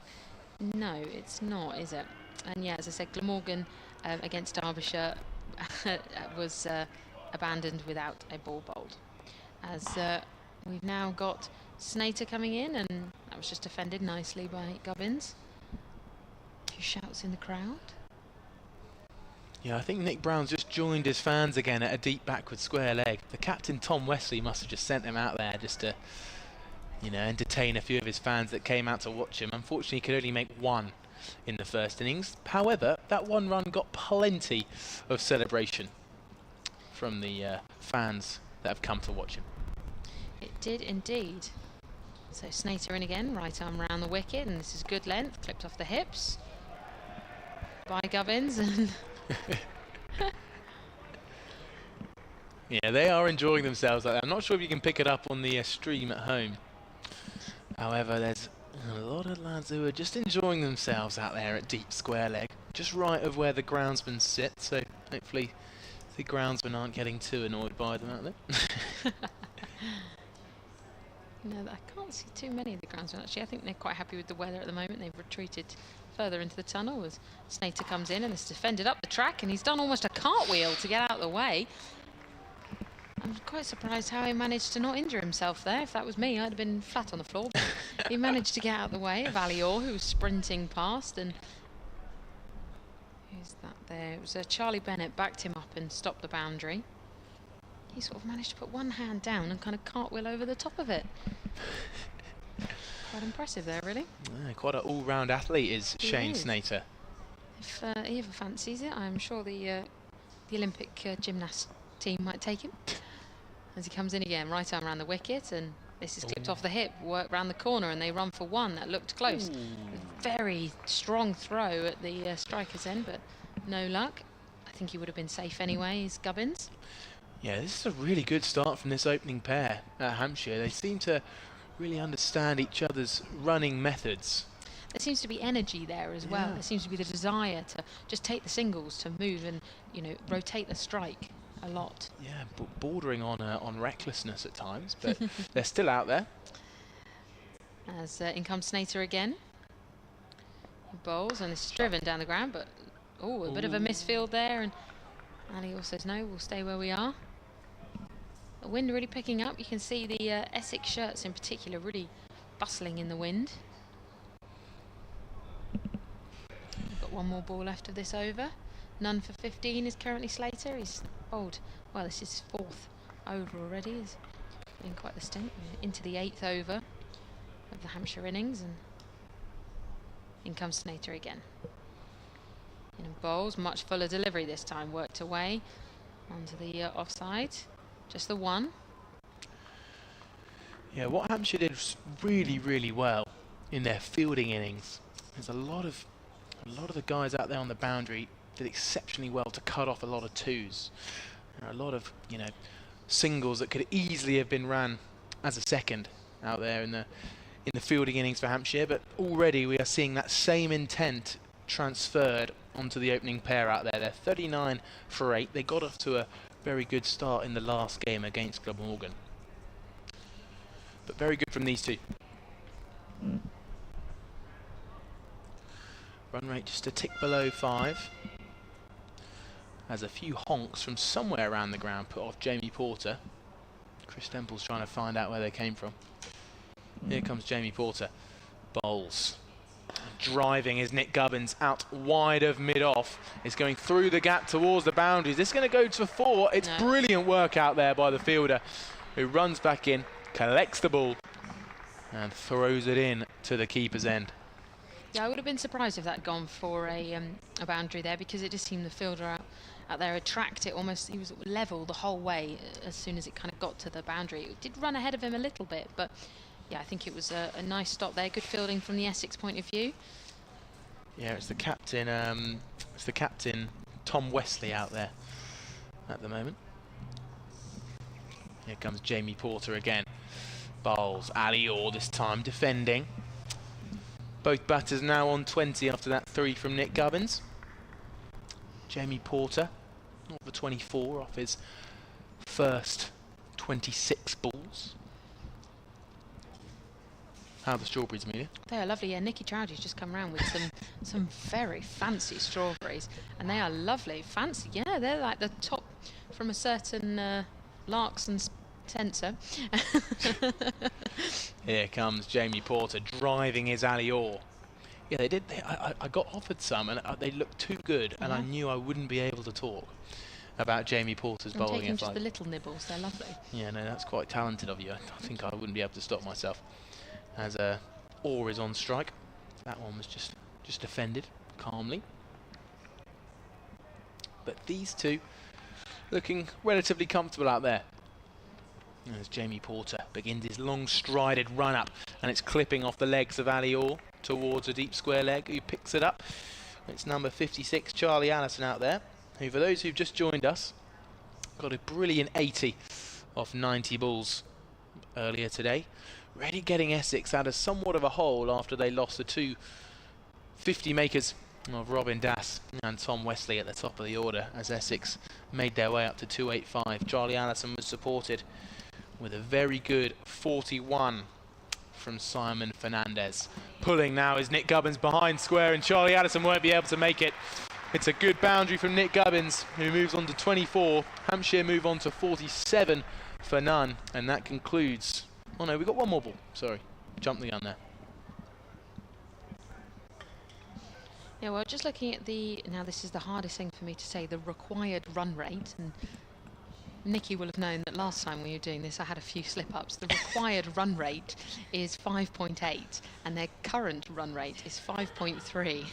No, it's not, is it? And yeah, as I said, Glamorgan against Derbyshire was abandoned without a ball bowled. As we've now got Snater coming in, and that was just defended nicely by Gubbins, who shouts in the crowd. Yeah, I think Nick Brown's just joined his fans again at a deep backward square leg. The captain, Tom Wesley, must have just sent him out there just to, you know, entertain a few of his fans that came out to watch him. Unfortunately, he could only make 1 in the first innings. However, that 1 run got plenty of celebration from the fans that have come to watch him. It did indeed. So Snater in again, right arm round the wicket, and this is good length, clipped off the hips by Gubbins. And yeah, they are enjoying themselves like that. I'm not sure if you can pick it up on the stream at home. However, there's a lot of lads who are just enjoying themselves out there at deep square leg, just right of where the groundsmen sit, so hopefully the groundsmen aren't getting too annoyed by them out there. No, I can't see too many of the groundsmen actually. I think they're quite happy with the weather at the moment. They've retreated further into the tunnel as Snater comes in and has defended up the track, and he's done almost a cartwheel to get out of the way. I'm quite surprised how he managed to not injure himself there. If that was me, I'd have been flat on the floor. But he managed to get out of the way of Ali Orr, who was sprinting past. And who's that there? It was Charlie Bennett backed him up and stopped the boundary. He sort of managed to put one hand down and kind of cartwheel over the top of it. Quite impressive there, really. Yeah, quite an all-round athlete is He Shane is. Snater. If he ever fancies it, I'm sure the Olympic gymnast team might take him. As he comes in again, right arm around the wicket, and this is clipped off the hip, work round the corner, and they run for 1. That looked close. A very strong throw at the striker's end, but no luck. I think he would have been safe anyway, is Gubbins. Yeah, this is a really good start from this opening pair at Hampshire. They seem to really understand each other's running methods. There seems to be energy there as well. There seems to be the desire to just take the singles, to move and, you know, rotate the strike a lot. Yeah, bordering on recklessness at times, but they're still out there. As in comes Snater again. Bowls, and this is driven down the ground, but a bit of a misfield there, and Ali also says no, we'll stay where we are. The wind really picking up. You can see the Essex shirts in particular really bustling in the wind. We've got one more ball left of this over. None for 15 is currently Slater. He's bowled, well, this is his 4th over already. He's in quite the stint. We're into the 8th over of the Hampshire innings, and in comes Slater again. In bowls, much fuller delivery this time, worked away onto the offside. Just the one. Yeah, what Hampshire did was really, really well in their fielding innings. There's a lot of the guys out there on the boundary did exceptionally well to cut off a lot of twos. There are a lot of, you know, singles that could easily have been ran as a second out there in the fielding innings for Hampshire, but already we are seeing that same intent transferred onto the opening pair out there. They're 39 for 8. They got off to a very good start in the last game against Glamorgan. But very good from these two. Run rate just a tick below 5. As a few honks from somewhere around the ground put off Jamie Porter. Chris Temple's trying to find out where they came from. Here comes Jamie Porter. Bowls. Driving is Nick Gubbins out wide of mid-off. It's going through the gap towards the boundaries. This is going to go to 4. It's brilliant work out there by the fielder, who runs back in, collects the ball, and throws it in to the keeper's end. Yeah, I would have been surprised if that had gone for a boundary there, because it just seemed the fielder out there had tracked it almost. He was level the whole way as soon as it kind of got to the boundary. It did run ahead of him a little bit, but yeah, I think it was a nice stop there. Good fielding from the Essex point of view. Yeah, it's the captain. Tom Wesley out there at the moment. Here comes Jamie Porter again. Bowls. Ali Orr this time defending. Both batters now on 20 after that 3 from Nick Gubbins. Jamie Porter, not for 24 off his first 26 balls. How are the strawberries, Amelia? They are lovely. Yeah, Nikki Chowdhury's just come around with some very fancy strawberries, and they are lovely. Fancy, yeah, they're like the top from a certain Larks and Spencer. Here comes Jamie Porter driving his Ali Orr. Yeah, they did. I got offered some, and they looked too good, and I knew I wouldn't be able to talk about Jamie Porter's bowling. Taking just the little nibbles, they're lovely. Yeah, no, that's quite talented of you. I think I wouldn't be able to stop myself. As Orr is on strike. That one was just defended calmly. But these two looking relatively comfortable out there. As Jamie Porter begins his long strided run up, and it's clipping off the legs of Ali Orr towards a deep square leg, who picks it up. It's number 56, Charlie Allison out there, who, for those who've just joined us, got a brilliant 80 off 90 balls earlier today. Really getting Essex out of somewhat of a hole after they lost the 2 50 makers of Robin Das and Tom Wesley at the top of the order, as Essex made their way up to 285. Charlie Allison was supported with a very good 41 from Simon Fernandez. Pulling now is Nick Gubbins behind square, and Charlie Allison won't be able to make it. It's a good boundary from Nick Gubbins, who moves on to 24. Hampshire move on to 47 for none, and that concludes. Oh no, we've got one more ball. Sorry, jumped the gun there. Yeah, well, just looking at now this is the hardest thing for me to say, the required run rate, and Nikki will have known that last time we were doing this I had a few slip-ups. The required run rate is 5.8 and their current run rate is 5.3.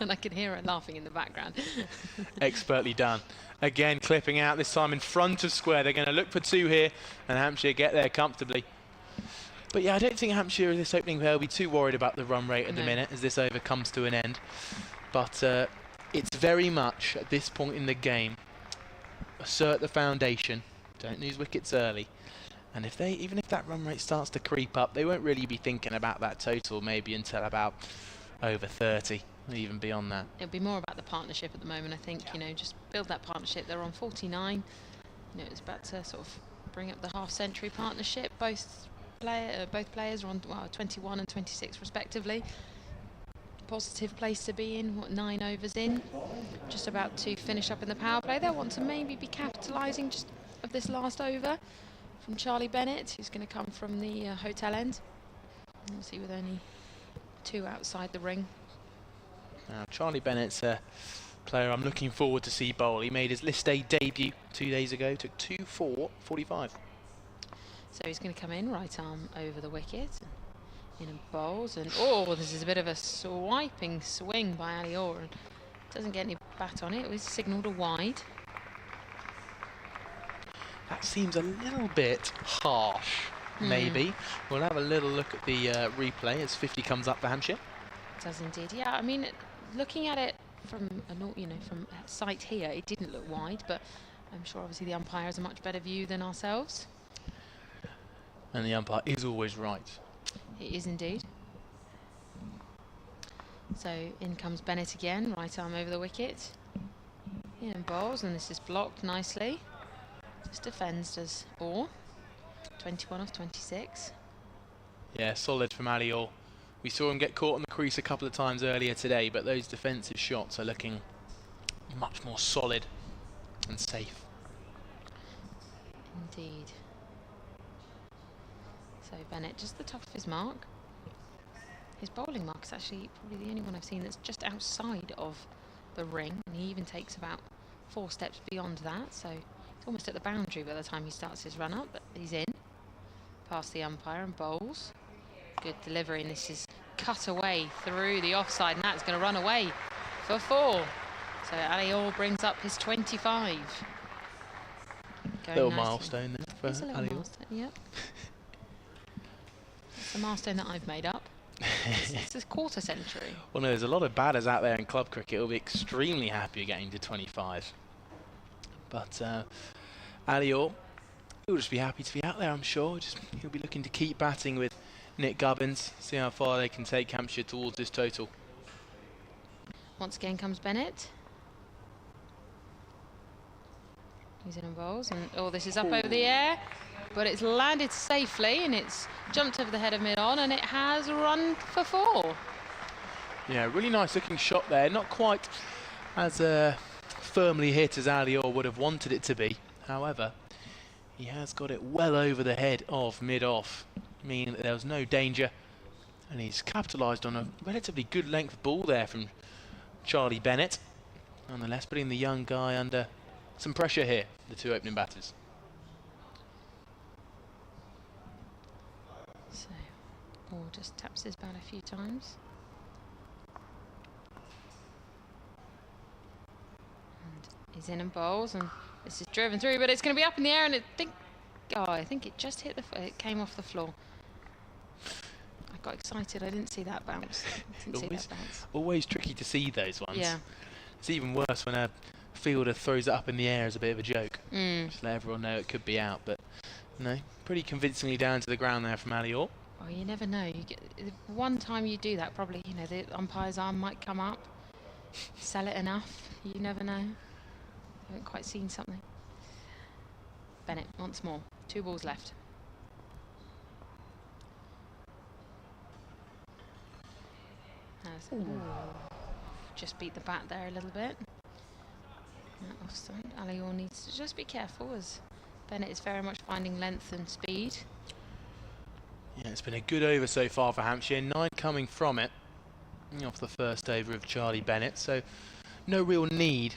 And I can hear her laughing in the background. Expertly done. Again, clipping out, this time in front of square. They're going to look for 2 here, and Hampshire get there comfortably. But yeah, I don't think Hampshire in this opening pair will be too worried about the run rate at the minute as this over comes to an end. But it's very much, at this point in the game, assert the foundation, don't lose wickets early. And if even if that run rate starts to creep up, they won't really be thinking about that total maybe until about over 30, even beyond that. It'll be more about the partnership at the moment, I think. Yeah. You know, just build that partnership. They're on 49. You know, it's about to sort of bring up the half-century partnership. Both players are on 21 and 26 respectively. positive place to be in. What, 9 overs in, just about to finish up in the power play. They'll want to maybe be capitalising just of this last over from Charlie Bennett, who's going to come from the hotel end. We'll see with only 2 outside the ring. Now, Charlie Bennett's a player I'm looking forward to see bowl. He made his list A debut 2 days ago, took 2-4-45. So he's going to come in, right arm over the wicket, in and bowls, and oh, this is a bit of a swiping swing by Ali Orr, and doesn't get any bat on it. It was signalled a wide. That seems a little bit harsh, maybe. We'll have a little look at the replay as 50 comes up for Hampshire. It does indeed, yeah. I mean, looking at it from from sight here, it didn't look wide, but I'm sure obviously the umpire has a much better view than ourselves. And the umpire is always right. He is indeed. So in comes Bennett again, right arm over the wicket. In and bowls, and this is blocked nicely. Just defends, does Orr. 21 off 26. Yeah, solid from Ali Orr. We saw him get caught on the crease a couple of times earlier today, but those defensive shots are looking much more solid and safe. Indeed. So Bennett just the top of his mark. His bowling mark is actually probably the only one I've seen that's just outside of the ring, and he even takes about 4 steps beyond that, so he's almost at the boundary by the time he starts his run up, but he's in. Past the umpire and bowls. Good delivery, and this is cut away through the offside, and that's going to run away for 4. So Ali Orr brings up his 25. Little milestone there for it's a little Ali Orr. milestone, yep. It's a milestone that I've made up. It's a quarter century. Well, no, there's a lot of batters out there in club cricket who'll be extremely happy getting to 25. But Ali Orr, he'll just be happy to be out there, I'm sure. He'll be looking to keep batting with Nick Gubbins, see how far they can take Hampshire towards this total. Once again comes Bennett. He's in and bowls, and oh, this is up over the air, but it's landed safely, and it's jumped over the head of mid-on, and it has run for 4. Yeah, really nice looking shot there. Not quite as firmly hit as Ali Orr would have wanted it to be. However, he has got it well over the head of mid-off, meaning that there was no danger, and he's capitalised on a relatively good length ball there from Charlie Bennett. Nonetheless, putting the young guy under some pressure here, the 2 opening batters. So, Orr just taps his bat a few times. And he's in and bowls, and this is driven through, but it's going to be up in the air, and I think it just hit it came off the floor. I got excited, I didn't see that bounce. Always tricky to see those ones. Yeah. It's even worse when a fielder throws it up in the air as a bit of a joke. Just let everyone know it could be out, but no, pretty convincingly down to the ground there from Ali Orr. Oh, you never know. You get one time you do that, probably the umpire's arm might come up, sell it enough. You never know. I haven't quite seen something. Bennett once more. 2 balls left. Just beat the bat there a little bit. Offside. Ali Orr needs to just be careful, as Bennett is very much finding length and speed. Yeah, it's been a good over so far for Hampshire. 9 coming from it off the first over of Charlie Bennett. So no real need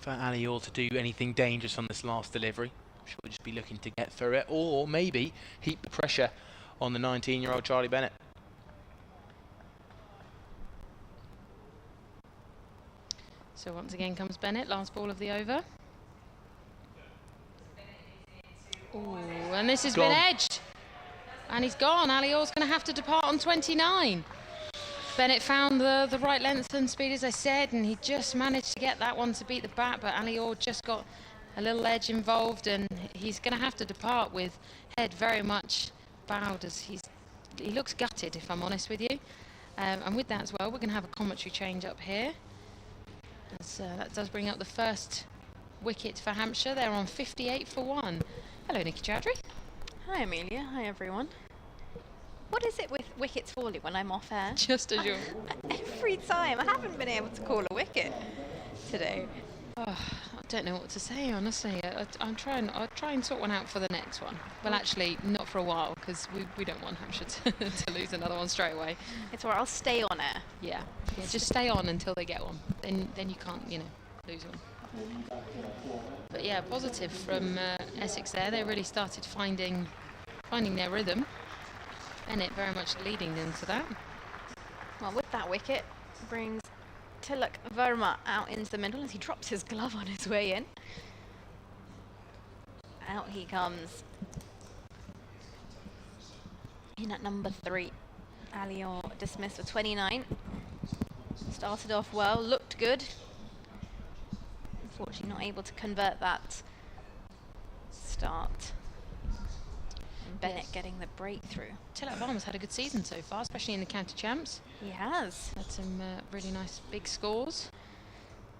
for Ali Orr to do anything dangerous on this last delivery. I'm sure we'll just be looking to get through it, or maybe heap the pressure on the 19-year-old Charlie Bennett. So once again comes Bennett, last ball of the over. Ooh, and this has been edged. And he's gone. Ali Orr's going to have to depart on 29. Bennett found the right length and speed, as I said, and he just managed to get that one to beat the bat, but Ali Orr just got a little edge involved, and he's going to have to depart with head very much bowed, as he looks gutted, if I'm honest with you. And with that as well, we're going to have a commentary change up here. As, that does bring up the first wicket for Hampshire. They're on 58 for 1. Hello, Nikki Chowdhury. Hi, Amelia. Hi, everyone. What is it with wickets falling when I'm off air? Just as you're... Every time. I haven't been able to call a wicket today. Oh, I don't know what to say, honestly. I'll try and sort one out for the next one. Well, actually, not for a while, because we don't want Hampshire to lose another one straight away. It's where I'll stay on air. Yeah, just stay on until they get one. Then you can't, lose one. But yeah, positive from Essex there. They really started finding their rhythm. Bennett very much leading them to that. Well, with that wicket, brings Tilak Verma out into the middle as he drops his glove on his way in. Out he comes. In at number 3. Alior dismissed for 29. Started off well, looked good. Unfortunately not able to convert that start. And Bennett getting the breakthrough. Tilak Verma's had a good season so far, especially in the county champs. He has. Had some really nice big scores.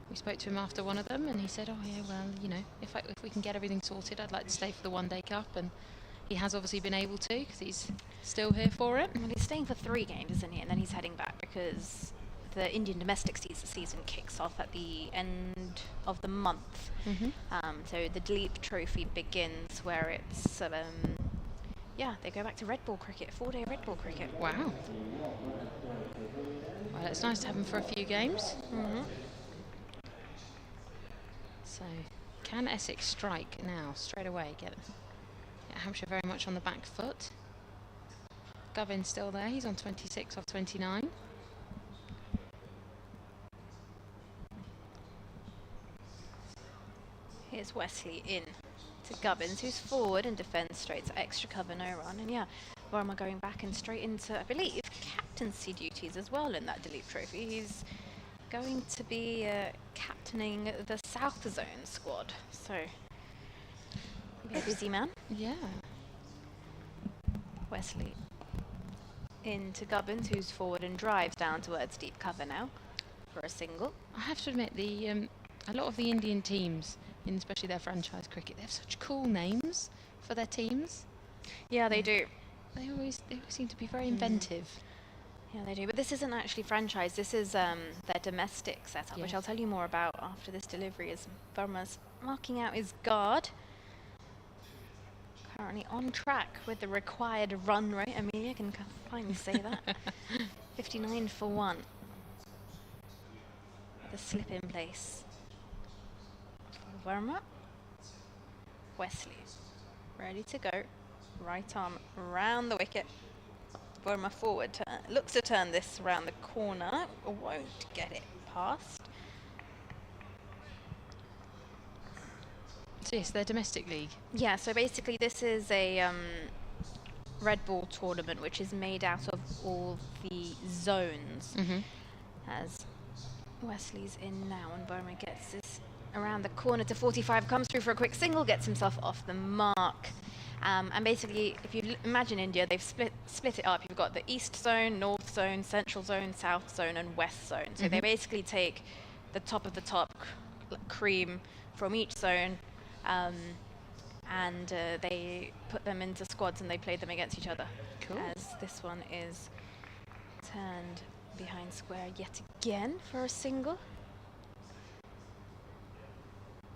We spoke to him after one of them and he said, oh yeah, well, if we can get everything sorted, I'd like to stay for the one day cup, and he has obviously been able to because he's still here for it. Well, he's staying for 3 games, isn't he? And then he's heading back because the Indian domestic season kicks off at the end of the month. So the Duleep Trophy begins where it's they go back to red ball cricket, 4-day red ball cricket. Wow. Well, it's nice to have him for a few games. So, can Essex strike now, straight away? Get Hampshire very much on the back foot. Govin's still there, he's on 26 off 29. Here's Wesley in to Gubbins, who's forward and defends straight to extra cover, no run. And yeah, Verma going back and straight into, I believe, captaincy duties as well in that Duleep Trophy. He's going to be captaining the South Zone squad. So, a busy man. Yeah. Wesley into Gubbins, who's forward and drives down towards deep cover now for a single. I have to admit, a lot of the Indian teams, especially their franchise cricket, they have such cool names for their teams. Yeah, they do. They always seem to be very inventive. Yeah, they do. But this isn't actually franchise. This is their domestic setup, which I'll tell you more about after this delivery, as Verma's marking out his guard. Currently on track with the required run rate. Amelia can finally say that. 59 for 1. The slip in place. Verma. Wesley. Ready to go. Right arm round the wicket. Verma forward. Looks to turn this round the corner. Won't get it past. So yes, their domestic league. Yeah, so basically this is a red ball tournament which is made out of all the zones. As Wesley's in now, and Verma gets this around the corner to 45, comes through for a quick single, gets himself off the mark. And basically, if you imagine India, they've split it up. You've got the east zone, north zone, central zone, south zone, and west zone. So they basically take the top of the top cream from each zone, and they put them into squads and they play them against each other. Cool. As this one is turned behind square yet again for a single.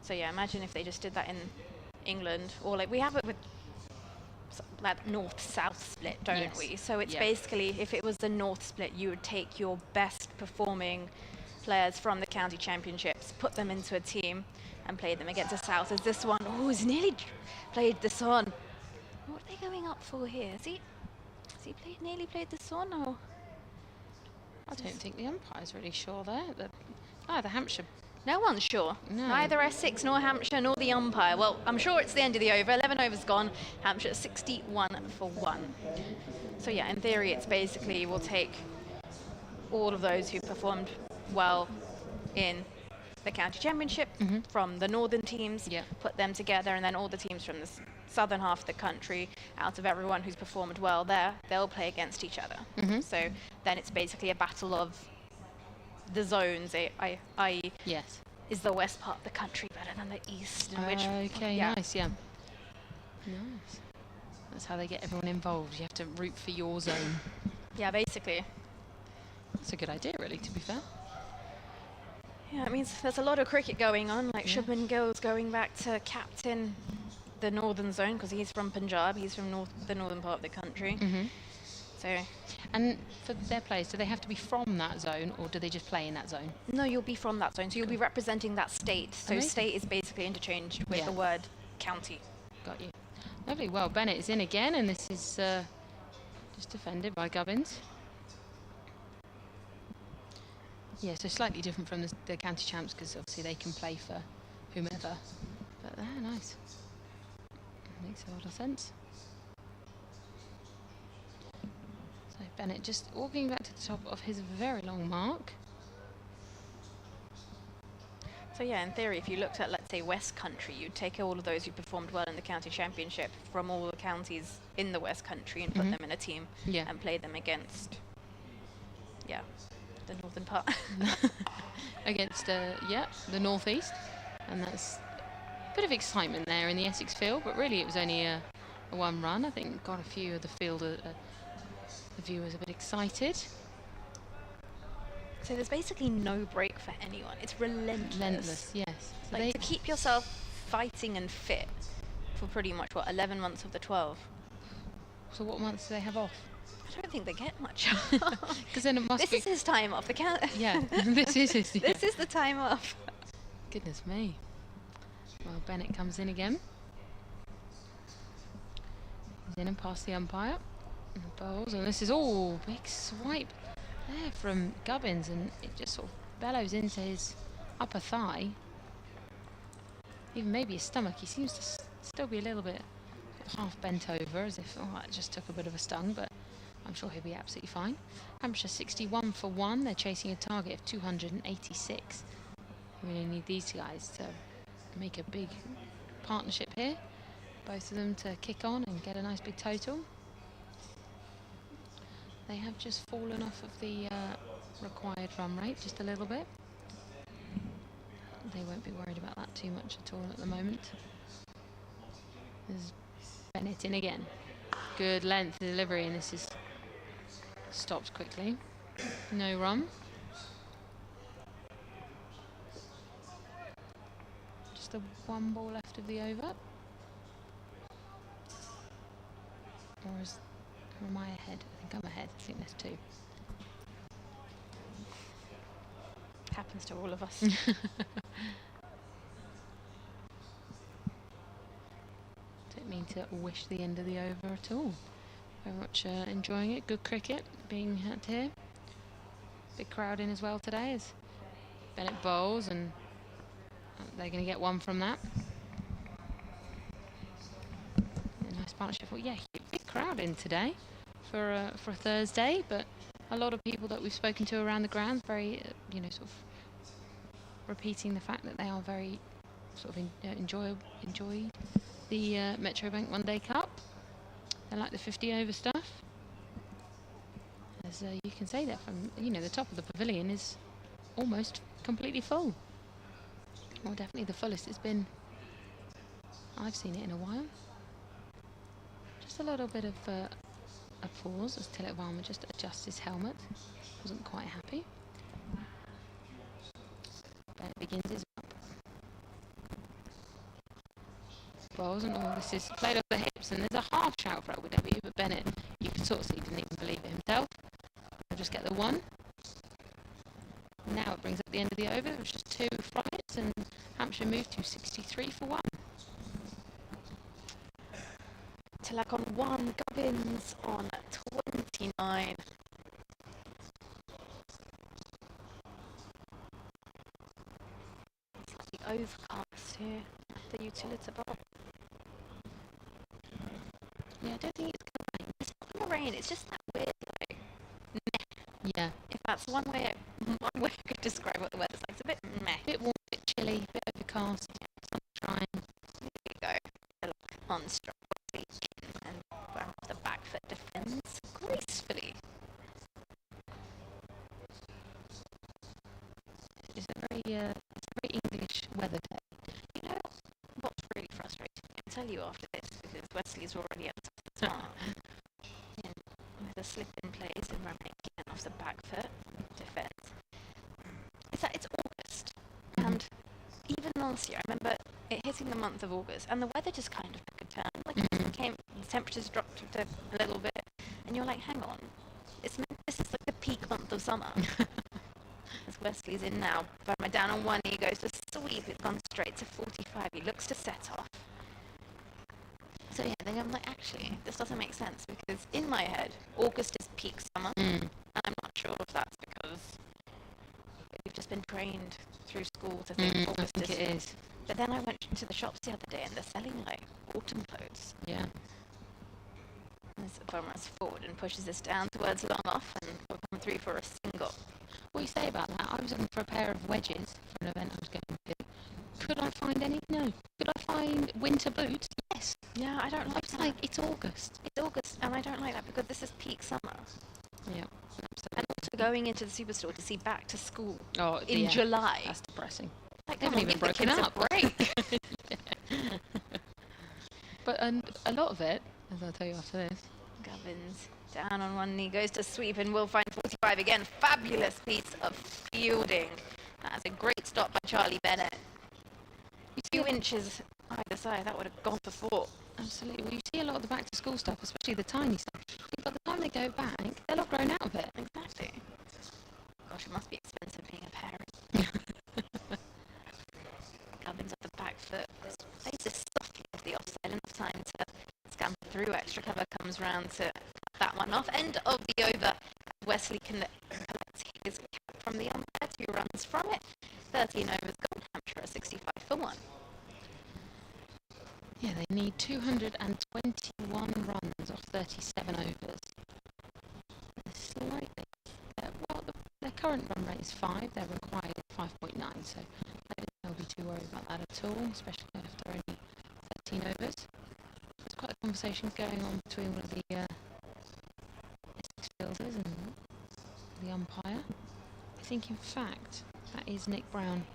So yeah, imagine if they just did that in England, or like we have it with that north-south split, don't we? So it's basically, if it was the north split, you would take your best performing players from the county championships, put them into a team and play them against the south. As this one, he's nearly played this on. What are they going up for here? Has he nearly played this on, or? I don't think the umpire's really sure there. The Hampshire. No one's sure. No. Neither Essex nor Hampshire nor the umpire. Well, I'm sure it's the end of the over. 11 overs gone. Hampshire 61 for 1. So yeah, in theory, it's basically we'll take all of those who performed well in the county championship from the northern teams, put them together, and then all the teams from the southern half of the country, out of everyone who's performed well there, they'll play against each other. So then it's basically a battle of the zones, i.e. is the west part of the country better than the east? Okay, nice, Nice. That's how they get everyone involved. You have to root for your zone. Yeah, basically. That's a good idea, really, to be fair. Yeah, it means there's a lot of cricket going on. Like Yeah. Shubman Gill's going back to captain the northern zone because he's from Punjab. He's from the northern part of the country. So And for their players, do they have to be from that zone, or do they just play in that zone? no, you'll be from that zone. So you'll be representing that state. So Amazing. state is basically interchanged with Yeah. the word county. Got you. Lovely. Well, Bennett is in again, and this is just defended by Gubbins. Yeah, so slightly different from the county champs, because obviously they can play for whomever. But nice. Makes a lot of sense. So Bennett just walking back to the top of his very long mark. So yeah, in theory, if you looked at, let's say, West Country, you'd take all of those who performed well in the county championship from all the counties in the West Country and put them in a team Yeah. and play them against, yeah, the northern part. Against the northeast, and that's a bit of excitement there in the Essex field, but really it was only a one run. I think got a few of the field, the viewers a bit excited. So there's basically no break for anyone. It's relentless. Relentless, yes. So Like to keep yourself fighting and fit for pretty much, what, 11 months of the 12? so what months do they have off? I don't think they get much. Because then it must This be. is his time off. The count. Yeah, this is his. Yeah. This is the time off. Goodness me. Well, Bennett comes in again. He's in and past the umpire. And bowls, and this is all big swipe there from Gubbins, and it just sort of bellows into his upper thigh. Even maybe his stomach. He seems to still be a little bit half bent over, as if that just took a bit of a stung, but I'm sure he'll be absolutely fine. Hampshire 61 for 1. They're chasing a target of 286. We really need these guys to make a big partnership here. Both of them to kick on and get a nice big total. They have just fallen off of the required run rate just a little bit. They won't be worried about that too much at all at the moment. There's Bennett in again. Good length delivery, and this is stopped quickly. No run. Just the one ball left of the over. Or am I ahead? I think I'm ahead. I think there's two. Happens to all of us. Don't mean to wish the end of the over at all. Very much enjoying it. Good cricket being had here. Big crowd in as well today as Bennett bowls, and they're going to get one from that. A nice partnership. Well, yeah, big crowd in today for a Thursday, but a lot of people that we've spoken to around the grounds very, sort of repeating the fact that they are very sort of enjoyed the Metrobank One Day Cup. They like the 50 over stuff. As you can say that from, the top of the pavilion is almost completely full. Well, definitely the fullest it's been. I've seen it in a while. Just a little bit of a pause as Tilak Varma just adjusts his helmet. Wasn't quite happy. Bennett begins his up. Bowls, and all this is played off the hips, and there's a half shout for LBW, but Bennett, you can sort of see, didn't even believe it himself. He'll just get the one. Now it brings up the end of the over. It was just 2 flights, and Hampshire moved to 63 for 1. Tilak on 1, Gubbins on 29. Slightly overcast here at the Utilita Bowl. Yeah, I don't think it's going to rain. It's not going to rain, it's just that weird, like, meh. Yeah, If that's one way I could describe what the weather's like. It's a bit meh. bit warm, bit chilly, bit overcast, sunshine. There you go. Tilak on strike and the back foot defends gracefully. It's a very English weather day. You know what's really frustrating? I can tell you after this because Wesley's already at the top of Smart. And with a slip in place and running again off the back foot, defense. It's that it's August, and even last year, I remember it hitting the month of August, and the weather just kind of took a turn. Like it came, the temperatures dropped a little bit, and you're like, hang on, this is like the peak month of summer. As Wesley's in now, Verma down on one, he goes to sweep, it's gone straight to 45, he looks to set off. So yeah, then I'm like, actually, this doesn't make sense, because in my head, August is peak summer, and I'm not sure if that's because we've just been trained through school to think August I think it is. But then I went to the shops the other day and they're selling like autumn clothes. Yeah. As Verma's forward and pushes this down towards long off, and we'll come through for a single. What do you say about that? I was looking for a pair of wedges for an event I was going to. Could I find any? No. Could I find winter boots? Yes. Yeah, I don't like It's that. like, it's August. It's August, and I don't like that because this is peak summer. Yeah. And also going into the superstore to see back to school Oh, in yeah. July. That's depressing. Like, They come haven't on, even give the broken kids up. a break. But a lot of it, as I'll tell you after this. Gubbins down on one knee, goes to sweep and will find 45 again. Fabulous piece of fielding. That's a great stop by Charlie Bennett. A few inches either side, that would have gone for 4. Absolutely. Well, you see a lot of the back to school stuff, especially the tiny stuff. By the time they go back, they'll have grown out of it. Exactly. Gosh, it must be expensive being a parent. Gubbins at the back foot. This place is softly off the offside, enough time to scamper through. Extra cover comes round to cut that one off. End of the over. Wesley can collect his cap from the umpire. 2 runs from it. 13 overs gone. Hampshire at 65 for 1. Yeah, they need 221 runs off 37 overs. Slightly. Well, their current run rate is 5. They're required 5.9, so I don't think they'll be too worried about that at all, especially after only 13 overs. There's quite a conversation going on between one of the Essex fielders and the umpire. I think, in fact, that is Nick Brown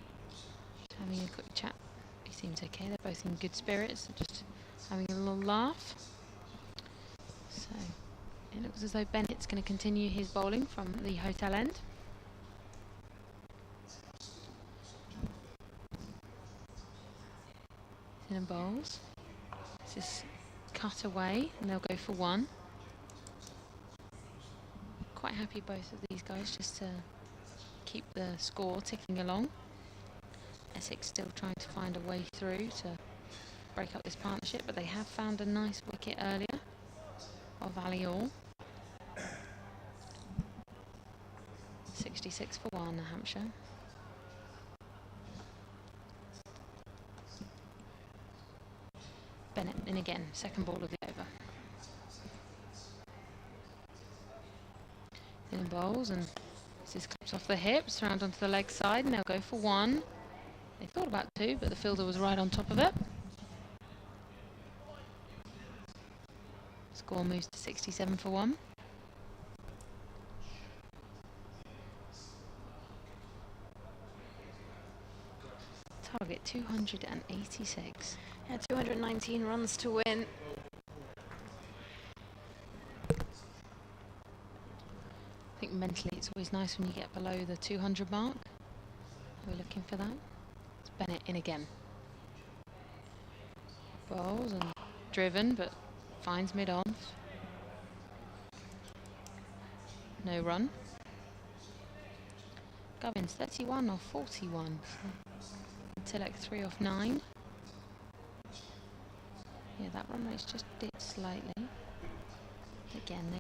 just having a quick chat. He seems okay. They're both in good spirits. They're just having a little laugh. So it looks as though Bennett's going to continue his bowling from the hotel end. In and bowls. This is cut away and they'll go for 1. Quite happy both of these guys just to keep the score ticking along. Essex still trying to find a way through to break up this partnership, but they have found a nice wicket earlier of Valley All. 66 for 1, Hampshire. Bennett in again, second ball of the over. In bowls, and this is clipped off the hips, round onto the leg side, and they'll go for 1. They thought about 2, but the fielder was right on top of it. Score moves to 67 for 1. Target 286. Yeah, 219 runs to win. I think mentally it's always nice when you get below the 200 mark. We're looking for that. It's Bennett in again. Bowls and driven, but finds mid-on. No run. Gubbins 31 off 41. So Tillich 3 off 9. Yeah, that run rate's just dipped slightly. Again, they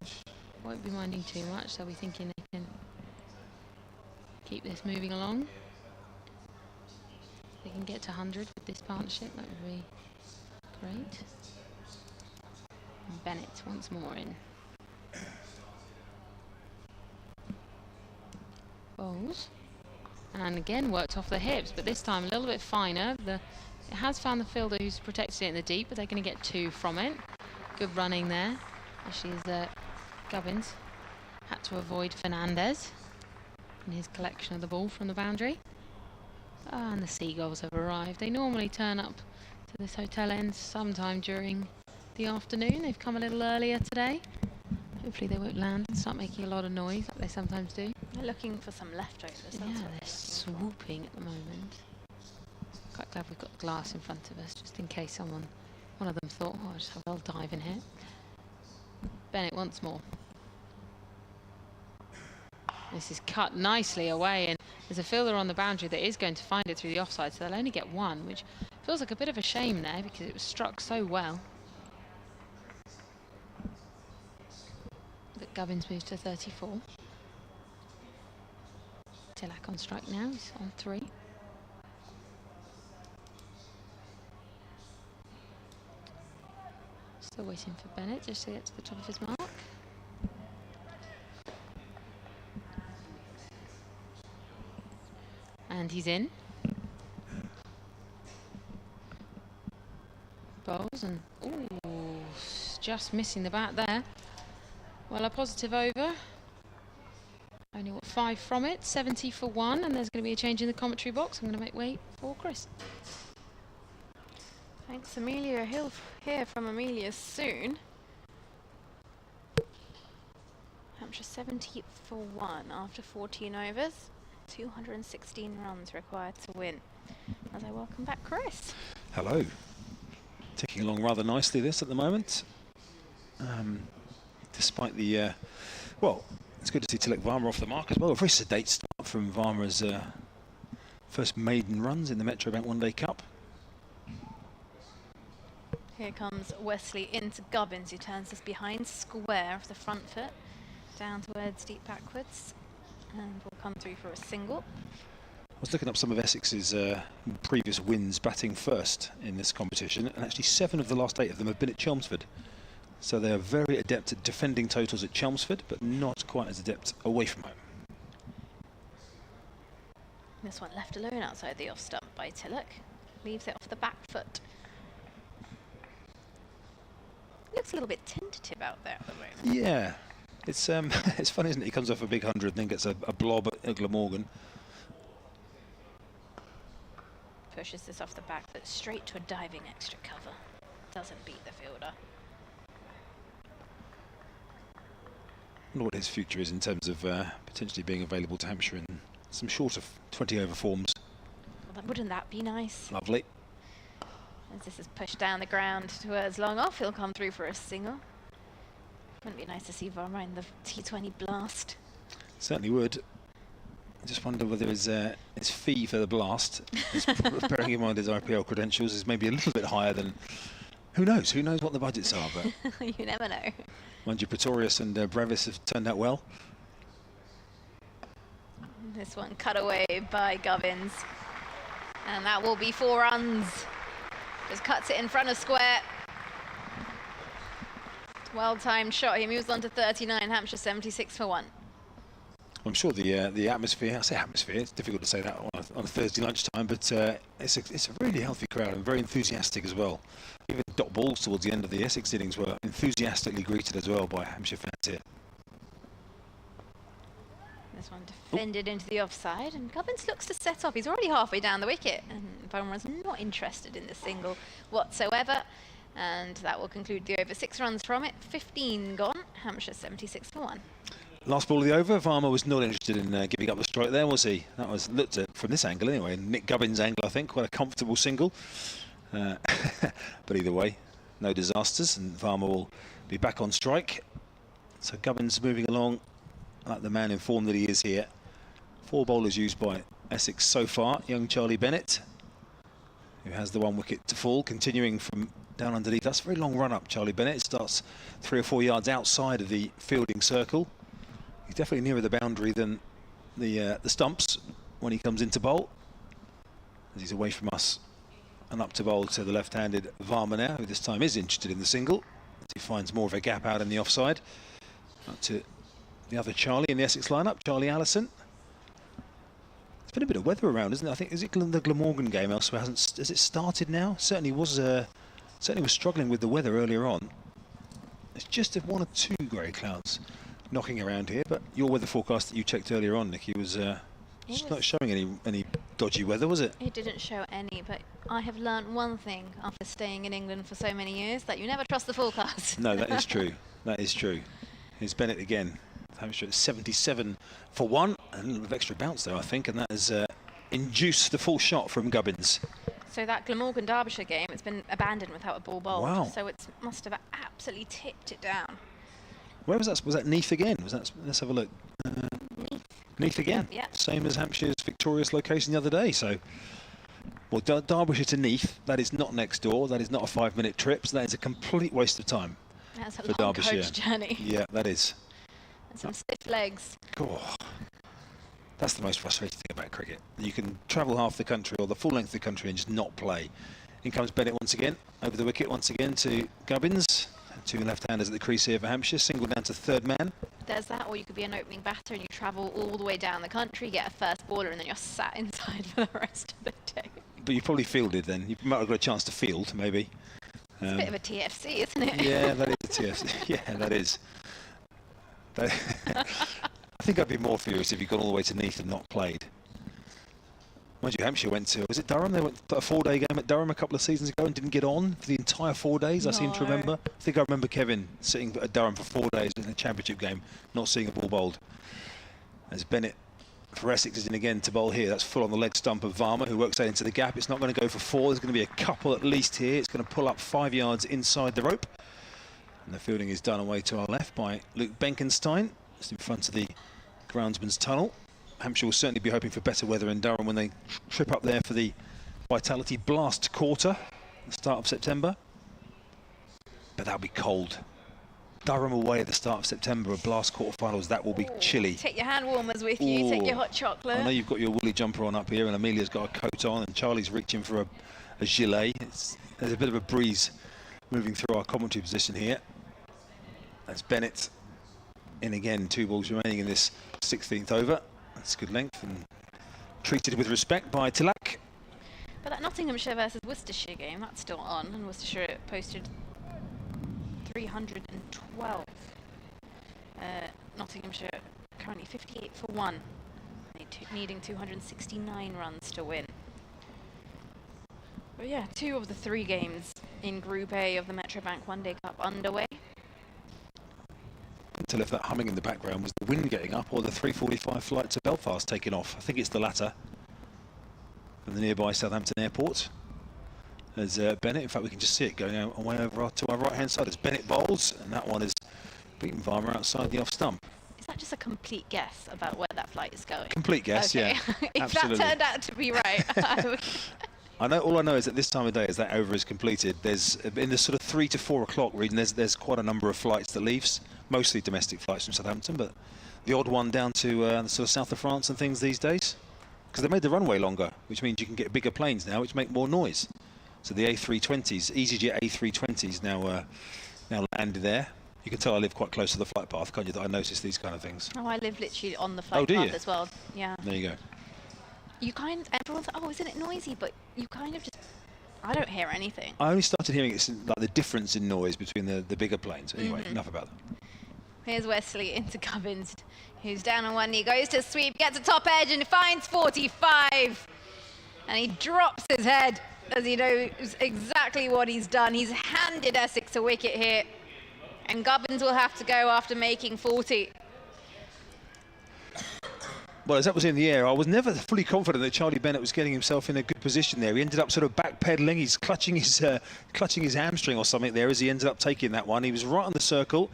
won't be minding too much. They'll be thinking they can keep this moving along. If they can get to 100 with this partnership, that would be great. And Bennett once more in. Bowls. And again worked off the hips, but this time a little bit finer. It has found the fielder who's protected it in the deep, but they're going to get 2 from it. Good running there. Actually, Gubbins had to avoid Fernandez in his collection of the ball from the boundary. And the Seagulls have arrived. They normally turn up to this hotel end sometime during the afternoon. They've come a little earlier today. Hopefully they won't land and start making a lot of noise like they sometimes do. They're looking for some leftovers. Yeah, they're swooping at the moment. Quite glad we've got glass in front of us, just in case one of them thought, oh, I'll just have a little dive in here. Bennett once more. This is cut nicely away, and there's a fielder on the boundary that is going to find it through the offside, so they'll only get one, which feels like a bit of a shame there because it was struck so well. But Gubbins moves to 34. Tillack on strike now, he's on 3. Still waiting for Bennett just to get to the top of his mark. And he's in. Bowls and ooh, just missing the bat there. Well, a positive over. Only what, 5 from it, 70 for 1, and there's going to be a change in the commentary box. I'm going to make way for Chris. Thanks, Amelia. He'll hear from Amelia soon. Hampshire 70 for 1 after 14 overs. 216 runs required to win. As I welcome back Chris. Hello. Ticking along rather nicely this at the moment. Despite the, well, it's good to see Tillack Varma off the mark as well. A very sedate start from Varma's first maiden runs in the Metrobank One Day Cup. Here comes Wesley into Gubbins, who turns this behind square of the front foot, down towards deep backwards, and will come through for a single. I was looking up some of Essex's previous wins batting first in this competition, and actually 7 of the last 8 of them have been at Chelmsford. So they are very adept at defending totals at Chelmsford, but not quite as adept away from home. This one left alone outside the off stump by Tillack. Leaves it off the back foot. Looks a little bit tentative out there at the moment. Yeah, it's it's funny, isn't it? He comes off a big 100 and then gets a blob at Glamorgan. Pushes this off the back foot straight to a diving extra cover. Doesn't beat the fielder. I wonder what his future is in terms of potentially being available to Hampshire in some shorter 20-over forms. Well, wouldn't that be nice? Lovely. As this is pushed down the ground towards long off, he'll come through for a single. Wouldn't it be nice to see Varma in the T20 blast? Certainly would. I just wonder whether his fee for the blast, bearing in mind his IPL credentials, is maybe a little bit higher than... Who knows? Who knows what the budgets are? But you never know. Mind you, Pretorius and Brevis have turned out well. This one cut away by Gubbins. And that will be 4 runs. Just cuts it in front of square. Well-timed shot. He moves on to 39. Hampshire 76 for 1. I'm sure the atmosphere, I say atmosphere, it's difficult to say that on a Thursday lunchtime, but it's a really healthy crowd and very enthusiastic as well. Even dot balls towards the end of the Essex innings were enthusiastically greeted as well by Hampshire fans here. This one defended into the offside, and Gubbins looks to set off. He's already halfway down the wicket, and Varma's not interested in the single whatsoever. And that will conclude the over. 6 runs from it, 15 gone. Hampshire 76 for 1. Last ball of the over, Varma was not interested in giving up the strike there, was he? That was looked at from this angle anyway, Nick Gubbins' angle, I think. Quite a comfortable single. But either way, no disasters, and Varma will be back on strike. So Gubbins moving along like the man in form that he is here. 4 bowlers used by Essex so far. Young Charlie Bennett, who has the 1 wicket to fall, continuing from down underneath. That's a very long run up, Charlie Bennett. It starts 3 or 4 yards outside of the fielding circle. He's definitely nearer the boundary than the stumps when he comes into bowl. As he's away from us and up to bowl to the left-handed Varma now, who this time is interested in the single. As he finds more of a gap out in the offside. Up to the other Charlie in the Essex lineup, Charlie Allison. There's been a bit of weather around, isn't it? I think, is it the Glamorgan game elsewhere? Has it started now? Certainly was struggling with the weather earlier on. It's just 1 or 2 grey clouds knocking around here, but your weather forecast that you checked earlier on, Nicky, was just not showing any dodgy weather, was it? It didn't show any, but I have learnt one thing after staying in England for so many years, that you never trust the forecast. No, that is true. That is true. Here's Bennett again. Hampshire at 77 for 1, and a little bit of extra bounce there, I think, and that has induced the full shot from Gubbins. So that Glamorgan Derbyshire game, it's been abandoned without a ball bowled. Wow. So it must have absolutely tipped it down. Where was that? Was that Neath again? Was that? Let's have a look. Neath again. Yeah. Same as Hampshire's victorious location the other day. So, well, Derbyshire to Neath, that is not next door. That is not a 5-minute trip. So that is a complete waste of time. That's a for long Derbyshire. coach journey. Yeah, that is. And some stiff legs. Oh, that's the most frustrating thing about cricket. You can travel half the country or the full length of the country and just not play. In comes Bennett once again, over the wicket once again to Gubbins. 2 left-handers at the crease here for Hampshire, single down to third man. There's that, or you could be an opening batter and you travel all the way down the country, get a first baller, and then you're sat inside for the rest of the day. But you probably fielded then. You might have got a chance to field, maybe. It's a bit of a TFC, isn't it? Yeah, that is a TFC. Yeah, that is. I think I'd be more furious if you'd gone all the way to Neath and not played. Mind you, Hampshire went to, was it Durham? They went to a 4-day game at Durham a couple of seasons ago and didn't get on for the entire 4 days, I seem to remember. I think I remember Kevin sitting at Durham for 4 days in a championship game, not seeing a ball bowled. As Bennett for Essex is in again to bowl here. That's full on the leg stump of Varma, who works out into the gap. It's not going to go for 4. There's going to be a couple at least here. It's going to pull up 5 yards inside the rope. And the fielding is done away to our left by Luke Benkenstein. Just in front of the groundsman's tunnel. Hampshire will certainly be hoping for better weather in Durham when they trip up there for the Vitality Blast quarter at the start of September. But that'll be cold. Durham away at the start of September, a Blast quarterfinals, that will be chilly. Take your hand warmers with you, take your hot chocolate. I know you've got your woolly jumper on up here, and Amelia's got a coat on, and Charlie's reaching for a gilet. There's a bit of a breeze moving through our commentary position here. That's Bennett in again, 2 balls remaining in this 16th over. That's good length and treated with respect by Tilak. But that Nottinghamshire versus Worcestershire game, that's still on, and Worcestershire posted 312. Nottinghamshire currently 58 for 1, needing 269 runs to win. But yeah, 2 of the 3 games in Group A of the Metrobank One Day Cup underway. Until if that humming in the background was the wind getting up or the 3:45 flight to Belfast taking off. I think it's the latter from the nearby Southampton airport. As Bennett, in fact we can just see it going away over to our right hand side as Bennett bowls, and that one is beaten Varma outside the off stump. Is that just a complete guess about where that flight is going? Complete guess, okay. yeah. If absolutely. that turned out to be right, all I know is that this time of day, as that over is completed, there's in the sort of 3 to 4 o'clock region, there's quite a number of flights that leaves, mostly domestic flights from Southampton, but the odd one down to the sort of south of France and things these days, because they made the runway longer, which means you can get bigger planes now, which make more noise. So the A320s, EasyJet A320s now landed there. You can tell I live quite close to the flight path, can't you, that I notice these kind of things. Oh, I live literally on the flight path as well. Yeah. There you go. Everyone's like, oh, isn't it noisy? But you kind of just, I don't hear anything. I only started hearing it's like the difference in noise between the bigger planes. Anyway, enough about that. Here's Wesley into Gubbins, who's down on one knee, goes to sweep, gets a top edge, and finds 45. And he drops his head as he knows exactly what he's done. He's handed Essex a wicket here, and Gubbins will have to go after making 40. Well, as that was in the air, I was never fully confident that Charlie Bennett was getting himself in a good position there. He ended up sort of backpedaling. He's clutching his hamstring or something there as he ended up taking that one. He was right on the circle.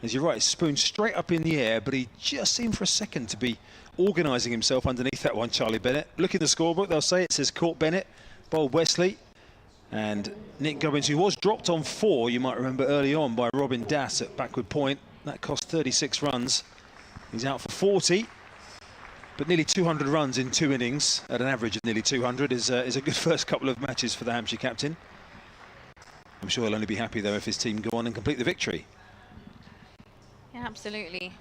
As you're right, spooned straight up in the air, but he just seemed for a second to be organising himself underneath that one, Charlie Bennett. Look in the scorebook, they'll say it says caught Bennett, bowled Wesley. And Nick Gubbins, who was dropped on 4, you might remember early on, by Robin Dass at backward point. That cost 36 runs. He's out for 40. But nearly 200 runs in 2 innings, at an average of nearly 200, is a good first couple of matches for the Hampshire captain. I'm sure he'll only be happy, though, if his team go on and complete the victory. Yeah, absolutely.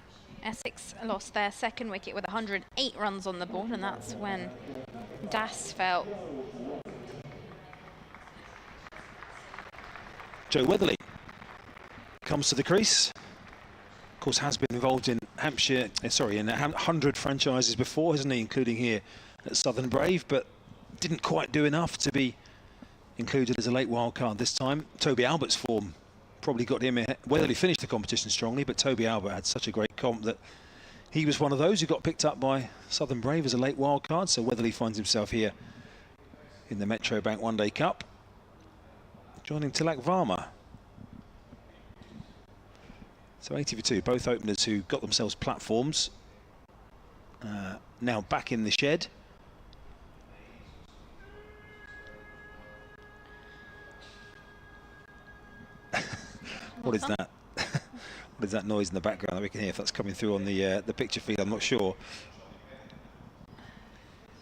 Essex lost their second wicket with 108 runs on the board, and that's when Das fell. Joe Weatherly comes to the crease. Of course, has been involved in Hampshire, in 100 franchises before, hasn't he? Including here at Southern Brave, but didn't quite do enough to be included as a late wild card this time. Toby Albert's form probably got him ahead. Weatherly finished the competition strongly, but Toby Albert had such a great comp that he was one of those who got picked up by Southern Brave as a late wild card. So Weatherly finds himself here in the Metro Bank One Day Cup, joining Tilak Varma. So 80 for 2, both openers who got themselves platforms, now back in the shed. What is that? What is that noise in the background that we can hear? If that's coming through on the picture feed, I'm not sure.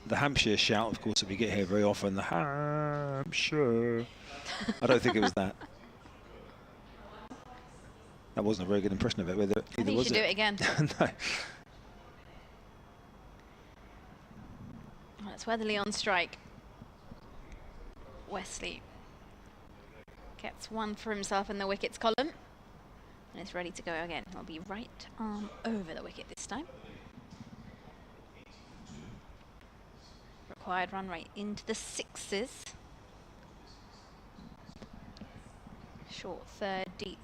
The Hampshire shout, of course, that we get here very often. The Hampshire. I don't think it was that. That wasn't a very good impression of it. Whether I think you should do it again. No. Well, it's Weatherly on strike. Wesley gets one for himself in the wickets column and is ready to go again. He'll be right arm over the wicket this time. Required run rate into the sixes. Short third, deep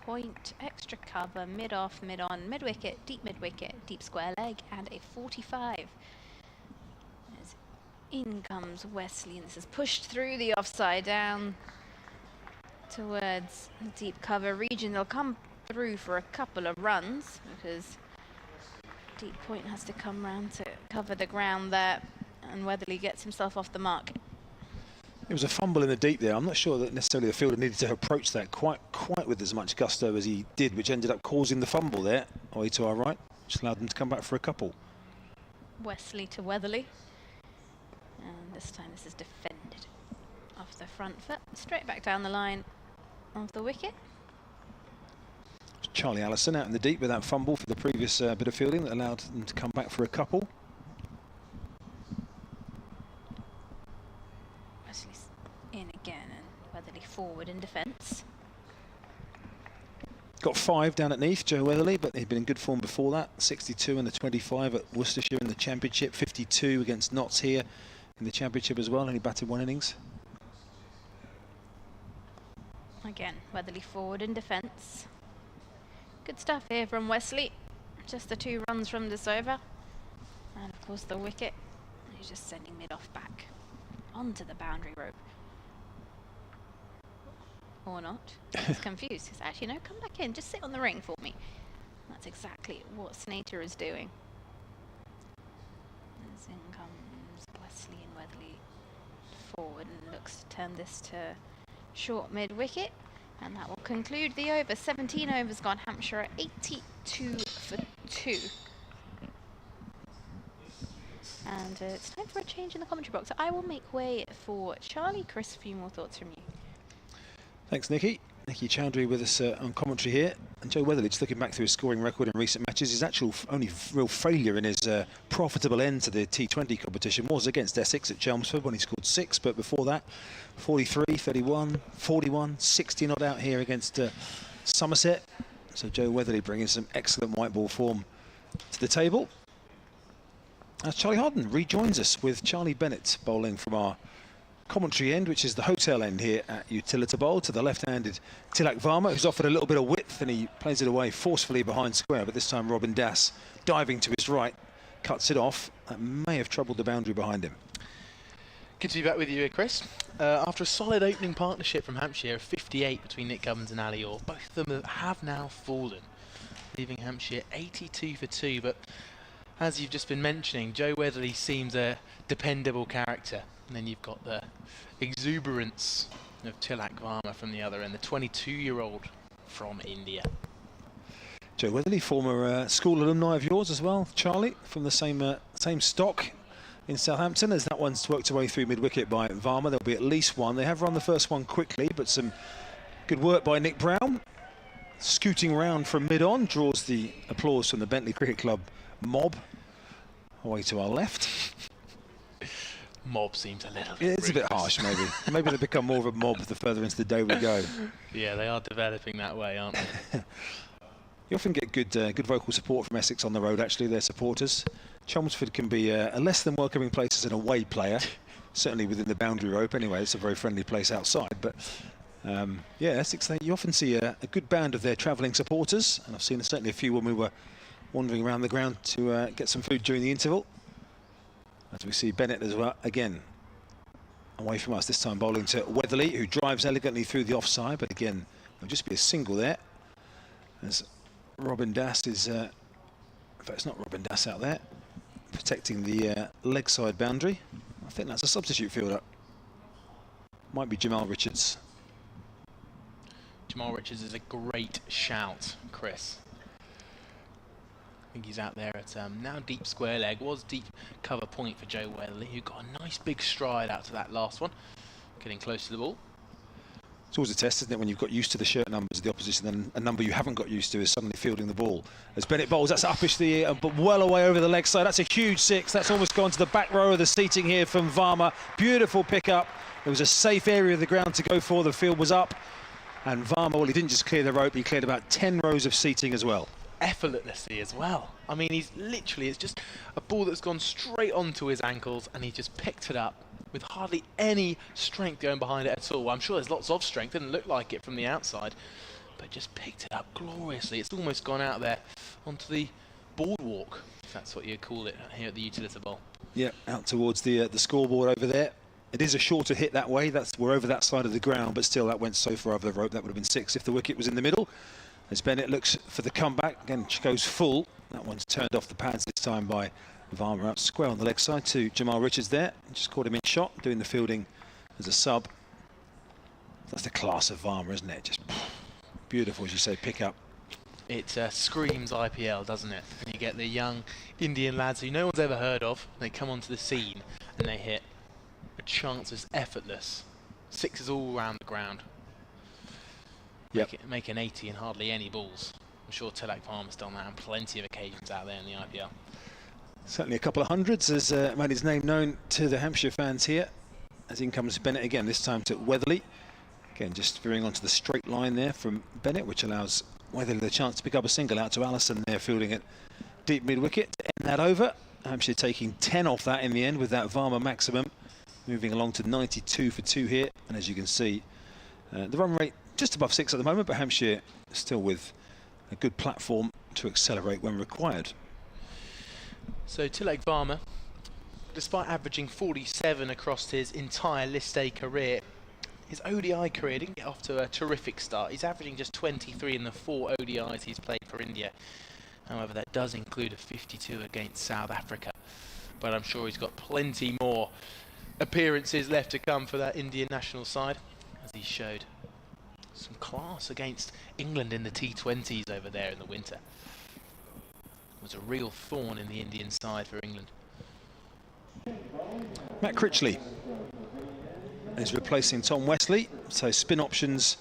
point, extra cover, mid off, mid on, mid wicket, deep square leg, and a 45. As in comes Wesley, and this is pushed through the offside down towards the deep cover region. They'll come through for a couple of runs because deep point has to come round to cover the ground there, and Weatherly gets himself off the mark. It was a fumble in the deep there. I'm not sure that necessarily the fielder needed to approach that quite with as much gusto as he did, which ended up causing the fumble there, away to our right, which allowed them to come back for a couple. Wesley to Weatherly. And this time this is defended off the front foot, straight back down the line of the wicket. Charlie Allison out in the deep with that fumble for the previous bit of fielding that allowed them to come back for a couple. Wesley's in again and Weatherly forward in defence. Got 5 down at Neath, Joe Weatherly, but he'd been in good form before that. 62 and the 25 at Worcestershire in the Championship, 52 against Notts here in the Championship as well, and he batted 1 innings. Again, Weatherly forward in defence. Good stuff here from Wesley. Just the 2 runs from this over. And of course the wicket. He's just sending mid off back onto the boundary rope. Or not. He's confused. He's actually, no, come back in. Just sit on the ring for me. That's exactly what Snater is doing. As in comes Wesley and Weatherly forward and looks to turn this to short mid wicket. And that will conclude the over. 17 overs gone. Hampshire at 82 for 2. And it's time for a change in the commentary box. So I will make way for Charlie. Chris, a few more thoughts from you. Thanks, Nikki. Nikki Chowdhury with us on commentary here. And Joe Weatherly, just looking back through his scoring record in recent matches, his actual only real failure in his profitable end to the T20 competition was against Essex at Chelmsford when he scored 6. But before that, 43, 31, 41, 60 not out here against Somerset. So Joe Weatherly bringing some excellent white ball form to the table. As Charlie Harden rejoins us with Charlie Bennett bowling from our commentary end, which is the hotel end here at Utilita Bowl. To the left-handed Tilak Varma, who's offered a little bit of width, and he plays it away forcefully behind square, but this time Robin Das diving to his right cuts it off. That may have troubled the boundary behind him. Good to be back with you, Chris. After a solid opening partnership from Hampshire of 58 between Nick Cummins and Ali Orr, both of them have now fallen, leaving Hampshire 82 for 2. But as you've just been mentioning, Joe Weatherly seems a dependable character. And then you've got the exuberance of Tilak Varma from the other end, the 22-year-old from India. Joe Weatherly, former school alumni of yours as well, Charlie, from the same stock in Southampton. As that one's worked away through mid-wicket by Varma, there'll be at least one. They have run the first one quickly, but some good work by Nick Brown. Scooting around from mid-on, draws the applause from the Bentley Cricket Club mob. Away to our left. Mob seems a little bit It's a bit harsh, maybe. Maybe they become more of a mob the further into the day we go. Yeah, they are developing that way, aren't they? You often get good vocal support from Essex on the road, actually, their supporters. Chelmsford can be a less than welcoming place as an away player, certainly within the boundary rope anyway. It's a very friendly place outside, but yeah, Essex, you often see a good band of their travelling supporters, and I've seen certainly a few when we were wandering around the ground to get some food during the interval. As we see Bennett as well, again, away from us, this time bowling to Weatherly, who drives elegantly through the offside, but again, there'll just be a single there. As Robin Dass is, in fact, it's not Robin Dass out there, protecting the leg side boundary. I think that's a substitute fielder. Might be Jamal Richards. Jamal Richards is a great shout, Chris. I think he's out there at now deep square leg. Was deep cover point for Joe Weatherly, who got a nice big stride out to that last one, getting close to the ball. It's always a test, isn't it, when you've got used to the shirt numbers of the opposition, then a number you haven't got used to is suddenly fielding the ball. As Bennett bowls, that's uppish, but well away over the leg side. That's a huge six. That's almost gone to the back row of the seating here from Varma. Beautiful pick-up. It was a safe area of the ground to go for. The field was up. And Varma, well, he didn't just clear the rope, he cleared about 10 rows of seating as well. Effortlessly as well. I mean, he's literally, it's just a ball that's gone straight onto his ankles, and he just picked it up with hardly any strength going behind it at all. I'm sure there's lots of strength, didn't look like it from the outside, but just picked it up gloriously. It's almost gone out there onto the boardwalk, if that's what you call it here at the Utilita Bowl. Yeah, out towards the scoreboard over there. It is a shorter hit that way. We're over that side of the ground, but still that went so far over the rope. That would have been 6 if the wicket was in the middle. As Bennett looks for the comeback, again goes full. That one's turned off the pads this time by Varma, out square on the leg side to Jamal Richards there. Just caught him in shot, doing the fielding as a sub. That's the class of Varma, isn't it? Just beautiful, as you say, pick up. It screams IPL, doesn't it? And you get the young Indian lads who no one's ever heard of. They come onto the scene and they hit a chance that's effortless. Sixes all around the ground. Yep. Make an 80 and hardly any balls. I'm sure Tilak Varma's done that on plenty of occasions out there in the IPL. Certainly a couple of hundreds has made his name known to the Hampshire fans here. As in comes Bennett again, this time to Weatherly. Again, just veering onto the straight line there from Bennett, which allows Weatherly the chance to pick up a single out to Allison there, fielding it deep mid-wicket to end that over. Hampshire taking 10 off that in the end with that Varma maximum. Moving along to 92 for 2 here. And as you can see, the run rate just above 6 at the moment, but Hampshire still with a good platform to accelerate when required. So Tilak Varma, despite averaging 47 across his entire List A career, his ODI career didn't get off to a terrific start. He's averaging just 23 in the 4 ODIs he's played for India. However, that does include a 52 against South Africa. But I'm sure he's got plenty more appearances left to come for that Indian national side, as he showed some class against England in the T20s over there in the winter. Was a real thorn in the Indian side for England. Matt Critchley is replacing Tom Wesley, so spin options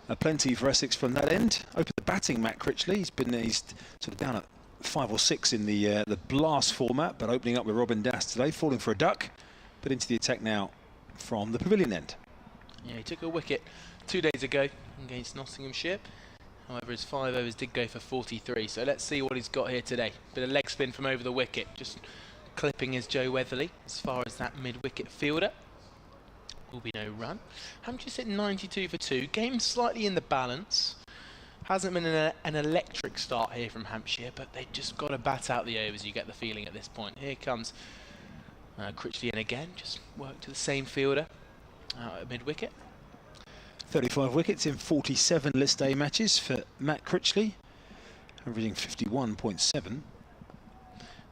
are plenty for Essex from that end. Open the batting, Matt Critchley. He's sort of down at 5 or 6 in the blast format, but opening up with Robin Dass today, falling for a duck, but into the attack now from the pavilion end. Yeah, he took a wicket 2 days ago against Nottinghamshire. However, his 5 overs did go for 43, so let's see what he's got here today. Bit of leg spin from over the wicket, just clipping his Joe Weatherly as far as that mid-wicket fielder. Will be no run. Hampshire sit 92 for 2. Game slightly in the balance. Hasn't been an electric start here from Hampshire, but they've just got to bat out the overs, you get the feeling at this point. Here comes Critchley in again, just work to the same fielder out at mid-wicket. 35 wickets in 47 List A matches for Matt Critchley, averaging 51.7.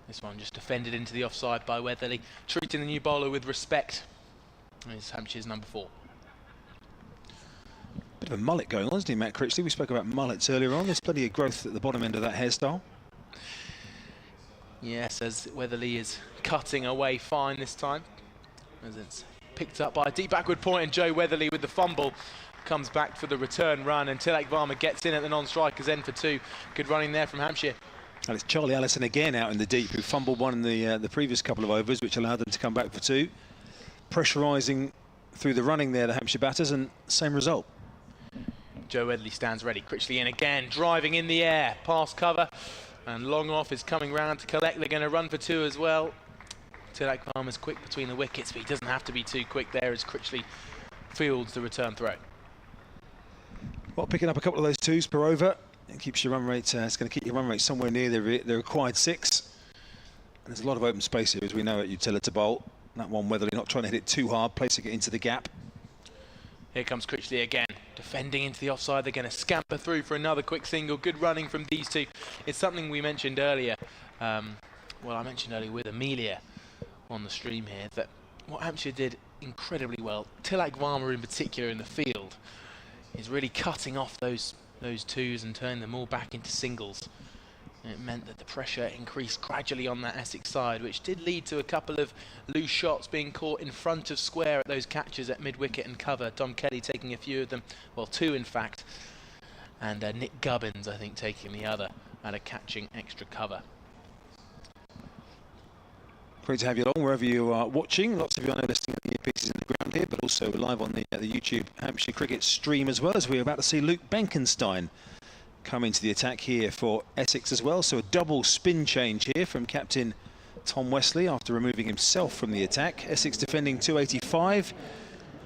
This one just defended into the offside by Weatherly, treating the new bowler with respect. It's Hampshire's number 4. Bit of a mullet going on, isn't he, Matt Critchley? We spoke about mullets earlier on. There's plenty of growth at the bottom end of that hairstyle. Yes, as Weatherly is cutting away fine this time, as it's picked up by a deep backward point, and Joe Weatherly with the fumble comes back for the return run, and Tilak Varma gets in at the non-strikers end for 2. Good running there from Hampshire. And it's Charlie Allison again out in the deep, who fumbled one in the previous couple of overs, which allowed them to come back for 2. Pressurising through the running there, the Hampshire batters, and same result. Joe Weatherly stands ready. Critchley in again, driving in the air, past cover. And long off is coming round to collect. They're going to run for 2 as well. Tilak Varma's quick between the wickets, but he doesn't have to be too quick there as Critchley fields the return throw. Well, picking up a couple of those 2s per over, it keeps your run rate. It's going to keep your run rate somewhere near the required 6. And there's a lot of open space here, as we know, at Utilita Bowl. That one, Weatherly not trying to hit it too hard, placing it into the gap. Here comes Critchley again, defending into the offside. They're going to scamper through for another quick single. Good running from these 2. It's something we mentioned earlier. Well, I mentioned earlier with Amelia on the stream here, that what Hampshire did incredibly well, Tilak Varma in particular in the field, is really cutting off those 2s and turning them all back into singles. And it meant that the pressure increased gradually on that Essex side, which did lead to a couple of loose shots being caught in front of square at those catches at mid-wicket and cover. Dom Kelly taking a few of them, well, 2 in fact, and Nick Gubbins, I think, taking the other at a catching extra cover. Great to have you along wherever you are watching. Lots of you I know listening at the earpieces in the ground here, but also live on the YouTube Hampshire Cricket stream as well, as we're about to see Luke Benkenstein come into the attack here for Essex as well. So a double spin change here from captain Tom Wesley after removing himself from the attack. Essex defending 285,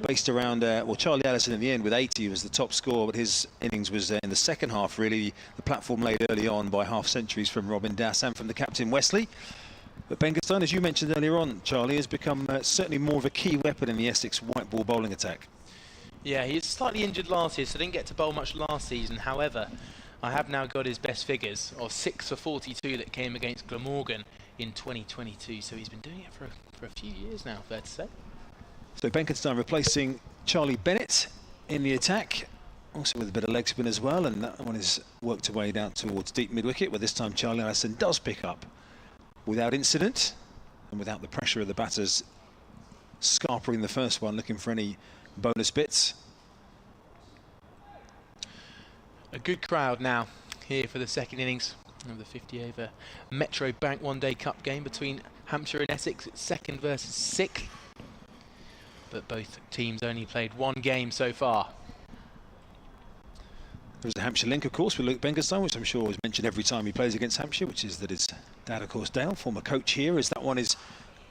based around, well, Charlie Allison in the end with 80 was the top score, but his innings was in the second half, really. The platform laid early on by half centuries from Robin Das and from the captain Wesley. But Benkenstein, as you mentioned earlier on, Charlie, has become certainly more of a key weapon in the Essex white ball bowling attack. Yeah, he was slightly injured last year, so didn't get to bowl much last season. However, I have now got his best figures of 6 for 42 that came against Glamorgan in 2022. So he's been doing it for a few years now, fair to say. So Benkenstein replacing Charlie Bennett in the attack, also with a bit of leg spin as well, and that one is worked away down towards deep mid-wicket, where this time Charlie Allison does pick up without incident and without the pressure of the batters scarpering the first one, looking for any bonus bits. A good crowd now here for the second innings of the 50 over Metro Bank One Day Cup game between Hampshire and Essex. It's 2nd versus 6th, but both teams only played 1 game so far. There's the Hampshire link, of course, with Luke Benkenstein, which I'm sure is mentioned every time he plays against Hampshire, which is that his dad, of course, Dale, former coach here, as that one is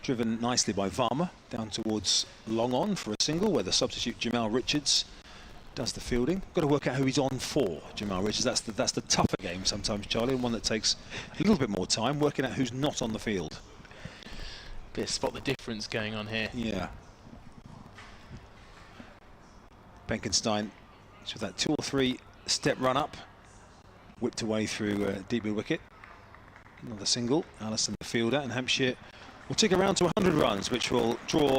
driven nicely by Varma down towards long on for a single, where the substitute Jamal Richards does the fielding. Got to work out who he's on for, Jamal Richards. That's the tougher game sometimes, Charlie, and one that takes a little bit more time, working out who's not on the field. Bit of spot the difference going on here. Yeah. Benkenstein, with that 2 or 3 step run up, whipped away through deep mid wicket. Another single. Allison the fielder, and Hampshire will tick around to 100 runs, which will draw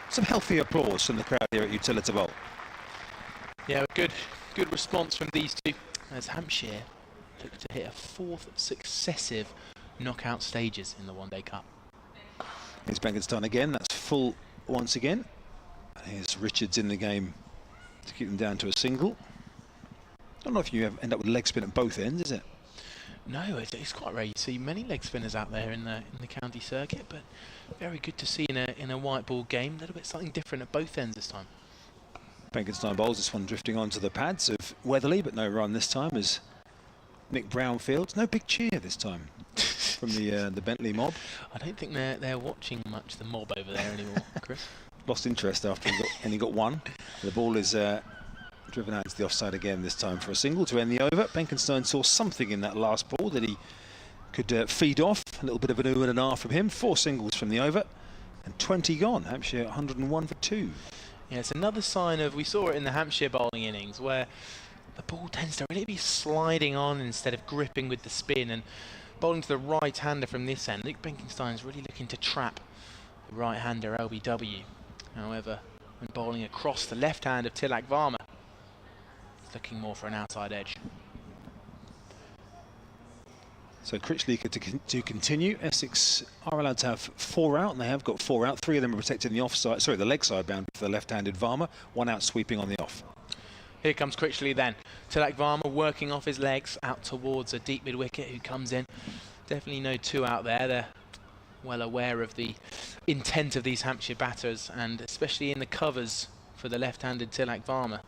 some healthy applause from the crowd here at Utilita Bowl. Yeah, good response from these 2 as Hampshire look to hit a 4th successive knockout stages in the One Day Cup. Here's Benkenstein again. That's full once again. Here's Richards in the game to keep them down to a single. I don't know if you end up with leg spin at both ends, is it? No, it's quite rare. You see many leg spinners out there in the county circuit, but very good to see in a white ball game. A little bit something different at both ends this time. Benkenstein bowls this one drifting onto the pads of Weatherly, but no run this time as Nick Brownfield. No big cheer this time from the Bentley mob. I don't think they're watching much the mob over there anymore, Chris. Lost interest after he got 1. The ball is driven out into the offside again, this time for a single to end the over. Benkenstein saw something in that last ball that he could feed off. A little bit of an ooh and an ah from him. 4 singles from the over and 20 gone. Hampshire 101 for 2. Yeah, it's another sign of, we saw it in the Hampshire bowling innings, where the ball tends to really be sliding on instead of gripping with the spin, and bowling to the right-hander from this end. Luke Benkenstein is really looking to trap the right-hander LBW. However, when bowling across the left hand of Tilak Varma, he's looking more for an outside edge. So Critchley to continue. Essex are allowed to have 4 out, and they have got 4 out. 3 of them are protected in the offside, sorry, the leg side boundary for the left-handed Varma. 1 out sweeping on the off. Here comes Critchley then. Tilak Varma working off his legs out towards a deep mid-wicket who comes in. Definitely no 2 out there. They're well aware of the intent of these Hampshire batters, and especially in the covers for the left-handed Tilak Varma.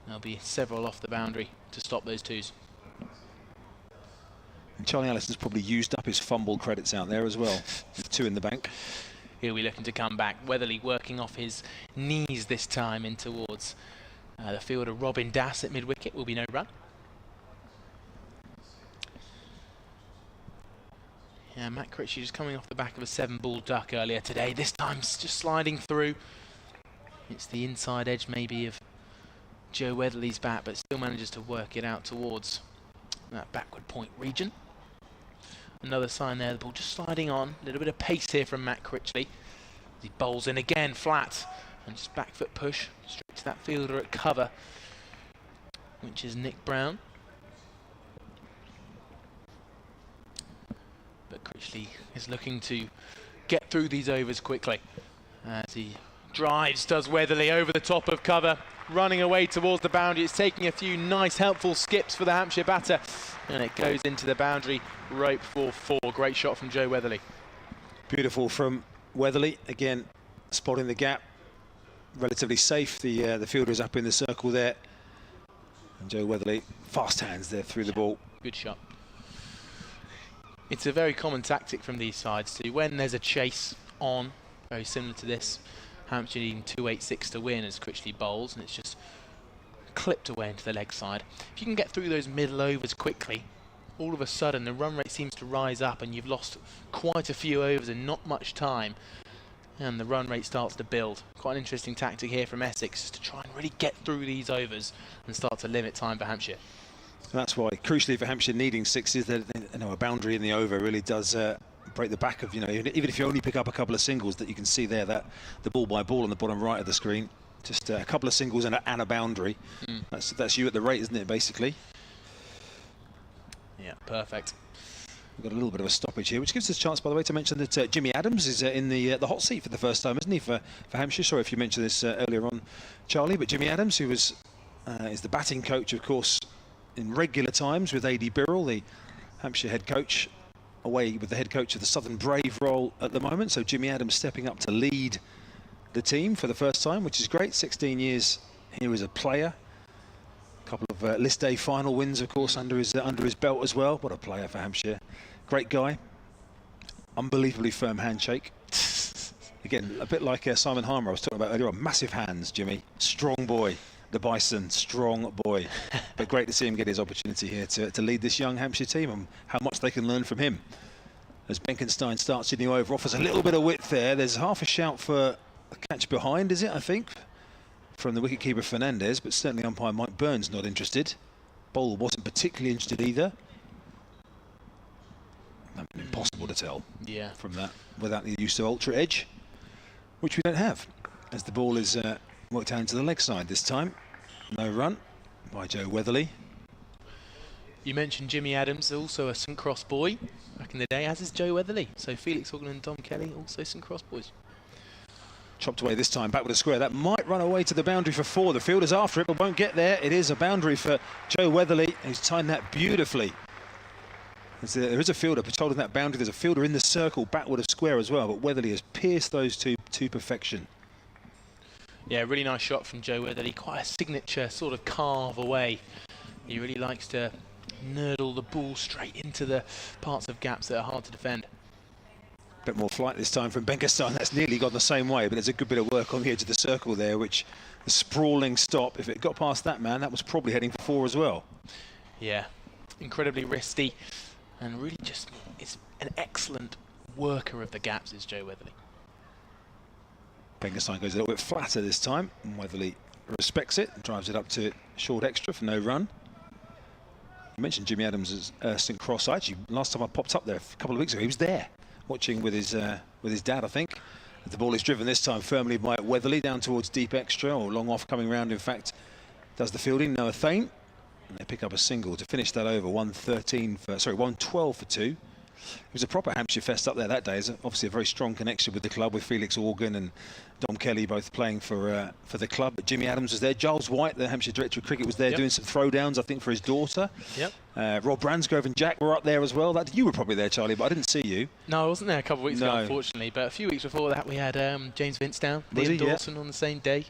There'll be several off the boundary to stop those 2s. Charlie Allison's probably used up his fumble credits out there as well, with 2 in the bank. He'll be looking to come back. Weatherly working off his knees this time in towards the fielder Robin Das at mid-wicket. Will be no run. Yeah, Matt Critchley just coming off the back of a 7-ball duck earlier today. This time just sliding through. It's the inside edge maybe of Joe Weatherly's bat, but still manages to work it out towards that backward point region. Another sign there, the ball just sliding on. A little bit of pace here from Matt Critchley. He bowls in again, flat, and just back foot push straight to that fielder at cover, which is Nick Brown. But Critchley is looking to get through these overs quickly as he drives, does Weatherly over the top of cover, running away towards the boundary. It's taking a few nice helpful skips for the Hampshire batter, and it goes into the boundary rope for 4. Great shot from Joe Weatherly. Beautiful from Weatherly, again spotting the gap, relatively safe. The fielder is up in the circle there, and Joe Weatherly, fast hands there through the ball. Good shot. It's a very common tactic from these sides too. When there's a chase on, very similar to this, Hampshire needing 286 to win as Critchley bowls, and it's just clipped away into the leg side. If you can get through those middle overs quickly, all of a sudden the run rate seems to rise up and you've lost quite a few overs in not much time, and the run rate starts to build. Quite an interesting tactic here from Essex, just to try and really get through these overs and start to limit time for Hampshire. That's why, crucially for Hampshire needing 6s, that a boundary in the over really does break the back of, even if you only pick up a couple of singles, that you can see there, that the ball by ball on the bottom right of the screen, just a couple of singles and a boundary. That's you at the rate, isn't it, basically? Yeah, perfect. We've got a little bit of a stoppage here, which gives us a chance, by the way, to mention that Jimmy Adams is in the hot seat for the first time, isn't he, for Hampshire? Sorry if you mentioned this earlier on, Charlie, but Jimmy Adams, who is the batting coach, of course, in regular times with A.D. Birrell, the Hampshire head coach, away with the head coach of the Southern Brave role at the moment. So Jimmy Adams stepping up to lead the team for the first time, which is great. 16 years here as a player. A couple of list A final wins, of course, under his belt as well. What a player for Hampshire. Great guy. Unbelievably firm handshake. Again, a bit like Simon Harmer I was talking about earlier on. Massive hands, Jimmy. Strong boy. The Bison, strong boy. But great to see him get his opportunity here to lead this young Hampshire team, and how much they can learn from him. As Benkenstein starts the new over, offers a little bit of width there. There's half a shout for a catch behind, is it, I think, from the wicketkeeper Fernandez, but certainly umpire Mike Burns not interested. Bowl wasn't particularly interested either. Impossible to tell from that without the use of ultra edge, which we don't have, as the ball is worked down to the leg side this time. No run by Joe Weatherly. You mentioned Jimmy Adams, also a St Cross boy back in the day, as is Joe Weatherly. So Felix Horgan and Dom Kelly, also St Cross boys. Chopped away this time, back with a square. That might run away to the boundary for 4. The fielder's after it, but won't get there. It is a boundary for Joe Weatherly, who's timed that beautifully. There is a fielder patrolling that boundary. There's a fielder in the circle, backward of square as well, but Weatherly has pierced those two to perfection. Yeah, really nice shot from Joe Weatherly. Quite a signature sort of carve away. He really likes to nurdle the ball straight into the parts of gaps that are hard to defend. Bit more flight this time from Benkenstein. That's nearly gone the same way, but there's a good bit of work on the edge of the circle there, which the sprawling stop, if it got past that man, that was probably heading for 4 as well. Yeah, incredibly wristy, and really just is an excellent worker of the gaps is Joe Weatherly. Benkenstein goes a little bit flatter this time, and Weatherly respects it and drives it up to short extra for no run. You mentioned Jimmy Adams as St Cross. Actually, last time I popped up there a couple of weeks ago, he was there watching with his dad, I think. The ball is driven this time firmly by Weatherly down towards deep extra, or long off coming round, in fact, does the fielding. Noah Thane, and they pick up a single to finish that over. 112 for 2. It was a proper Hampshire fest up there that day. It's obviously a very strong connection with the club, with Felix Horgan and Dom Kelly both playing for the club. But Jimmy Adams was there. Giles White, the Hampshire Director of Cricket, was there doing some throwdowns, I think, for his daughter. Rob Bransgrove and Jack were up there as well. You were probably there, Charlie, but I didn't see you. No, I wasn't there a couple of weeks ago, unfortunately. But a few weeks before that, we had James Vince down, Liam Dawson on the same day.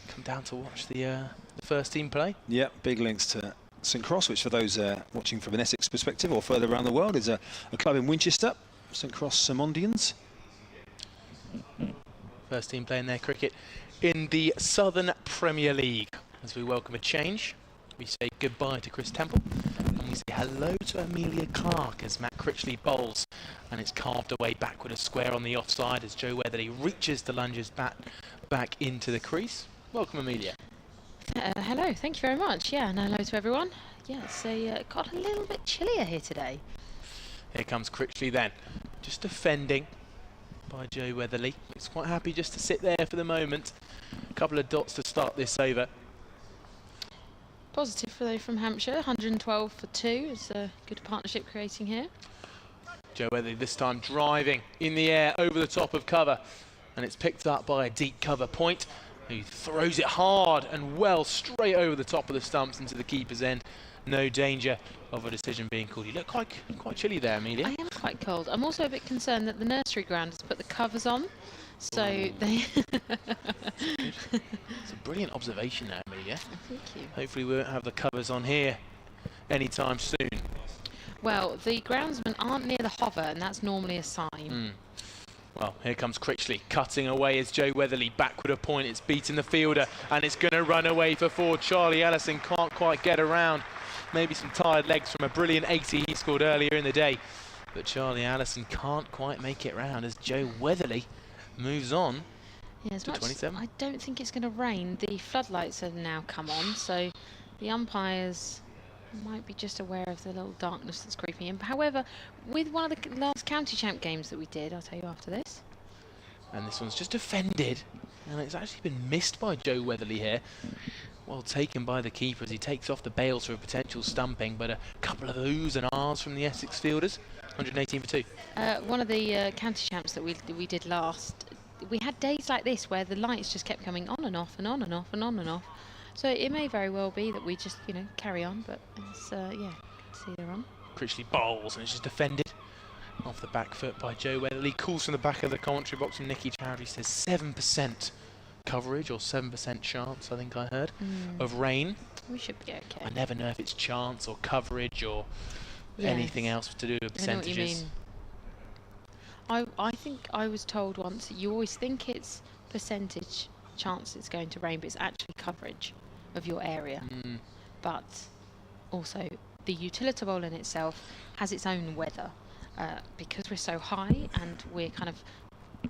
Come down to watch the first team play. Yeah, big links to St Cross, which for those watching from an Essex perspective or further around the world is a club in Winchester, St Cross Mondians. First team playing their cricket in the Southern Premier League. As we welcome a change, we say goodbye to Chris Temple and we say hello to Amelia Clark as Matt Critchley bowls, and it's carved away backward a square on the offside as Joe Weatherly reaches to lunge his bat back into the crease. Welcome, Amelia. Hello, thank you very much. Yeah, and hello to everyone. Yeah, so got a little bit chillier here today. Here comes Critchley then, just defending by Joe Weatherly. He's quite happy just to sit there for the moment. A couple of dots to start this over. Positive though from Hampshire, 112 for 2. It's a good partnership creating here. Joe Weatherly this time driving in the air over the top of cover, and it's picked up by a deep cover point. He throws it hard and well straight over the top of the stumps into the keeper's end. No danger of a decision being called. You look quite chilly there, Amelia. I am quite cold. I'm also a bit concerned that the nursery ground has put the covers on, so they. It's a brilliant observation there, Amelia. Thank you. Hopefully we won't have the covers on here anytime soon. Well, the groundsmen aren't near the hover, and that's normally a sign. Well, here comes Critchley, cutting away as Joe Weatherly, backward a point, it's beaten the fielder, and it's going to run away for 4. Charlie Allison can't quite get around. Maybe some tired legs from a brilliant 80 he scored earlier in the day. But Charlie Allison can't quite make it round as Joe Weatherly moves on Yeah, to 27. I don't think it's going to rain. The floodlights have now come on, so the umpires might be just aware of the little darkness that's creeping in. However, with one of the last county champ games that we did, I'll tell you after this. And this one's just defended, and it's actually been missed by Joe Weatherly here. Well taken by the keeper as he takes off the bails for a potential stumping, but a couple of oohs and ahs from the Essex fielders. 118 for 2. One of the county champs that we did last, we had days like this where the lights just kept coming on and off and on and off and on and off. So it may very well be that we just, carry on, but it's, yeah, good to see they're on. Critchley bowls, and it's just defended off the back foot by Joe Weatherly. Calls from the back of the commentary box, and Nicky Chowdhury says 7% coverage or 7% chance, I think I heard, of rain. We should be okay. I never know if it's chance or coverage or anything else to do with percentages. I know what you mean. I think I was told once that you always think it's percentage chance it's going to rain, but it's actually coverage of your area. But also the Utilita Bowl in itself has its own weather because we're so high and we're kind of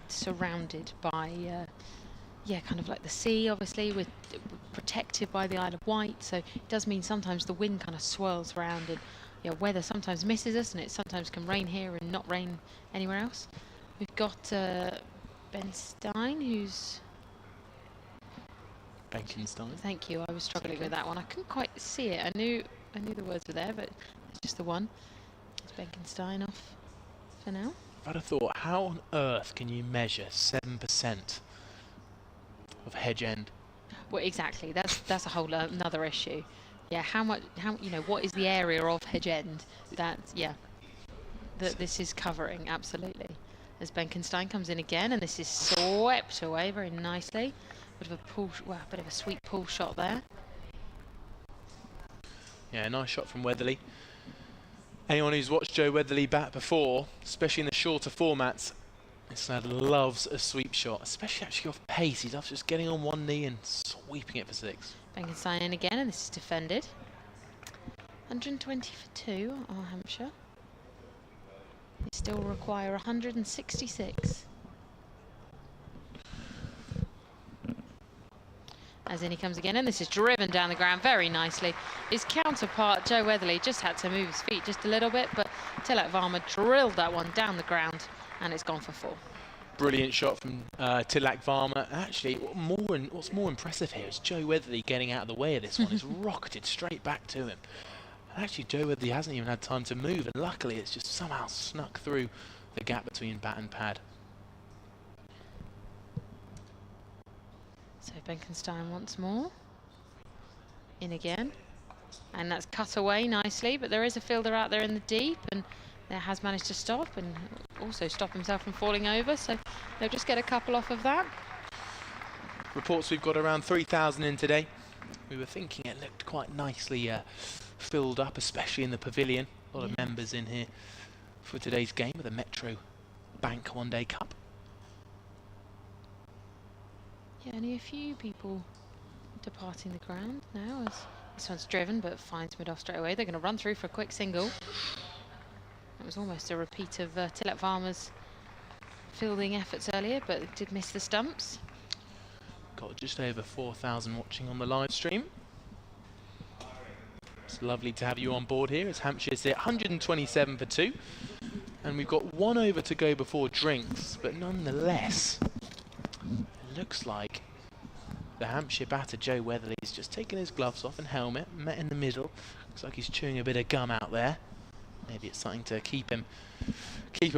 surrounded by kind of like the sea. Obviously we're protected by the Isle of Wight, so it does mean sometimes the wind kind of swirls around, and weather sometimes misses us, and it sometimes can rain here and not rain anywhere else. We've got Ben Stein, who's Benkenstein. Thank you. I was struggling with that one. I couldn't quite see it. I knew the words were there, but it's just the one. It's Benkenstein off for now. I'd have thought, how on earth can you measure 7% of hedge end? Well, exactly. That's a whole another issue. Yeah, what is the area of hedge end that this is covering? Absolutely. As Benkenstein comes in again, and this is swept away very nicely. Bit of a sweet pull shot there. Yeah, nice shot from Weatherly. Anyone who's watched Joe Weatherly bat before, especially in the shorter formats, this lad loves a sweep shot, especially actually off pace. He loves just getting on one knee and sweeping it for 6. Benkenstein in again, and this is defended. 120 for 2 are Hampshire. They still require 166. As in he comes again, and this is driven down the ground very nicely. His counterpart, Joe Weatherly, just had to move his feet just a little bit, but Tilak Varma drilled that one down the ground, and it's gone for 4. Brilliant shot from Tilak Varma. Actually, what's more impressive here is Joe Weatherly getting out of the way of this one. It's rocketed straight back to him. And actually, Joe Weatherly hasn't even had time to move, and luckily it's just somehow snuck through the gap between bat and pad. So Benkenstein once more. In again. And that's cut away nicely, but there is a fielder out there in the deep, and there has managed to stop and also stop himself from falling over, so they'll just get a couple off of that. Reports we've got around 3,000 in today. We were thinking it looked quite nicely filled up, especially in the pavilion. A lot of members in here for today's game of the Metro Bank One Day Cup. Yeah, only a few people departing the ground now as this one's driven but finds mid-off straight away. They're going to run through for a quick single. It was almost a repeat of Tilak Varma's fielding efforts earlier, but did miss the stumps. Got just over 4,000 watching on the live stream. It's lovely to have you on board here as Hampshire's at 127 for 2. And we've got 1 over to go before drinks, but nonetheless, it looks like the Hampshire batter Joe Weatherly's just taken his gloves off and helmet, met in the middle. Looks like he's chewing a bit of gum out there. Maybe it's something to keep him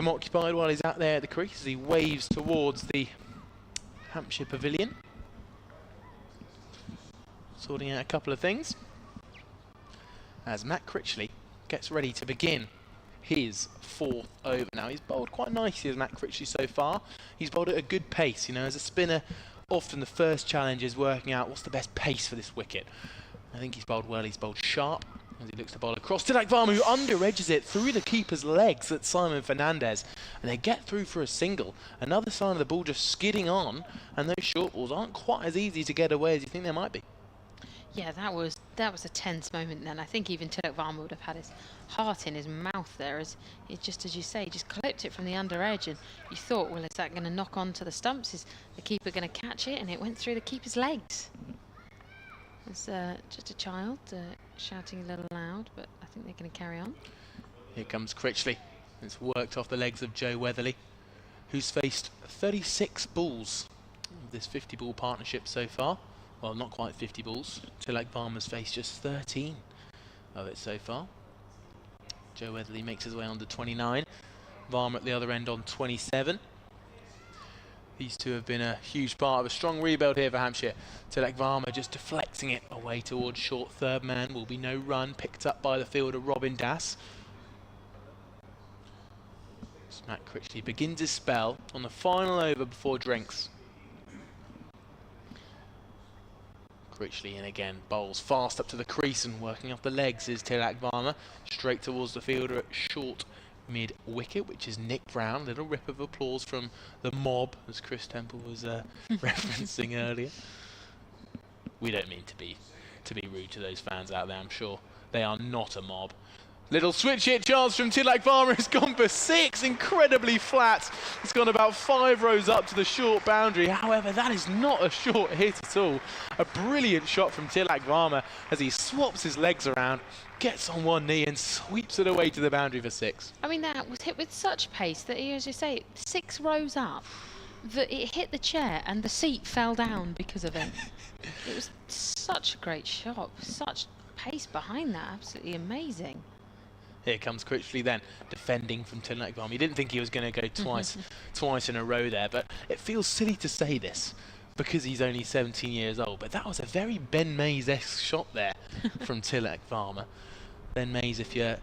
occupied while he's out there at the crease as he waves towards the Hampshire pavilion. Sorting out a couple of things. As Matt Critchley gets ready to begin his 4th over. Now, he's bowled quite nicely as Matt Critchley so far. He's bowled at a good pace. You know, as a spinner, often the first challenge is working out what's the best pace for this wicket. I think he's bowled well. He's bowled sharp as he looks to bowl across Tilak Varma, who under-edges it through the keeper's legs at Simon Fernandez. And they get through for a single. Another sign of the ball just skidding on, and those short balls aren't quite as easy to get away as you think they might be. Yeah, that was a tense moment then. I think even Tilak Varma would have had his heart in his mouth there, as it just, as you say, just clipped it from the under edge, and you thought, well, is that going to knock onto the stumps? Is the keeper going to catch it? And it went through the keeper's legs. It's just a child shouting a little loud, but I think they're going to carry on. Here comes Critchley. It's worked off the legs of Joe Weatherly, who's faced 36 balls of this 50-ball partnership so far. Well, not quite 50 balls. Tilak Varma's faced just 13 of it so far. Joe Weatherly makes his way on to 29. Varma at the other end on 27. These two have been a huge part of a strong rebuild here for Hampshire. Tilak Varma just deflecting it away towards short third man. Will be no run, picked up by the fielder Robin Das. Matt Critchley begins his spell on the final over before drinks. Critchley in again, bowls fast up to the crease and working off the legs is Tilak Varma. Straight towards the fielder at short mid-wicket, which is Nick Brown. Little rip of applause from the mob, as Chris Temple was referencing earlier. We don't mean to be rude to those fans out there, I'm sure. They are not a mob. Little switch hit chance from Tilak Varma has gone for 6, incredibly flat. It's gone about 5 rows up to the short boundary. However, that is not a short hit at all. A brilliant shot from Tilak Varma as he swaps his legs around, gets on one knee and sweeps it away to the boundary for 6. I mean, that was hit with such pace that, as you say, 6 rows up, that it hit the chair and the seat fell down because of it. It was such a great shot, such pace behind that, absolutely amazing. Here comes Critchley then, defending from Tilak Varma. He didn't think he was going to go twice in a row there, but it feels silly to say this because he's only 17 years old, but that was a very Ben Mays-esque shot there from Tilak Varma. Ben Mays, if you're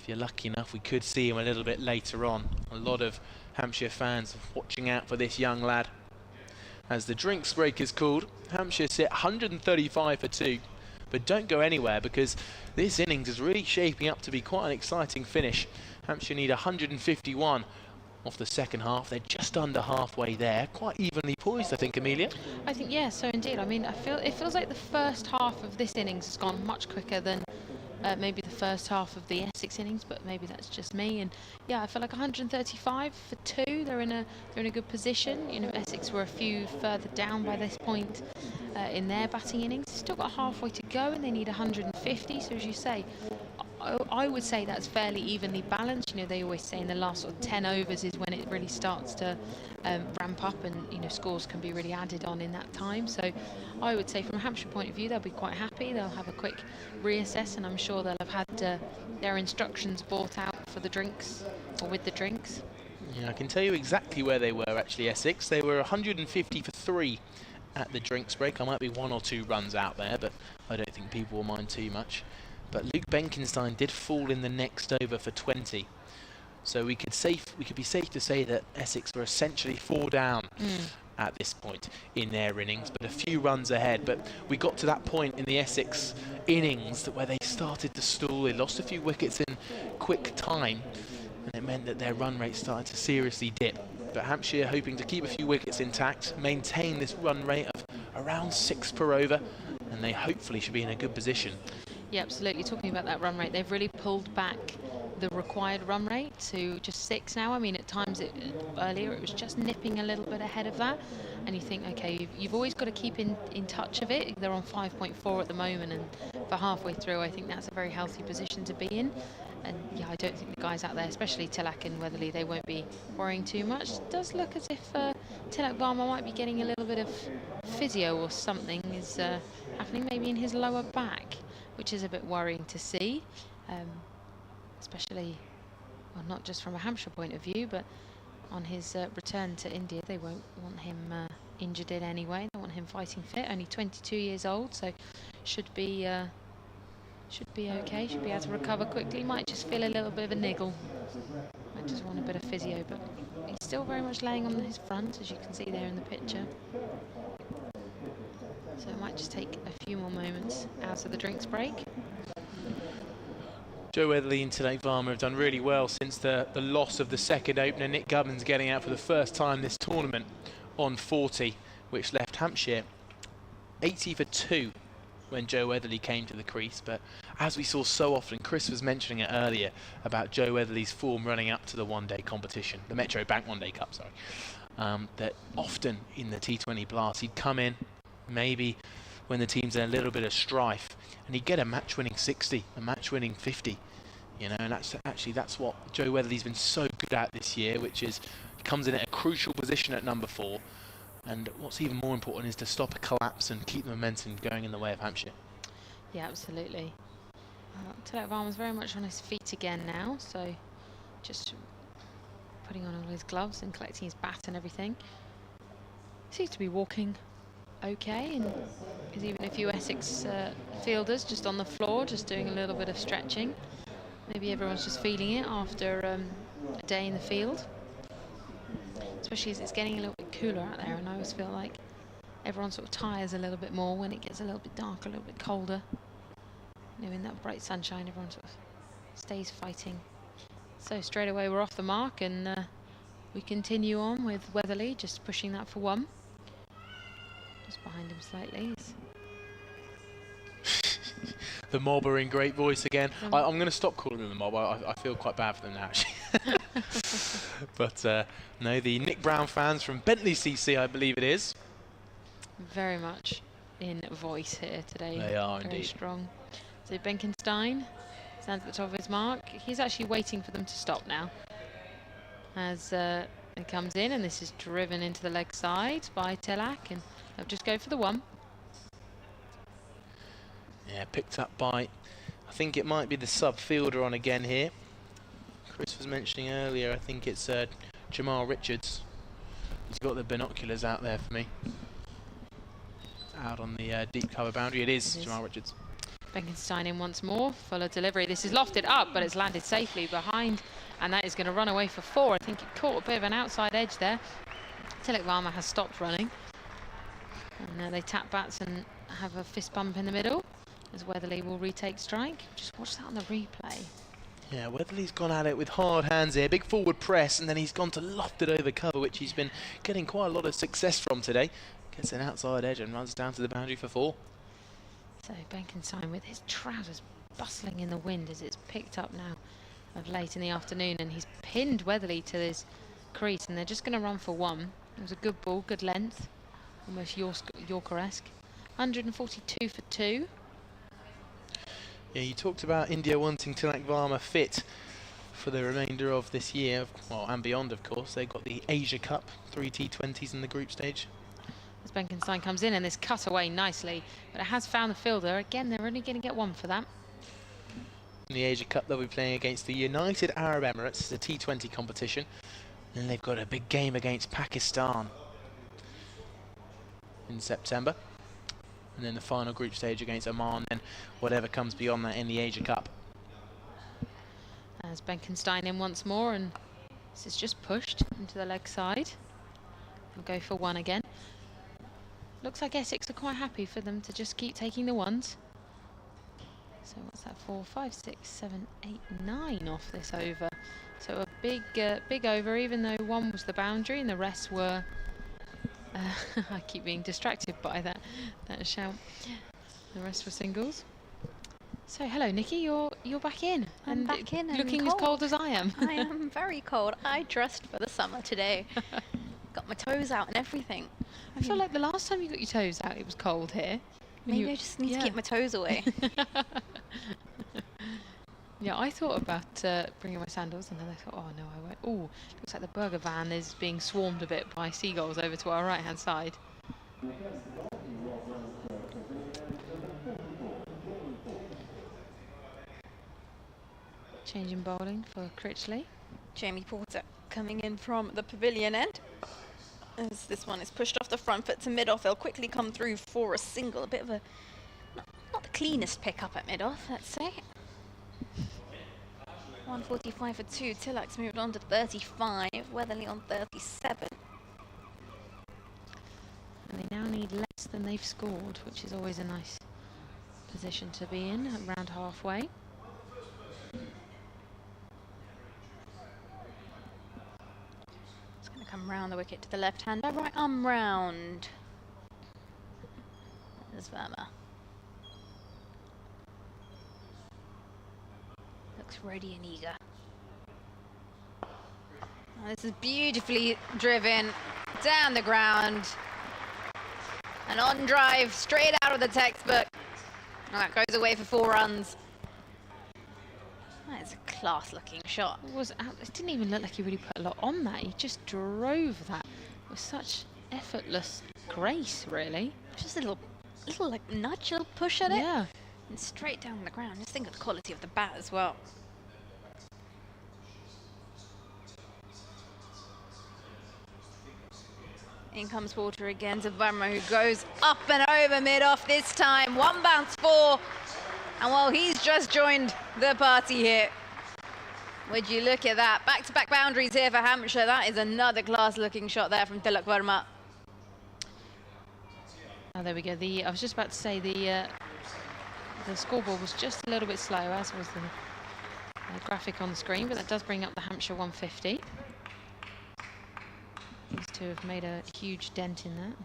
lucky enough, we could see him a little bit later on. A lot of Hampshire fans watching out for this young lad. As the drinks break is called, Hampshire sit 135 for 2. But don't go anywhere because this innings is really shaping up to be quite an exciting finish. Hampshire need 151 off the second half. They're just under halfway there. Quite evenly poised, I think, Amelia. I think, yeah, so indeed. I mean, it feels like the first half of this innings has gone much quicker than maybe the first half of the Essex innings, but maybe that's just me. And yeah, I feel like 135 for 2. They're in a good position. You know, Essex were a few further down by this point in their batting innings. Still got halfway to go, and they need 150. So as you say, I would say that's fairly evenly balanced. You know, they always say in the last sort of 10 overs is when it really starts to ramp up, and you know, scores can be really added on in that time. So I would say from a Hampshire point of view, they'll be quite happy. They'll have a quick reassess, and I'm sure they'll have had their instructions brought out for the drinks, or with the drinks. Yeah, I can tell you exactly where they were actually, Essex. They were 150 for 3 at the drinks break. I might be 1 or 2 runs out there, but I don't think people will mind too much. But Luke Benkenstein did fall in the next over for 20. So we could be safe to say that Essex were essentially 4 down at this point in their innings, but a few runs ahead. But we got to that point in the Essex innings where they started to stall. They lost a few wickets in quick time, and it meant that their run rate started to seriously dip. But Hampshire hoping to keep a few wickets intact, maintain this run rate of around 6 per over, and they hopefully should be in a good position. Yeah, absolutely. Talking about that run rate, they've really pulled back the required run rate to just 6 now. I mean, at times earlier it was just nipping a little bit ahead of that, and you think, okay, you've always got to keep in touch of it. They're on 5.4 at the moment, and for halfway through, I think that's a very healthy position to be in. And yeah, I don't think the guys out there, especially Tilak and Weatherly, they won't be worrying too much. It does look as if Tilak Varma might be getting a little bit of physio or something is happening, maybe in his lower back, which is a bit worrying to see. Especially, well, not just from a Hampshire point of view, but on his return to India, they won't want him injured in any way. They want him fighting fit. Only 22 years old, so should be okay. Should be able to recover quickly. Might just feel a little bit of a niggle. Might just want a bit of physio, but he's still very much laying on his front, as you can see there in the picture. So it might just take a few more moments out of the drinks break. Joe Weatherly and Tilak Varma have done really well since the loss of the second opener. Nick Gubbins getting out for the first time this tournament on 40, which left Hampshire 80 for 2 when Joe Weatherly came to the crease. But as we saw so often, Chris was mentioning it earlier about Joe Weatherly's form running up to the one-day competition, the Metro Bank One Day Cup, sorry. That often in the T20 Blast, he'd come in, maybe when the team's in a little bit of strife, and he'd get a match-winning 60, a match-winning 50, you know, and that's what Joe Weatherly's been so good at this year, which is he comes in at a crucial position at number 4, and what's even more important is to stop a collapse and keep the momentum going in the way of Hampshire. Yeah, absolutely. Tilak Varma's very much on his feet again now, so just putting on all his gloves and collecting his bat and everything. Seems to be walking okay, and there's even a few Essex fielders just on the floor, just doing a little bit of stretching. Maybe everyone's just feeling it after a day in the field, especially as it's getting a little bit cooler out there, and I always feel like everyone sort of tires a little bit more when it gets a little bit darker, a little bit colder. You know, in that bright sunshine, everyone sort of stays fighting. So straight away we're off the mark, and we continue on with Weatherly, just pushing that for 1. Just behind him slightly. The mob are in great voice again. I'm going to stop calling them the mob. I feel quite bad for them now, actually. But no, the Nick Brown fans from Bentley CC, I believe it is. Very much in voice here today. They are very indeed strong. So Benkenstein stands at the top of his mark. He's actually waiting for them to stop now. As it comes in, and this is driven into the leg side by Tilak, and they'll just go for the 1. Yeah, picked up by, I think it might be the sub fielder on again here. Chris was mentioning earlier, I think it's Jamal Richards. He's got the binoculars out there for me. Out on the deep cover boundary, it is Jamal Richards. Benkenstein in once more, Fuller delivery. This is lofted up, but it's landed safely behind, and that is going to run away for 4. I think it caught a bit of an outside edge there. Tilak Varma has stopped running, and they tap bats and have a fist bump in the middle as Weatherly will retake strike. Just watch that on the replay. Yeah, Weatherly's gone at it with hard hands here, big forward press, and then he's gone to loft it over cover, which he's been getting quite a lot of success from today. Gets an outside edge and runs down to the boundary for 4. So Benkenstein with his trousers bustling in the wind as it's picked up now of late in the afternoon, and he's pinned Weatherly to this crease, and they're just going to run for 1. It was a good ball, good length, almost Yorker-esque. 142 for 2. Yeah, you talked about India wanting Tilak Varma fit for the remainder of this year, well, and beyond, of course. They've got the Asia Cup, 3 T20s in the group stage. As Benkenstein comes in, and this cut away nicely, but it has found the fielder. Again, they're only going to get 1 for that. In the Asia Cup, they'll be playing against the United Arab Emirates. It's a T20 competition. And they've got a big game against Pakistan in September. And then the final group stage against Oman, and whatever comes beyond that in the Asia Cup. As Benkenstein in once more, and this is just pushed into the leg side. We'll go for 1 again. Looks like Essex are quite happy for them to just keep taking the 1s. So what's that? 4, 5, 6, 7, 8, 9 off this over. So a big over, even though one was the boundary and the rest were. I keep being distracted by that shout. The rest were singles. So hello, Nikki. You're back in. I'm back in and looking as cold as I am. I am very cold. I dressed for the summer today. Got my toes out and everything. I feel like the last time you got your toes out, it was cold here. Maybe I just need to keep my toes away. Yeah, I thought about bringing my sandals, and then I thought, oh no, I won't. Oh, looks like the burger van is being swarmed a bit by seagulls over to our right-hand side. Change in bowling for Critchley. Jamie Porter coming in from the pavilion end. As this one is pushed off the front foot to mid-off, they'll quickly come through for a single. A bit of a, not the cleanest pick-up at mid-off, let's say. 145 for 2. Tillack's moved on to 35. Weatherly on 37. And they now need less than they've scored, which is always a nice position to be in, around halfway. It's going to come round the wicket to the left-hander, right arm round. There's Verma. Looks ready and eager. Oh, this is beautifully driven down the ground. An on drive straight out of the textbook. And that goes away for 4 runs. That is a class looking shot. It didn't even look like he really put a lot on that. He just drove that with such effortless grace, really. Just a little like nudge, a little push at it. Yeah. And straight down the ground. Just think of the quality of the bat as well. In comes Porter again to Verma, who goes up and over mid-off this time. 1 bounce 4. And well, he's just joined the party here. Would you look at that? Back-to-back boundaries here for Hampshire. That is another class-looking shot there from Tilak Verma. Oh, there we go. I was just about to say the scoreboard was just a little bit slow, as was the graphic on the screen, but that does bring up the Hampshire 150. These two have made a huge dent in that.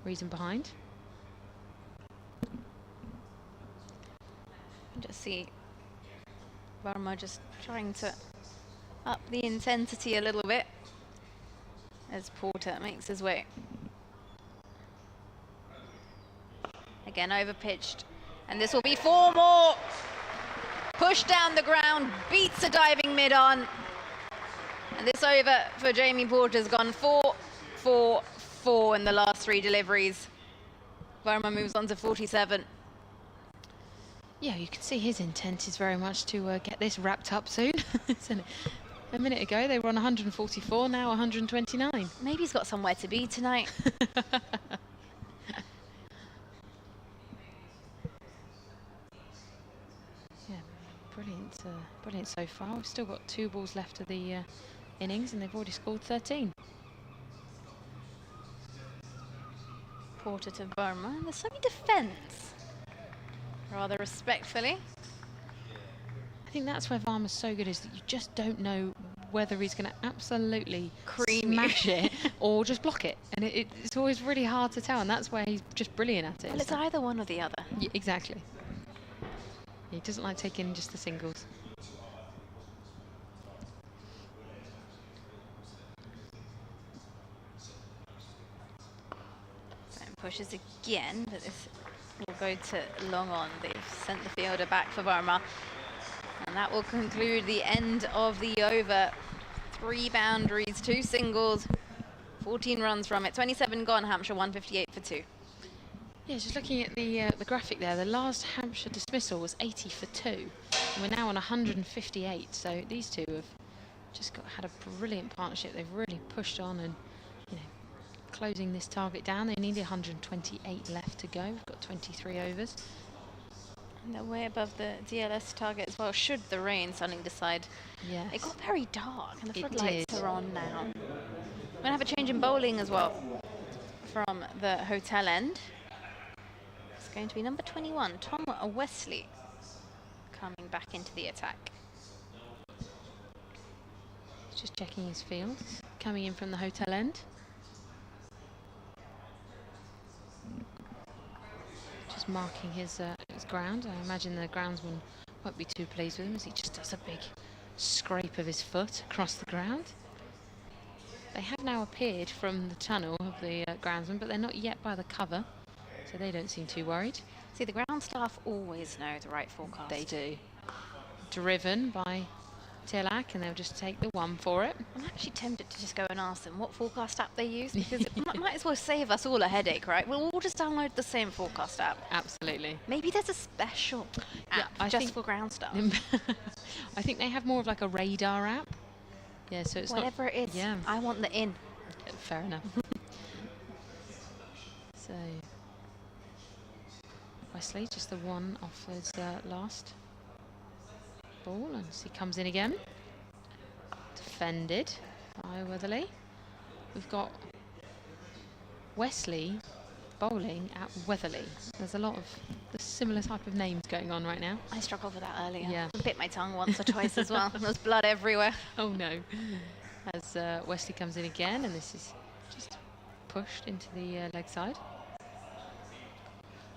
Reason behind. Just see Verma just trying to up the intensity a little bit as Porter makes his way. Again, over-pitched. And this will be 4 more. Push down the ground, beats a diving mid-on. And this over for Jamie Porter's gone 4, 4, 4 in the last 3 deliveries. Verma moves on to 47. Yeah, you can see his intent is very much to get this wrapped up soon. A minute ago they were on 144, now 129. Maybe he's got somewhere to be tonight. Yeah, brilliant so far. We've still got 2 balls left of the innings and they've already scored 13. Porter to Verma, and there's some defence. Rather respectfully. I think that's where Verma's so good, is that you just don't know whether he's going to absolutely smash it or just block it. And it's always really hard to tell, and that's where he's just brilliant at it. Well, it's either one or the other. Yeah, exactly. He doesn't like taking just the singles. And pushes again, but this will go to long on. They've sent the fielder back for Verma. And that will conclude the end of the over. 3 boundaries, 2 singles, 14 runs from it. 27 gone, Hampshire 158 for 2. Yeah, just looking at the graphic there, the last Hampshire dismissal was 80 for 2. And we're now on 158. So these two have just had a brilliant partnership. They've really pushed on and, you know, closing this target down. They need 128 left to go. We've got 23 overs. And they're way above the DLS target as well, should the rain suddenly decide. Yeah. It got very dark and the floodlights are on now. We're going to have a change in bowling as well from the hotel end. It's going to be number 21, Tom Wesley, coming back into the attack. Just checking his field, coming in from the hotel end. Just marking his ground. I imagine the groundsman won't be too pleased with him as he just does a big scrape of his foot across the ground. They have now appeared from the tunnel of the groundsman, but they're not yet by the cover, so they don't seem too worried. See, the ground staff always know the right forecast. They do. Driven by Tilak, and they'll just take the one for it. I'm actually tempted to just go and ask them what forecast app they use, because it might as well save us all a headache, right? We'll all just download the same forecast app. Absolutely. Maybe there's a special app just for ground staff. I think they have more of like a radar app. Yeah, so it's whatever it is. Yeah. I want the in. Fair enough. So Wesley, just the one off his last ball, and he comes in again. Defended by Weatherly. We've got Wesley bowling at Weatherly. There's a lot of the similar type of names going on right now. I struggled with that earlier. Yeah. I bit my tongue once or twice as well. There's blood everywhere. Oh no. As Wesley comes in again, and this is just pushed into the leg side.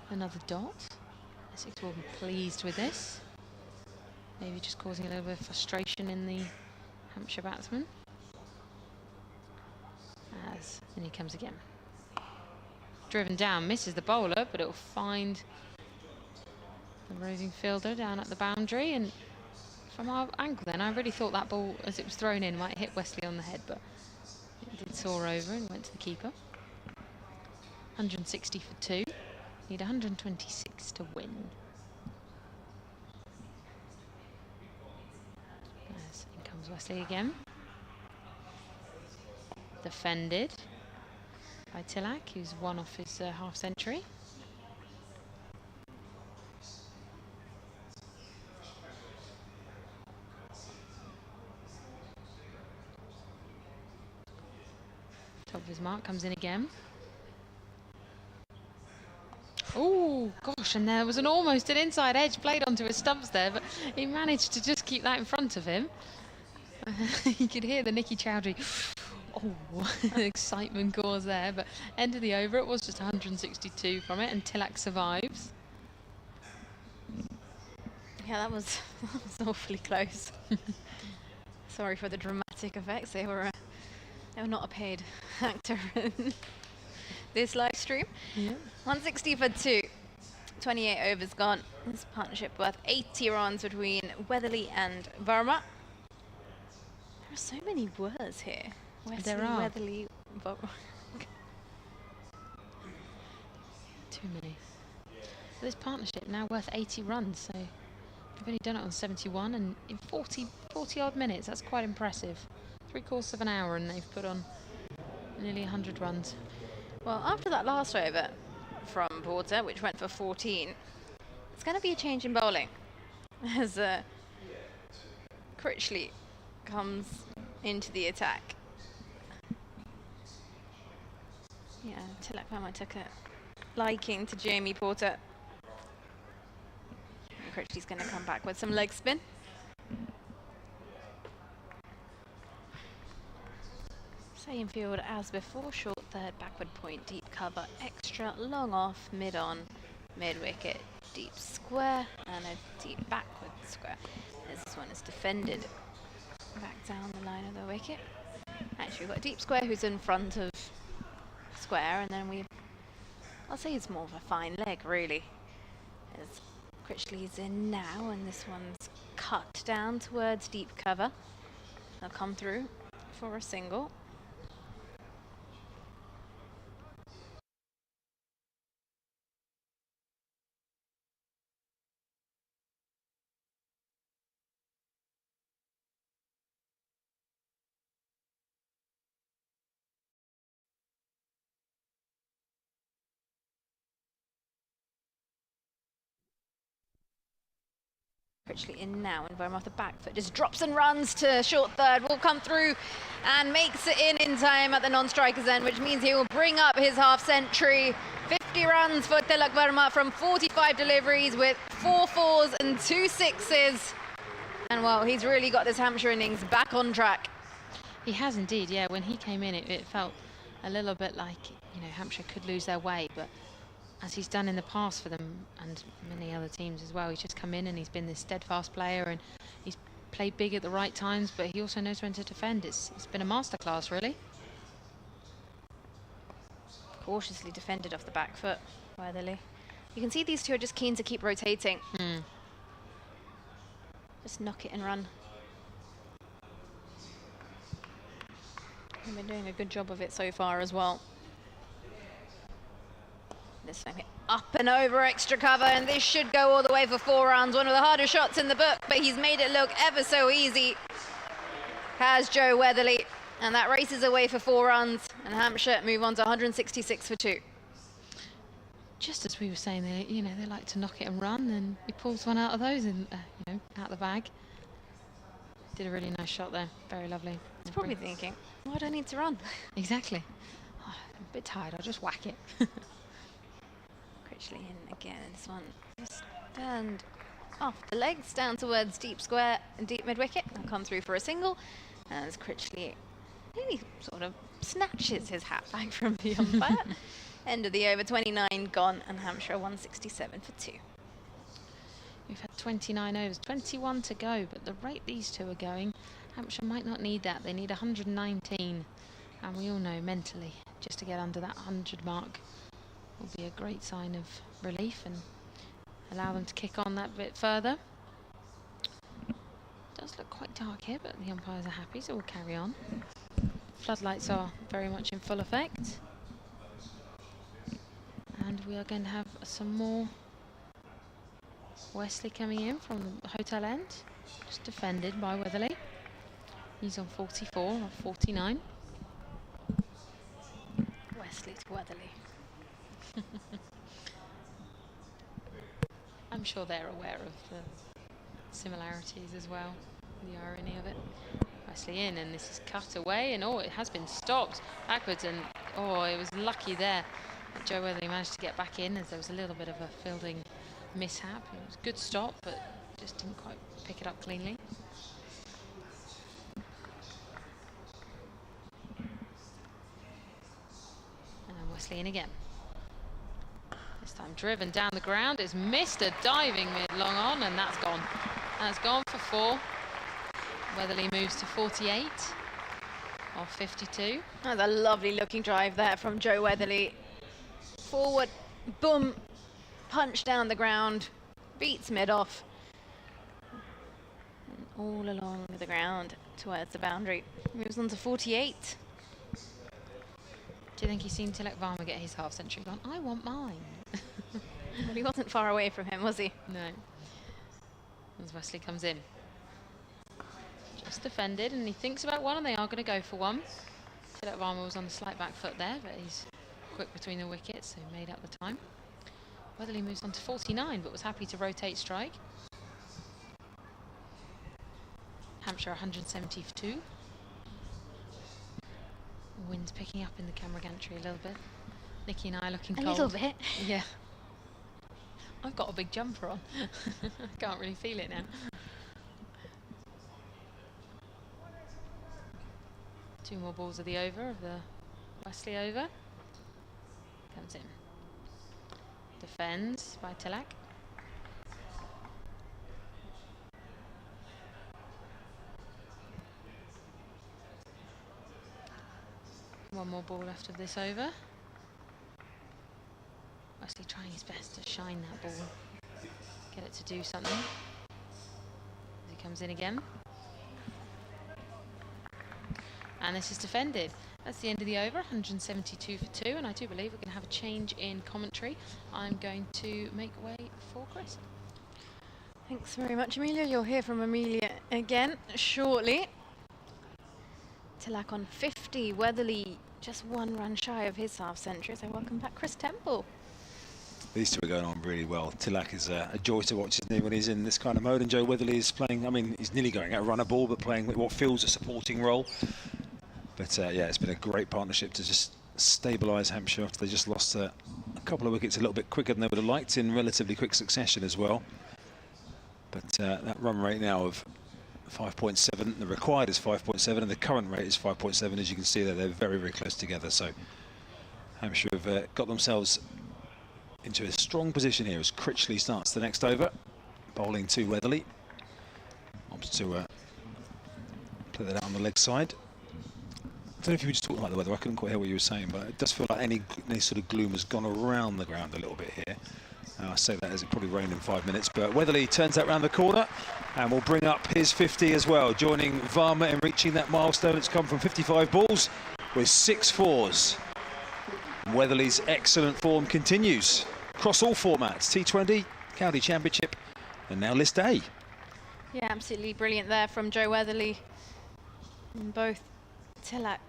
Another dot. Essex will be pleased with this. Maybe just causing a little bit of frustration in the Hampshire batsman. And he comes again. Driven down, misses the bowler, but it'll find the roving fielder down at the boundary. And from our angle then, I really thought that ball, as it was thrown in, might hit Wesley on the head, but it did soar over and went to the keeper. 160 for 2. Need 126 to win. As in comes Wesley again. Defended by Tilak, who's one off his half century. Top of his mark, comes in again. Oh gosh, and there was almost an inside edge played onto his stumps there, but he managed to just keep that in front of him. You could hear the Nicky Chowdhury excitement caused there, but end of the over, it was just 162 from it, and Tilak survives. Yeah, that was awfully close. Sorry for the dramatic effects. They were not a paid actor in this live stream. Yeah. 160 for 2. 28 overs gone. This partnership worth 80 runs between Weatherly and Verma. There are so many words here. Wesley, There are. Weatherly, Too many. This partnership now worth 80 runs, so they've only done it on 71, and in 40 odd minutes. That's quite impressive. 3/4 of an hour, and they've put on nearly 100 runs. Well, after that last over from Porter, which went for 14, it's going to be a change in bowling as Critchley comes into the attack. Yeah, Tilak Verma took a liking to Jamie Porter. And Critchley's going to come back with some leg spin. Same field as before, short third, backward point, deep cover, extra, long off, mid on, mid wicket, deep square, and a deep backward square. This one is defended back down the line of the wicket. Actually, we've got a deep square who's in front of square, and then I'll say it's more of a fine leg, really. As Critchley's in now, and this one's cut down towards deep cover. They'll come through for a single. Critchley in now, and Verma off the back foot just drops and runs to short third, will come through and makes it in time at the non-striker's end, which means he will bring up his half century. 50 runs for Tilak Verma from 45 deliveries with 4 fours and 2 sixes. And well, he's really got this Hampshire innings back on track. He has indeed, yeah. When he came in, it felt a little bit like, you know, Hampshire could lose their way, but as he's done in the past for them and many other teams as well, he's just come in and he's been this steadfast player, and he's played big at the right times, but he also knows when to defend. It's been a masterclass, really. Cautiously defended off the back foot, Weatherly. You can see these two are just keen to keep rotating. Just knock it and run. They've been doing a good job of it so far as well. This time up and over extra cover, and this should go all the way for 4 runs. One of the hardest shots in the book, but he's made it look ever so easy. Has Joe Weatherly, and that races away for 4 runs, and Hampshire move on to 166 for 2. Just as we were saying, you know, they like to knock it and run, and he pulls one out of those and you know, out the bag. Did a really nice shot there, very lovely. He's probably thinking, why do I need to run? Exactly. Oh, I'm a bit tired, I'll just whack it. Critchley in again. This one just turned off the legs down towards deep square and deep mid wicket. I'll come through for a single, as Critchley really sort of snatches his hat back from the umpire. End of the over, 29 gone, and Hampshire 167 for 2. We've had 29 overs, 21 to go, but the rate these two are going, Hampshire might not need that. They need 119, and we all know mentally, just to get under that 100 mark will be a great sign of relief and allow them to kick on that bit further. It does look quite dark here, but the umpires are happy, so we'll carry on. Floodlights are very much in full effect. And we are going to have some more Wesley coming in from the hotel end, just defended by Weatherly. He's on 44 or 49. Wesley to Weatherly. I'm sure they're aware of the similarities as well, the irony of it. Wesley in, and this is cut away, and oh, it has been stopped backwards, and oh, it was lucky there that Joe Weatherly managed to get back in, as there was a little bit of a fielding mishap. It was a good stop, but just didn't quite pick it up cleanly. And Wesley in again. This time driven down the ground. It's missed a diving mid long on, and that's gone. That's gone for 4. Weatherly moves to 48 off 52. That's a lovely looking drive there from Joe Weatherly. Forward, boom, punch down the ground, beats mid off. And all along the ground towards the boundary. Moves on to 48. Do you think he's seen Tilak Varma get his half century? Gone, I want mine. Well, he wasn't far away from him, was he? No. As Wesley comes in. Just defended, and he thinks about one, and they are going to go for one. Tilak Varma was on the slight back foot there, but he's quick between the wickets, so made up the time. Weatherly moves on to 49, but was happy to rotate strike. Hampshire 172. Wind's picking up in the camera gantry a little bit. Nikki and I are looking cold. A little bit. Yeah. I've got a big jumper on. I can't really feel it now. Two more balls of the over, of the Wesley over. Comes in. Defends by Tilak. One more ball left of this over. Wesley trying his best to shine that ball, get it to do something. As he comes in again. And this is defended. That's the end of the over, 172 for 2, and I do believe we're going to have a change in commentary. I'm going to make way for Chris. Thanks very much, Amelia. You'll hear from Amelia again shortly. Tilak on 50, Weatherly just 1 run shy of his half century, so welcome back, Chris Temple. These two are going on really well. Tilak is a joy to watch, isn't he, when he's in this kind of mode, and Joe Weatherly is playing, I mean, he's nearly going out to run a ball, but playing what feels a supporting role. But yeah, it's been a great partnership to just stabilise Hampshire after they just lost a couple of wickets a little bit quicker than they would have liked in relatively quick succession as well. But that run rate now of 5.7, the required is 5.7 and the current rate is 5.7. As you can see there, they're very, very close together. So Hampshire have got themselves into a strong position here as Critchley starts the next over, bowling to Weatherly. Opts to play that out on the leg side. I don't know if you were just talking about the weather, I couldn't quite hear what you were saying, but it does feel like any sort of gloom has gone around the ground a little bit here. I say that as it probably rained in 5 minutes, but Weatherly turns that round the corner and will bring up his 50 as well, joining Varma in reaching that milestone. It's come from 55 balls with 6 fours. Weatherly's excellent form continues across all formats, T20, County Championship, and now List A. Yeah, absolutely brilliant there from Joe Weatherly. And both Tilak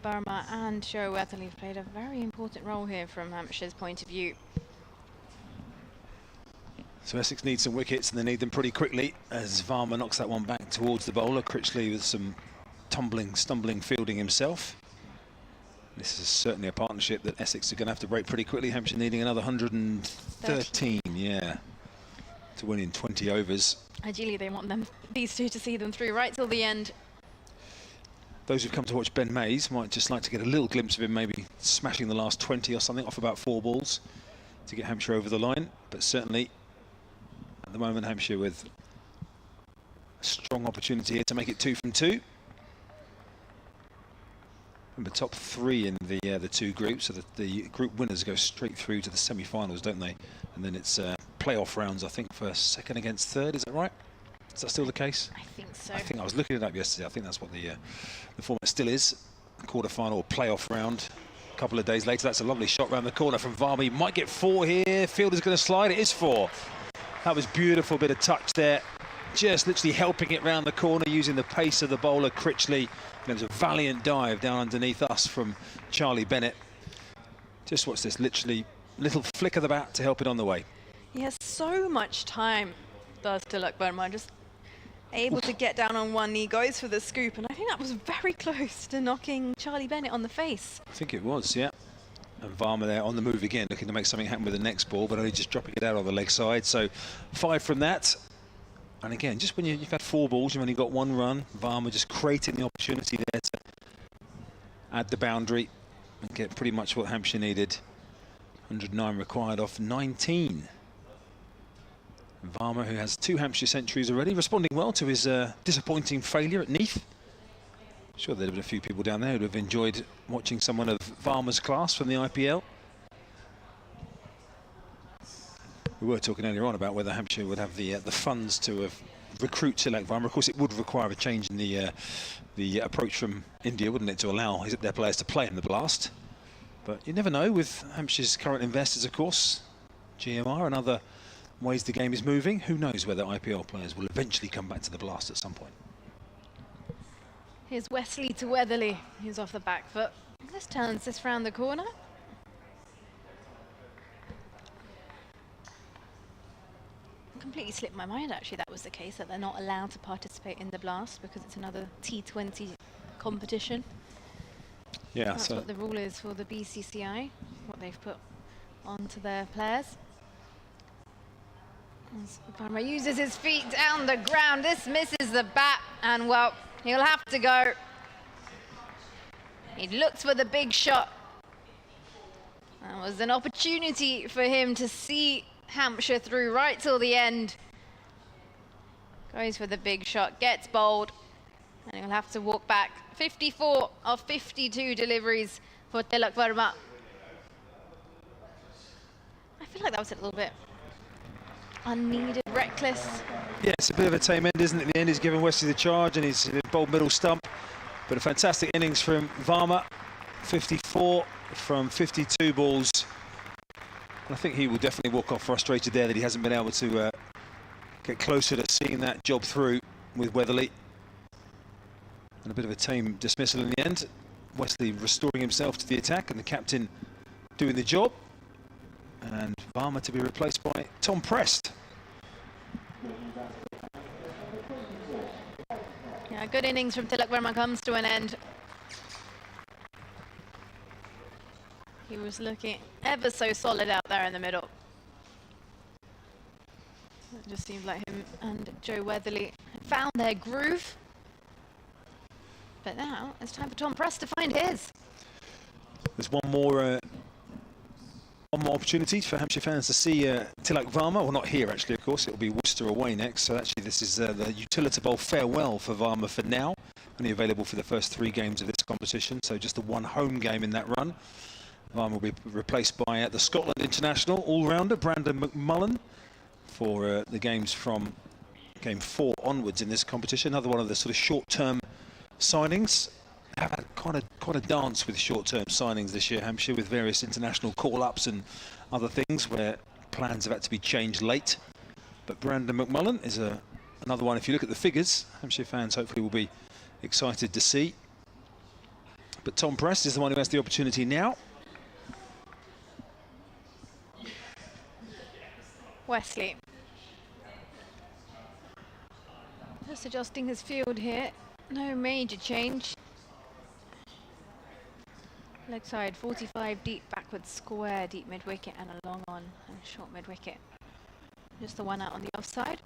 Burma and Joe Weatherly have played a very important role here from Hampshire's point of view. So Essex needs some wickets, and they need them pretty quickly as Varma knocks that one back towards the bowler. Critchley with some stumbling fielding himself. This is certainly a partnership that Essex are going to have to break pretty quickly. Hampshire needing another 113, yeah, to win in 20 overs. Ideally, they want these two to see them through right till the end. Those who've come to watch Ben Mays might just like to get a little glimpse of him maybe smashing the last 20 or something off about 4 balls to get Hampshire over the line. But certainly, at the moment, Hampshire with a strong opportunity here to make it 2 from 2. Remember, top 3 in the 2 groups, so that the group winners go straight through to the semi-finals, don't they? And then it's playoff rounds, I think, for second against third. Is that right? Is that still the case? I think so. I think I was looking it up yesterday. I think that's what the format still is. A quarter-final or playoff round. A couple of days later, that's a lovely shot round the corner from Varma. He might get 4 here. Fielder's going to slide. It is 4. That was beautiful bit of touch there. Just literally helping it round the corner using the pace of the bowler, Critchley. There was a valiant dive down underneath us from Charlie Bennett. Just watch this, literally little flick of the bat to help it on the way. He has so much time, does Tilak Burma, just able to get down on one knee, goes for the scoop, and I think that was very close to knocking Charlie Bennett on the face. I think it was, yeah. And Varma there on the move again, looking to make something happen with the next ball, but only just dropping it out on the leg side. So 5 from that. And again, just when you've had 4 balls, you've only got 1 run. Varma just creating the opportunity there to add the boundary and get pretty much what Hampshire needed. 109 required off 19. Varma, who has 2 Hampshire centuries already, responding well to his disappointing failure at Neath. Sure, there'd have been a few people down there who'd have enjoyed watching someone of Varma's class from the IPL. We were talking earlier on about whether Hampshire would have the funds to recruit Tilak Varma. Of course, it would require a change in the approach from India, wouldn't it, to allow their players to play in the Blast. But you never know with Hampshire's current investors, of course, GMR and other ways the game is moving. Who knows whether IPL players will eventually come back to the Blast at some point. Here's Wesley to Weatherly, who's off the back foot. This turns this round the corner. Completely slipped my mind, actually, that was the case, that they're not allowed to participate in the Blast because it's another T20 competition. Yeah, that's so what the rule is for the BCCI, what they've put onto their players. As Burma uses his feet down the ground, this misses the bat, and well, he'll have to go. He looks for the big shot. That was an opportunity for him to see Hampshire through right till the end. Goes for the big shot, gets bowled, and he'll have to walk back. 54 of 52 deliveries for Tilak Burma. I feel like that was a little bit unneeded, reckless. yeah, it's a bit of a tame end, isn't it? In the end, he's given Wesley the charge and he's bowled middle stump. But a fantastic innings from Varma. 54 from 52 balls. I think he will definitely walk off frustrated there that he hasn't been able to get closer to seeing that job through with Weatherly. And a bit of a tame dismissal in the end. Wesley restoring himself to the attack and the captain doing the job. And Varma to be replaced by Tom Prest. Yeah, good innings from Tilak Burma comes to an end. He was looking ever so solid out there in the middle. It just seemed like him and Joe Weatherly had found their groove. But now it's time for Tom Press to find his. There's one more opportunity for Hampshire fans to see Tilak Varma. Well, not here actually, of course. It'll be Worcester away next. So actually, this is the Utilita Bowl farewell for Varma for now. Only available for the first 3 games of this competition. So just the one home game in that run. Varma will be replaced by the Scotland international all-rounder Brandon McMullen for the games from game 4 onwards in this competition. Another one of the sort of short-term signings. Have had quite a dance with short-term signings this year, Hampshire, with various international call-ups and other things where plans have had to be changed late. But Brandon McMullen is another one. If you look at the figures, Hampshire fans hopefully will be excited to see. But Tom Press is the one who has the opportunity now. Wesley. Just adjusting his field here. No major change. Leg side, 45 deep, backward square, deep mid-wicket, and a long on and short mid-wicket. Just the one out on the offside,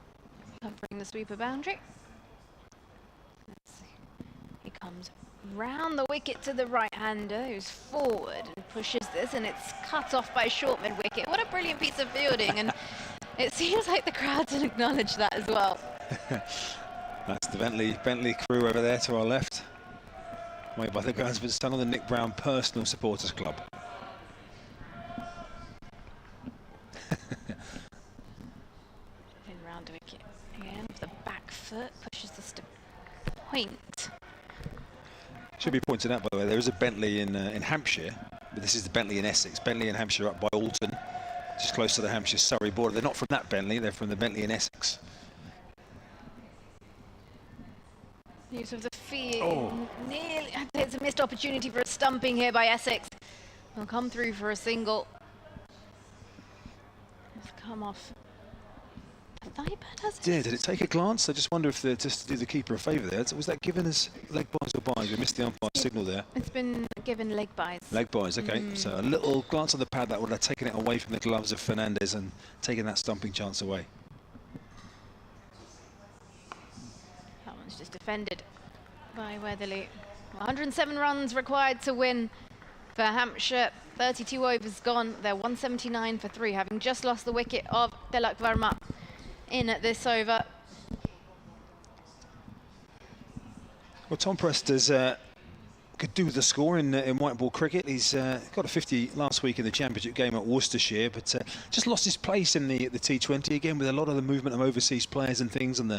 covering the sweeper boundary. Let's see. He comes round the wicket to the right-hander, who's forward and pushes this, and it's cut off by short mid-wicket. What a brilliant piece of fielding, and it seems like the crowd didn't acknowledge that as well. That's the Bentley crew over there to our left. Made by the groundsman, stand on the Nick Brown Personal Supporters Club. In round wicket again, with the back foot, pushes this to point. Should be pointed out, by the way, there is a Bentley in Hampshire, but this is the Bentley in Essex. Bentley in Hampshire up by Alton, just close to the Hampshire-Surrey border. They're not from that Bentley, they're from the Bentley in Essex. Use of the field. Nearly, I'd say it's a missed opportunity for a stumping here by Essex. He'll come through for a single. It's come off the thigh pad, has it? Yeah, did it take a glance? I just wonder if just to do the keeper a favour there. Was that given as leg buys or buys? We missed the umpire signal there. It's been given leg buys. Leg buys, okay. So a little glance on the pad that would have taken it away from the gloves of Fernandez and taken that stumping chance away. Just defended by Weatherly. 107 runs required to win for Hampshire. 32 overs gone. They're 179 for 3, having just lost the wicket of Tilak Varma in this over. Well, Tom Press could do the score in white ball cricket. He's got a 50 last week in the championship game at Worcestershire, but just lost his place in the T20 again, with a lot of the movement of overseas players and things, and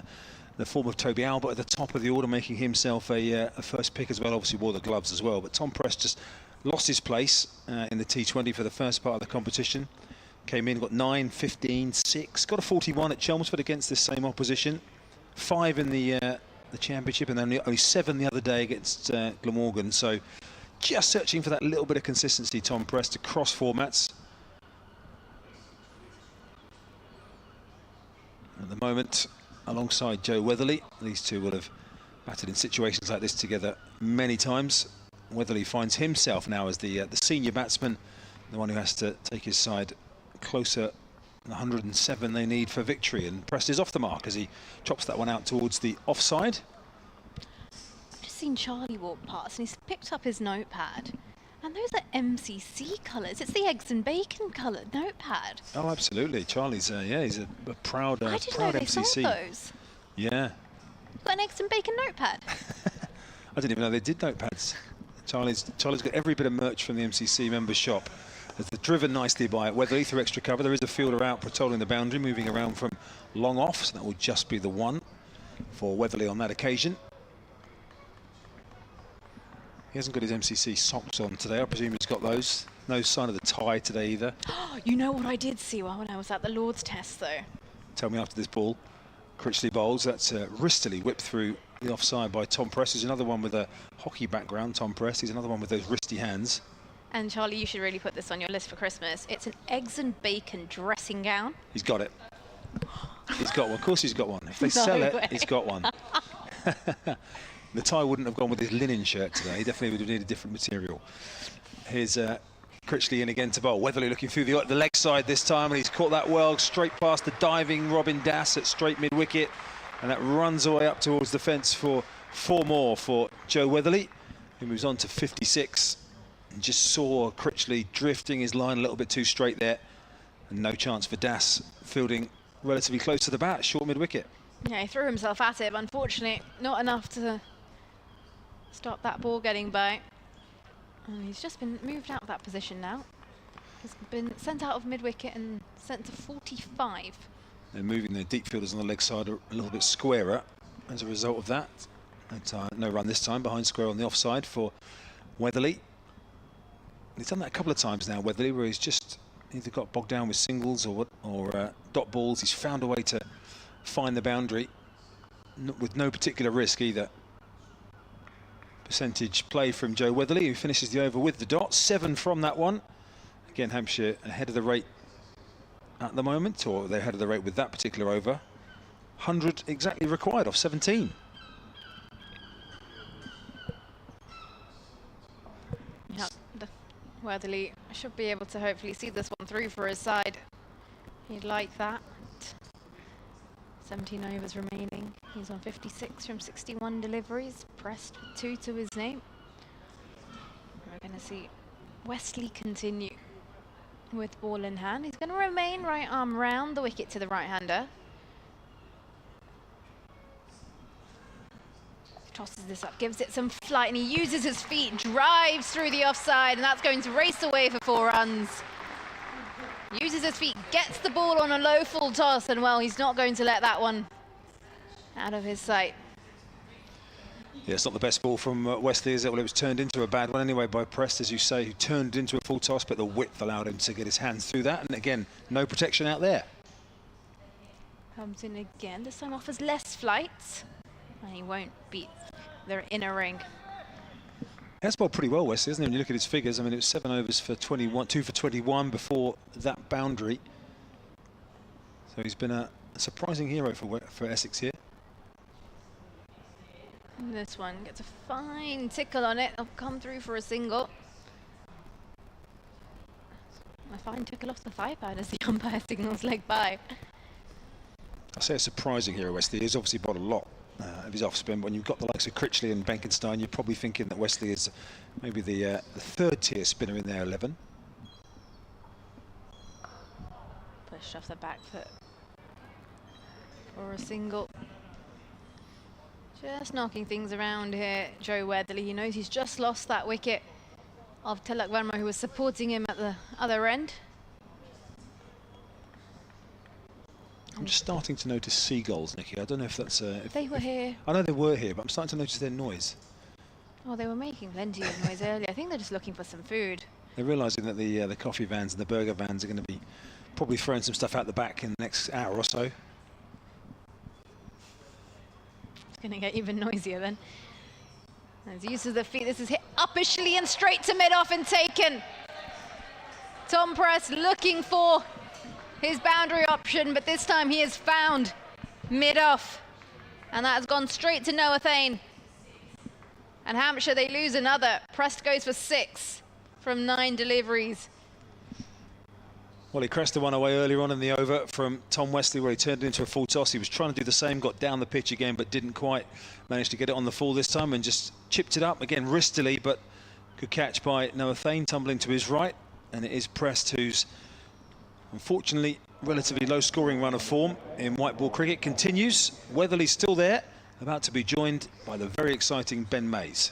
the form of Toby Albert at the top of the order, making himself a first pick as well. Obviously wore the gloves as well, but Tom Press just lost his place in the T20 for the first part of the competition. Came in, got 9, 15, 6, got a 41 at Chelmsford against this same opposition, 5 in the championship, and then only 7 the other day against Glamorgan. So just searching for that little bit of consistency, Tom Press, to cross formats. At the moment, alongside Joe Weatherly, these two will have batted in situations like this together many times. Weatherly finds himself now as the senior batsman, the one who has to take his side closer. 107 they need for victory, and Press is off the mark as he chops that one out towards the offside. I've just seen Charlie walk past and he's picked up his notepad, and those are MCC colours. It's the eggs and bacon coloured notepad. Oh, absolutely. Charlie's yeah, he's a proud I didn't proud know they MCC. sold those. Yeah. Got an eggs and bacon notepad. I didn't even know they did notepads. Charlie's got every bit of merch from the MCC members shop. As they're driven nicely by Weatherly through extra cover. There is a fielder out patrolling the boundary, moving around from long off, so that will just be the one for Weatherly on that occasion. He hasn't got his MCC socks on today. I presume he's got those. No sign of the tie today either. You know what I did see when I was at the Lord's Test, though? Tell me after this ball. Critchley bowls. That's wristily whipped through the offside by Tom Press. He's another one with a hockey background, Tom Press. He's another one with those wristy hands. And Charlie, you should really put this on your list for Christmas. It's an eggs and bacon dressing gown. He's got it. He's got one. Of course he's got one. If they sell it, he's got one. The tie wouldn't have gone with his linen shirt today. He definitely would have needed different material. Here's Critchley in again to bowl. Weatherly looking through the leg side this time, and he's caught that well, straight past the diving Robin Das at straight mid-wicket, and that runs away up towards the fence for 4 more for Joe Weatherly, who moves on to 56. And just saw Critchley drifting his line a little bit too straight there, and no chance for Das, fielding relatively close to the bat, short mid-wicket. Yeah, he threw himself at it, but unfortunately not enough to stop that ball getting by. And he's just been moved out of that position now. He's been sent out of mid-wicket and sent to 45. They're moving their deep fielders on the leg side a little bit squarer as a result of that. No run this time, behind square on the offside for Weatherly. He's done that a couple of times now, Weatherly, where he's just either got bogged down with singles or dot balls. He's found a way to find the boundary with no particular risk either. Percentage play from Joe Weatherly, who finishes the over with the dot. 7 from that one. Again, Hampshire ahead of the rate at the moment, or they're ahead of the rate with that particular over. 100 exactly required off 17. Yeah, Weatherly should be able to hopefully see this one through for his side. He'd like that. 17 overs remaining. He's on 56 from 61 deliveries, pressed with 2 to his name. We're going to see Wesley continue with ball in hand. He's going to remain right arm round the wicket to the right-hander. Tosses this up, gives it some flight, and he uses his feet, drives through the offside, and that's going to race away for 4 runs. Uses his feet, gets the ball on a low full toss, and well, he's not going to let that one out of his sight. Yeah, it's not the best ball from Wesley, is it? Well, it was turned into a bad one anyway by Prest, as you say, who turned into a full toss, but the width allowed him to get his hands through that, and again, no protection out there. Comes in again, this time offers less flights, and he won't beat their inner ring. He has bowled pretty well, Wesley, hasn't he? When you look at his figures, I mean, it was 7 overs for 21, 2 for 21 before that boundary. So he's been a surprising hero for Essex here. And this one gets a fine tickle on it. It'll come through for a single. A fine tickle off the 5-pad as the umpire signals leg by. I say a surprising hero, Wesley. He's obviously bowled a lot of his off-spin, but when you've got the likes of Critchley and Benkenstein, you're probably thinking that Wesley is maybe the 3rd-tier spinner in their 11. Pushed off the back foot for a single. Just knocking things around here, Joe Weatherly. He knows he's just lost that wicket of Tilak Verma, who was supporting him at the other end. I'm just starting to notice seagulls, Nikki. I don't know if that's... They were here. I know they were here, but I'm starting to notice their noise. Oh, they were making plenty of noise earlier. I think they're just looking for some food. They're realising that the coffee vans and the burger vans are going to be probably throwing some stuff out the back in the next hour or so. It's going to get even noisier then. As use of the feet, this is hit uppishly and straight to mid-off and taken. Tom Press looking for his boundary option, but this time he has found mid-off. And that has gone straight to Noah Thane. And Hampshire, they lose another. Prest goes for 6 from 9 deliveries. Well, he crested one away earlier on in the over from Tom Wesley, where he turned it into a full toss. He was trying to do the same, got down the pitch again, but didn't quite manage to get it on the full this time, and just chipped it up again wristily, but good catch by Noah Thane, tumbling to his right. And it is Prest who's unfortunately relatively low scoring run of form in white ball cricket continues. Weatherly's still there, about to be joined by the very exciting Ben Mays.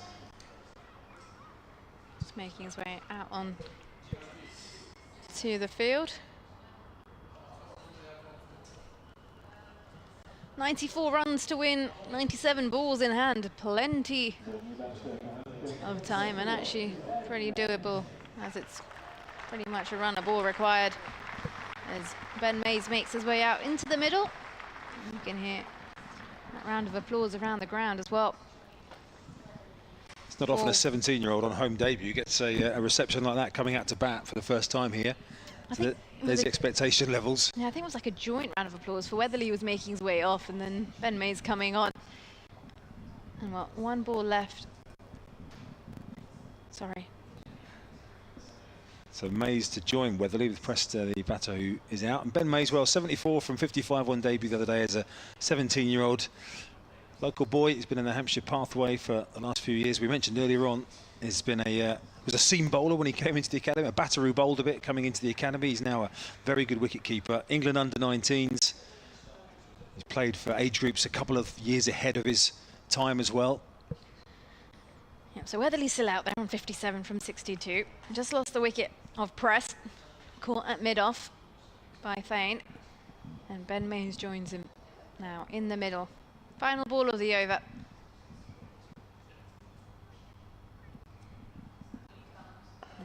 Just making his way out on to the field. 94 runs to win, 97 balls in hand, plenty of time, and actually pretty doable, as it's pretty much a run a ball required. As Ben Mays makes his way out into the middle. You can hear that round of applause around the ground as well. It's not often a 17-year-old on home debut gets a reception like that coming out to bat for the first time here. So there's the expectation levels. Yeah, I think it was like a joint round of applause for Weatherly, was making his way off, and then Ben Mays coming on. And well, 1 ball left. Sorry. So Mays to join Weatherly with Presta, the batter who is out. And Ben Mays, well, 74 from 55 on debut the other day as a 17-year-old local boy. He's been in the Hampshire pathway for the last few years. We mentioned earlier on, he's been was a seam bowler when he came into the academy, a batter who bowled a bit coming into the academy. He's now a very good wicket keeper. England under-19s. He's played for age groups a couple of years ahead of his time as well. Yep, so Weatherly's still out there on 57 from 62. Just lost the wicket of Prest, caught at mid-off by Thane. And Ben Mays joins him now in the middle. Final ball of the over.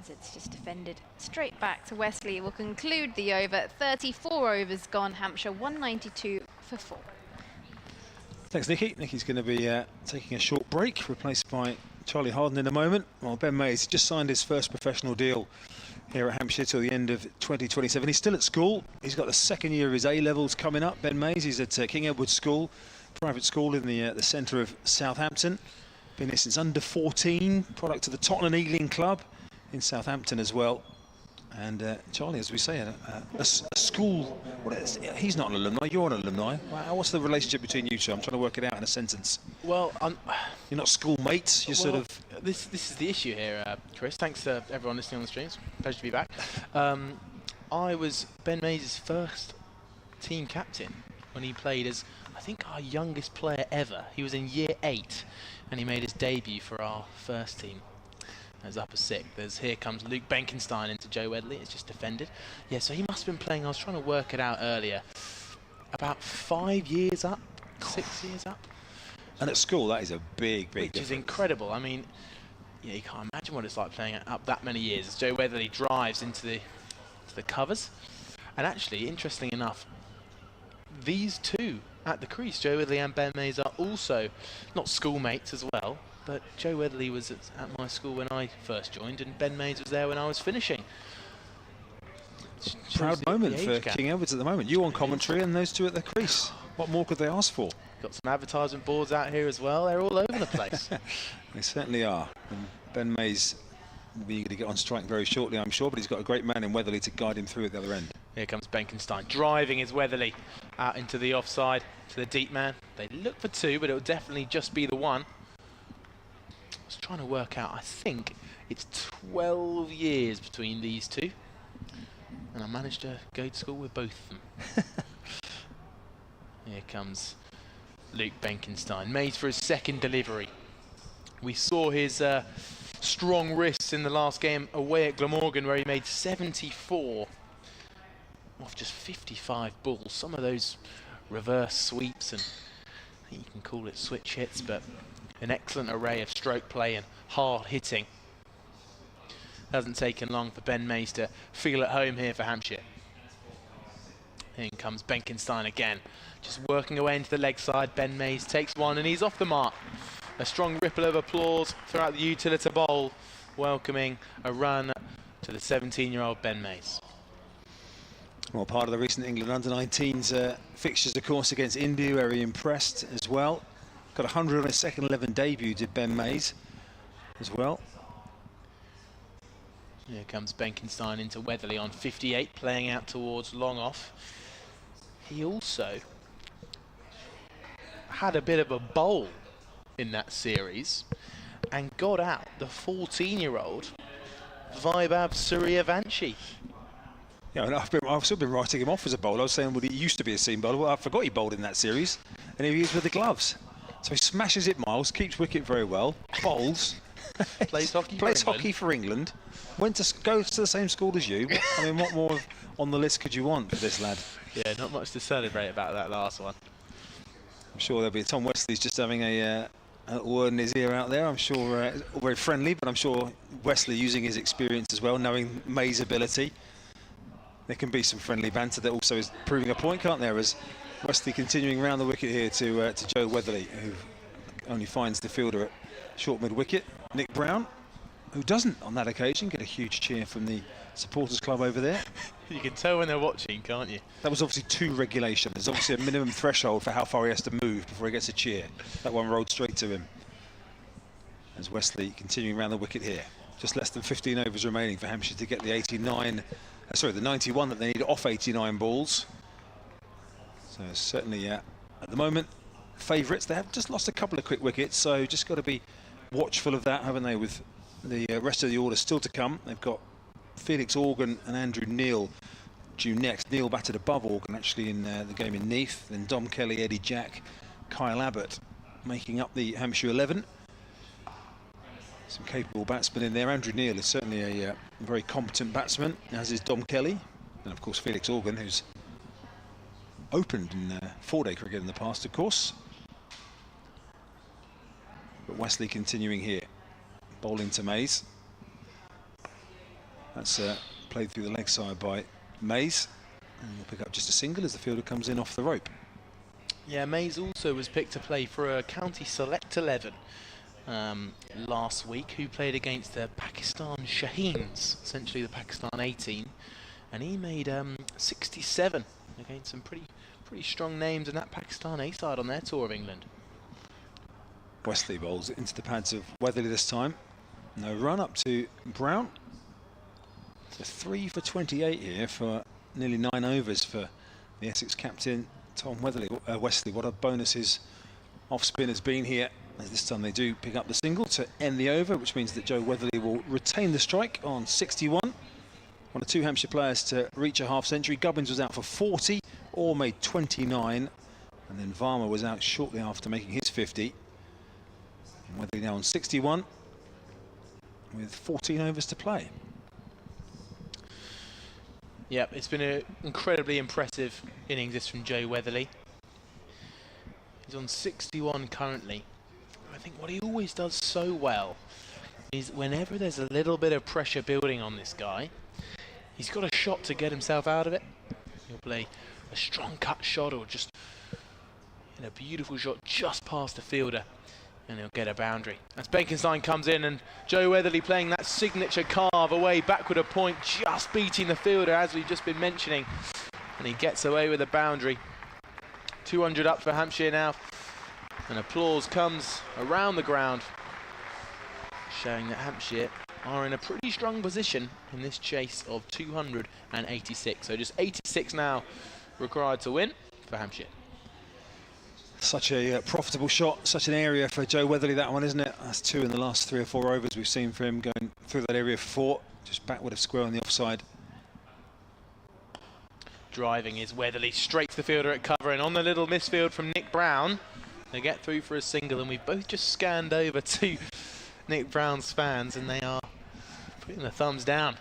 As it's just defended straight back to Wesley. Will conclude the over. 34 overs gone. Hampshire 192 for 4. Thanks, Nicky. Nicky's going to be taking a short break, replaced by Charlie Harden in a moment. Well, Ben Mays just signed his first professional deal here at Hampshire till the end of 2027. He's still at school. He's got the second year of his A-levels coming up. Ben Mays, he's at King Edward School, private school in the centre of Southampton. Been here since under 14, product of the Tottenham Ealing Club in Southampton as well. And Charlie, as we say, a school, he's not an alumni, you're an alumni. What's the relationship between you two? I'm trying to work it out in a sentence. Well, you're not schoolmates, you're sort of... This is the issue here, Chris. Thanks to everyone listening on the streams. Pleasure to be back. I was Ben Mays' first team captain when he played as, I think, our youngest player ever. He was in year 8 and he made his debut for our first team. As upper six. Here comes Luke Benkenstein into Joe Wedley. It's just defended. Yeah, so he must have been playing, I was trying to work it out earlier, about 5 years up, 6 years up. And at school, that is a big Which difference. is incredible. I mean, yeah, you can't imagine what it's like playing up that many years as Joe Wedley drives into the covers. And actually, interestingly enough, these two at the crease, Joe Wedley and Ben Mays, are also not schoolmates as well. But Joe Wedley was at my school when I first joined, and Ben Mays was there when I was finishing. Proud moment for King Edwards at the moment. You on commentary and those two at the crease. What more could they ask for? Got some advertisement boards out here as well. They're all over the place. They certainly are. And Ben Mays will be eager to get on strike very shortly, I'm sure, but he's got a great man in Weatherly to guide him through at the other end. Here comes Benkenstein, driving his Weatherly out into the offside to the deep man. They look for 2, but it'll definitely just be the 1. I was trying to work out, I think it's 12 years between these two, and I managed to go to school with both of them. Here comes Luke Benkenstein, Mays for his second delivery. We saw his strong wrists in the last game away at Glamorgan, where he made 74 off just 55 balls. Some of those reverse sweeps, and I think you can call it switch hits, but an excellent array of stroke play and hard hitting. Hasn't taken long for Ben Mays to feel at home here for Hampshire. In comes Benkenstein again, just working away into the leg side. Ben Mays takes one and he's off the mark. A strong ripple of applause throughout the Utilita Bowl, welcoming a run to the 17-year-old Ben Mays. Well, part of the recent England under-19s fixtures, of course, against India, where he impressed as well. Got 100 on his second 11 debut, did Ben Mays as well. Here comes Benkenstein into Weatherly on 58, playing out towards long off. He also had a bit of a bowl in that series and got out the 14-year-old Vaibhav Suryavanshi. Yeah, and I've still been writing him off as a bowler. I was saying, well, he used to be a seam bowler. Well, I forgot he bowled in that series, and he was with the gloves. So he smashes it miles, keeps wicket very well, bowls, plays hockey for England, goes to the same school as you. I mean, what more on the list could you want for this lad? Yeah, not much to celebrate about that last one. I'm sure there'll be Tom Wesley's just having a word in his ear out there. I'm sure all very friendly, but I'm sure Wesley using his experience as well, knowing May's ability. There can be some friendly banter that also is proving a point, can't there? As Wesley continuing round the wicket here to Joe Weatherly, who only finds the fielder at short mid-wicket. Nick Brown, who doesn't on that occasion get a huge cheer from the supporters club over there. You can tell when they're watching, can't you? That was obviously 2 regulation. There's obviously a minimum threshold for how far he has to move before he gets a cheer. That one rolled straight to him. As Wesley continuing around the wicket here. Just less than 15 overs remaining for Hampshire to get the 91 that they need off 89 balls. So certainly at the moment, favourites. They have just lost a couple of quick wickets, so just got to be watchful of that, haven't they, with the rest of the order still to come. They've got Felix Organ and Andrew Neil due next. Neil batted above Organ actually in the game in Neath. Then Dom Kelly, Eddie Jack, Kyle Abbott making up the Hampshire 11. Some capable batsmen in there. Andrew Neil is certainly a very competent batsman, as is Dom Kelly. And of course Felix Organ, who's opened in 4-day cricket in the past, of course. But Wesley continuing here. Bowling to Mays. That's played through the leg side by Mays. And we'll pick up just a single as the fielder comes in off the rope. Yeah, Mays also was picked to play for a county select 11 last week, who played against the Pakistan Shaheens, essentially the Pakistan 18, and he made 67 against some pretty strong names in that Pakistan A side on their tour of England. Wesley bowls into the pads of Weatherly this time. No run up to Brown. So 3 for 28 here for nearly 9 overs for the Essex captain Tom Wesley. What a bonus his off spin has been here, as this time they do pick up the single to end the over, which means that Joe Weatherly will retain the strike on 61. One of 2 Hampshire players to reach a half century. Gubbins was out for 40, Orr made 29, and then Varma was out shortly after making his 50. And Weatherly now on 61 with 14 overs to play. Yep, it's been an incredibly impressive innings this from Joe Weatherly. He's on 61 currently. I think what he always does so well is whenever there's a little bit of pressure building on this guy, he's got a shot to get himself out of it. He'll play a strong cut shot or just in a beautiful shot just past the fielder, and he'll get a boundary. As Benkenstein comes in, and Joe Weatherly playing that signature carve away backward a point, just beating the fielder as we've just been mentioning, and he gets away with a boundary. 200 up for Hampshire now, and applause comes around the ground, showing that Hampshire are in a pretty strong position in this chase of 286. So just 86 now required to win for Hampshire. Such a profitable shot, such an area for Joe Weatherly, that one, isn't it? That's 2 in the last 3 or 4 overs we've seen for him, going through that area for 4, just backward of square on the offside. Driving is Weatherly straight to the fielder at cover, and on the little misfield from Nick Brown, they get through for a single, and we've both just scanned over to Nick Brown's fans, and they are putting the thumbs down.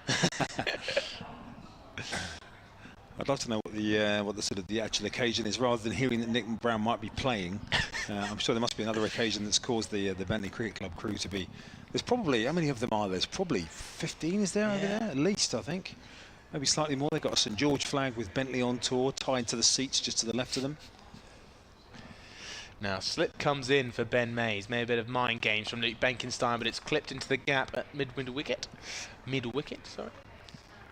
I'd love to know what the sort of the actual occasion is, rather than hearing that Nick Brown might be playing. I'm sure there must be another occasion that's caused the Bentley Cricket Club crew to be. There's probably, how many of them are there? There's probably 15, is there, over there? At least, I think. Maybe slightly more. They've got a St George flag with Bentley on tour tied to the seats just to the left of them. Now slip comes in for Ben Mays. Made a bit of mind games from Luke Benkenstein, but it's clipped into the gap at mid wicket, sorry.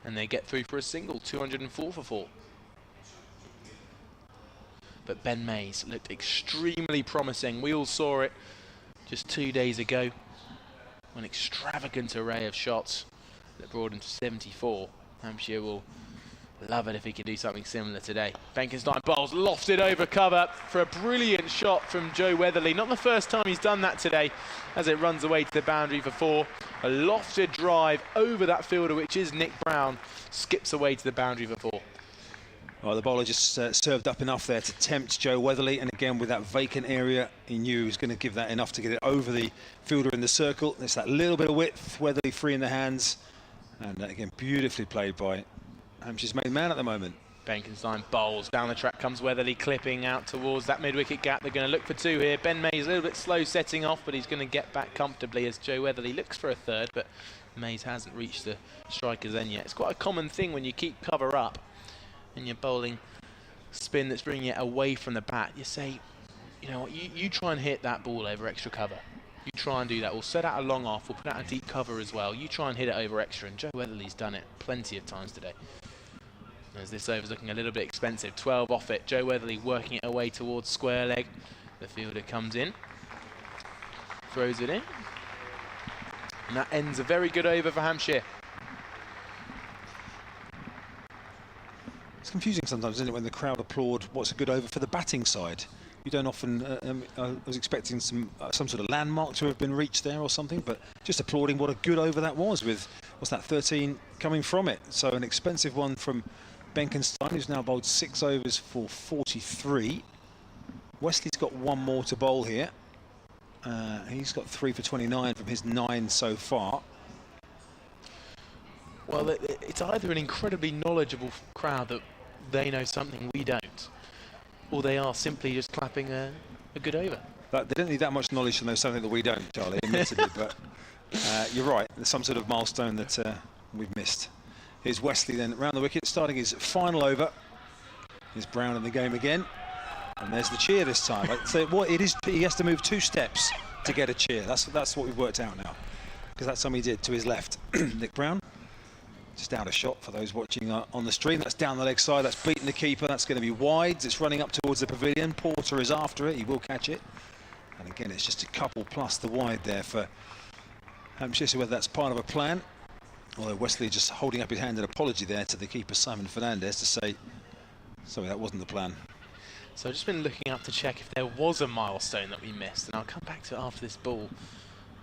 And they get through for a single, 204 for 4. But Ben Mays looked extremely promising. We all saw it just 2 days ago. An extravagant array of shots that brought him to 74. Hampshire will love it if he can do something similar today. Benkenstein bowls lofted over cover for a brilliant shot from Joe Weatherly. Not the first time he's done that today, as it runs away to the boundary for 4. A lofted drive over that fielder, which is Nick Brown, skips away to the boundary for 4. Well, the bowler just served up enough there to tempt Joe Weatherly, and again with that vacant area, he knew he was going to give that enough to get it over the fielder in the circle. There's that little bit of width, Weatherly free in the hands, and again beautifully played by Hampshire's main man at the moment. Benkenstein bowls down the track, comes Weatherly clipping out towards that mid-wicket gap. They're going to look for 2 here. Ben Mays a little bit slow setting off, but he's going to get back comfortably as Joe Weatherly looks for a 3rd, but Mays hasn't reached the striker's end yet. It's quite a common thing when you keep cover up and you're bowling spin that's bringing it away from the bat. You say, you know what, you try and hit that ball over extra cover. You try and do that. We'll set out a long off, we'll put out a deep cover as well. You try and hit it over extra, and Joe Weatherly's done it plenty of times today. As this over's looking a little bit expensive. 12 off it. Joe Weatherly working it away towards square leg. The fielder comes in, throws it in. And that ends a very good over for Hampshire. It's confusing sometimes, isn't it, when the crowd applaud what's a good over for the batting side. You don't often, I was expecting some sort of landmark to have been reached there or something, but just applauding what a good over that was with, what's that, 13 coming from it. So an expensive one from Benkenstein, who's now bowled 6 overs for 43. Wesley's got 1 more to bowl here. He's got 3 for 29 from his 9 so far. Well, it's either an incredibly knowledgeable crowd that they know something we don't, or they are simply just clapping a good over. But they don't need that much knowledge to know something that we don't, Charlie, admittedly, but you're right, there's some sort of milestone that we've missed. Here's Wesley then round the wicket, starting his final over. Here's Brown in the game again, and there's the cheer this time. So what it is, he has to move 2 steps to get a cheer. That's what we've worked out now, because that's something he did to his left. Nick Brown, just out of shot for those watching on the stream. That's down the leg side, that's beaten the keeper, that's going to be wide. It's running up towards the pavilion. Porter is after it, he will catch it. And again, it's just a couple plus the wide there for Hampshire, so whether that's part of a plan. Although Wesley just holding up his hand in apology there to the keeper, Simon Fernandez, to say, sorry, that wasn't the plan. So I've just been looking up to check if there was a milestone that we missed, and I'll come back to it after this ball,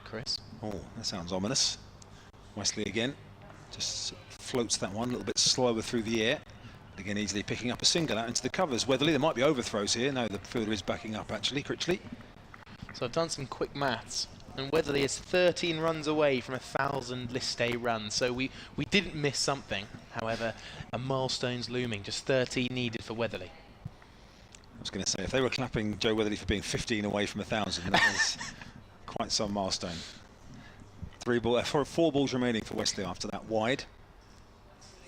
Chris. Oh, that sounds ominous. Wesley again, just floats that one a little bit slower through the air. But again, easily picking up a single out into the covers. Weatherly, there might be overthrows here. No, the fielder is backing up actually, Critchley. So I've done some quick maths, and Weatherly is 13 runs away from 1,000 list day runs. So we didn't miss something. However, a milestone's looming, just 13 needed for Weatherly. I was going to say, if they were clapping Joe Weatherly for being 15 away from 1,000, that was quite some milestone. 4 balls remaining for Wesley after that wide.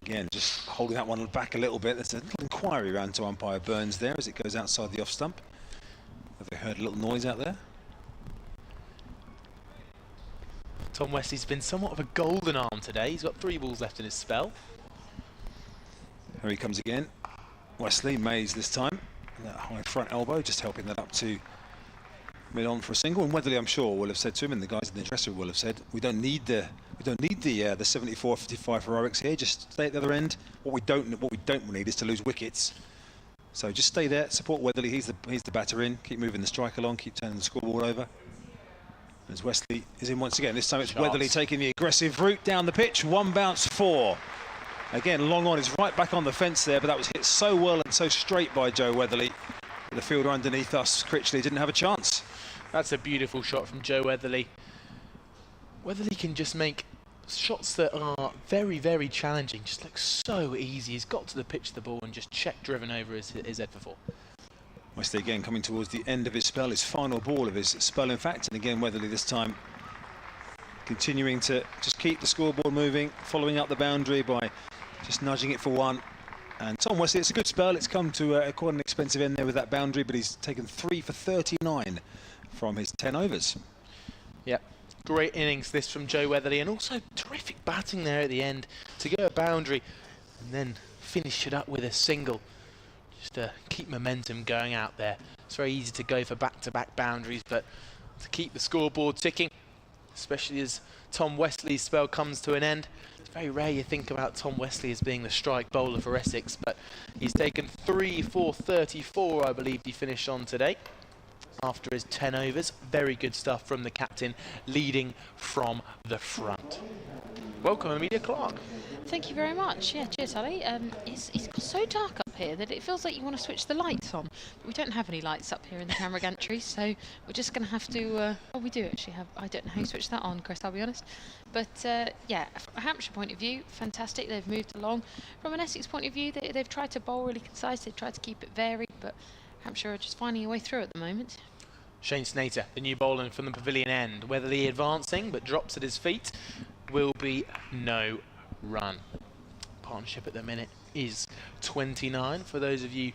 Again, just holding that one back a little bit. There's a little inquiry around to umpire Burns there as it goes outside the off stump. Have they heard a little noise out there? Tom Wesley's been somewhat of a golden arm today. He's got 3 balls left in his spell. Here he comes again. Wesley, Mays this time. That high front elbow, just helping that up to mid-on for a single. And Weatherly, I'm sure, will have said to him, and the guys in the dressing room will have said, we don't need the 74-55 heroics here. Just stay at the other end. What we don't need is to lose wickets. So just stay there, support Weatherly. He's the batter in. Keep moving the strike along. Keep turning the scoreboard over. As Wesley is in once again. This time it's Weatherly taking the aggressive route down the pitch. 1 bounce 4. Again, long on, is right back on the fence there, but that was hit so well and so straight by Joe Weatherly. The fielder underneath us, Critchley, didn't have a chance. That's a beautiful shot from Joe Weatherly. Weatherly can just make shots that are very, very challenging, just look so easy. He's got to the pitch of the ball and just driven over his head for 4. Wesley again coming towards the end of his spell, his final ball of his spell in fact, and again Weatherly this time continuing to just keep the scoreboard moving, following up the boundary by just nudging it for 1. And Tom Wesley, it's a good spell. It's come to quite an expensive end there with that boundary, but he's taken 3 for 39 from his 10 overs. Yep, great innings this from Joe Weatherly, and also terrific batting there at the end to go a boundary and then finish it up with a single, just to keep momentum going out there. It's very easy to go for back-to-back boundaries, but to keep the scoreboard ticking, especially as Tom Wesley's spell comes to an end. It's very rare you think about Tom Wesley as being the strike bowler for Essex, but he's taken 3 for 34, I believe he finished on today, after his 10 overs. Very good stuff from the captain, leading from the front. Welcome, Amelia Clark. Thank you very much. Yeah, cheers, Ali. It's got so dark up here that it feels like you want to switch the lights on. But we don't have any lights up here in the camera gantry, so we're just going to have to... oh, we do actually have... I don't know how you switch that on, Chris, I'll be honest. But, yeah, from a Hampshire point of view, fantastic. They've moved along. From an Essex point of view, they've tried to bowl really concise. They've tried to keep it varied, but Hampshire are just finding a way through at the moment. Shane Snater, the new bowler from the pavilion end. Weatherly advancing, but drops at his feet. Will be no run. Partnership at the minute is 29 for those of you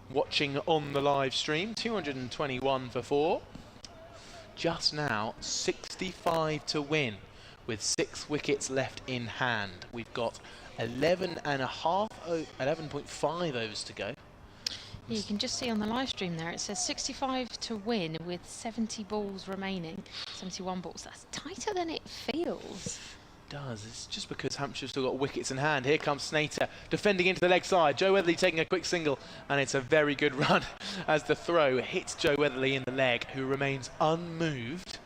watching on the live stream. 221 for 4. Just now 65 to win with 6 wickets left in hand. We've got 11.5 overs to go. Yeah, you can just see on the live stream there, it says 65 to win with 70 balls remaining, 71 balls. That's tighter than it feels. Does. It's just because Hampshire's still got wickets in hand. Here comes Snater defending into the leg side. Joe Weatherly taking a quick single, and it's a very good run as the throw hits Joe Weatherly in the leg, who remains unmoved.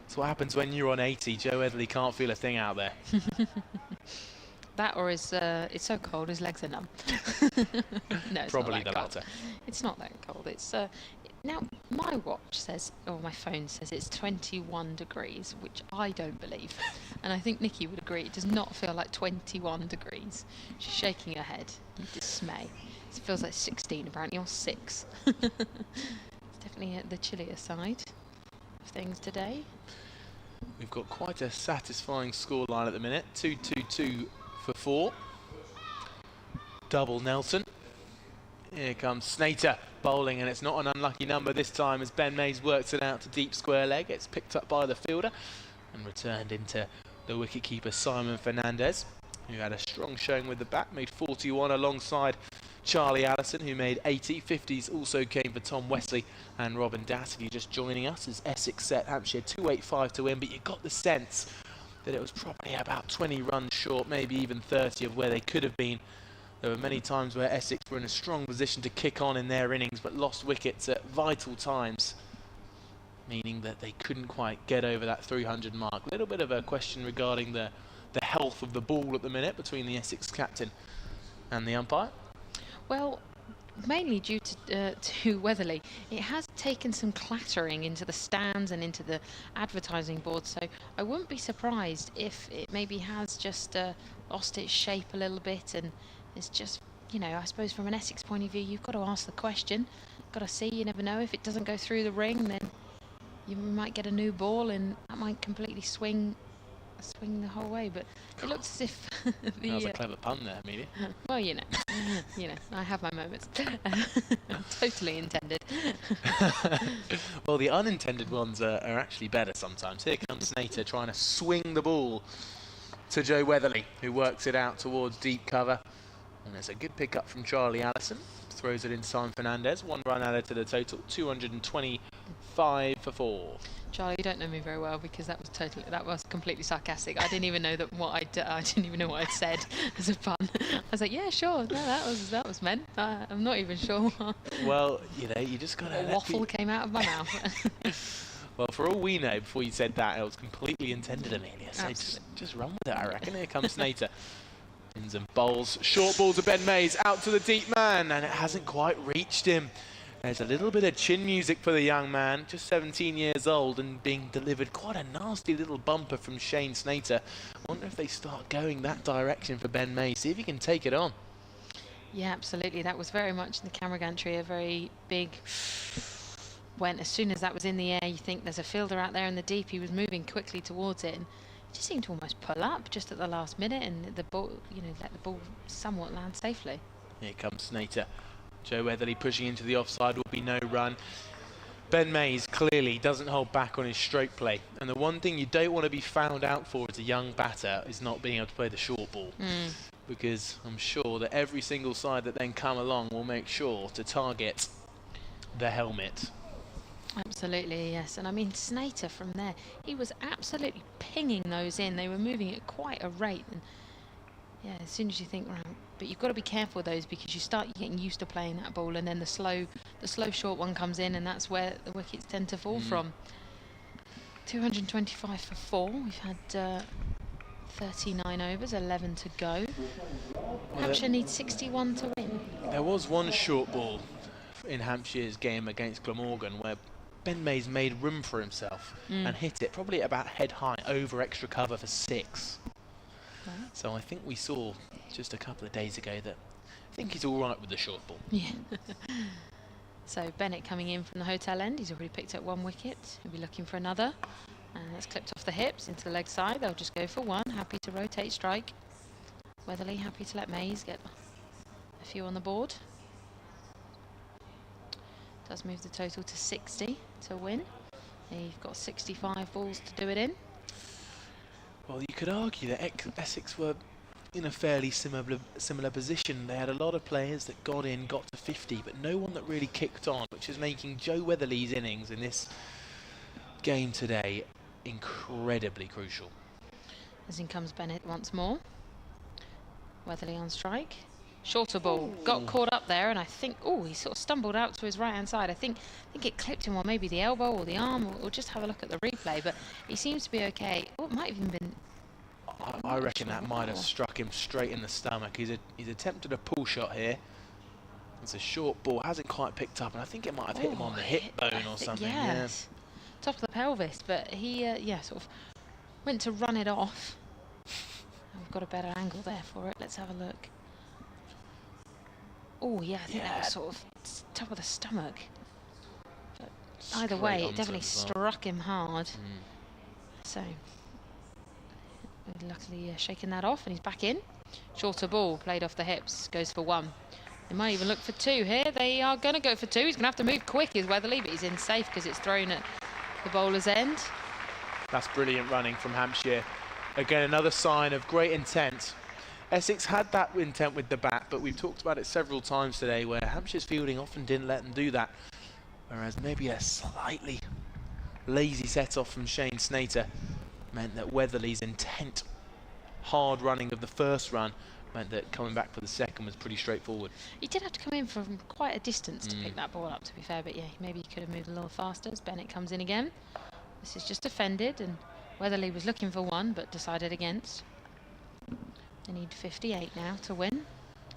That's what happens when you're on 80. Joe Weatherly can't feel a thing out there. That or it's so cold his legs are numb. No, it's Probably not that the cold. latter. It's not that cold. It's now my watch says, or my phone says, it's 21 degrees, which I don't believe, and I think Nikki would agree. It does not feel like 21 degrees. She's shaking her head in dismay. It feels like 16 apparently, or 6. It's definitely the chillier side of things today. We've got quite a satisfying scoreline at the minute. 2-2-2 for 4. Double Nelson. Here comes Snater bowling, and it's not an unlucky number this time as Ben Mays works it out to deep square leg. It's picked up by the fielder and returned into the wicketkeeper Simon Fernandez, who had a strong showing with the bat, made 41 alongside Charlie Allison, who made 80. 50s also came for Tom Wesley and Robin Dass. If you're just joining us, as Essex set Hampshire 285 to win, but you got the sense that it was probably about 20 runs short, maybe even 30 of where they could have been. There were many times where Essex were in a strong position to kick on in their innings, but lost wickets at vital times, meaning that they couldn't quite get over that 300 mark. A little bit of a question regarding the health of the ball at the minute between the Essex captain and the umpire. Well, mainly due to Weatherly. It has taken some clattering into the stands and into the advertising board, so I wouldn't be surprised if it maybe has just lost its shape a little bit, and it's just, you know, I suppose from an Essex point of view, you've got to ask the question, got to see. You never know, if it doesn't go through the ring, then you might get a new ball and that might completely swing the whole way. But it looks as if that was a clever pun there, Amelia. well, you know, I have my moments. Totally intended. Well, the unintended ones are actually better sometimes. Here comes Snater trying to swing the ball to Joe Weatherly, who works it out towards deep cover. And there's a good pick up from Charlie Allison. Throws it in Simon Fernandez. 1 run added to the total. 225 for 4. Charlie, you don't know me very well, because that was completely sarcastic. I didn't even know that I didn't even know what I'd said as a pun. I was like, yeah, sure, no, that was meant. I'm not even sure. Well, you know, you just gotta. Waffle came out of my mouth. Well, for all we know, before you said that, it was completely intended, Amelia. So just run with it, I reckon. Here comes Snater. Spins and bowls. Short ball to Ben Mays, out to the deep man, and it hasn't quite reached him. There's a little bit of chin music for the young man, just 17 years old, and being delivered quite a nasty little bumper from Shane Snater. I wonder if they start going that direction for Ben Mays, see if he can take it on. Yeah, absolutely. That was very much in the camera gantry, a very big... When as soon as that was in the air, you think there's a fielder out there in the deep. He was moving quickly towards it, and it just seemed to almost pull up just at the last minute, and the ball, you know, let the ball somewhat land safely. Here comes Snater. Joe Weatherly pushing into the offside, will be no run. Ben Mays clearly doesn't hold back on his stroke play, and the one thing you don't want to be found out for as a young batter is not being able to play the short ball, because I'm sure that every single side that then come along will make sure to target the helmet. Absolutely, yes. And I mean, Snater from there, he was absolutely pinging those in. They were moving at quite a rate, and yeah, as soon as you think, right, but you've got to be careful with those, because you start getting used to playing that ball, and then the slow short one comes in, and that's where the wickets tend to fall from. 225 for 4. We've had 39 overs, 11 to go. Hampshire needs 61 to win. There was one short ball in Hampshire's game against Glamorgan where Ben Mays made room for himself and hit it probably about head high over extra cover for 6. Right. So I think we saw just a couple of days ago that I think he's all right with the short ball. Yeah. So Bennett coming in from the hotel end. He's already picked up 1 wicket. He'll be looking for another. And that's clipped off the hips into the leg side. They'll just go for 1. Happy to rotate strike. Weatherly happy to let Mays get a few on the board. Does move the total to 60 to win. You've got 65 balls to do it in. Well, you could argue that Essex were in a fairly similar position. They had a lot of players that got to 50, but no one that really kicked on, which is making Joe Weatherly's innings in this game today incredibly crucial. As in comes Bennett once more. Weatherly on strike. Shorter ball. Got caught up there, and I think, he sort of stumbled out to his right-hand side. I think it clipped him on maybe the elbow or the arm. We'll just have a look at the replay, but he seems to be okay. Oh, it might have even been... I reckon that might have struck him straight in the stomach. He's attempted a pull shot here. It's a short ball, hasn't quite picked up, and I think it might have hit him on the hip bone or something. Yes. Yeah. Top of the pelvis, but he, sort of went to run it off. We've got a better angle there for it. Let's have a look. Oh, yeah, I think that was sort of top of the stomach. But either way, it definitely struck him hard. So, luckily shaking that off, and he's back in. Shorter ball, played off the hips, goes for 1. They might even look for 2 here. They are going to go for 2. He's going to have to move quick, is Weatherly, but he's in safe because it's thrown at the bowler's end. That's brilliant running from Hampshire. Again, another sign of great intent. Essex had that intent with the bat, but we've talked about it several times today where Hampshire's fielding often didn't let them do that. Whereas maybe a slightly lazy set-off from Shane Snater meant that Weatherly's intent, hard running of the first run, meant that coming back for the second was pretty straightforward. He did have to come in from quite a distance to pick that ball up, to be fair, but yeah, maybe he could have moved a little faster as Bennett comes in again. This is just defended, and Weatherly was looking for 1, but decided against. They need 58 now to win.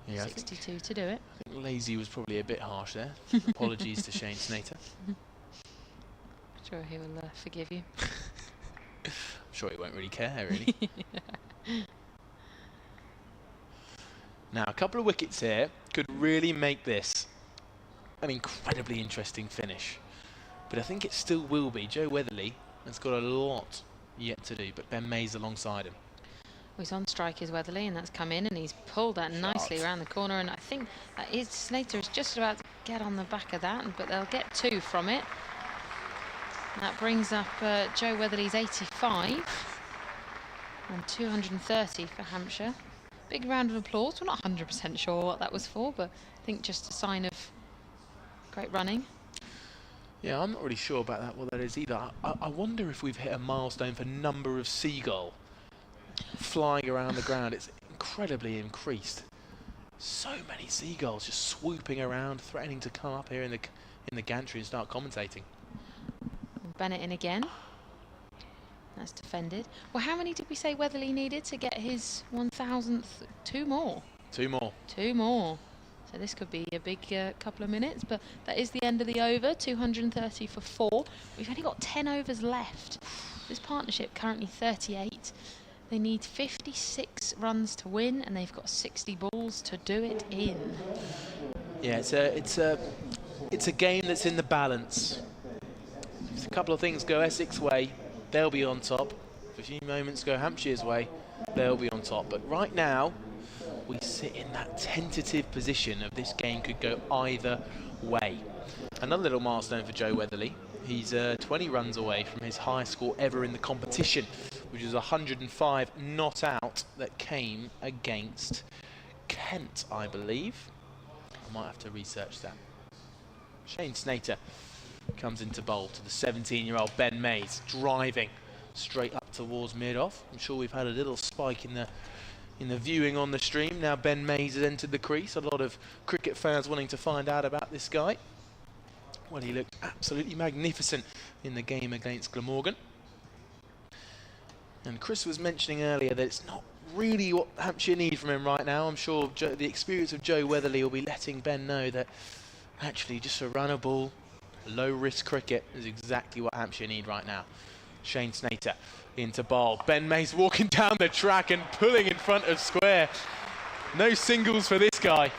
Yeah, 62 to do it. I think lazy was probably a bit harsh there. Apologies to Shane Snater. I'm sure he will forgive you. I'm sure he won't really care, really. Now, a couple of wickets here could really make this an incredibly interesting finish. But I think it still will be. Joe Weatherly has got a lot yet to do, but Ben Mays alongside him. He's on strike is Weatherly, and that's come in, and he's pulled that nicely around the corner, and I think that Slater is just about to get on the back of that, but they'll get 2 from it. And that brings up Joe Weatherly's 85 and 230 for Hampshire. Big round of applause. We're not 100% sure what that was for, but I think just a sign of great running. Yeah, I'm not really sure about that, what that is either. I wonder if we've hit a milestone for number of seagull flying around the ground. It's incredibly increased. So many seagulls just swooping around, threatening to come up here in the gantry and start commentating. And Bennett in again. That's defended. Well, how many did we say Weatherly needed to get his 1,000th? 2 more. 2 more. 2 more. So this could be a big couple of minutes, but that is the end of the over. 230 for 4. We've only got 10 overs left. This partnership currently 38. They need 56 runs to win, and they've got 60 balls to do it in. Yeah, it's a game that's in the balance. If a couple of things go Essex way, they'll be on top. If a few moments go Hampshire's way, they'll be on top. But right now, we sit in that tentative position of this game could go either way. Another little milestone for Joe Weatherly. He's 20 runs away from his highest score ever in the competition, which is 105 not out that came against Kent, I believe. I might have to research that. Shane Snater comes into bowl to the 17-year-old Ben Mays, driving straight up towards mid-off. I'm sure we've had a little spike in the viewing on the stream. Now Ben Mays has entered the crease. A lot of cricket fans wanting to find out about this guy. Well, he looked absolutely magnificent in the game against Glamorgan. And Chris was mentioning earlier that it's not really what Hampshire need from him right now. I'm sure the experience of Joe Weatherly will be letting Ben know that actually just a run of ball, low-risk cricket is exactly what Hampshire need right now. Shane Snater into bowl. Ben Mays walking down the track and pulling in front of square. No singles for this guy.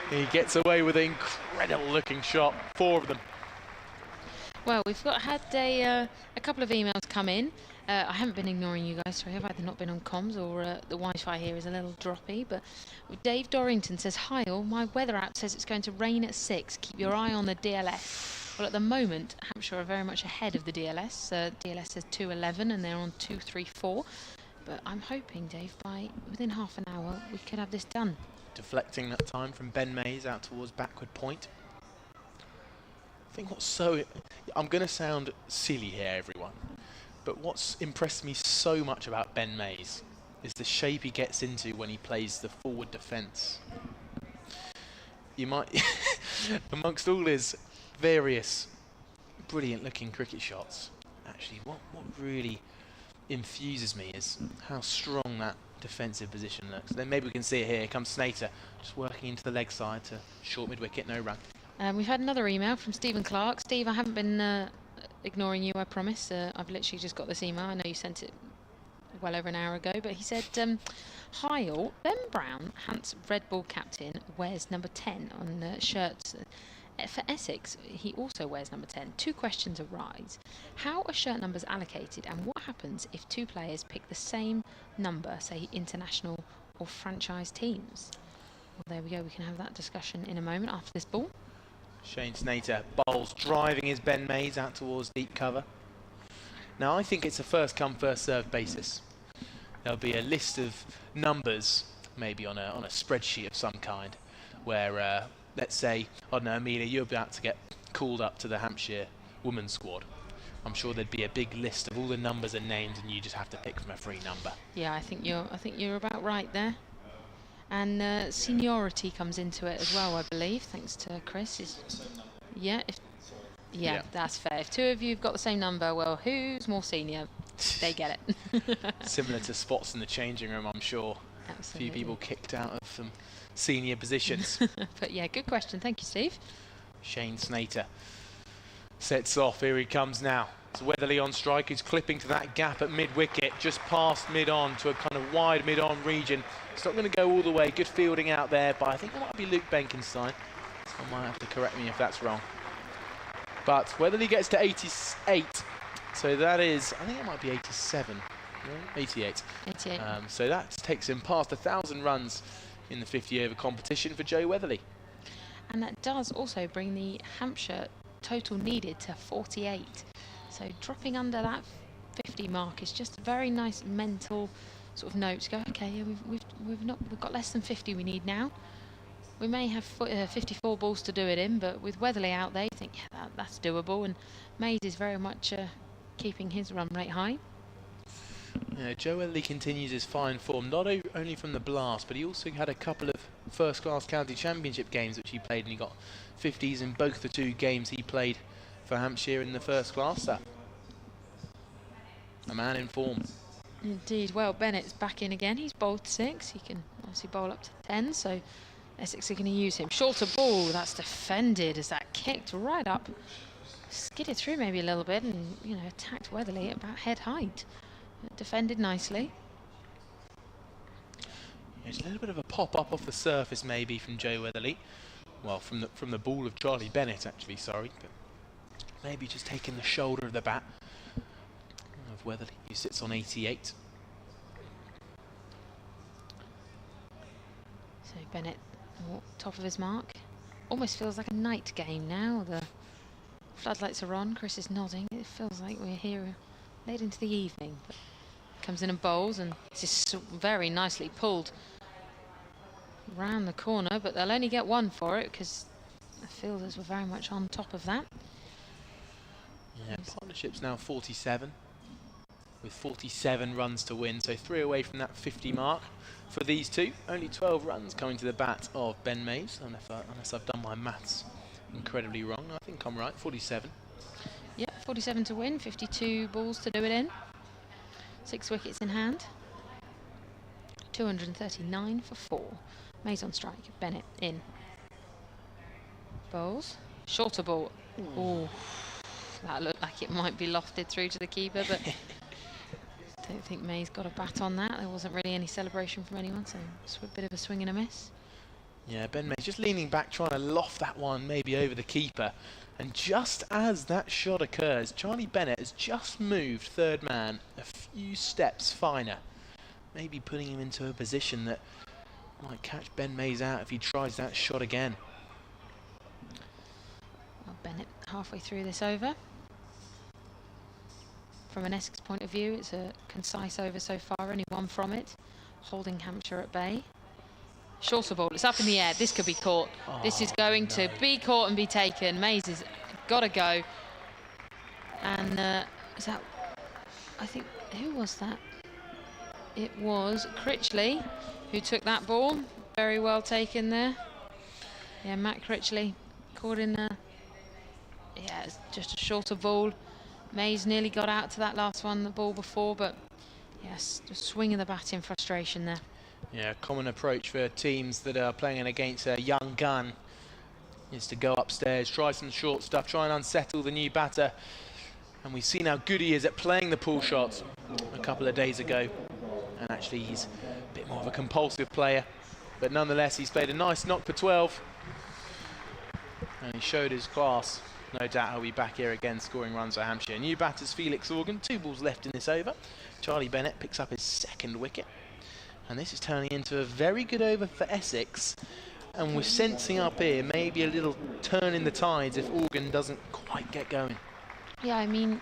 He gets away with an incredible looking shot. 4 of them. Well, we've had a couple of emails come in. I haven't been ignoring you guys, sorry. I've either not been on comms or the Wi-Fi here is a little droppy. But Dave Dorrington says, "Hi all, my weather app says it's going to rain at 6. Keep your eye on the DLS." Well, at the moment, Hampshire are very much ahead of the DLS. DLS says 211 and they're on 234. But I'm hoping, Dave, by within half an hour we could have this done. Deflecting that time from Ben Mays out towards backward point. I think what's so... I'm going to sound silly here, everyone. But what's impressed me so much about Ben Mays is the shape he gets into when he plays the forward defence. You might... amongst all his various brilliant-looking cricket shots, actually, what really infuses me is how strong that defensive position looks. Then maybe we can see it here. Here comes Snater, just working into the leg side to short mid-wicket, no run. We've had another email from Stephen Clark. Steve, I haven't been ignoring you, I promise. I've literally just got this email. I know you sent it well over an hour ago, but he said, hi all, Ben Brown, Hants Red Bull captain, wears number 10 on shirts. For Essex, he also wears number 10. Two questions arise. How are shirt numbers allocated, and what happens if two players pick the same number, say international or franchise teams? Well, there we go. We can have that discussion in a moment after this ball. Shane Snater bowls, driving his Ben Mays out towards deep cover. Now, I think it's a first-come, first-served basis. There'll be a list of numbers, maybe on a spreadsheet of some kind, where... let's say, I don't know, Amelia, you're about to get called up to the Hampshire women's squad. I'm sure there'd be a big list of all the numbers and names, and you just have to pick from a free number. Yeah, I think you're about right there. And seniority comes into it as well, I believe, thanks to Chris. Yeah, that's fair. If two of you've got the same number, well, who's more senior? They get it. Similar to spots in the changing room, I'm sure. Absolutely. A few people kicked out of some senior positions. But yeah, good question. Thank you, Steve. Shane Snater sets off. Here he comes now. It's Weatherly on strike. He's clipping to that gap at mid-wicket, just past mid-on to a kind of wide mid-on region. It's not going to go all the way. Good fielding out there, but I think it might be Luke Benkenstein. Someone might have to correct me if that's wrong. But Weatherly gets to 88. So that is, I think it might be 87. No, 88. 88. So that takes him past 1,000 runs in the 50-over competition for Joe Weatherly. And that does also bring the Hampshire total needed to 48. So dropping under that 50 mark is just a very nice mental sort of note to go, okay, yeah, we've got less than 50 we need now. We may have 54 balls to do it in, but with Weatherly out there, you think, yeah, that's doable. And Mays is very much keeping his run rate high. Yeah, Joe Weatherly continues his fine form, not only from the blast, but he also had a couple of first-class county championship games which he played, and he got 50s in both the two games he played for Hampshire in the first class. That a man in form. Indeed. Well, Bennett's back in again. He's bowled 6. He can obviously bowl up to 10, so Essex are going to use him. Shorter ball, that's defended as that kicked right up. Skidded through maybe a little bit and, you know, attacked Weatherly at about head height. Defended nicely. There's a little bit of a pop up off the surface maybe from Joe Weatherly. Well, from the ball of Charlie Bennett, actually, sorry. But maybe just taking the shoulder of the bat of Weatherly, who sits on 88. So Bennett, top of his mark. Almost feels like a night game now. The floodlights are on. Chris is nodding. It feels like we're here late into the evening. But comes in and bowls, and this is very nicely pulled round the corner, but they'll only get one for it because the fielders were very much on top of that. Yeah, partnership's now 47 with 47 runs to win, so 3 away from that 50 mark for these two. Only 12 runs coming to the bat of Ben Mays, unless I've done my maths incredibly wrong. I think I'm right, 47. Yep, 47 to win, 52 balls to do it in. 6 wickets in hand. 239 for 4. Mays on strike. Bennett in. Bowls. Shorter ball. Ooh, that looked like it might be lofted through to the keeper, but don't think Mays got a bat on that. There wasn't really any celebration from anyone, so it's a bit of a swing and a miss. Yeah, Ben Mays just leaning back, trying to loft that one maybe over the keeper. And just as that shot occurs, Charlie Bennett has just moved third man a few steps finer. Maybe putting him into a position that might catch Ben Mays out if he tries that shot again. Well, Bennett halfway through this over. from an Essex point of view. It's a concise over so far, only one from it, holding Hampshire at bay. Shorter ball, it's up in the air. This could be caught. This is going to be caught and be taken. Mays has got to go. And is that, I think, who was that? It was Critchley who took that ball. Very well taken there. Yeah, Matt Critchley caught in there. Yeah, it's just a shorter ball. Mays nearly got out to that last one, the ball before, but yes, just swinging the bat in frustration there. Yeah, common approach for teams that are playing against a young gun is to go upstairs, try some short stuff, try and unsettle the new batter. And we've seen how good he is at playing the pull shots a couple of days ago. And actually he's a bit more of a compulsive player. But nonetheless, he's played a nice knock for 12. And he showed his class. No doubt he'll be back here again scoring runs for Hampshire. New batters Felix Organ, 2 balls left in this over. Charlie Bennett picks up his 2nd wicket. And this is turning into a very good over for Essex. And we're sensing up here maybe a little turn in the tides if Organ doesn't quite get going. Yeah, I mean,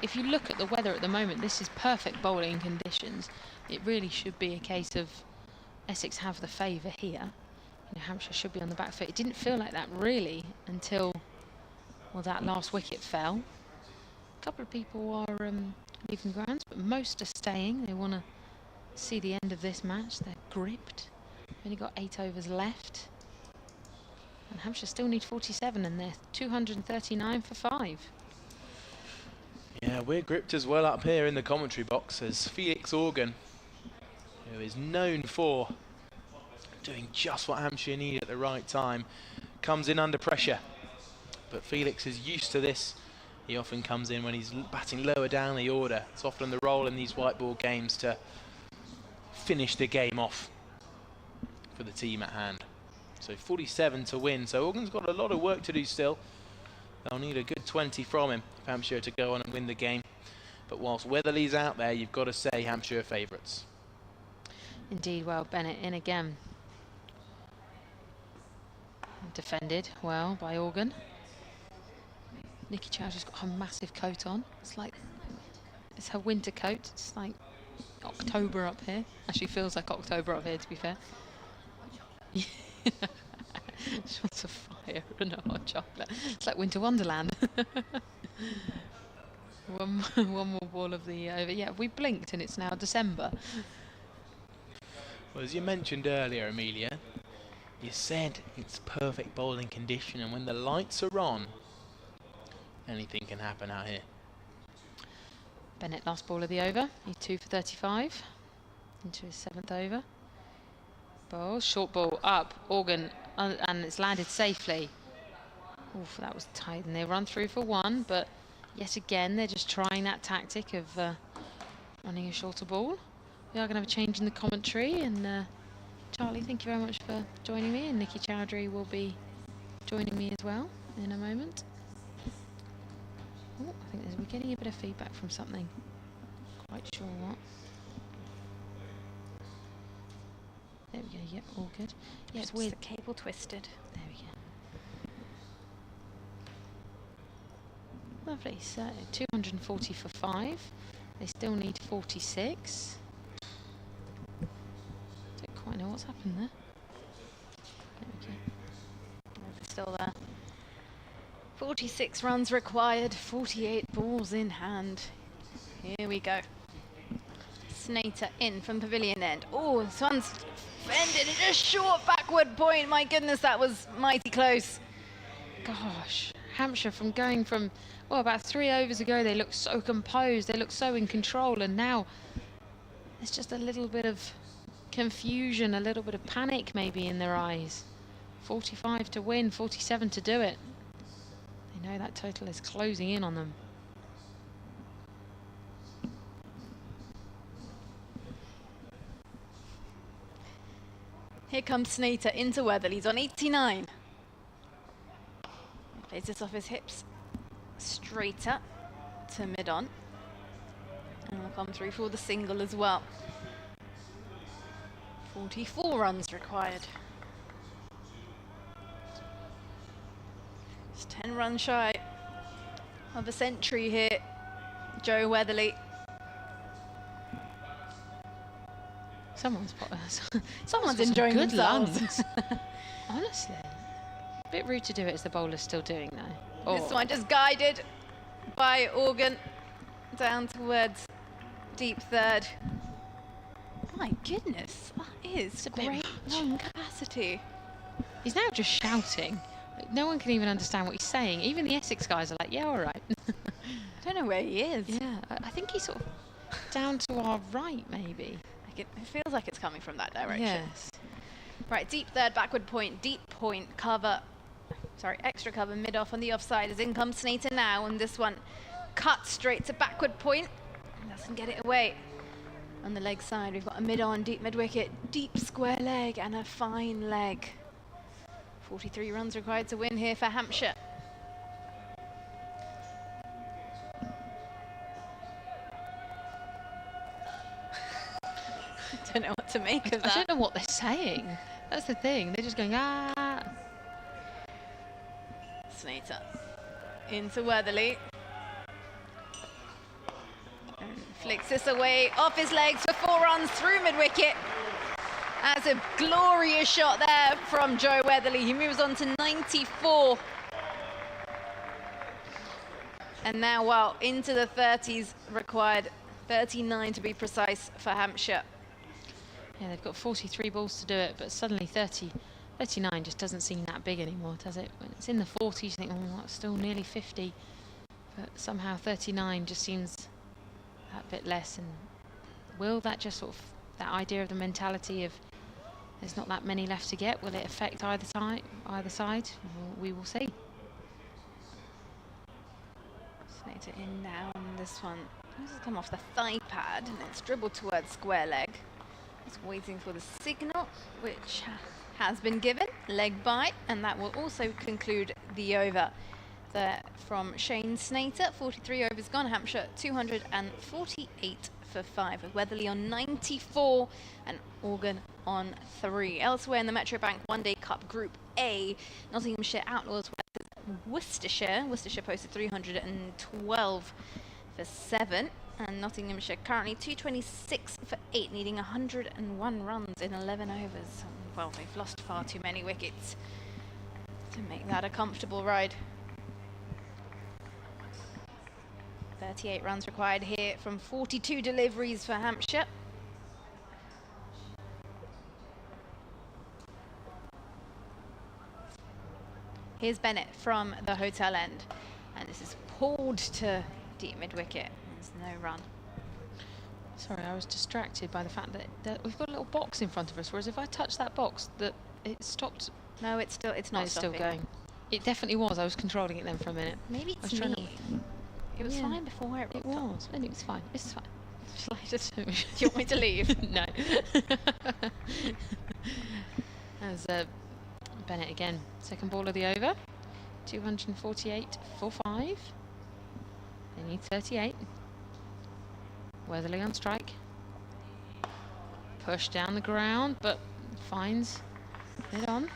if you look at the weather at the moment, this is perfect bowling conditions. It really should be a case of Essex have the favour here. You know, Hampshire should be on the back foot. It didn't feel like that really until, well, that last wicket fell. A couple of people are leaving grounds, but most are staying. They want to see the end of this match. They're gripped. Only got 8 overs left. And Hampshire still need 47 and they're 239 for 5. Yeah, we're gripped as well up here in the commentary box as Felix Organ, who is known for doing just what Hampshire need at the right time, comes in under pressure. But Felix is used to this. He often comes in when he's batting lower down the order. It's often the role in these white ball games to finish the game off for the team at hand. So 47 to win. So Organ's got a lot of work to do still. They'll need a good 20 from him for Hampshire to go on and win the game. But whilst Weatherly's out there, you've got to say Hampshire favourites. Indeed, well, Bennett in again. Defended well by Organ. Nikki Chowdhury's got her massive coat on. It's like, it's her winter coat. It's like October up here. Actually feels like October up here, to be fair. She wants a fire and a hot chocolate. It's like Winter Wonderland. one more ball of the over. Yeah, we blinked and it's now December. Well, as you mentioned earlier, Amelia, you said it's perfect bowling condition, and when the lights are on, anything can happen out here. Bennett, last ball of the over. He's 2 for 35 into his 7th over. Ball, short ball up, Organ, and it's landed safely. Oof, that was tight, and they run through for 1, but yet again they're just trying that tactic of running a shorter ball. We are going to have a change in the commentary, and Charlie, thank you very much for joining me, and Nikki Chowdhury will be joining me as well in a moment. Oh, I think we're getting a bit of feedback from something. Quite sure what. There we go, yeah, all good. Yeah, it's weird. The cable twisted. There we go. Lovely, so 240 for 5. They still need 46. Don't quite know what's happened there. There we go. They're still there. 46 runs required, 48 balls in hand. Here we go. Snater in from pavilion end. Oh, this one's defended at a short backward point. My goodness, that was mighty close. Gosh, Hampshire from going from, well, about 3 overs ago, they looked so composed, they looked so in control, and now there's just a little bit of confusion, a little bit of panic maybe in their eyes. 45 to win, 47 to do it. They know that total is closing in on them. Here comes Snater into Weatherly. He's on 89. Plays this off his hips. Straighter to mid-on. And will come through for the single as well. 44 runs required. It's 10 runs shy of a century here Joe Weatherly. Someone's enjoying good themselves. lungs. Honestly. A bit rude to do it as the bowler's still doing though. This one just guided by Organ down towards deep third. My goodness, that is a bit great much. lung capacity. He's now just shouting. No one can even understand what he's saying. Even the Essex guys are like, yeah, all right. I don't know where he is. Yeah, I think he's sort of down to our right, maybe. Like it feels like it's coming from that direction. Yes. Right, deep third, backward point, deep point, cover. Sorry, extra cover, mid-off on the offside as in comes Snater now, and this one cut straight to backward point. Doesn't get it away. On the leg side, we've got a mid-on, deep mid-wicket, deep square leg, and a fine leg. 43 runs required to win here for Hampshire. I don't know what to make of that. I don't know what they're saying. That's the thing. They're just going, ah. Snater into Weatherly. And flicks this away off his legs for 4 runs through mid-wicket. That's a glorious shot there from Joe Weatherly. He moves on to 94. And now, well, into the 30s required, 39 to be precise for Hampshire. Yeah, they've got 43 balls to do it, but suddenly 39 just doesn't seem that big anymore, does it? When it's in the 40s, you think, oh, that's still nearly 50. But somehow 39 just seems that bit less. And will that just sort of, that idea of the mentality of there's not that many left to get, will it affect either side? We will see. Snater in now on this one. This has come off the thigh pad and it's dribbled towards square leg. Just waiting for the signal, which has been given, leg bite, and that will also conclude the over. There from Shane Snater, 43 overs gone, Hampshire 248 for 5, with Weatherly on 94 and Organ on 3. Elsewhere in the Metro Bank One Day Cup Group A, Nottinghamshire Outlaws versus Worcestershire. Worcestershire posted 312 for 7. And Nottinghamshire currently 226 for 8, needing 101 runs in 11 overs. Well, they've lost far too many wickets to make that a comfortable ride. 38 runs required here from 42 deliveries for Hampshire. Here's Bennett from the hotel end. And this is pulled to deep mid-wicket. There's no run. Sorry, I was distracted by the fact that we've got a little box in front of us, whereas if I touch that box, that it stopped. No, it's not It's still going. It definitely was. I was controlling it then for a minute. Maybe it's trying me. It was fine before it It rocked up. was. I think it's fine. It's fine. Shall I just, do you want me to leave? No. That was Bennett again. Second ball of the over. 248 for 5. They need 38. Weatherly on strike. Push down the ground, but finds it on.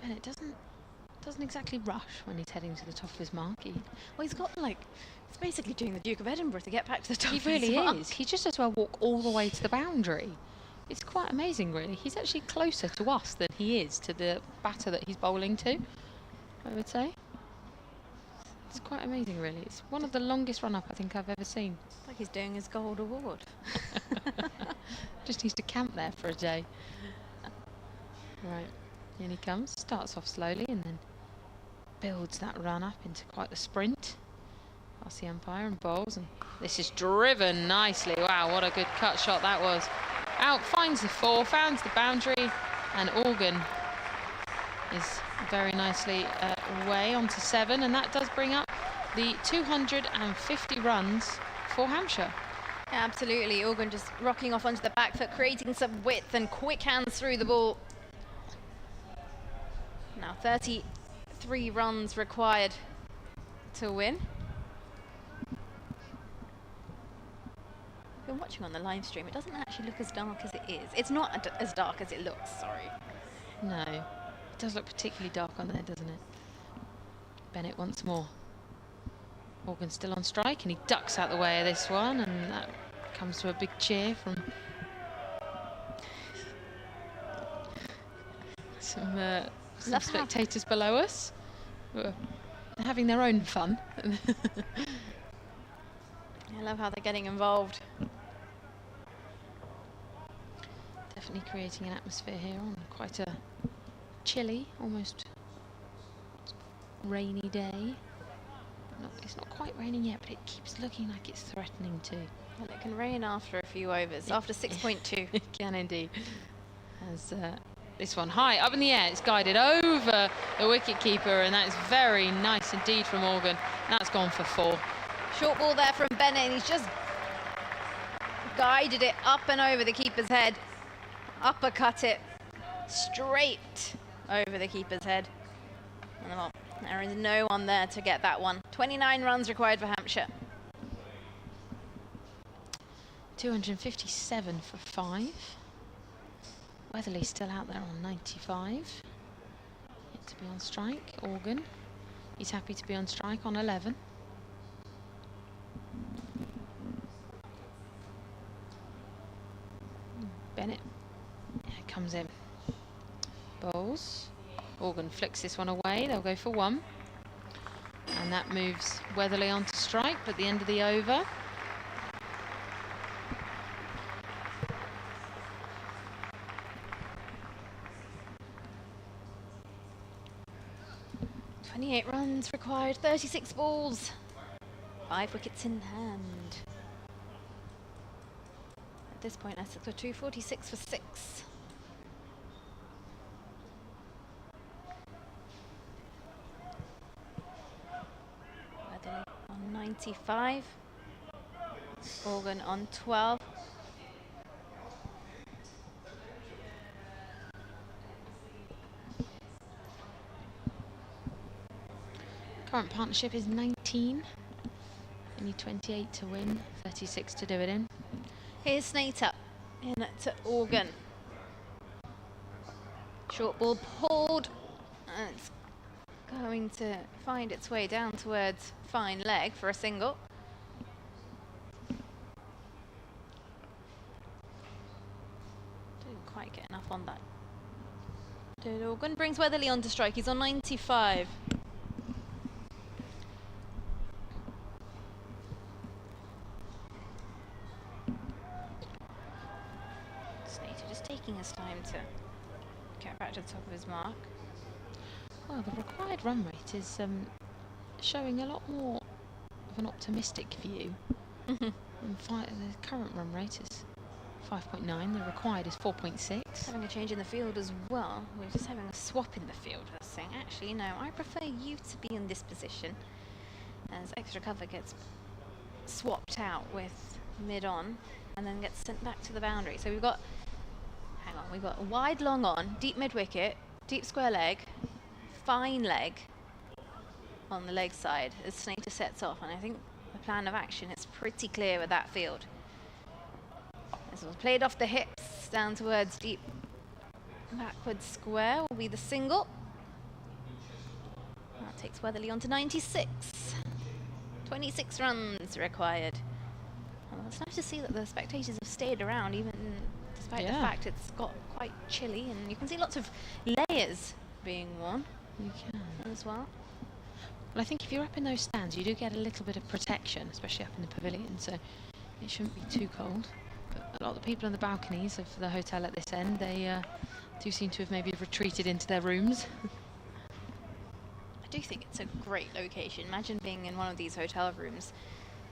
Bennett doesn't exactly rush when he's heading to the top of his mark. Well, he's got like, it's basically doing the Duke of Edinburgh to get back to the top He of his really mark. is. He just as well walk all the way to the boundary. It's quite amazing, really. He's actually closer to us than he is to the batter that he's bowling to, I would say. It's quite amazing, really. It's one of the longest run-up I think I've ever seen. It's like he's doing his gold award. Just needs to camp there for a day. Right, in he comes. Starts off slowly and then builds that run up into quite the sprint. Past the umpire and bowls, and this is driven nicely. Wow, what a good cut shot that was. Out, finds the 4, finds the boundary, and Organ is very nicely away onto 7, and that does bring up the 250 runs for Hampshire. Yeah, absolutely. Organ just rocking off onto the back foot, creating some width and quick hands through the ball. Now 33 runs required to win. If you're watching on the live stream, it doesn't actually look as dark as it is. It's not as dark as it looks, sorry. No, it does look particularly dark on there, doesn't it? Bennett once more. Morgan still on strike, and he ducks out the way of this one, and that comes to a big cheer from some spectators below us who are having their own fun. I love how they're getting involved. Definitely creating an atmosphere here on quite a chilly, almost rainy day. It's not quite raining yet, but it keeps looking like it's threatening to. Well, it can rain after a few overs, after 6.2. It can indeed. As this one high up in the air, it's guided over the wicket keeper, and that is very nice indeed from Morgan. That's gone for 4. Short ball there from Bennett, and he's just guided it up and over the keeper's head. Uppercut it straight over the keeper's head. And well, there is no one there to get that one. 29 runs required for Hampshire. 257 for 5. Weatherly still out there on 95. Yet to be on strike. Organ, he's happy to be on strike on 11. Bennett comes in. Bowls. Organ flicks this one away. They'll go for 1. And that moves Weatherly on to strike at the end of the over. .28 runs required, 36 balls. 5 wickets in hand. At this point, Essex were 246 for 6. Weatherly on 95. Organ on 12. Current partnership is 19. You need 28 to win, 36 to do it in. Here's Snater in to Organ. Short ball pulled. And it's going to find its way down towards fine leg for a single. Didn't quite get enough on that. Did Organ brings Weatherly on to strike. He's on 95. Taking his time to get back to the top of his mark. Well, the required run rate is showing a lot more of an optimistic view. The current run rate is 5.9, the required is 4.6. Having a change in the field as well. We're just having a swap in the field. We're saying, actually, no, I prefer you to be in this position. As extra cover gets swapped out with mid-on and then gets sent back to the boundary. So we've got we've got a wide long on, deep mid-wicket, deep square leg, fine leg on the leg side as Snater sets off, and I think the plan of action is pretty clear with that field. This was played off the hips down towards deep backward square will be the single. That takes Weatherly on to 96. 26 runs required. Well, it's nice to see that the spectators have stayed around even despite the fact it's got quite chilly, and you can see lots of layers being worn. You can as well. Well, I think if you're up in those stands, you do get a little bit of protection, especially up in the pavilion, so it shouldn't be too cold. But a lot of the people on the balconies of the hotel at this end, they do seem to have maybe retreated into their rooms. I do think it's a great location. Imagine being in one of these hotel rooms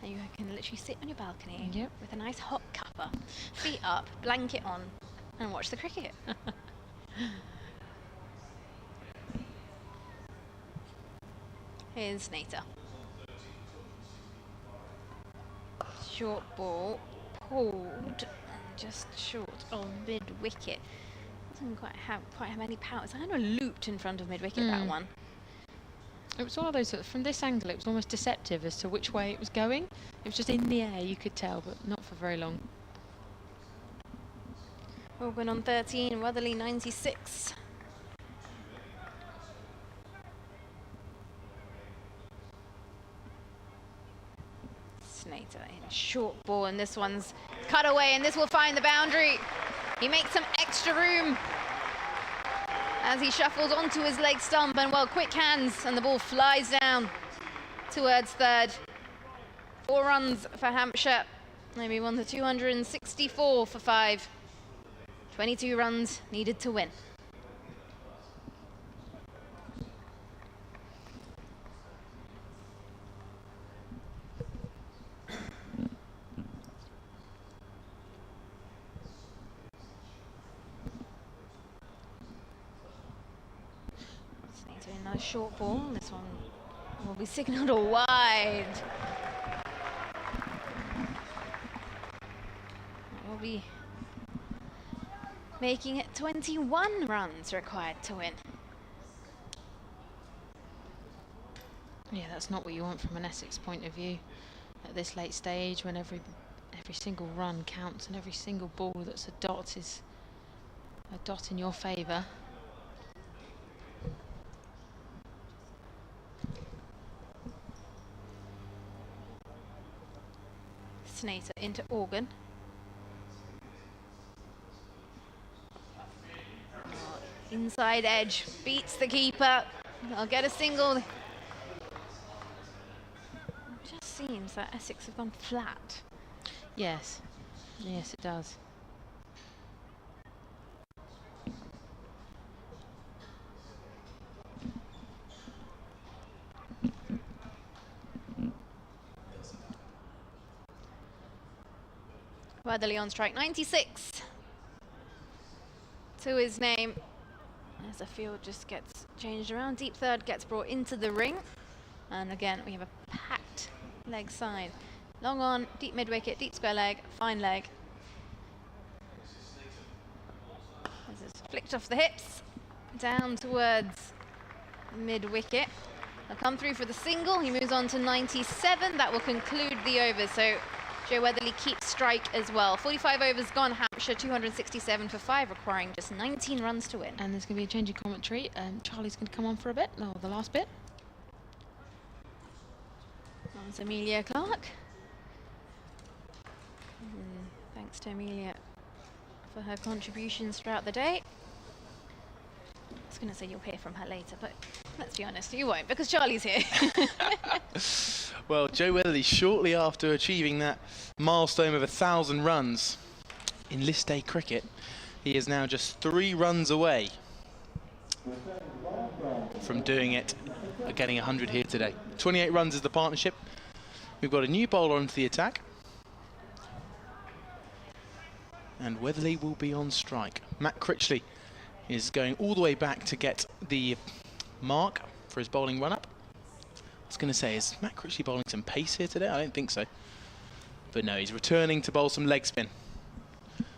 and you can literally sit on your balcony with a nice hot cuppa, feet up, blanket on, and watch the cricket. Here's Snater. Short ball, pulled, just short of mid-wicket. Doesn't quite have any power. It's kind of looped in front of mid-wicket, that one. It was one of those, from this angle, it was almost deceptive as to which way it was going. It was just in the air, you could tell, but not for very long. Organ on 13, Weatherly 96. Snater in short ball, and this one's cut away, and this will find the boundary. He makes some extra room as he shuffles onto his leg stump, and well, quick hands, and the ball flies down towards third. 4 runs for Hampshire. Maybe won to 264 for 5. 22 runs needed to win. Nice short ball. This one will be signalled a wide. That will be making it 21 runs required to win. Yeah, that's not what you want from an Essex point of view at this late stage, when every single run counts and every single ball that's a dot is a dot in your favour. Snater into Organ. Inside edge, beats the keeper. I'll get a single. It just seems that Essex have gone flat. Yes, yes it does. Weatherly on strike, 96 to his name. As the field just gets changed around, deep third gets brought into the ring. And again, we have a packed leg side. Long on, deep mid-wicket, deep square leg, fine leg. As it's flicked off the hips, down towards mid-wicket. He'll come through for the single. He moves on to 97. That will conclude the over. So Joe Weatherly keeps strike as well. 45 overs gone, Hampshire 267 for 5, requiring just 19 runs to win. And there's going to be a change in commentary. Charlie's going to come on for a bit, no, the last bit. That's Amelia Clark. Thanks to Amelia for her contributions throughout the day. I was going to say you'll hear from her later, but let's be honest, you won't, because Charlie's here. Well, Joe Weatherly, shortly after achieving that milestone of 1,000 runs in list day cricket, he is now just 3 runs away from doing it, getting 100 here today. 28 runs is the partnership. We've got a new bowler onto the attack, and Weatherly will be on strike. Matt Critchley is going all the way back to get the mark for his bowling run-up. I was going to say, is Matt Critchley bowling some pace here today? I don't think so. But no, he's returning to bowl some leg spin.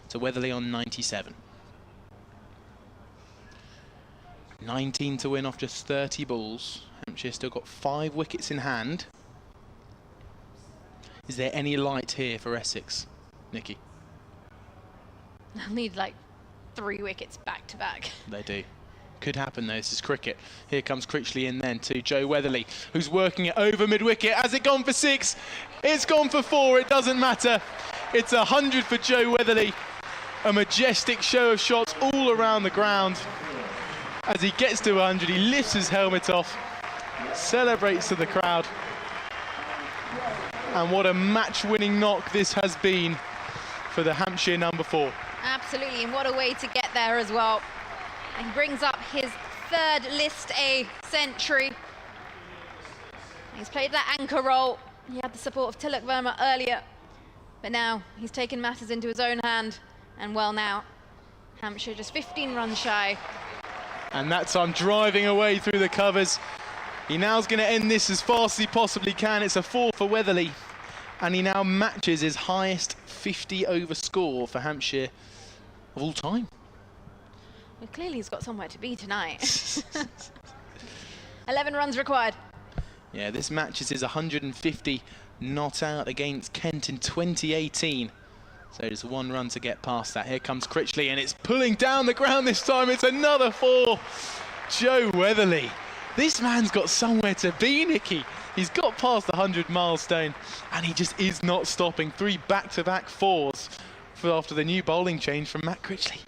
So Weatherly on 97. 19 to win off just 30 balls. Hampshire still got 5 wickets in hand. Is there any light here for Essex, Nikki? They'll need like 3 wickets back to back. They do. Could happen though, this is cricket. Here comes Critchley in then to Joe Weatherly, who's working it over mid-wicket. Has it gone for 6? It's gone for 4, it doesn't matter. It's 100 for Joe Weatherly. A majestic show of shots all around the ground. As he gets to 100, he lifts his helmet off, celebrates to the crowd. And what a match-winning knock this has been for the Hampshire number 4. Absolutely, and what a way to get there as well. And brings up his 3rd List A century. He's played that anchor role. He had the support of Tilak Verma earlier, but now he's taken matters into his own hand. And well, now Hampshire just 15 runs shy. And that time driving away through the covers. He now's going to end this as fast as he possibly can. It's a 4 for Weatherly, and he now matches his highest 50 over score for Hampshire of all time. Well, clearly he's got somewhere to be tonight. 11 runs required. Yeah, this matches his 150 not out against Kent in 2018. So just 1 run to get past that. Here comes Critchley, and it's pulling down the ground this time. It's another 4. Joe Weatherly. This man's got somewhere to be, Nicky. He's got past the 100 milestone, and he just is not stopping. 3 back-to-back 4s after the new bowling change from Matt Critchley.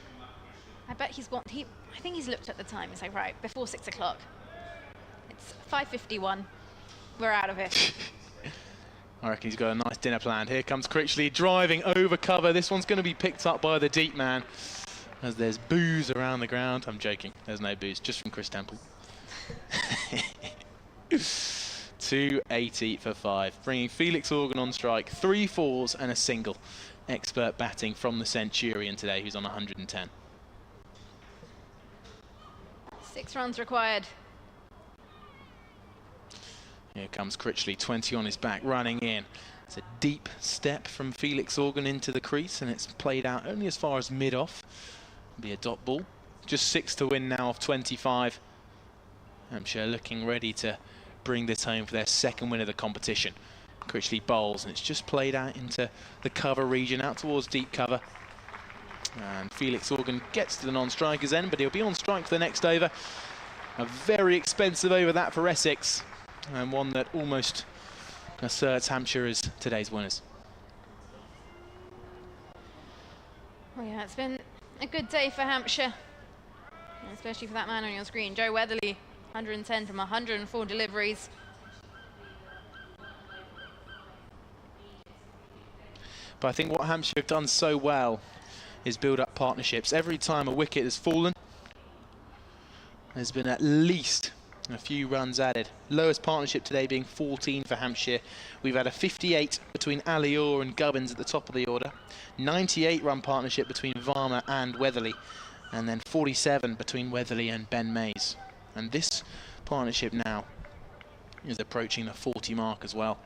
I bet he's got, I think he's looked at the time. He's like, right, before 6 o'clock. It's 5:51. We're out of here. I reckon he's got a nice dinner planned. Here comes Critchley driving over cover. This one's going to be picked up by the deep man as there's boos around the ground. I'm joking. There's no boos, just from Chris Temple. 280 for 5, bringing Felix Organ on strike. 3 4s and a single. Expert batting from the Centurion today, who's on 110. 6 runs required. Here comes Critchley, 20 on his back, running in. It's a deep step from Felix Organ into the crease, and it's played out only as far as mid-off. Be a dot ball. Just 6 to win now of 25. Hampshire looking ready to bring this home for their 2nd win of the competition. Critchley bowls, and it's just played out into the cover region, out towards deep cover. And Felix Organ gets to the non-striker's end, but he'll be on strike for the next over. A very expensive over that for Essex, and one that almost asserts Hampshire as today's winners. Well, yeah, it's been a good day for Hampshire, especially for that man on your screen, Joe Weatherly, 110 from 104 deliveries. But I think what Hampshire have done so well is build up partnerships. Every time a wicket has fallen, there's been at least a few runs added. Lowest partnership today being 14 for Hampshire. We've had a 58 between Ali Orr and Gubbins at the top of the order. 98 run partnership between Varma and Weatherly. And then 47 between Weatherly and Ben Mays. And this partnership now is approaching the 40 mark as well.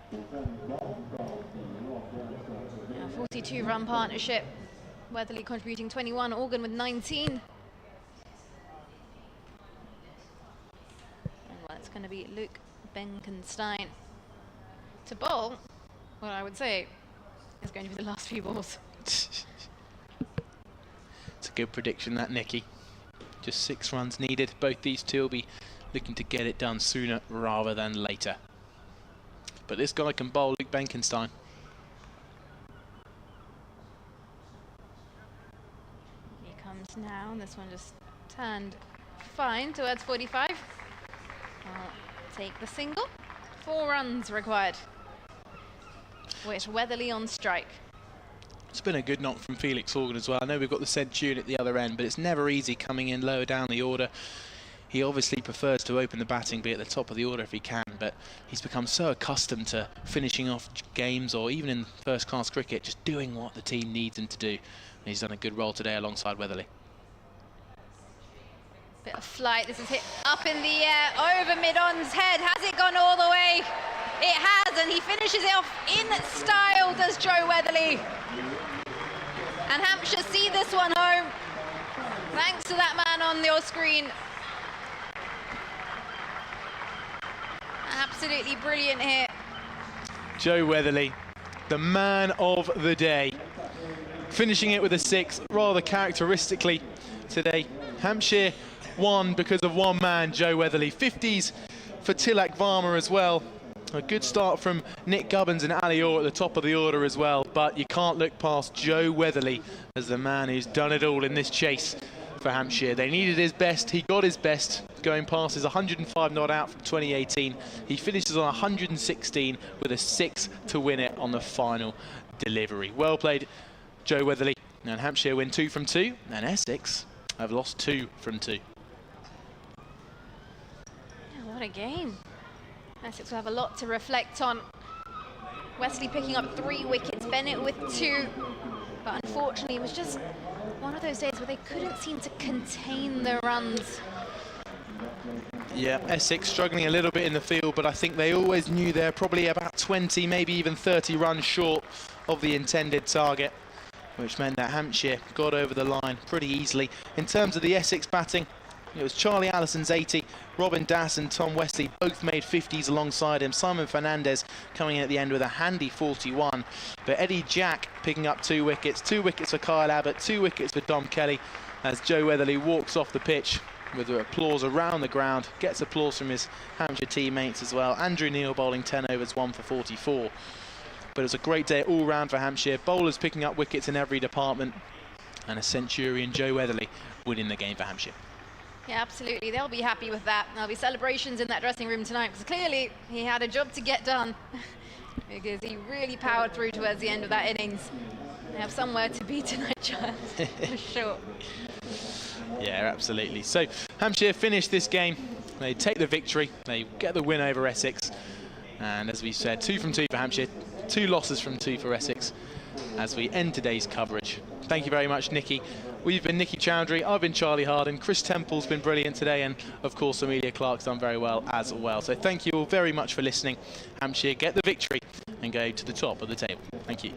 42 run partnership. Weatherly contributing 21, Organ with 19. It's going to be Luke Benkenstein to bowl. What I would say is going to be the last few balls. It's a good prediction, that, Nicky. Just 6 runs needed. Both these two will be looking to get it done sooner rather than later. But this guy can bowl, Luke Benkenstein. He comes now, and this one just turned fine towards 45. I'll take the single. 4 runs required, with Weatherly on strike. It's been a good knock from Felix Organ as well. I know we've got the Centurion at the other end, but it's never easy coming in lower down the order. He obviously prefers to open the batting, be at the top of the order if he can, but he's become so accustomed to finishing off games, or even in first-class cricket, just doing what the team needs him to do. And he's done a good role today alongside Weatherly. Bit of flight. This is hit up in the air, over mid-on's head. Has it gone all the way? It has, and he finishes it off in style, does Joe Weatherly. And Hampshire see this one home, thanks to that man on your screen. Absolutely brilliant here. Joe Weatherly, the man of the day. Finishing it with a 6, rather characteristically today. Hampshire won because of one man, Joe Weatherly. 50s for Tilak Varma as well. A good start from Nick Gubbins and Ali Orr at the top of the order as well, but you can't look past Joe Weatherly as the man who's done it all in this chase for Hampshire. They needed his best, he got his best, going past his 105 not out from 2018. He finishes on 116 with a 6 to win it on the final delivery. Well played, Joe Weatherly. And Hampshire win 2 from 2, and Essex have lost 2 from 2. Yeah, what a game. Essex will have a lot to reflect on. Wesley picking up 3 wickets, Bennett with 2. But unfortunately, it was just one of those days where they couldn't seem to contain the runs. Yeah, Essex struggling a little bit in the field, but I think they always knew they're probably about 20, maybe even 30 runs short of the intended target, which meant that Hampshire got over the line pretty easily. In terms of the Essex batting, It was Charlie Allison's 80, Robin Dass and Tom Wesley both made 50s alongside him. Simon Fernandez coming in at the end with a handy 41. But Eddie Jack picking up 2 wickets. 2 wickets for Kyle Abbott, 2 wickets for Dom Kelly as Joe Weatherly walks off the pitch with applause around the ground. Gets applause from his Hampshire teammates as well. Andrew Neil bowling 10 overs, 1 for 44. But it was a great day all round for Hampshire. Bowlers picking up wickets in every department. And a centurion, Joe Weatherly, winning the game for Hampshire. Yeah, absolutely. They'll be happy with that. There'll be celebrations in that dressing room tonight because clearly he had a job to get done because he really powered through towards the end of that innings. They have somewhere to be tonight, John, for sure. Yeah, absolutely. So Hampshire finish this game. They take the victory. They get the win over Essex. And as we said, 2 from 2 for Hampshire, 2 losses from 2 for Essex as we end today's coverage. Thank you very much, Nikki. We've been Nikki Chowdhury, I've been Charlie Harden, Chris Temple's been brilliant today, and of course Amelia Clark's done very well as well. So thank you all very much for listening. Hampshire get the victory and go to the top of the table. Thank you.